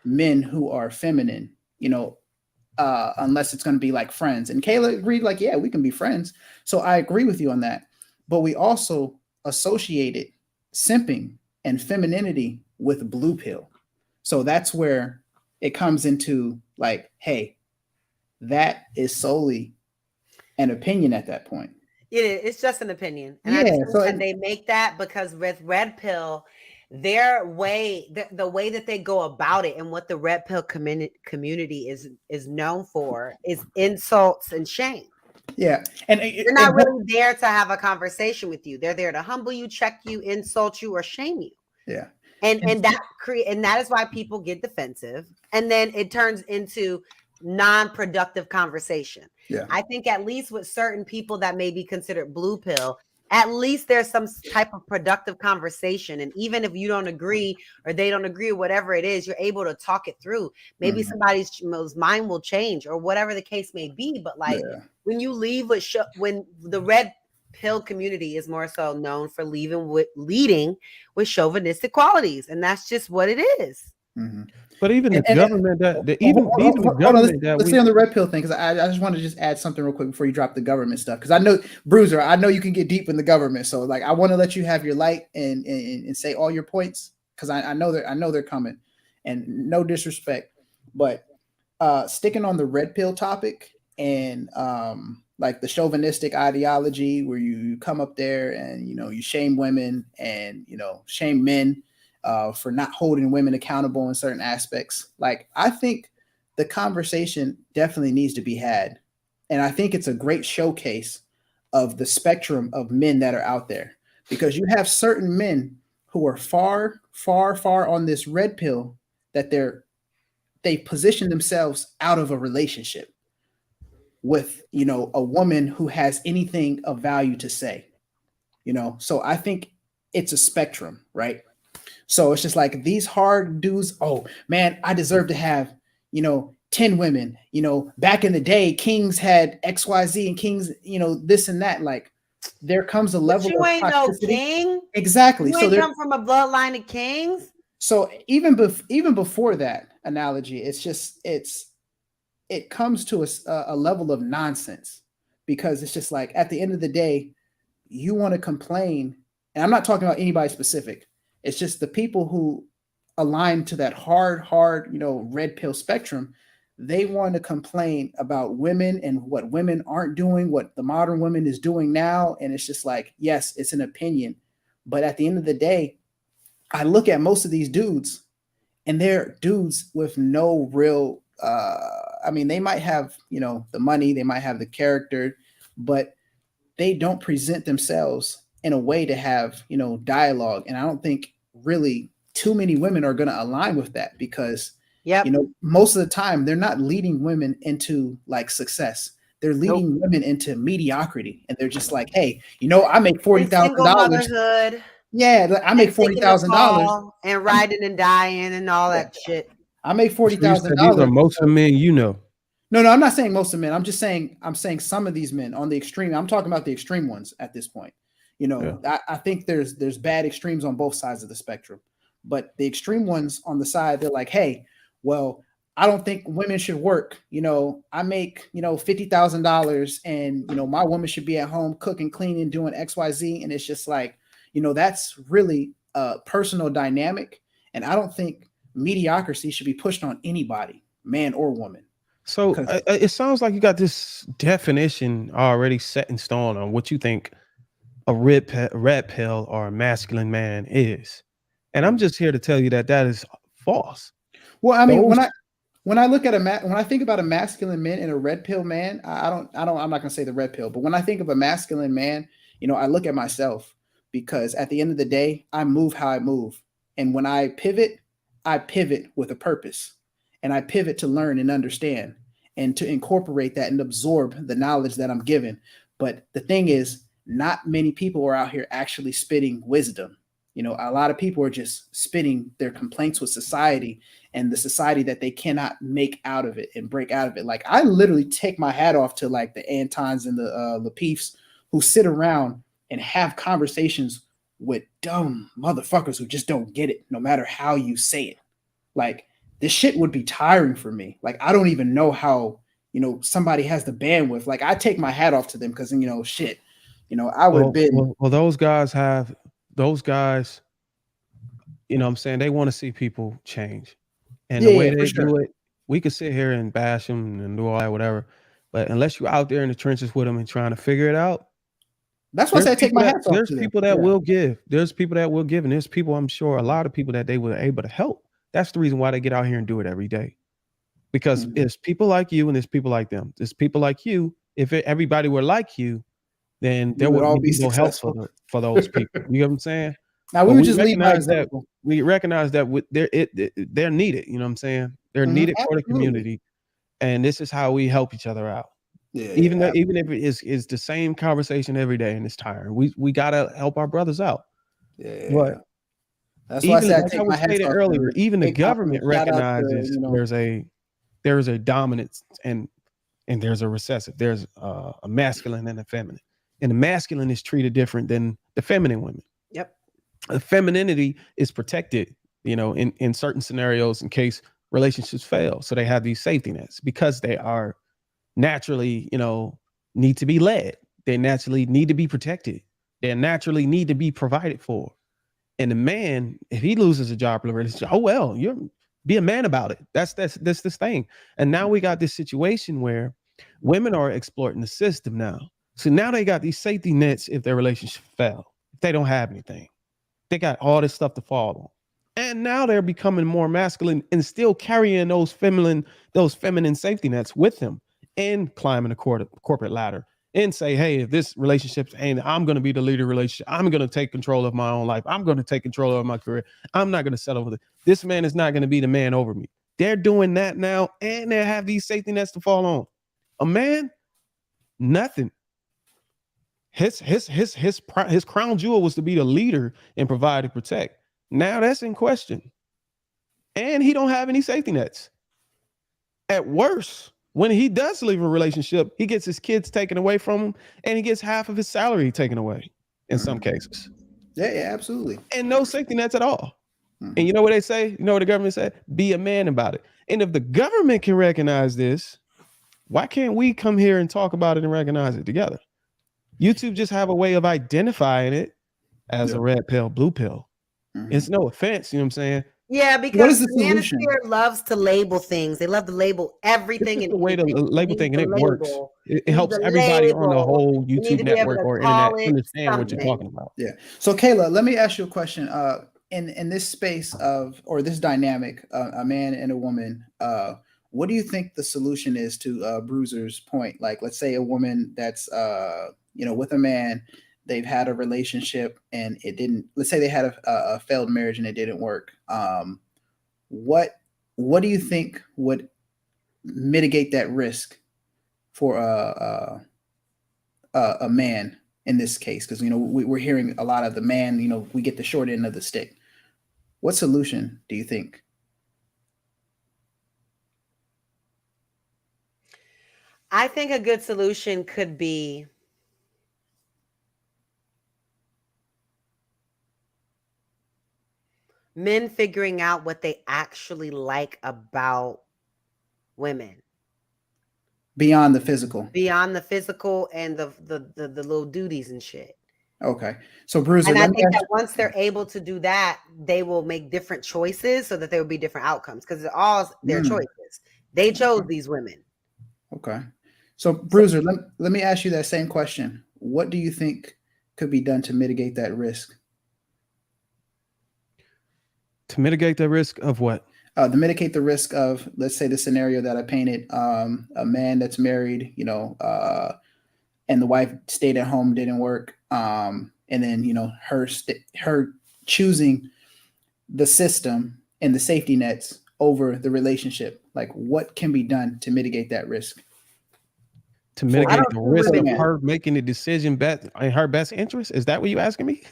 [SPEAKER 7] men who are feminine, unless it's going to be like friends. And Kayla agreed, like, yeah, we can be friends. So I agree with you on that. But we also associated simping and femininity with blue pill. So that's where it comes into like, hey, that is solely an opinion at that point.
[SPEAKER 3] It's just an opinion. And I
[SPEAKER 7] Yeah.
[SPEAKER 3] think
[SPEAKER 7] So
[SPEAKER 3] that they make that because with red pill, their way, the way that they go about it and what the red pill community is known for is insults and shame.
[SPEAKER 7] yeah, and
[SPEAKER 3] They're not really there to have a conversation with you. They're there to humble you, check you, insult you, or shame you.
[SPEAKER 7] yeah,
[SPEAKER 3] And that is why people get defensive, and then it turns into non-productive conversation.
[SPEAKER 7] yeah.
[SPEAKER 3] I think at least with certain people that may be considered blue pill, at least there's some type of productive conversation. And even if you don't agree or they don't agree, whatever it is, you're able to talk it through. Maybe somebody's mind will change or whatever the case may be. But like when you leave with when the red pill community is more so known for leading with chauvinistic qualities, and that's just what it is.
[SPEAKER 2] But even the government
[SPEAKER 7] let's stay on the red pill thing because I just want to just add something real quick before you drop the government stuff because I know Bruiser, I know you can get deep in the government, so like I want to let you have your light and say all your points because I know they're coming, and no disrespect, but sticking on the red pill topic and like the chauvinistic ideology where you come up there and you shame women and shame men for not holding women accountable in certain aspects. Like I think the conversation definitely needs to be had, and I think it's a great showcase of the spectrum of men that are out there because you have certain men who are far on this red pill that they position themselves out of a relationship with a woman who has anything of value to say. So I think it's a spectrum, right? So it's just like these hard dudes, oh man, I deserve to have 10 women. Back in the day kings had XYZ and kings this and that. Like there comes a level
[SPEAKER 3] you
[SPEAKER 7] of
[SPEAKER 3] ain't
[SPEAKER 7] toxicity.
[SPEAKER 3] No king.
[SPEAKER 7] Exactly.
[SPEAKER 3] You ain't come from a bloodline of kings.
[SPEAKER 7] So even before that analogy, it comes to a level of nonsense because it's just like at the end of the day, you want to complain, and I'm not talking about anybody specific. It's just the people who align to that hard, red pill spectrum. They want to complain about women and what women aren't doing, what the modern woman is doing now. And it's just like, yes, it's an opinion. But at the end of the day, I look at most of these dudes and they're dudes with no real, I mean, they might have, the money, they might have the character, but they don't present themselves in a way to have, dialogue. And I don't think really too many women are going to align with that because, most of the time they're not leading women into like success. they're leading women into mediocrity, and they're just like, hey, I make $40,000.
[SPEAKER 3] Motherhood.
[SPEAKER 7] Yeah, I make $40,000
[SPEAKER 3] and riding and dying and all that shit.
[SPEAKER 7] I make
[SPEAKER 2] So you said these are
[SPEAKER 7] $40,000.
[SPEAKER 2] most of the men you know.
[SPEAKER 7] No, I'm not saying most of men. I'm saying some of these men on the extreme. I'm talking about the extreme ones at this point. I think there's bad extremes on both sides of the spectrum, but the extreme ones on the side, they're like, hey, well, I don't think women should work. I make, $50,000 and, my woman should be at home cooking, cleaning, doing XYZ. And it's just like, that's really a personal dynamic. And I don't think mediocrity should be pushed on anybody, man or woman.
[SPEAKER 2] So it sounds like you got this definition already set in stone on what you think a red pill or a masculine man is. And I'm just here to tell you that is false.
[SPEAKER 7] Well, I mean, when I look at when I think about a masculine man and a red pill man, I'm not going to say the red pill, but when I think of a masculine man, I look at myself, because at the end of the day, I move how I move. And when I pivot with a purpose, and I pivot to learn and understand and to incorporate that and absorb the knowledge that I'm given. But the thing is, not many people are out here actually spitting wisdom. A lot of people are just spitting their complaints with society and the society that they cannot make out of it and break out of it. Like, I literally take my hat off to like the Antons and the Lapeefs who sit around and have conversations with dumb motherfuckers who just don't get it, no matter how you say it. Like, this shit would be tiring for me. Like, I don't even know how, somebody has the bandwidth. Like, I take my hat off to them because, shit, I would have been.
[SPEAKER 2] Well, those guys, what I'm saying, they want to see people change. And the way they do it, we could sit here and bash them and do all that, whatever. But unless you're out there in the trenches with them and trying to figure it out,
[SPEAKER 7] that's why I take my hat off.
[SPEAKER 2] There's people that will give. There's people that will give. And there's people, I'm sure, a lot of people that they were able to help. That's the reason why they get out here and do it every day. Because it's people like you and there's people like them. There's people like you. If everybody were like you, then there would all be no help for those people. You know what I'm saying?
[SPEAKER 7] Now we would just recognize that.
[SPEAKER 2] We recognize that they're needed. You know what I'm saying? They're needed for the community, and this is how we help each other out. Even if it is the same conversation every day and it's tiring, we gotta help our brothers out. But
[SPEAKER 7] that's why I said I take my hat off
[SPEAKER 2] earlier. Even the government recognizes there is a dominance and there's a recessive. There's a masculine and a feminine, and the masculine is treated different than the feminine women.
[SPEAKER 3] Yep.
[SPEAKER 2] The femininity is protected, in certain scenarios in case relationships fail. So they have these safety nets because they are naturally, need to be led. They naturally need to be protected. They naturally need to be provided for. And the man, if he loses a job or a relationship, oh well, be a man about it. That's this thing. And now we got this situation where women are exploiting the system now. So now they got these safety nets if their relationship fell. If they don't have anything, they got all this stuff to fall on. And now they're becoming more masculine and still carrying those feminine safety nets with them and climbing the corporate ladder and say, hey, if this relationship ain't, I'm going to be the leader relationship. I'm going to take control of my own life. I'm going to take control of my career. I'm not going to settle with it. This man is not going to be the man over me. They're doing that now, and they have these safety nets to fall on. A man, nothing. His crown jewel was to be the leader and provide and protect. Now that's in question. And he don't have any safety nets. At worst, when he does leave a relationship, he gets his kids taken away from him and he gets half of his salary taken away in some cases.
[SPEAKER 7] Yeah, absolutely.
[SPEAKER 2] And no safety nets at all. And you know what they say? You know what the government said? Be a man about it. And if the government can recognize this, why can't we come here and talk about it and recognize it together? YouTube just have a way of identifying it as a red pill, blue pill. It's no offense, you know what I'm saying?
[SPEAKER 3] Yeah, because the manosphere loves to label things. They love to label everything.
[SPEAKER 2] It's a way to label things, and it works. It helps everybody on the whole YouTube network or internet understand what you're talking about.
[SPEAKER 7] Yeah. So Kayla, let me ask you a question. In this space of, or this dynamic, a man and a woman, what do you think the solution is to Bruiser's point? Like, let's say a woman that's with a man, they've had a relationship and it didn't. Let's say they had a failed marriage and it didn't work. What do you think would mitigate that risk for a man in this case? Because we're hearing a lot of the man. We get the short end of the stick. What solution do you think?
[SPEAKER 3] I think a good solution could be men figuring out what they actually like about women.
[SPEAKER 7] Beyond the physical.
[SPEAKER 3] Beyond the physical and the little duties and shit.
[SPEAKER 7] Okay. So Bruiser,
[SPEAKER 3] and I think that once they're able to do that, they will make different choices so that there will be different outcomes, because it's all their choices. They chose these women.
[SPEAKER 7] Okay. So Bruiser, let me ask you that same question. What do you think could be done to mitigate that risk?
[SPEAKER 2] To mitigate the risk of what?
[SPEAKER 7] To mitigate the risk of, let's say, the scenario that I painted, a man that's married, and the wife stayed at home, didn't work. And then, her choosing the system and the safety nets over the relationship. Like, what can be done to mitigate that risk?
[SPEAKER 2] To mitigate the risk of her making the decision in her best interest? Is that what you're asking me?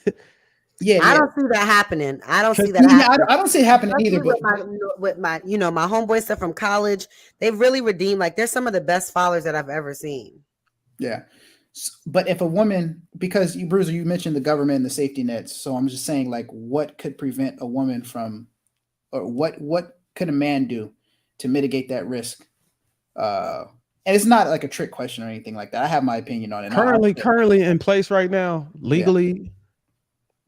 [SPEAKER 7] Yeah,
[SPEAKER 3] I don't see that happening. I don't see that happening.
[SPEAKER 7] I don't see it happening either. But
[SPEAKER 3] with my my homeboy stuff from college, they've really redeemed. Like, they're some of the best fathers that I've ever seen.
[SPEAKER 7] Yeah. But if a woman, because Bruiser, you mentioned the government and the safety nets. So I'm just saying, like, what could prevent a woman from, or what could a man do to mitigate that risk? And it's not like a trick question or anything like that. I have my opinion on it.
[SPEAKER 2] Currently in place right now, legally,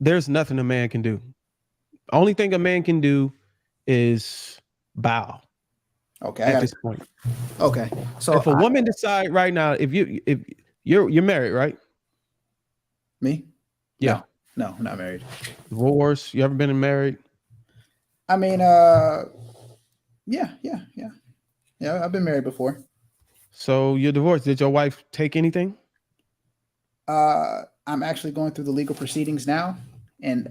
[SPEAKER 2] there's nothing a man can do. Only thing a man can do is bow.
[SPEAKER 7] Okay.
[SPEAKER 2] At this point.
[SPEAKER 7] Okay. So
[SPEAKER 2] if a woman decide right now, if you're married, right?
[SPEAKER 7] Me?
[SPEAKER 2] Yeah.
[SPEAKER 7] No, not married.
[SPEAKER 2] Divorce? You ever been married?
[SPEAKER 7] I mean, yeah. I've been married before.
[SPEAKER 2] So you're divorced. Did your wife take anything?
[SPEAKER 7] I'm actually going through the legal proceedings now, and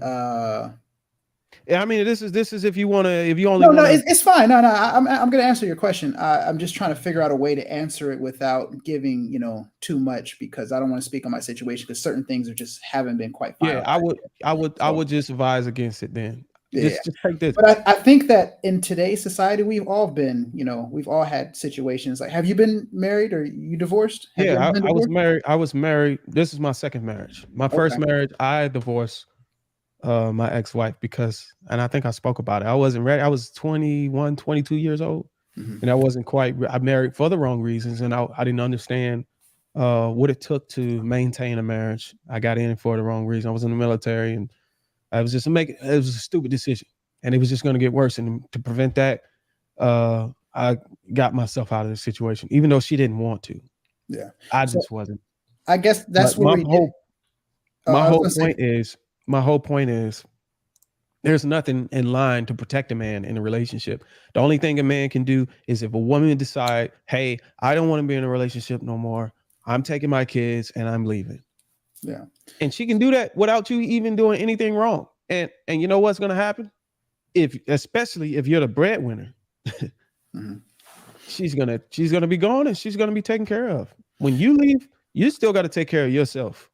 [SPEAKER 2] yeah, I mean, this is if you only
[SPEAKER 7] it's fine. No, I'm going to answer your question. I'm just trying to figure out a way to answer it without giving too much, because I don't want to speak on my situation, because certain things haven't been quite finalized.
[SPEAKER 2] Yeah, I would just advise against it then. Just take this.
[SPEAKER 7] But I think that in today's society, we've all been, we've all had situations. Like, have you been married or you divorced?
[SPEAKER 2] I was married. I was married. This is my second marriage. My first marriage, I divorced my ex-wife because, and I think I spoke about it, I wasn't ready. I was 21, 22 years old, and I wasn't quite, I married for the wrong reasons, and I didn't understand what it took to maintain a marriage. I got in for the wrong reason. I was in the military, and I was it was a stupid decision, and it was just going to get worse. And to prevent that, I got myself out of the situation, even though she didn't want to.
[SPEAKER 7] Yeah,
[SPEAKER 2] I just wasn't.
[SPEAKER 7] I guess that's
[SPEAKER 2] my whole point is there's nothing in line to protect a man in a relationship. The only thing a man can do is if a woman decide, hey, I don't want to be in a relationship no more. I'm taking my kids and I'm leaving.
[SPEAKER 7] Yeah.
[SPEAKER 2] And she can do that without you even doing anything wrong. And you know what's going to happen? Especially if you're the breadwinner, she's going to be gone, and she's going to be taken care of. When you leave, you still got to take care of yourself.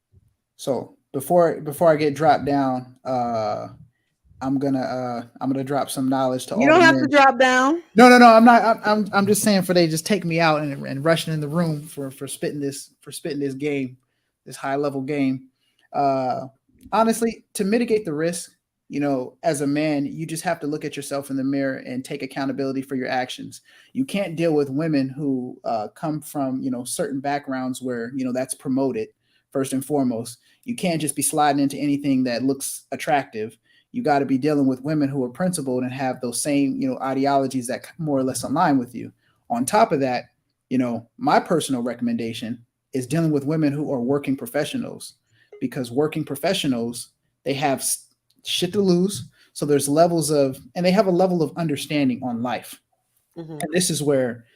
[SPEAKER 2] So
[SPEAKER 7] before I get dropped down, I'm gonna drop some knowledge to all.
[SPEAKER 3] You don't have to drop down.
[SPEAKER 7] No, I'm not. I'm just saying, for they just take me out and rushing in the room for spitting this game, this high level game. Honestly, to mitigate the risk, as a man, you just have to look at yourself in the mirror and take accountability for your actions. You can't deal with women who come from certain backgrounds where that's promoted. First and foremost, you can't just be sliding into anything that looks attractive. You got to be dealing with women who are principled and have those same, ideologies that more or less align with you. On top of that, my personal recommendation is dealing with women who are working professionals, because working professionals, they have shit to lose. So there's levels of, and they have a level of understanding on life. And this is where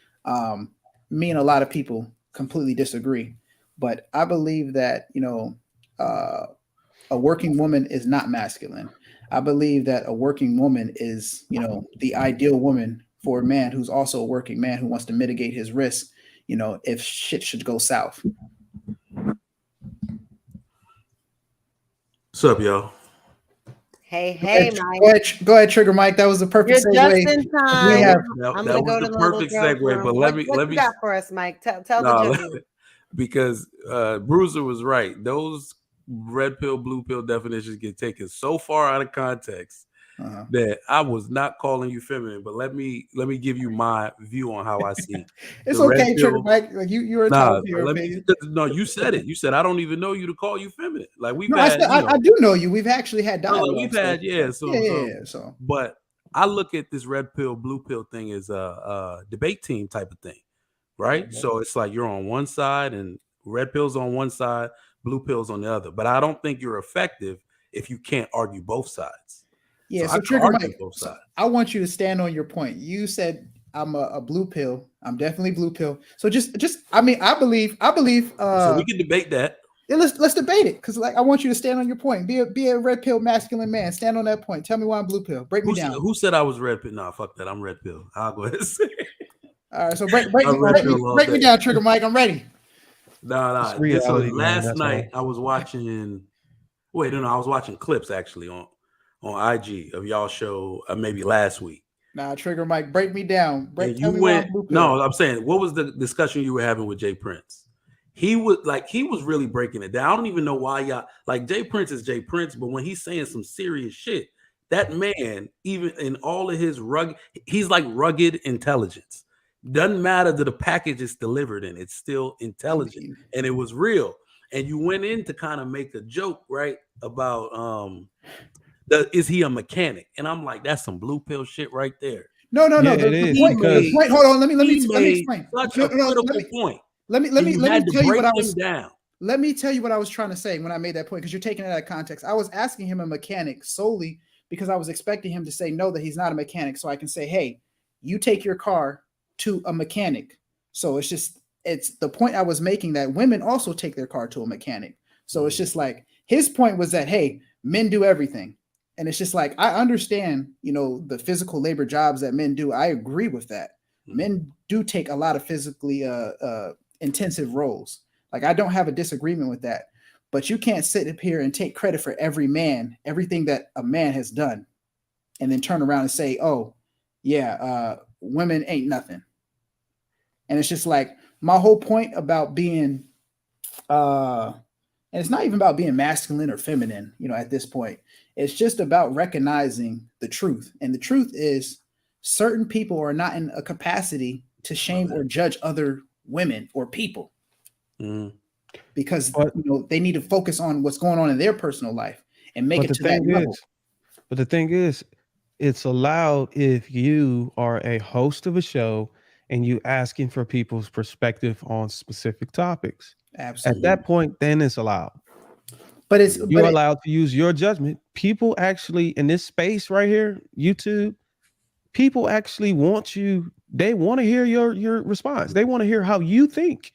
[SPEAKER 7] me and a lot of people completely disagree. But I believe that, a working woman is not masculine. I believe that a working woman is, the ideal woman for a man who's also a working man who wants to mitigate his risk, if shit should go south.
[SPEAKER 9] What's up, y'all?
[SPEAKER 3] Hey, Mike.
[SPEAKER 7] Go ahead, Trigger Mike. That was the perfect
[SPEAKER 3] You're
[SPEAKER 7] segue.
[SPEAKER 3] just in time.
[SPEAKER 7] We have
[SPEAKER 3] I'm
[SPEAKER 9] That
[SPEAKER 3] gonna go
[SPEAKER 9] was
[SPEAKER 3] to
[SPEAKER 9] the
[SPEAKER 3] the little
[SPEAKER 9] perfect
[SPEAKER 3] girl's
[SPEAKER 9] segue,
[SPEAKER 3] room.
[SPEAKER 9] but
[SPEAKER 3] what
[SPEAKER 9] let
[SPEAKER 3] you
[SPEAKER 9] me
[SPEAKER 3] got for us, Mike? Tell the
[SPEAKER 9] no,
[SPEAKER 3] gentleman.
[SPEAKER 9] because Bruiser was right. Those red pill, blue pill definitions get taken so far out of context that I was not calling you feminine. But let me give you my view on how I see.
[SPEAKER 7] It's
[SPEAKER 9] the red
[SPEAKER 7] okay, Trigger
[SPEAKER 9] pill.
[SPEAKER 7] Mike. Like you're entitled to your opinion.
[SPEAKER 9] No, you said it. You said I don't even know you to call you feminine. Like we've
[SPEAKER 7] No,
[SPEAKER 9] had.
[SPEAKER 7] I do know you. We've actually had dialogue.
[SPEAKER 9] We've had
[SPEAKER 7] So.
[SPEAKER 9] But I look at this red pill, blue pill thing as a debate team type of thing, right? Mm-hmm. So it's like you're on one side and red pills on one side, blue pills on the other. But I don't think you're effective if you can't argue both sides.
[SPEAKER 7] Yeah, so Trigger Mike, I want you to stand on your point. You said I'm a blue pill. I'm definitely blue pill. So I believe
[SPEAKER 9] so we can debate that.
[SPEAKER 7] Yeah, let's debate it, because I want you to stand on your point. Be a red pill masculine man. Stand on that point. Tell me why I'm blue pill. Break me down.
[SPEAKER 9] Who said I was red pill? No, fuck that. I'm red pill. I'll go ahead and say it.
[SPEAKER 7] All right, so break me down, Trigger Mike. I'm ready.
[SPEAKER 9] No. So last night I was watching. Wait, no, I was watching clips actually on IG of y'all show maybe last week.
[SPEAKER 7] Nah, Trigger Mike, break me down.
[SPEAKER 9] No, I'm saying, what was the discussion you were having with Jay Prince? He was really breaking it down. I don't even know why y'all like Jay Prince is Jay Prince, but when he's saying some serious shit, that man, even in all of his he's like rugged intelligence. Doesn't matter that the package is delivered in, it's still intelligent, and it was real. And you went in to kind of make a joke, right, about is he a mechanic? And I'm like, that's some blue pill shit right there.
[SPEAKER 7] No. The point. Hold on. Let me explain.
[SPEAKER 9] Such a critical point.
[SPEAKER 7] Let me tell you what I was down. Let me tell you what I was trying to say when I made that point, because you're taking it out of context. I was asking him a mechanic solely because I was expecting him to say no, that he's not a mechanic, so I can say, hey, you take your car to a mechanic. So it's the point I was making, that women also take their car to a mechanic. So it's just like his point was that, hey, men do everything. And it's just like, I understand, the physical labor jobs that men do. I agree with that. Men do take a lot of physically intensive roles. Like, I don't have a disagreement with that. But you can't sit up here and take credit for everything that a man has done, and then turn around and say, oh, yeah, women ain't nothing. And it's just like, my whole point about being, and it's not even about being masculine or feminine, at this point. It's just about recognizing the truth. And the truth is, certain people are not in a capacity to shame or judge other women or people. Because they need to focus on what's going on in their personal life and make it to that level.
[SPEAKER 2] But the thing is, it's allowed if you are a host of a show and you asking for people's perspective on specific topics.
[SPEAKER 7] Absolutely.
[SPEAKER 2] At that point, then it's allowed.
[SPEAKER 7] But
[SPEAKER 2] you're allowed to use your judgment. People actually, in this space right here, YouTube, people actually want you. They want to hear your response. They want to hear how you think.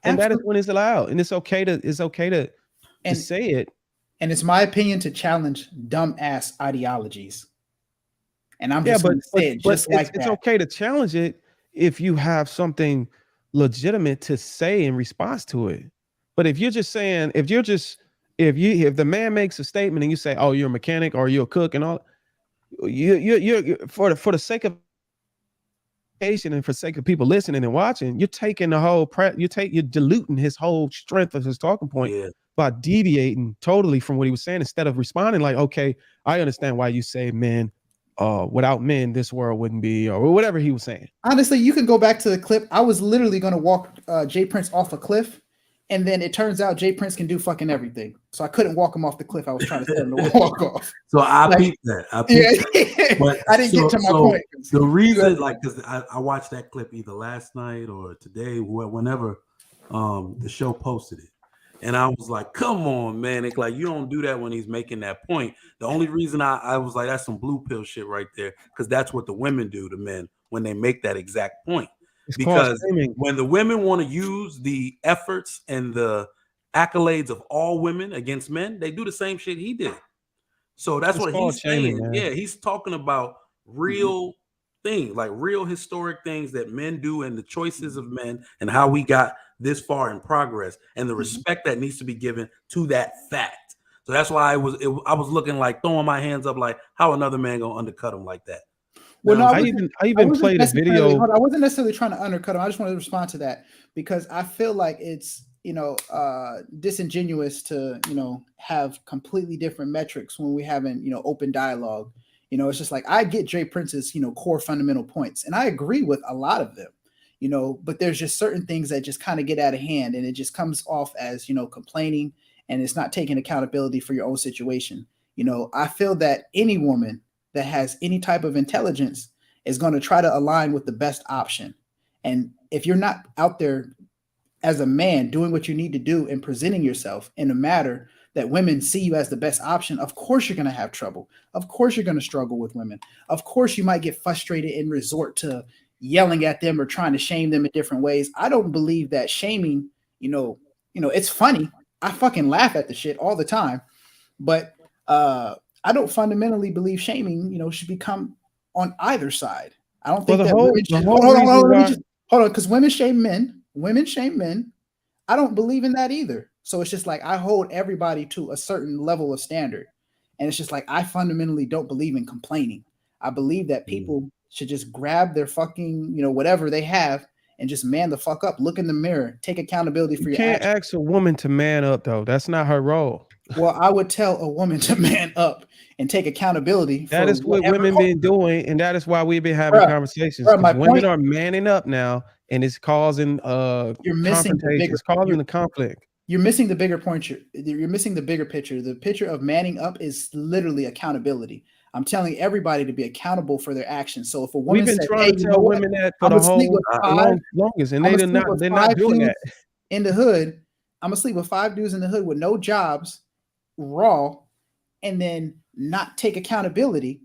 [SPEAKER 2] And that is when it's allowed. And it's okay to say it.
[SPEAKER 7] And it's my opinion to challenge dumb ass ideologies. And I'm just going to say it just like that.
[SPEAKER 2] It's okay to challenge it if you have something legitimate to say in response to it. But if you're just saying, if the man makes a statement and you say, oh, you're a mechanic or you're a cook and all, you for the sake of and for the sake of people listening and watching, you're taking the whole you're diluting his whole strength of his talking point by deviating totally from what he was saying, instead of responding like, okay, I understand why you say men, without men this world wouldn't be, or whatever he was saying.
[SPEAKER 7] Honestly, you can go back to the clip. I was literally going to walk Jay Prince off a cliff, and then it turns out Jay Prince can do fucking everything. So I couldn't walk him off the cliff. I was trying to tell him to walk off.
[SPEAKER 9] So I peeped that.
[SPEAKER 7] But I didn't get to my point.
[SPEAKER 9] The reason, because I watched that clip either last night or today, whenever the show posted it. And I was like, come on, man. It's like, you don't do that when he's making that point. The only reason I was like, that's some blue pill shit right there, because that's what the women do to men when they make that exact point. Because when the women want to use the efforts and the accolades of all women against men, they do the same shit he did. So that's what he's saying. Yeah, he's talking about real things, like real historic things that men do and the choices of men and how we got this far in progress and the respect that needs to be given to that fact. So that's why I was looking like throwing my hands up, like how another man gonna undercut him like that.
[SPEAKER 7] Well, no,
[SPEAKER 2] I even played a video.
[SPEAKER 7] I wasn't necessarily trying to undercut him. I just wanted to respond to that because I feel like it's, disingenuous to, have completely different metrics when we haven't, open dialogue. It's just like I get Jay Prince's, core fundamental points, and I agree with a lot of them, but there's just certain things that just kind of get out of hand, and it just comes off as, complaining, and it's not taking accountability for your own situation. I feel that any woman that has any type of intelligence is going to try to align with the best option. And if you're not out there as a man doing what you need to do and presenting yourself in a matter that women see you as the best option, of course you're going to have trouble. Of course you're going to struggle with women. Of course you might get frustrated and resort to yelling at them or trying to shame them in different ways. I don't believe that shaming, it's funny. I fucking laugh at the shit all the time. But I don't fundamentally believe shaming, should become on either side. I don't think hold on, because women shame men. Women shame men. I don't believe in that either. So it's just like I hold everybody to a certain level of standard. And it's just like I fundamentally don't believe in complaining. I believe that people should just grab their fucking, whatever they have and just man the fuck up, look in the mirror, take accountability for your actions.
[SPEAKER 2] You can't ask a woman to man up, though. That's not her role.
[SPEAKER 7] Well, I would tell a woman to man up and take accountability.
[SPEAKER 2] That is what women been doing, and that is why we've been having conversations. Women are manning up now, and it's causing
[SPEAKER 7] you're missing
[SPEAKER 2] the conflict.
[SPEAKER 7] You're missing the bigger point. You're missing the bigger picture. The picture of manning up is literally accountability. I'm telling everybody to be accountable for their actions. So if a woman
[SPEAKER 2] we've been trying to tell women that for the whole longest, and they're not doing that.
[SPEAKER 7] In the hood, I'm gonna sleep with 5 dudes in the hood with no jobs, raw, and then not take accountability.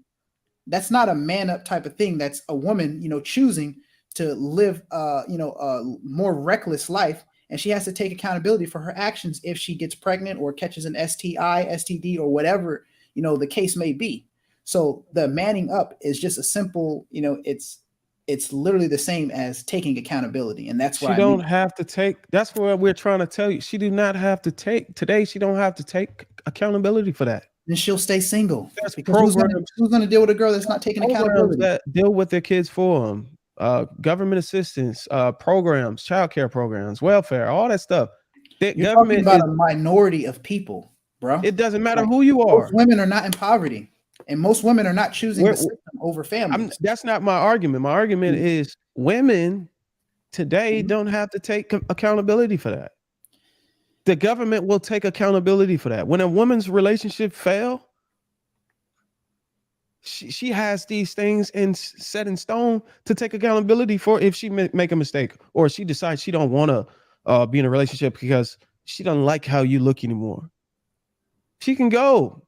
[SPEAKER 7] That's not a man up type of thing. That's a woman, choosing to live, a more reckless life, and she has to take accountability for her actions if she gets pregnant or catches an STI, STD, or whatever the case may be. So the manning up is just a simple, it's literally the same as taking accountability, and that's why
[SPEAKER 2] she don't have to take. That's what we're trying to tell you. She do not have to take today. She don't have to take accountability for that.
[SPEAKER 7] Then she'll stay single.
[SPEAKER 2] That's
[SPEAKER 7] because who's going to deal with a girl that's not taking accountability?
[SPEAKER 2] That deal with their kids for them. Government assistance, programs, childcare programs, welfare, all that stuff.
[SPEAKER 7] You're talking about a minority of people, bro.
[SPEAKER 2] It doesn't matter who you are.
[SPEAKER 7] Most women are not in poverty, and most women are not choosing the system over families.
[SPEAKER 2] That's not my argument. My argument is women today don't have to take accountability for that. The government will take accountability for that. When a woman's relationship fail, she has these things set in stone to take accountability for if she make a mistake or she decides she don't want to be in a relationship because she doesn't like how you look anymore. She can go,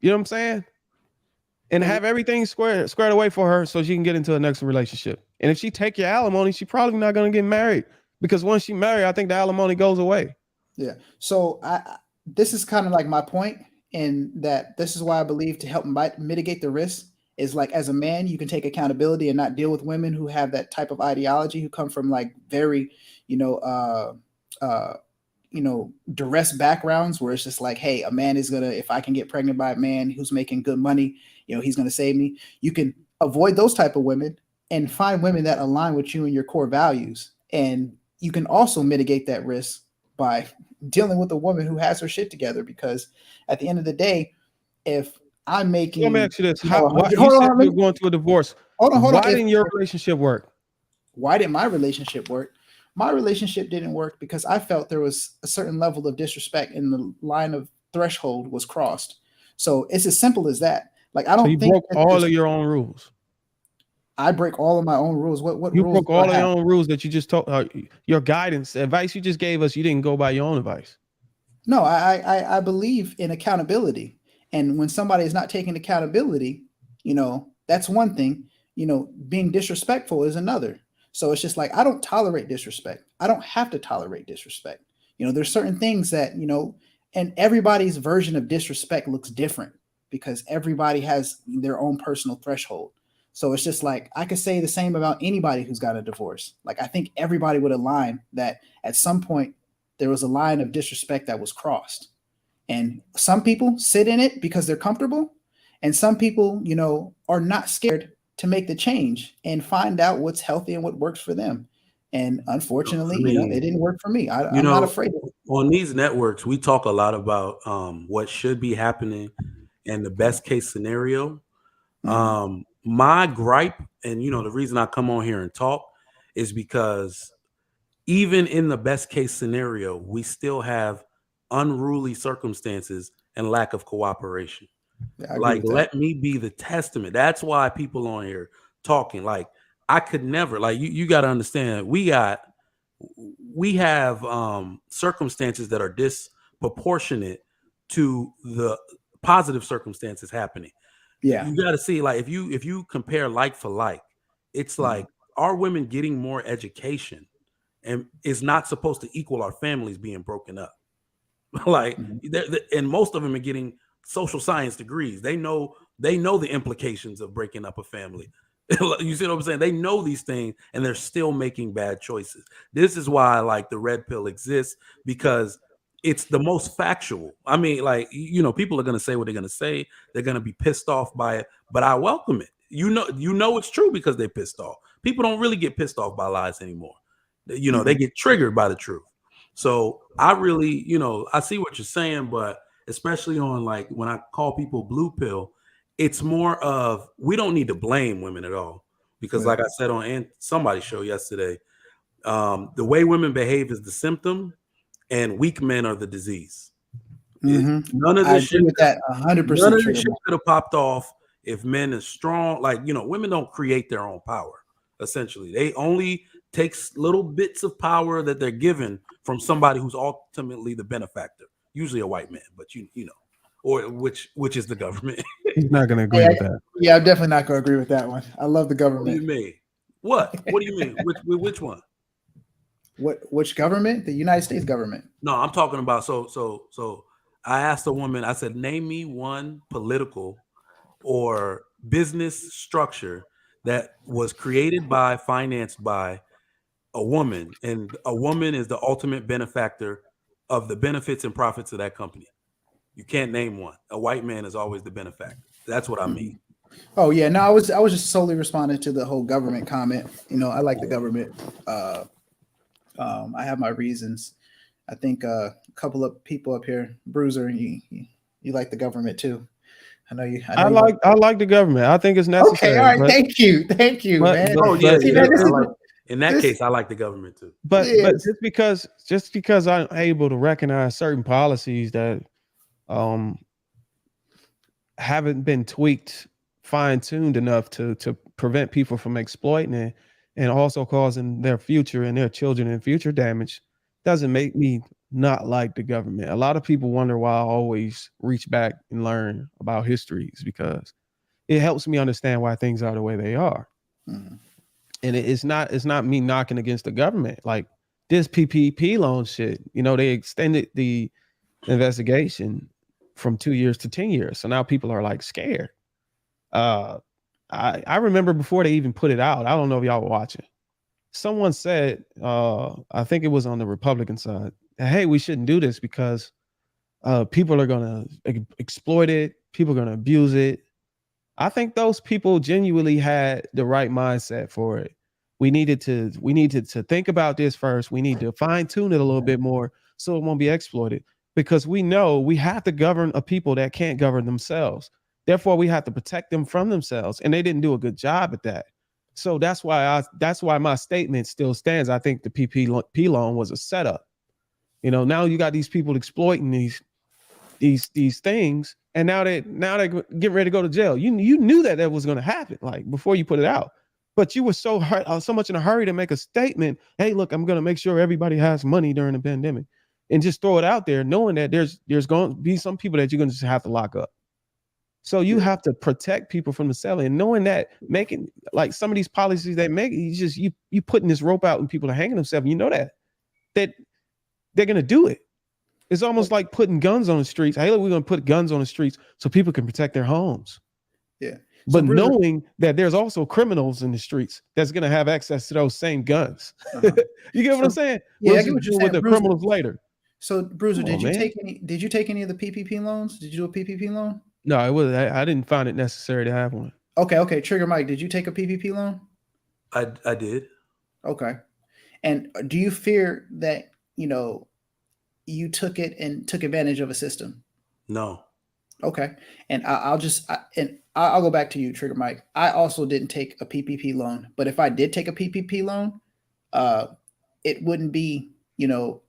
[SPEAKER 2] you know what I'm saying? And have everything squared away for her so she can get into the next relationship. And if she take your alimony, she probably not going to get married because once she married, I think the alimony goes away.
[SPEAKER 7] Yeah. So this is kind of like my point, in that this is why I believe to help mitigate the risk is like, as a man, you can take accountability and not deal with women who have that type of ideology, who come from like very, duress backgrounds where it's just like, hey, a man is gonna, if I can get pregnant by a man who's making good money, he's gonna save me. You can avoid those type of women and find women that align with you and your core values. And you can also mitigate that risk by dealing with a woman who has her shit together, because at the end of the day, if I'm making,
[SPEAKER 2] let me ask you this: you're going through a divorce.
[SPEAKER 7] Hold on.
[SPEAKER 2] Why didn't your relationship work?
[SPEAKER 7] Why didn't my relationship work? My relationship didn't work because I felt there was a certain level of disrespect and the line of threshold was crossed. So it's as simple as that. Like, I don't think you
[SPEAKER 2] broke all of your own rules.
[SPEAKER 7] I break all of my own rules. What
[SPEAKER 2] you
[SPEAKER 7] rules
[SPEAKER 2] broke all of your own rules that you just told, your guidance, advice you just gave us. You didn't go by your own advice.
[SPEAKER 7] No, I believe in accountability. And when somebody is not taking accountability, that's one thing. Being disrespectful is another. So it's just like, I don't tolerate disrespect. I don't have to tolerate disrespect. There's certain things that, and everybody's version of disrespect looks different because everybody has their own personal threshold. So it's just like I could say the same about anybody who's got a divorce. Like I think everybody would align that at some point there was a line of disrespect that was crossed. And some people sit in it because they're comfortable, and some people, you know, are not scared to make the change and find out what's healthy and what works for them. And unfortunately,
[SPEAKER 9] I mean,
[SPEAKER 7] it didn't work for me.
[SPEAKER 9] you
[SPEAKER 7] I'm not
[SPEAKER 9] know,
[SPEAKER 7] afraid of it.
[SPEAKER 9] on these networks, we talk a lot about what should be happening and the best case scenario. My gripe, and you know, the reason I come on here and talk is because even in the best case scenario, we still have unruly circumstances and lack of cooperation.
[SPEAKER 7] Yeah, I agree
[SPEAKER 9] Like,
[SPEAKER 7] with that.
[SPEAKER 9] let me be the testament. That's why people on here talking. Like, I could never, like, you got to understand, we have circumstances that are disproportionate to the positive circumstances happening.
[SPEAKER 7] Yeah.
[SPEAKER 9] You got to see, like, if you compare like for like, it's like, are women getting more education and is not supposed to equal our families being broken up? Like, and most of them are getting social science degrees. They know the implications of breaking up a family. You see what I'm saying? They know these things and they're still making bad choices. This is why like the red pill exists, because it's the most factual. I mean, like, you know, people are going to say what they're going to say. They're going to be pissed off by it, but I welcome it. You know it's true because they're pissed off. People don't really get pissed off by lies anymore. You know, they get triggered by the truth. So I really, you know, I see what you're saying, but especially on like when I call people blue pill, it's more of we don't need to blame women at all, because like I said on somebody's show yesterday, the way women behave is the symptom and weak men are the disease. None of this shit
[SPEAKER 7] with that 100%.
[SPEAKER 9] None of this shit could have popped off if men are strong. Like, you know, women don't create their own power. Essentially, they only takes little bits of power that they're given from somebody who's ultimately the benefactor, usually a white man, but you know, or which is the government.
[SPEAKER 2] He's not going to agree with that.
[SPEAKER 7] Yeah, I'm definitely not going to agree with that one. I love the government.
[SPEAKER 9] What do you mean? What do you mean? Which one?
[SPEAKER 7] Which government? The United States government.
[SPEAKER 9] No, I'm talking about so I asked a woman, I said, name me one political or business structure that was created by, financed by a woman, and a woman is the ultimate benefactor of the benefits and profits of that company. You can't name one. A white man is always the benefactor. That's what I mean.
[SPEAKER 7] Oh yeah, no, I was just solely responding to the whole government comment. You know, I like the government. I have my reasons. I think a couple of people up here, Bruiser, you like the government too. I
[SPEAKER 2] like the government. I think it's necessary.
[SPEAKER 7] Okay, all right. Thank you, man.
[SPEAKER 9] In that case, I like the government too.
[SPEAKER 2] But just because I'm able to recognize certain policies that haven't been tweaked, fine-tuned enough to prevent people from exploiting it and also causing their future and their children and future damage, doesn't make me not like the government. A lot of people wonder why I always reach back and learn about histories, because it helps me understand why things are the way they are. And it's not me knocking against the government. Like this PPP loan shit, you know, they extended the investigation from 2 years to 10 years. So now people are like scared. I remember before they even put it out, I don't know if y'all were watching, someone said, I think it was on the Republican side, hey, we shouldn't do this because people are going to exploit it. People are going to abuse it. I think those people genuinely had the right mindset for it. We needed to think about this first. We need to fine tune it a little bit more so it won't be exploited, because we know we have to govern a people that can't govern themselves. Therefore, we have to protect them from themselves. And they didn't do a good job at that. So that's why my statement still stands. I think the PPP loan was a setup. You know, now you got these people exploiting these things, and now they're getting ready to go to jail. You knew that was going to happen, like before you put it out, but you were so much in a hurry to make a statement. Hey, look, I'm going to make sure everybody has money during the pandemic, and just throw it out there, knowing that there's going to be some people that you're going to just have to lock up. So you have to protect people from the selling, and knowing that, making like some of these policies they make, you putting this rope out and people are hanging themselves. You know that they're going to do it. It's almost like putting guns on the streets. Hey, look, we're going to put guns on the streets so people can protect their homes.
[SPEAKER 7] Yeah.
[SPEAKER 2] But
[SPEAKER 7] So, Bruiser,
[SPEAKER 2] knowing that there's also criminals in the streets that's going to have access to those same guns. You get what I'm saying?
[SPEAKER 7] Yeah,
[SPEAKER 2] We'll
[SPEAKER 7] I get what
[SPEAKER 2] just
[SPEAKER 7] you're
[SPEAKER 2] deal
[SPEAKER 7] saying,
[SPEAKER 2] with the
[SPEAKER 7] Bruiser.
[SPEAKER 2] criminals later.
[SPEAKER 7] So, Bruiser,
[SPEAKER 2] Come on, man.
[SPEAKER 7] did you take any of the PPP loans? Did you do a PPP loan?
[SPEAKER 2] No, it was. I didn't find it necessary to have one.
[SPEAKER 7] Okay. Trigger Mike, did you take a PPP loan?
[SPEAKER 9] I did.
[SPEAKER 7] Okay. And do you fear that, you took it and took advantage of a system?
[SPEAKER 9] No.
[SPEAKER 7] Okay. And I'll go back to you, Trigger Mike. I also didn't take a PPP loan, but if I did take a PPP loan, it wouldn't be,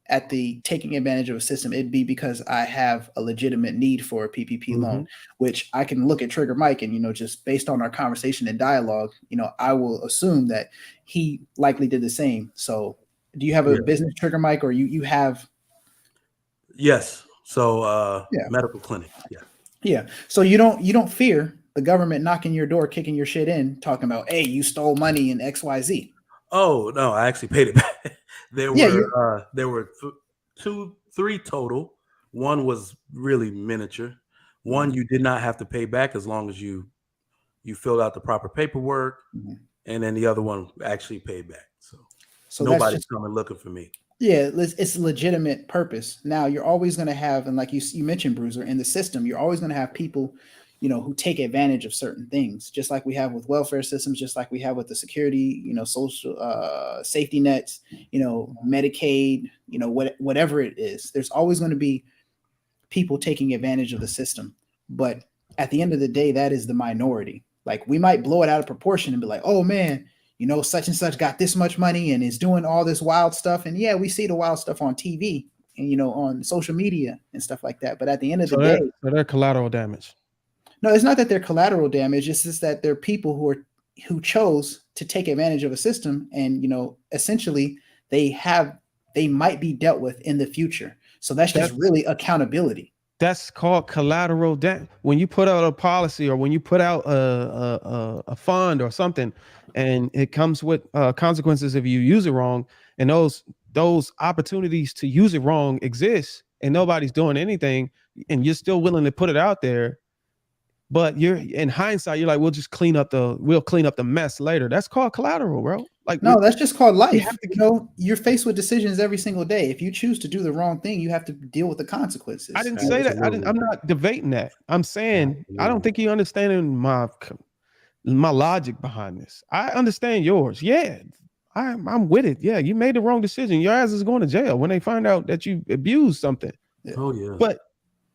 [SPEAKER 7] at the taking advantage of a system. It'd be because I have a legitimate need for a PPP loan, which I can look at Trigger Mike and, just based on our conversation and dialogue, I will assume that he likely did the same. So do you have a business, Trigger Mike, or you have?
[SPEAKER 9] Yes. So medical clinic. Yeah.
[SPEAKER 7] Yeah. So you don't fear the government knocking your door, kicking your shit in, talking about, hey, you stole money in XYZ.
[SPEAKER 9] Oh no, I actually paid it back. There were 3 total. One was really miniature. One you did not have to pay back as long as you filled out the proper paperwork, and then the other one actually paid back. So nobody's coming looking for me.
[SPEAKER 7] Yeah, it's a legitimate purpose. Now you're always going to have, and like you mentioned, Bruiser, in the system, you're always going to have people, who take advantage of certain things, just like we have with welfare systems, just like we have with the security, social safety nets, Medicaid, whatever it is. There's always going to be people taking advantage of the system. But at the end of the day, that is the minority. Like, we might blow it out of proportion and be like, oh man, such and such got this much money and is doing all this wild stuff. And yeah, we see the wild stuff on TV and, on social media and stuff like that. But at the end of the day,
[SPEAKER 2] so they're collateral damage.
[SPEAKER 7] No, it's not that they're collateral damage. It's just that they're people who chose to take advantage of a system, and essentially they might be dealt with in the future. So that's just really accountability.
[SPEAKER 2] That's called collateral damage. When you put out a policy or when you put out a fund or something, and it comes with consequences if you use it wrong, and those opportunities to use it wrong exist, and nobody's doing anything, and you're still willing to put it out there. But you're in hindsight, you're like, we'll clean up the mess later. That's called collateral, bro. Like,
[SPEAKER 7] no, that's just called life. You're faced with decisions every single day. If you choose to do the wrong thing, you have to deal with the consequences.
[SPEAKER 2] I didn't say that. I'm not debating that. I'm saying I don't think you're understanding my logic behind this. I understand yours. Yeah, I'm with it. Yeah, you made the wrong decision. Your ass is going to jail when they find out that you abused something.
[SPEAKER 9] Oh yeah.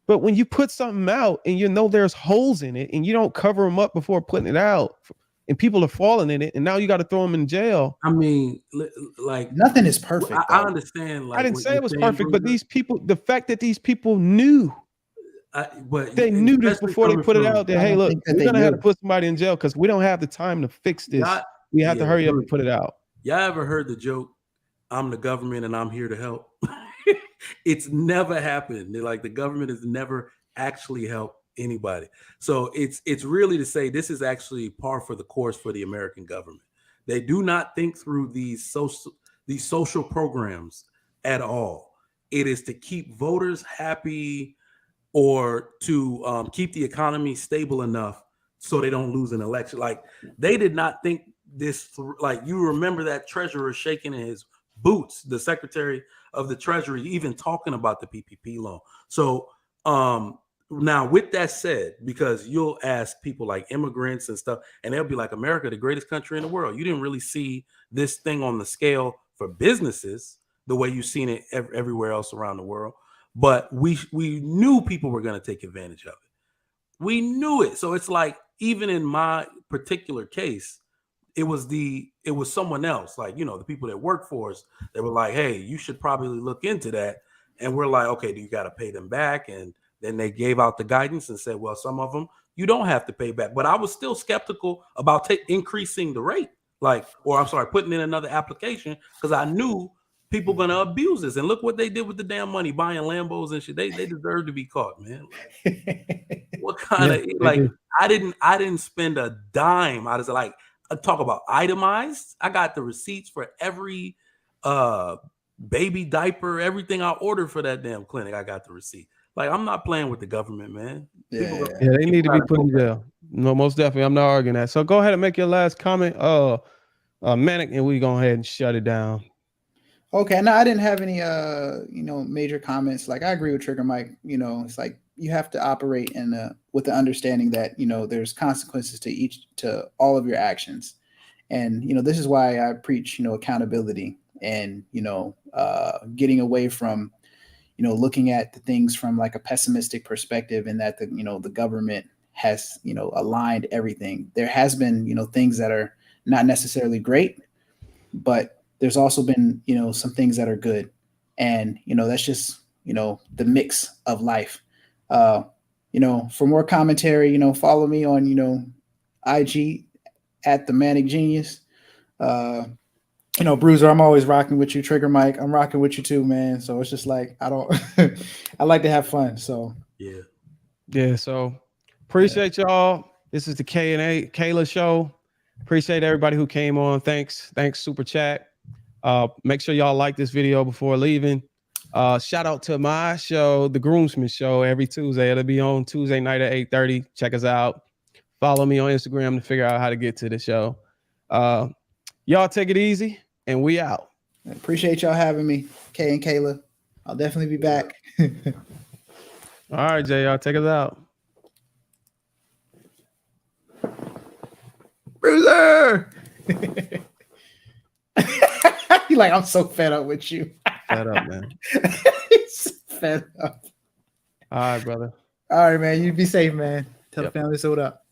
[SPEAKER 2] But when you put something out and there's holes in it and you don't cover them up before putting it out, and people are falling in it, and now you got to throw them in jail.
[SPEAKER 9] I mean, like,
[SPEAKER 7] nothing is perfect.
[SPEAKER 9] I understand. Like,
[SPEAKER 2] I didn't say it was perfect, but these people, the fact that these people knew, they knew this before they put it out there. Hey, look, we're gonna have to put somebody in jail because we don't have the time to fix this. We have to hurry up and put it out.
[SPEAKER 9] Y'all ever heard the joke, "I'm the government and I'm here to help"? It's never happened. Like, the government has never actually helped anybody. So it's really to say this is actually par for the course for the American government. They do not think through these social programs at all. It is to keep voters happy or to keep the economy stable enough so they don't lose an election. Like, they did not think this through. Like, you remember that treasurer shaking in his boots, the Secretary of the Treasury, even talking about the PPP loan. So now, with that said, because you'll ask people like immigrants and stuff, and they'll be like, America, the greatest country in the world. You didn't really see this thing on the scale for businesses the way you've seen it everywhere else around the world. But we knew people were going to take advantage of it. We knew it. So it's like, even in my particular case, it was someone else, like, the people that work for us, they were like, hey, you should probably look into that. And we're like, okay, do you got to pay them back? And then they gave out the guidance and said, well, some of them you don't have to pay back. But I was still skeptical about increasing the rate, putting in another application, because I knew people going to abuse this. And look what they did with the damn money, buying Lambos and shit. They deserve to be caught, man. Like, what kind of I didn't spend a dime. I was like, talk about itemized. I got the receipts for every baby diaper, everything I ordered for that damn clinic. I got the receipt. Like, I'm not playing with the government, man.
[SPEAKER 7] Yeah.
[SPEAKER 2] Yeah, they need to be put in jail. No, most definitely. I'm not arguing that. So go ahead and make your last comment. Manic, and we go ahead and shut it down.
[SPEAKER 7] Okay, no, I didn't have any major comments. Like I agree with Trigger Mike. It's like you have to operate with the understanding that there's consequences to all of your actions. And this is why I preach accountability and getting away from looking at the things from like a pessimistic perspective, and that the government has aligned everything. There has been things that are not necessarily great, but there's also been some things that are good, and that's just the mix of life. For more commentary, follow me on IG at the Manic Genius. Bruiser, I'm always rocking with you. Trigger Mike, I'm rocking with you too, man. So it's just like I like to have fun. So
[SPEAKER 2] yeah. So appreciate y'all. This is the Kayla show. Appreciate everybody who came on. Thanks, super chat. Make sure y'all like this video before leaving. Shout out to my show, The Groomsman Show, every Tuesday. It'll be on Tuesday night at 8:30. Check us out. Follow me on Instagram to figure out how to get to the show. Y'all take it easy, and we out.
[SPEAKER 7] I appreciate y'all having me, Kay and Kayla. I'll definitely be back.
[SPEAKER 2] All right, Jay, y'all take us out.
[SPEAKER 7] Bruiser! You're like, I'm so fed up with you.
[SPEAKER 2] Fed up, man.
[SPEAKER 7] Fed up.
[SPEAKER 2] All right, brother.
[SPEAKER 7] All right, man. You be safe, man. Tell the family what's up.